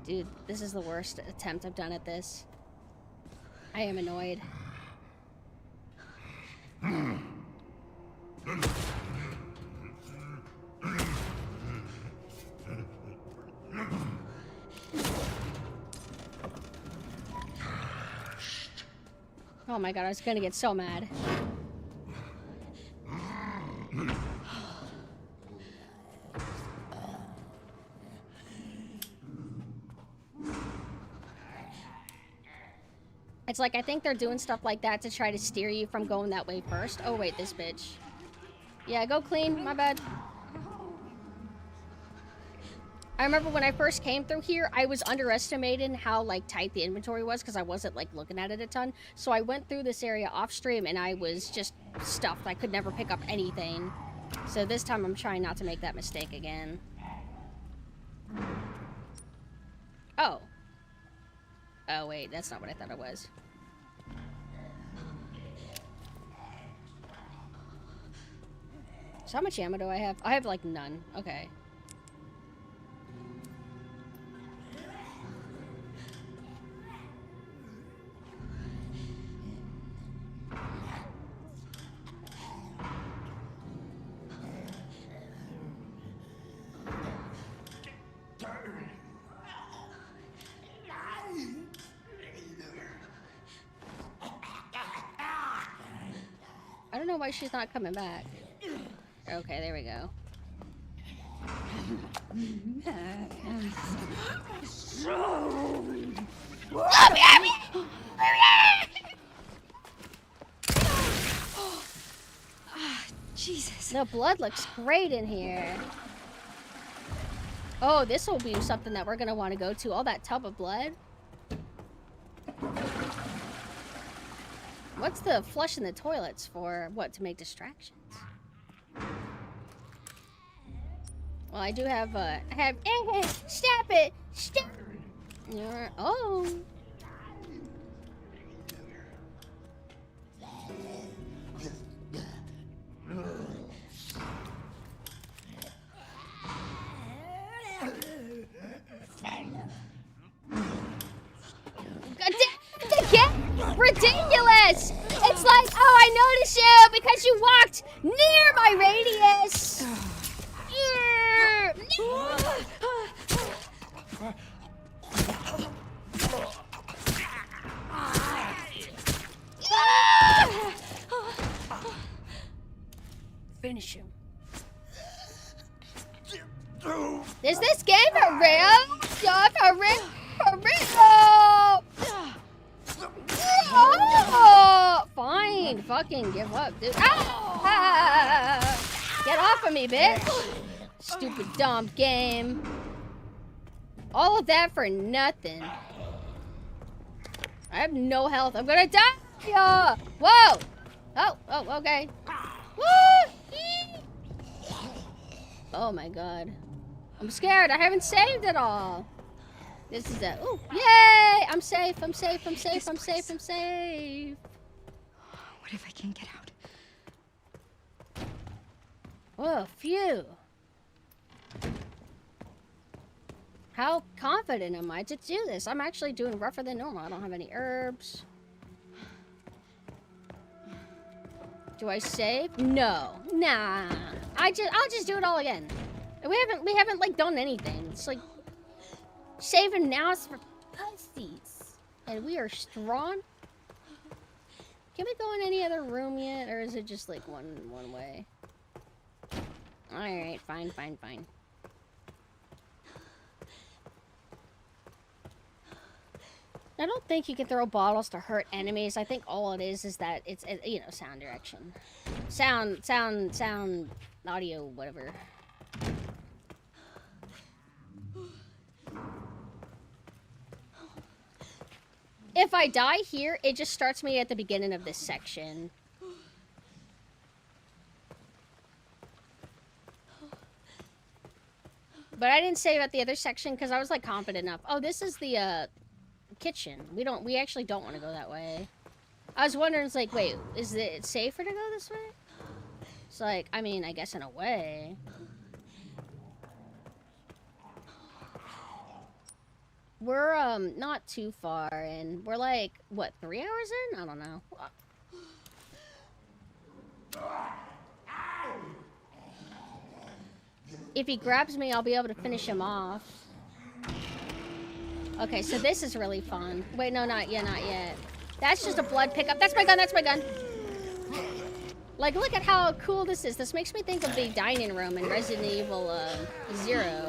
[SPEAKER 2] Dude, this is the worst attempt I've done at this. I am annoyed. Oh my god, I was gonna get so mad. It's like, I think they're doing stuff like that to try to steer you from going that way first. Oh wait, this bitch. Yeah, go clean, my bad. I remember when I first came through here, I was underestimating how, like, tight the inventory was because I wasn't, like, looking at it a ton. So I went through this area off stream and I was just stuffed. I could never pick up anything. So this time I'm trying not to make that mistake again. Oh. Oh, wait, that's not what I thought it was. So how much ammo do I have? I have, like, none. Okay. I don't know why she's not coming back. Okay, there we go.
[SPEAKER 1] Jesus.
[SPEAKER 2] The blood looks great in here. Oh, this will be something that we're gonna want to go to. All that tub of blood. What's the flushing the toilets for? What, to make distractions? Well, I do have, stop it! Stop! Oh! Ridiculous! It's like, oh, I noticed you because you walked near my radius. Finish him. Is this game for real? Yeah, for real? For real? Oh, fine. Fucking give up, dude. Ah! Get off of me, bitch. Stupid dumb game. All of that for nothing. I have no health. I'm gonna die. Whoa. Oh, okay. Woo! Oh my god. I'm scared. I haven't saved it all. This is a... Ooh, yay! I'm safe, I'm safe, I'm safe, I'm safe, I'm safe.
[SPEAKER 1] What if I can't get out?
[SPEAKER 2] Oh, phew. How confident am I to do this? I'm actually doing rougher than normal. I don't have any herbs. Do I save? No. Nah. I'll just do it all again. We haven't like done anything. It's like saving now is for pussies. And we are strong. Can we go in any other room yet? Or is it just like one way? Alright, fine. I don't think you can throw bottles to hurt enemies. I think all it is that it's, you know, sound direction. Sound, audio, whatever. If I die here, it just starts me at the beginning of this section. But I didn't save at the other section because I was like confident enough. Oh, this is the kitchen. We actually don't want to go that way. I was wondering, it's like, wait, is it safer to go this way? It's like, I mean, I guess in a way. We're not too far, and we're like, what, 3 hours in? I don't know. If he grabs me, I'll be able to finish him off. Okay, so this is really fun. Wait, no, not yet. That's just a blood pickup. That's my gun. Like, look at how cool this is. This makes me think of the dining room in Resident Evil 0.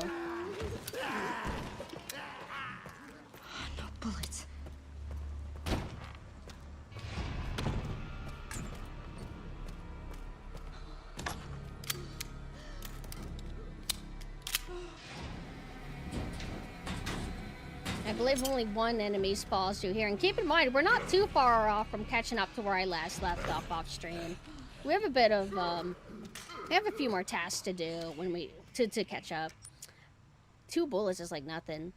[SPEAKER 1] No bullets.
[SPEAKER 2] believe only one enemy spawns through here. And keep in mind, we're not too far off from catching up to where I last left off stream. We have a bit of, we have a few more tasks to do when to catch up. 2 bullets is like nothing.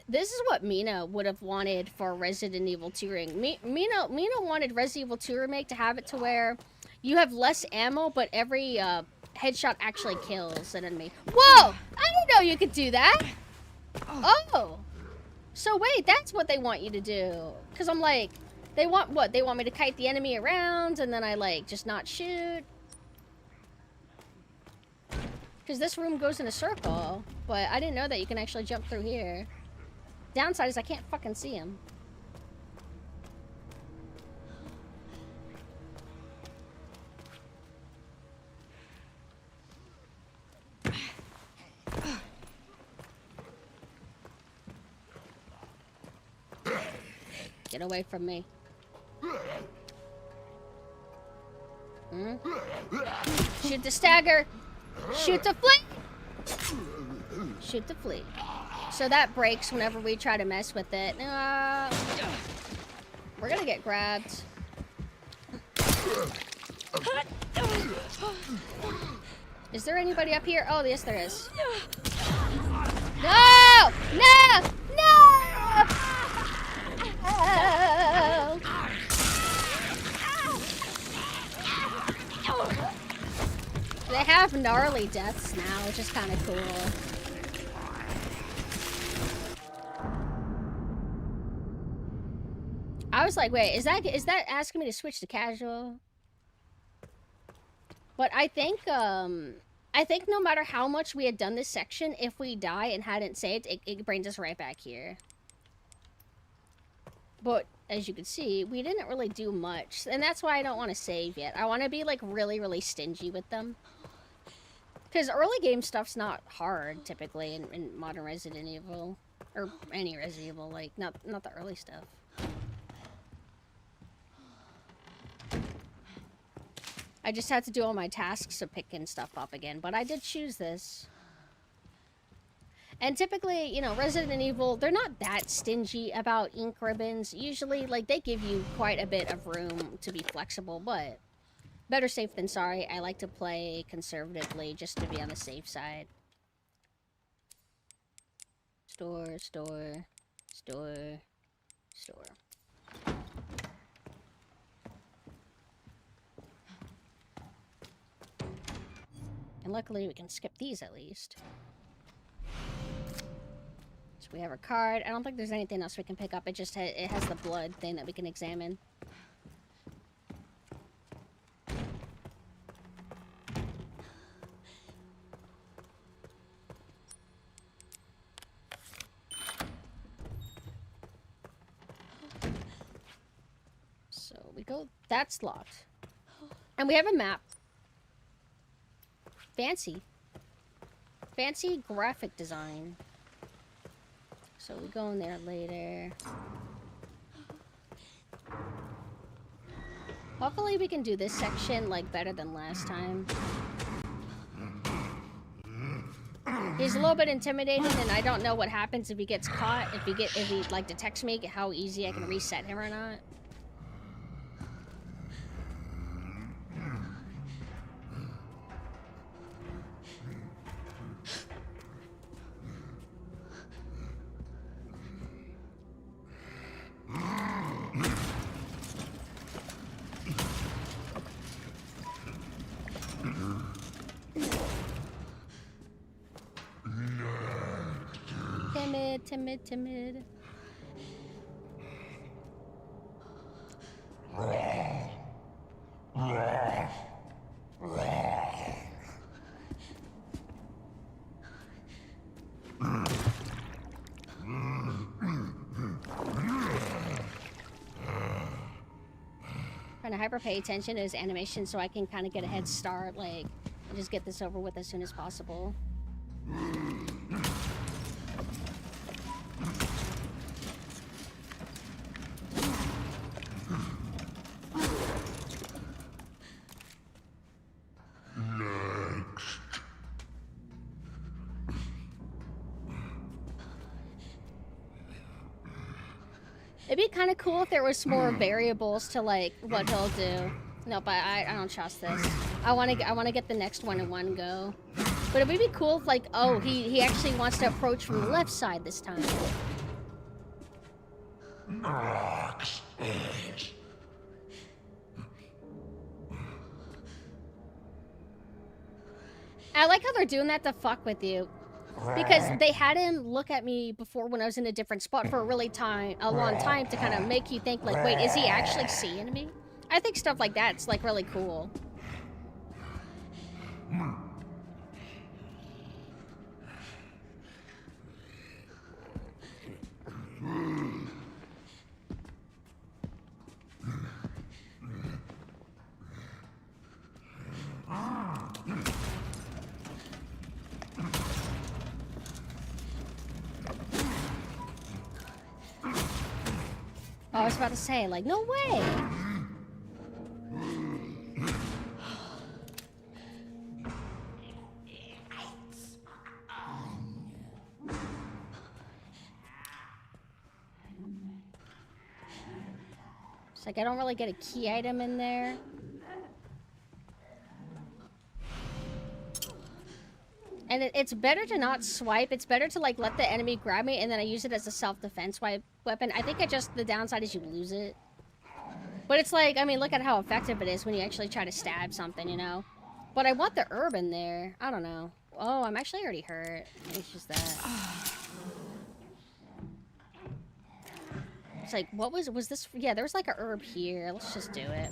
[SPEAKER 2] This is what Mina would have wanted for Resident Evil 2 Mina wanted Resident Evil 2 Remake to have it to where you have less ammo, but every headshot actually kills an enemy. Whoa! I didn't know you could do that! Oh! So wait, that's what they want you to do. Because I'm like, they want what? They want me to kite the enemy around and then I like just not shoot? Because this room goes in a circle, but I didn't know that you can actually jump through here. Downside is I can't fucking see him. Get away from me. Shoot the stagger. Shoot the flea. Shoot the flea. So that breaks whenever we try to mess with it. We're gonna get grabbed. Is there anybody up here? Oh, yes, there is. No! No! No! Oh. They have gnarly deaths now, which is kind of cool. I was like, wait, is that asking me to switch to casual? But I think no matter how much we had done this section, if we die and hadn't saved, it brings us right back here. But as you can see, we didn't really do much, and that's why I don't want to save yet. I want to be like really, really stingy with them. Because early game stuff's not hard, typically, in modern Resident Evil. Or any Resident Evil, like, not the early stuff. I just had to do all my tasks of picking stuff up again, but I did choose this. And typically, you know, Resident Evil, they're not that stingy about ink ribbons. Usually, like, they give you quite a bit of room to be flexible, but better safe than sorry. I like to play conservatively just to be on the safe side. Store, store, store, store. And luckily we can skip these at least. So we have our card. I don't think there's anything else we can pick up. It just it has the blood thing that we can examine. So we go, that's locked. And we have a map. Fancy. Fancy graphic design. So we go in there later. Hopefully we can do this section like better than last time. He's a little bit intimidating and I don't know what happens if he gets caught, if he like detects me, how easy I can reset him or not. Timid. Trying to hyper pay attention to his animation so I can kind of get a head start, like, and just get this over with as soon as possible. It'd be kind of cool if there was more variables to like what he'll do. No, but I don't trust this. I want to get the next one in one go. But it would be cool if like, oh, he actually wants to approach from the left side this time. I like how they're doing that to fuck with you. Because they had him look at me before when I was in a different spot for a long time to kind of make you think like, wait, is he actually seeing me? I think stuff like that's like really cool. I was about to say, like, no way! It's like, I don't really get a key item in there. And it's better to not swipe. It's better to, like, let the enemy grab me and then I use it as a self-defense weapon. I think the downside is you lose it. But it's like, I mean, look at how effective it is when you actually try to stab something, you know? But I want the herb in there. I don't know. Oh, I'm actually already hurt. It's just that. It's like, what was this? Yeah, there was like a herb here. Let's just do it.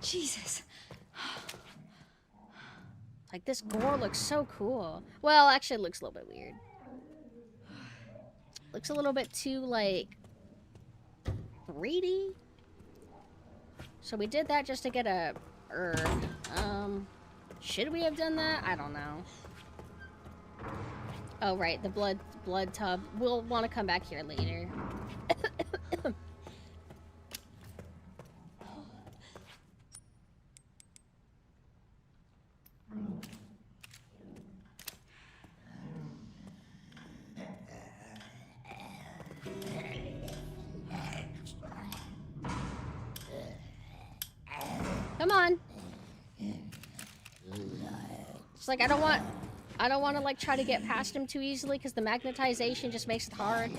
[SPEAKER 1] Jesus.
[SPEAKER 2] Like, this gore looks so cool. Well, actually, it looks a little bit weird. Looks a little bit too, like, 3D. So we did that just to get a herb. Should we have done that? I don't know. Oh, right, the blood tub. We'll want to come back here later. Come on. It's like I don't want to like try to get past him too easily because the magnetization just makes it hard.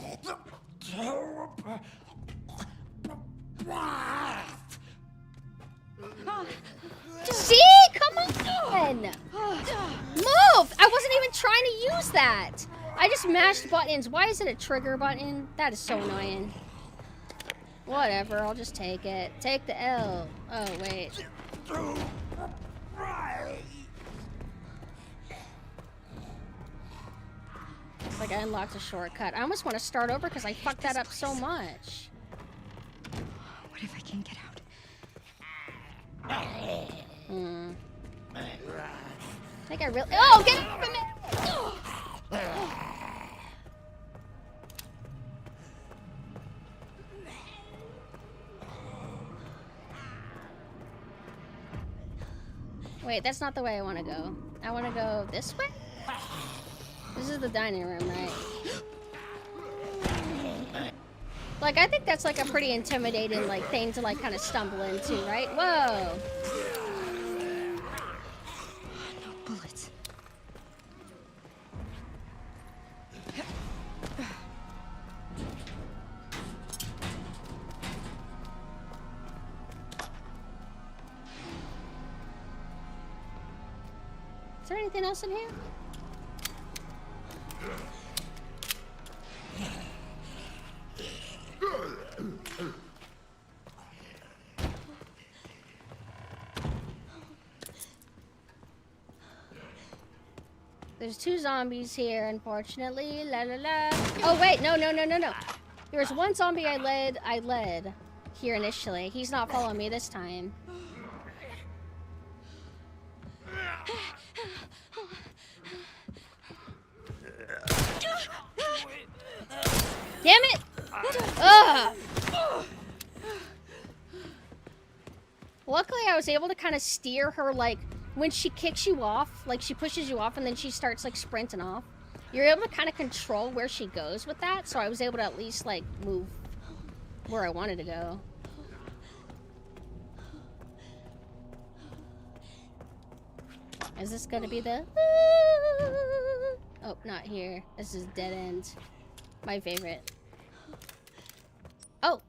[SPEAKER 2] See? Come on! Move! I wasn't even trying to use that! I just mashed buttons. Why is it a trigger button? That is so annoying. Whatever, I'll just take it. Take the L. Oh, wait. It's like I unlocked a shortcut. I almost want to start over because I fucked that up so much.
[SPEAKER 1] What if I can't get out?
[SPEAKER 2] I think I really... Oh, get off of me! Wait, that's not the way I want to go. I want to go this way? This is the dining room, right? Like, I think that's like a pretty intimidating like thing to like kind of stumble into, right? Whoa!
[SPEAKER 1] No bullets.
[SPEAKER 2] Is there anything else in here? There's 2 zombies here, unfortunately. La la la. Oh wait, no. There was one zombie I led here initially. He's not following me this time. Damn it! Ugh! Luckily, I was able to kind of steer her, like, when she kicks you off, like, she pushes you off and then she starts, like, sprinting off. you're able to kind of control where she goes with that, so I was able to at least, like, move where I wanted to go. Is this gonna be the... Oh, not here. This is dead end. My favorite. Oh!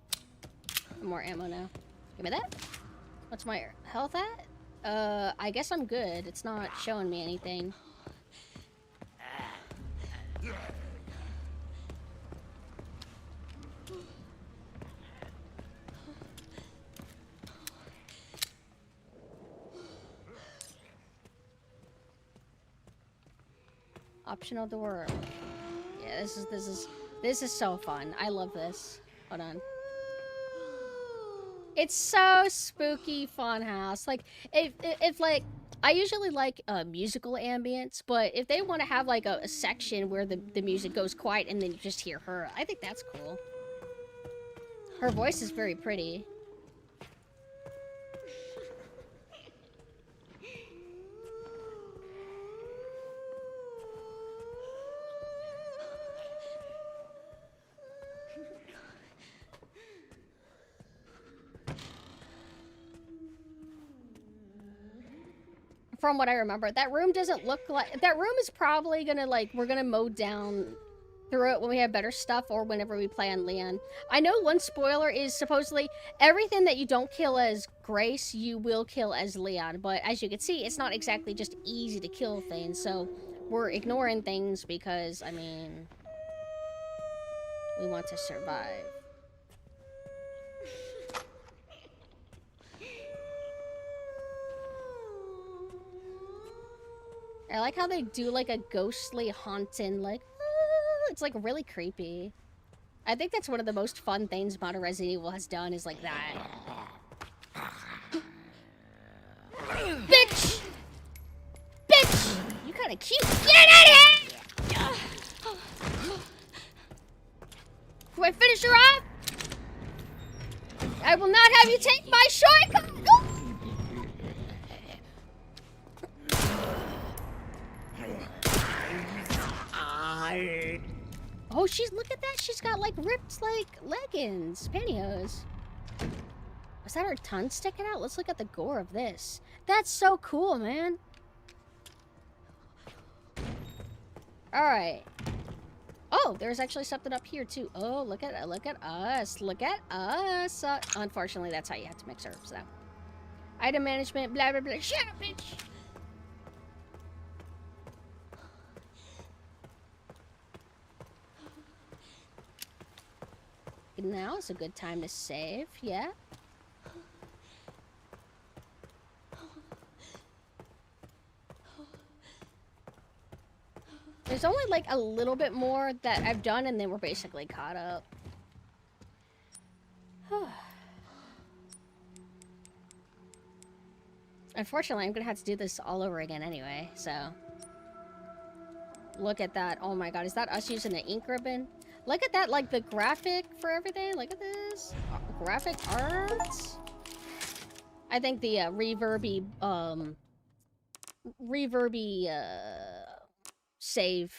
[SPEAKER 2] More ammo now. Give me that. What's my health at? I guess I'm good. It's not showing me anything. Optional door. Yeah, this is so fun. I love this. Hold on. It's so spooky fun house. Like if like I usually like musical ambience, but if they want to have like a section where the music goes quiet and then you just hear her, I think that's cool. Her voice is very pretty. From what I remember, that room doesn't look like... That room is probably gonna, like, we're gonna mow down through it when we have better stuff or whenever we play on Leon. I know one spoiler is supposedly everything that you don't kill as Grace, you will kill as Leon. But as you can see, it's not exactly just easy to kill things. So we're ignoring things because, I mean, we want to survive. I like how they do, like, a ghostly, haunting, like, it's, like, really creepy. I think that's one of the most fun things modern Resident Evil has done, is, like, that. Bitch! Bitch! You kinda cute. Get out of here! Do I finish her off? I will not have you take my shortcut! Oh, look at that. She's got, like, ripped, like, leggings. Pantyhose. Was that her tongue sticking out? Let's look at the gore of this. That's so cool, man. Alright. Oh, there's actually something up here, too. Oh, look at us. Look at us. Unfortunately, that's how you have to mix herbs, though. Item management, blah, blah, blah. Shut up, bitch! Now is a good time to save, yeah? There's only like a little bit more that I've done and then we're basically caught up. Unfortunately, I'm gonna have to do this all over again anyway, so. Look at that. Oh my god, is that us using the ink ribbon? Look at that, like, the graphic for everything. Look at this. Graphic art. I think the reverby save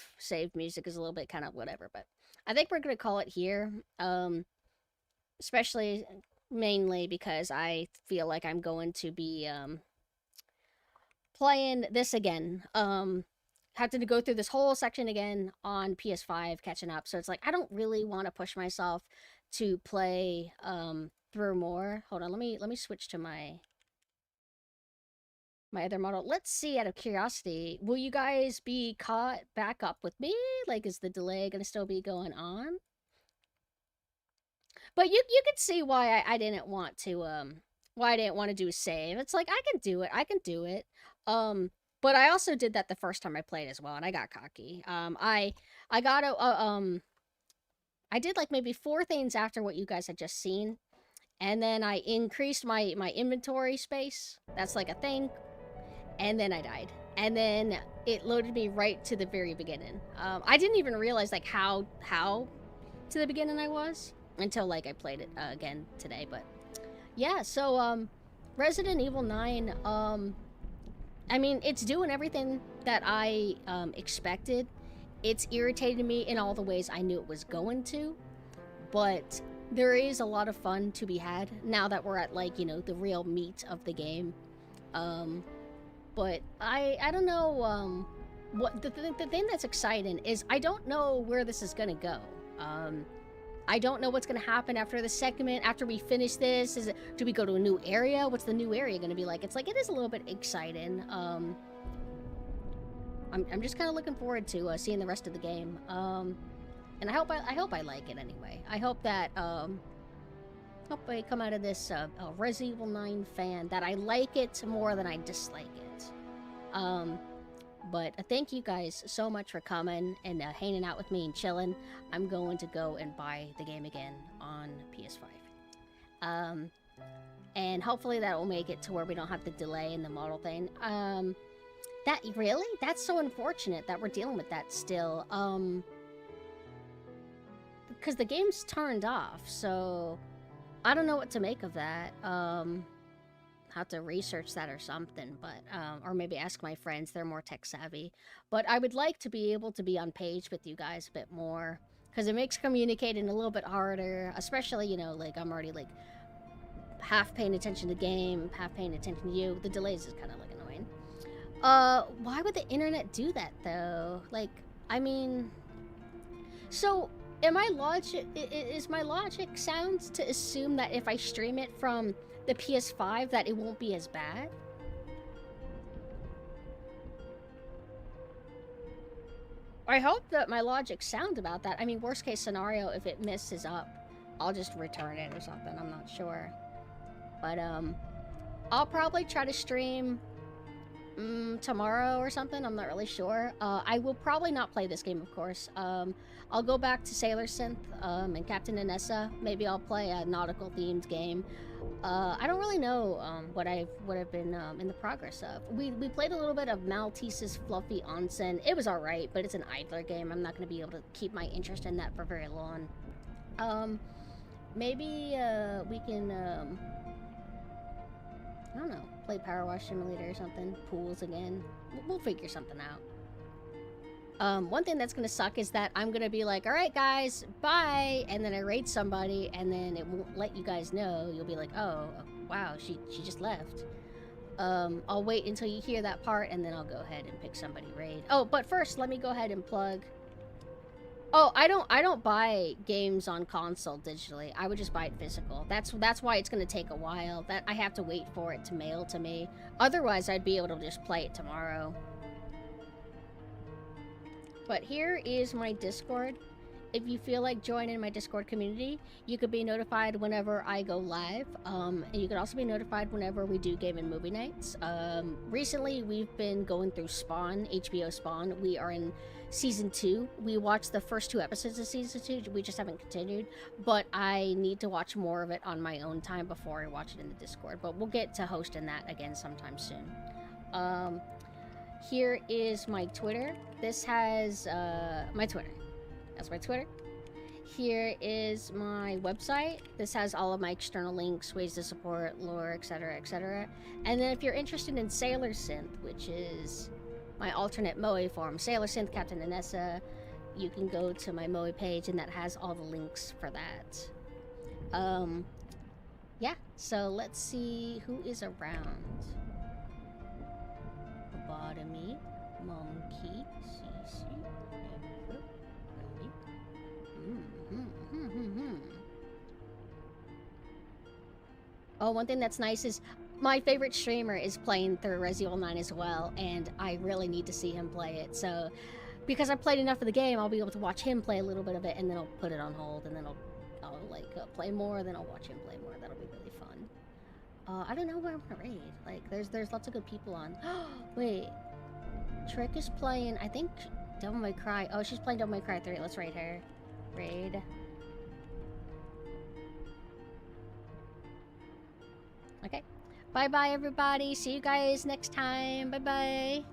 [SPEAKER 2] music is a little bit kind of whatever, but I think we're gonna call it here. Especially, mainly because I feel like I'm going to be playing this again. Have to go through this whole section again on PS5, catching up. So it's like, I don't really want to push myself to play through more. Hold on, let me switch to my other model. Let's see, out of curiosity, will you guys be caught back up with me? Like, is the delay gonna still be going on? But you can see why I didn't want to do a save. It's like, I can do it. But I also did that the first time I played as well, and I got cocky. I did like maybe 4 things after what you guys had just seen, and then I increased my inventory space. That's like a thing, and then I died, and then it loaded me right to the very beginning. I didn't even realize like how to the beginning I was until like I played it again today. But yeah, so Resident Evil 9. I mean, it's doing everything that I expected. it's irritated me in all the ways I knew it was going to, but there is a lot of fun to be had now that we're at, like, you know, the real meat of the game. But I don't know, what the thing that's exciting is I don't know where this is gonna go. I don't know what's gonna happen after the segment, after we finish this. Do we go to a new area? What's the new area gonna be like? It's like, it is a little bit exciting. I'm just kind of looking forward to seeing the rest of the game. And I hope I like it anyway. I hope that hope I come out of this a Resident 9 fan, that I like it more than I dislike it. But thank you guys so much for coming and hanging out with me and chilling. I'm going to go and buy the game again on PS5. And hopefully that will make it to where we don't have the delay in the model thing. That's so unfortunate that we're dealing with that still. Because the game's turned off, so I don't know what to make of that. Have to research that or something, but or maybe ask my friends, they're more tech savvy. But I would like to be able to be on page with you guys a bit more, because it makes communicating a little bit harder, especially, you know, like, I'm already like half paying attention to the game, half paying attention to you. The delays is kind of like annoying. Why would the internet do that though? Like, I mean, so is my logic sounds to assume that if I stream it from the PS5 that it won't be as bad? I hope that my logic sound about that. I mean, worst case scenario, if it messes up, I'll just return it or something. I'm not sure. But I'll probably try to stream tomorrow or something. I'm not really sure. I will probably not play this game, of course. I'll go back to Sailor Synth and Captain Anessa. Maybe I'll play a nautical themed game. I don't really know what I've been in the progress of. We played a little bit of Maltese's Fluffy Onsen. It was alright, but it's an idler game. I'm not going to be able to keep my interest in that for very long. Maybe we can I don't know, play Power Wash Simulator or something. Pools again. We'll figure something out. One thing that's gonna suck is that I'm gonna be like, alright guys, bye! And then I raid somebody, and then it won't let you guys know. You'll be like, oh, wow, she just left. I'll wait until you hear that part, and then I'll go ahead and pick somebody raid. Oh, but first, let me go ahead and plug... Oh, I don't buy games on console digitally. I would just buy it physical. That's why it's gonna take a while. That I have to wait for it to mail to me. Otherwise, I'd be able to just play it tomorrow. But here is my Discord. If you feel like joining my Discord community, you could be notified whenever I go live. And you can also be notified whenever we do game and movie nights. Recently, we've been going through Spawn, HBO Spawn. We are in Season 2. We watched the first 2 episodes of Season 2. We just haven't continued. But I need to watch more of it on my own time before I watch it in the Discord. But we'll get to hosting that again sometime soon. Here is my Twitter. This has my Twitter. That's my Twitter. Here is my website. This has all of my external links, ways to support, lore, etc., etc. And then if you're interested in Sailor Synth, which is my alternate Moe form, Sailor Synth Captain Anessa, you can go to my Moe page, and that has all the links for that. Yeah, so let's see who is around. Lobotomy, Monkey, CC, Oh, one thing that's nice is my favorite streamer is playing through Resident 9 as well, and I really need to see him play it. So, because I've played enough of the game, I'll be able to watch him play a little bit of it, and then I'll put it on hold, and then I'll like play more, then I'll watch him play more. That'll be really fun. I don't know where I'm gonna raid. Like, there's lots of good people on. Wait, Trick is playing, I think, Devil May Cry. Oh, she's playing Devil May Cry 3. Let's raid her. Raid. Okay. Bye-bye, everybody. See you guys next time. Bye-bye.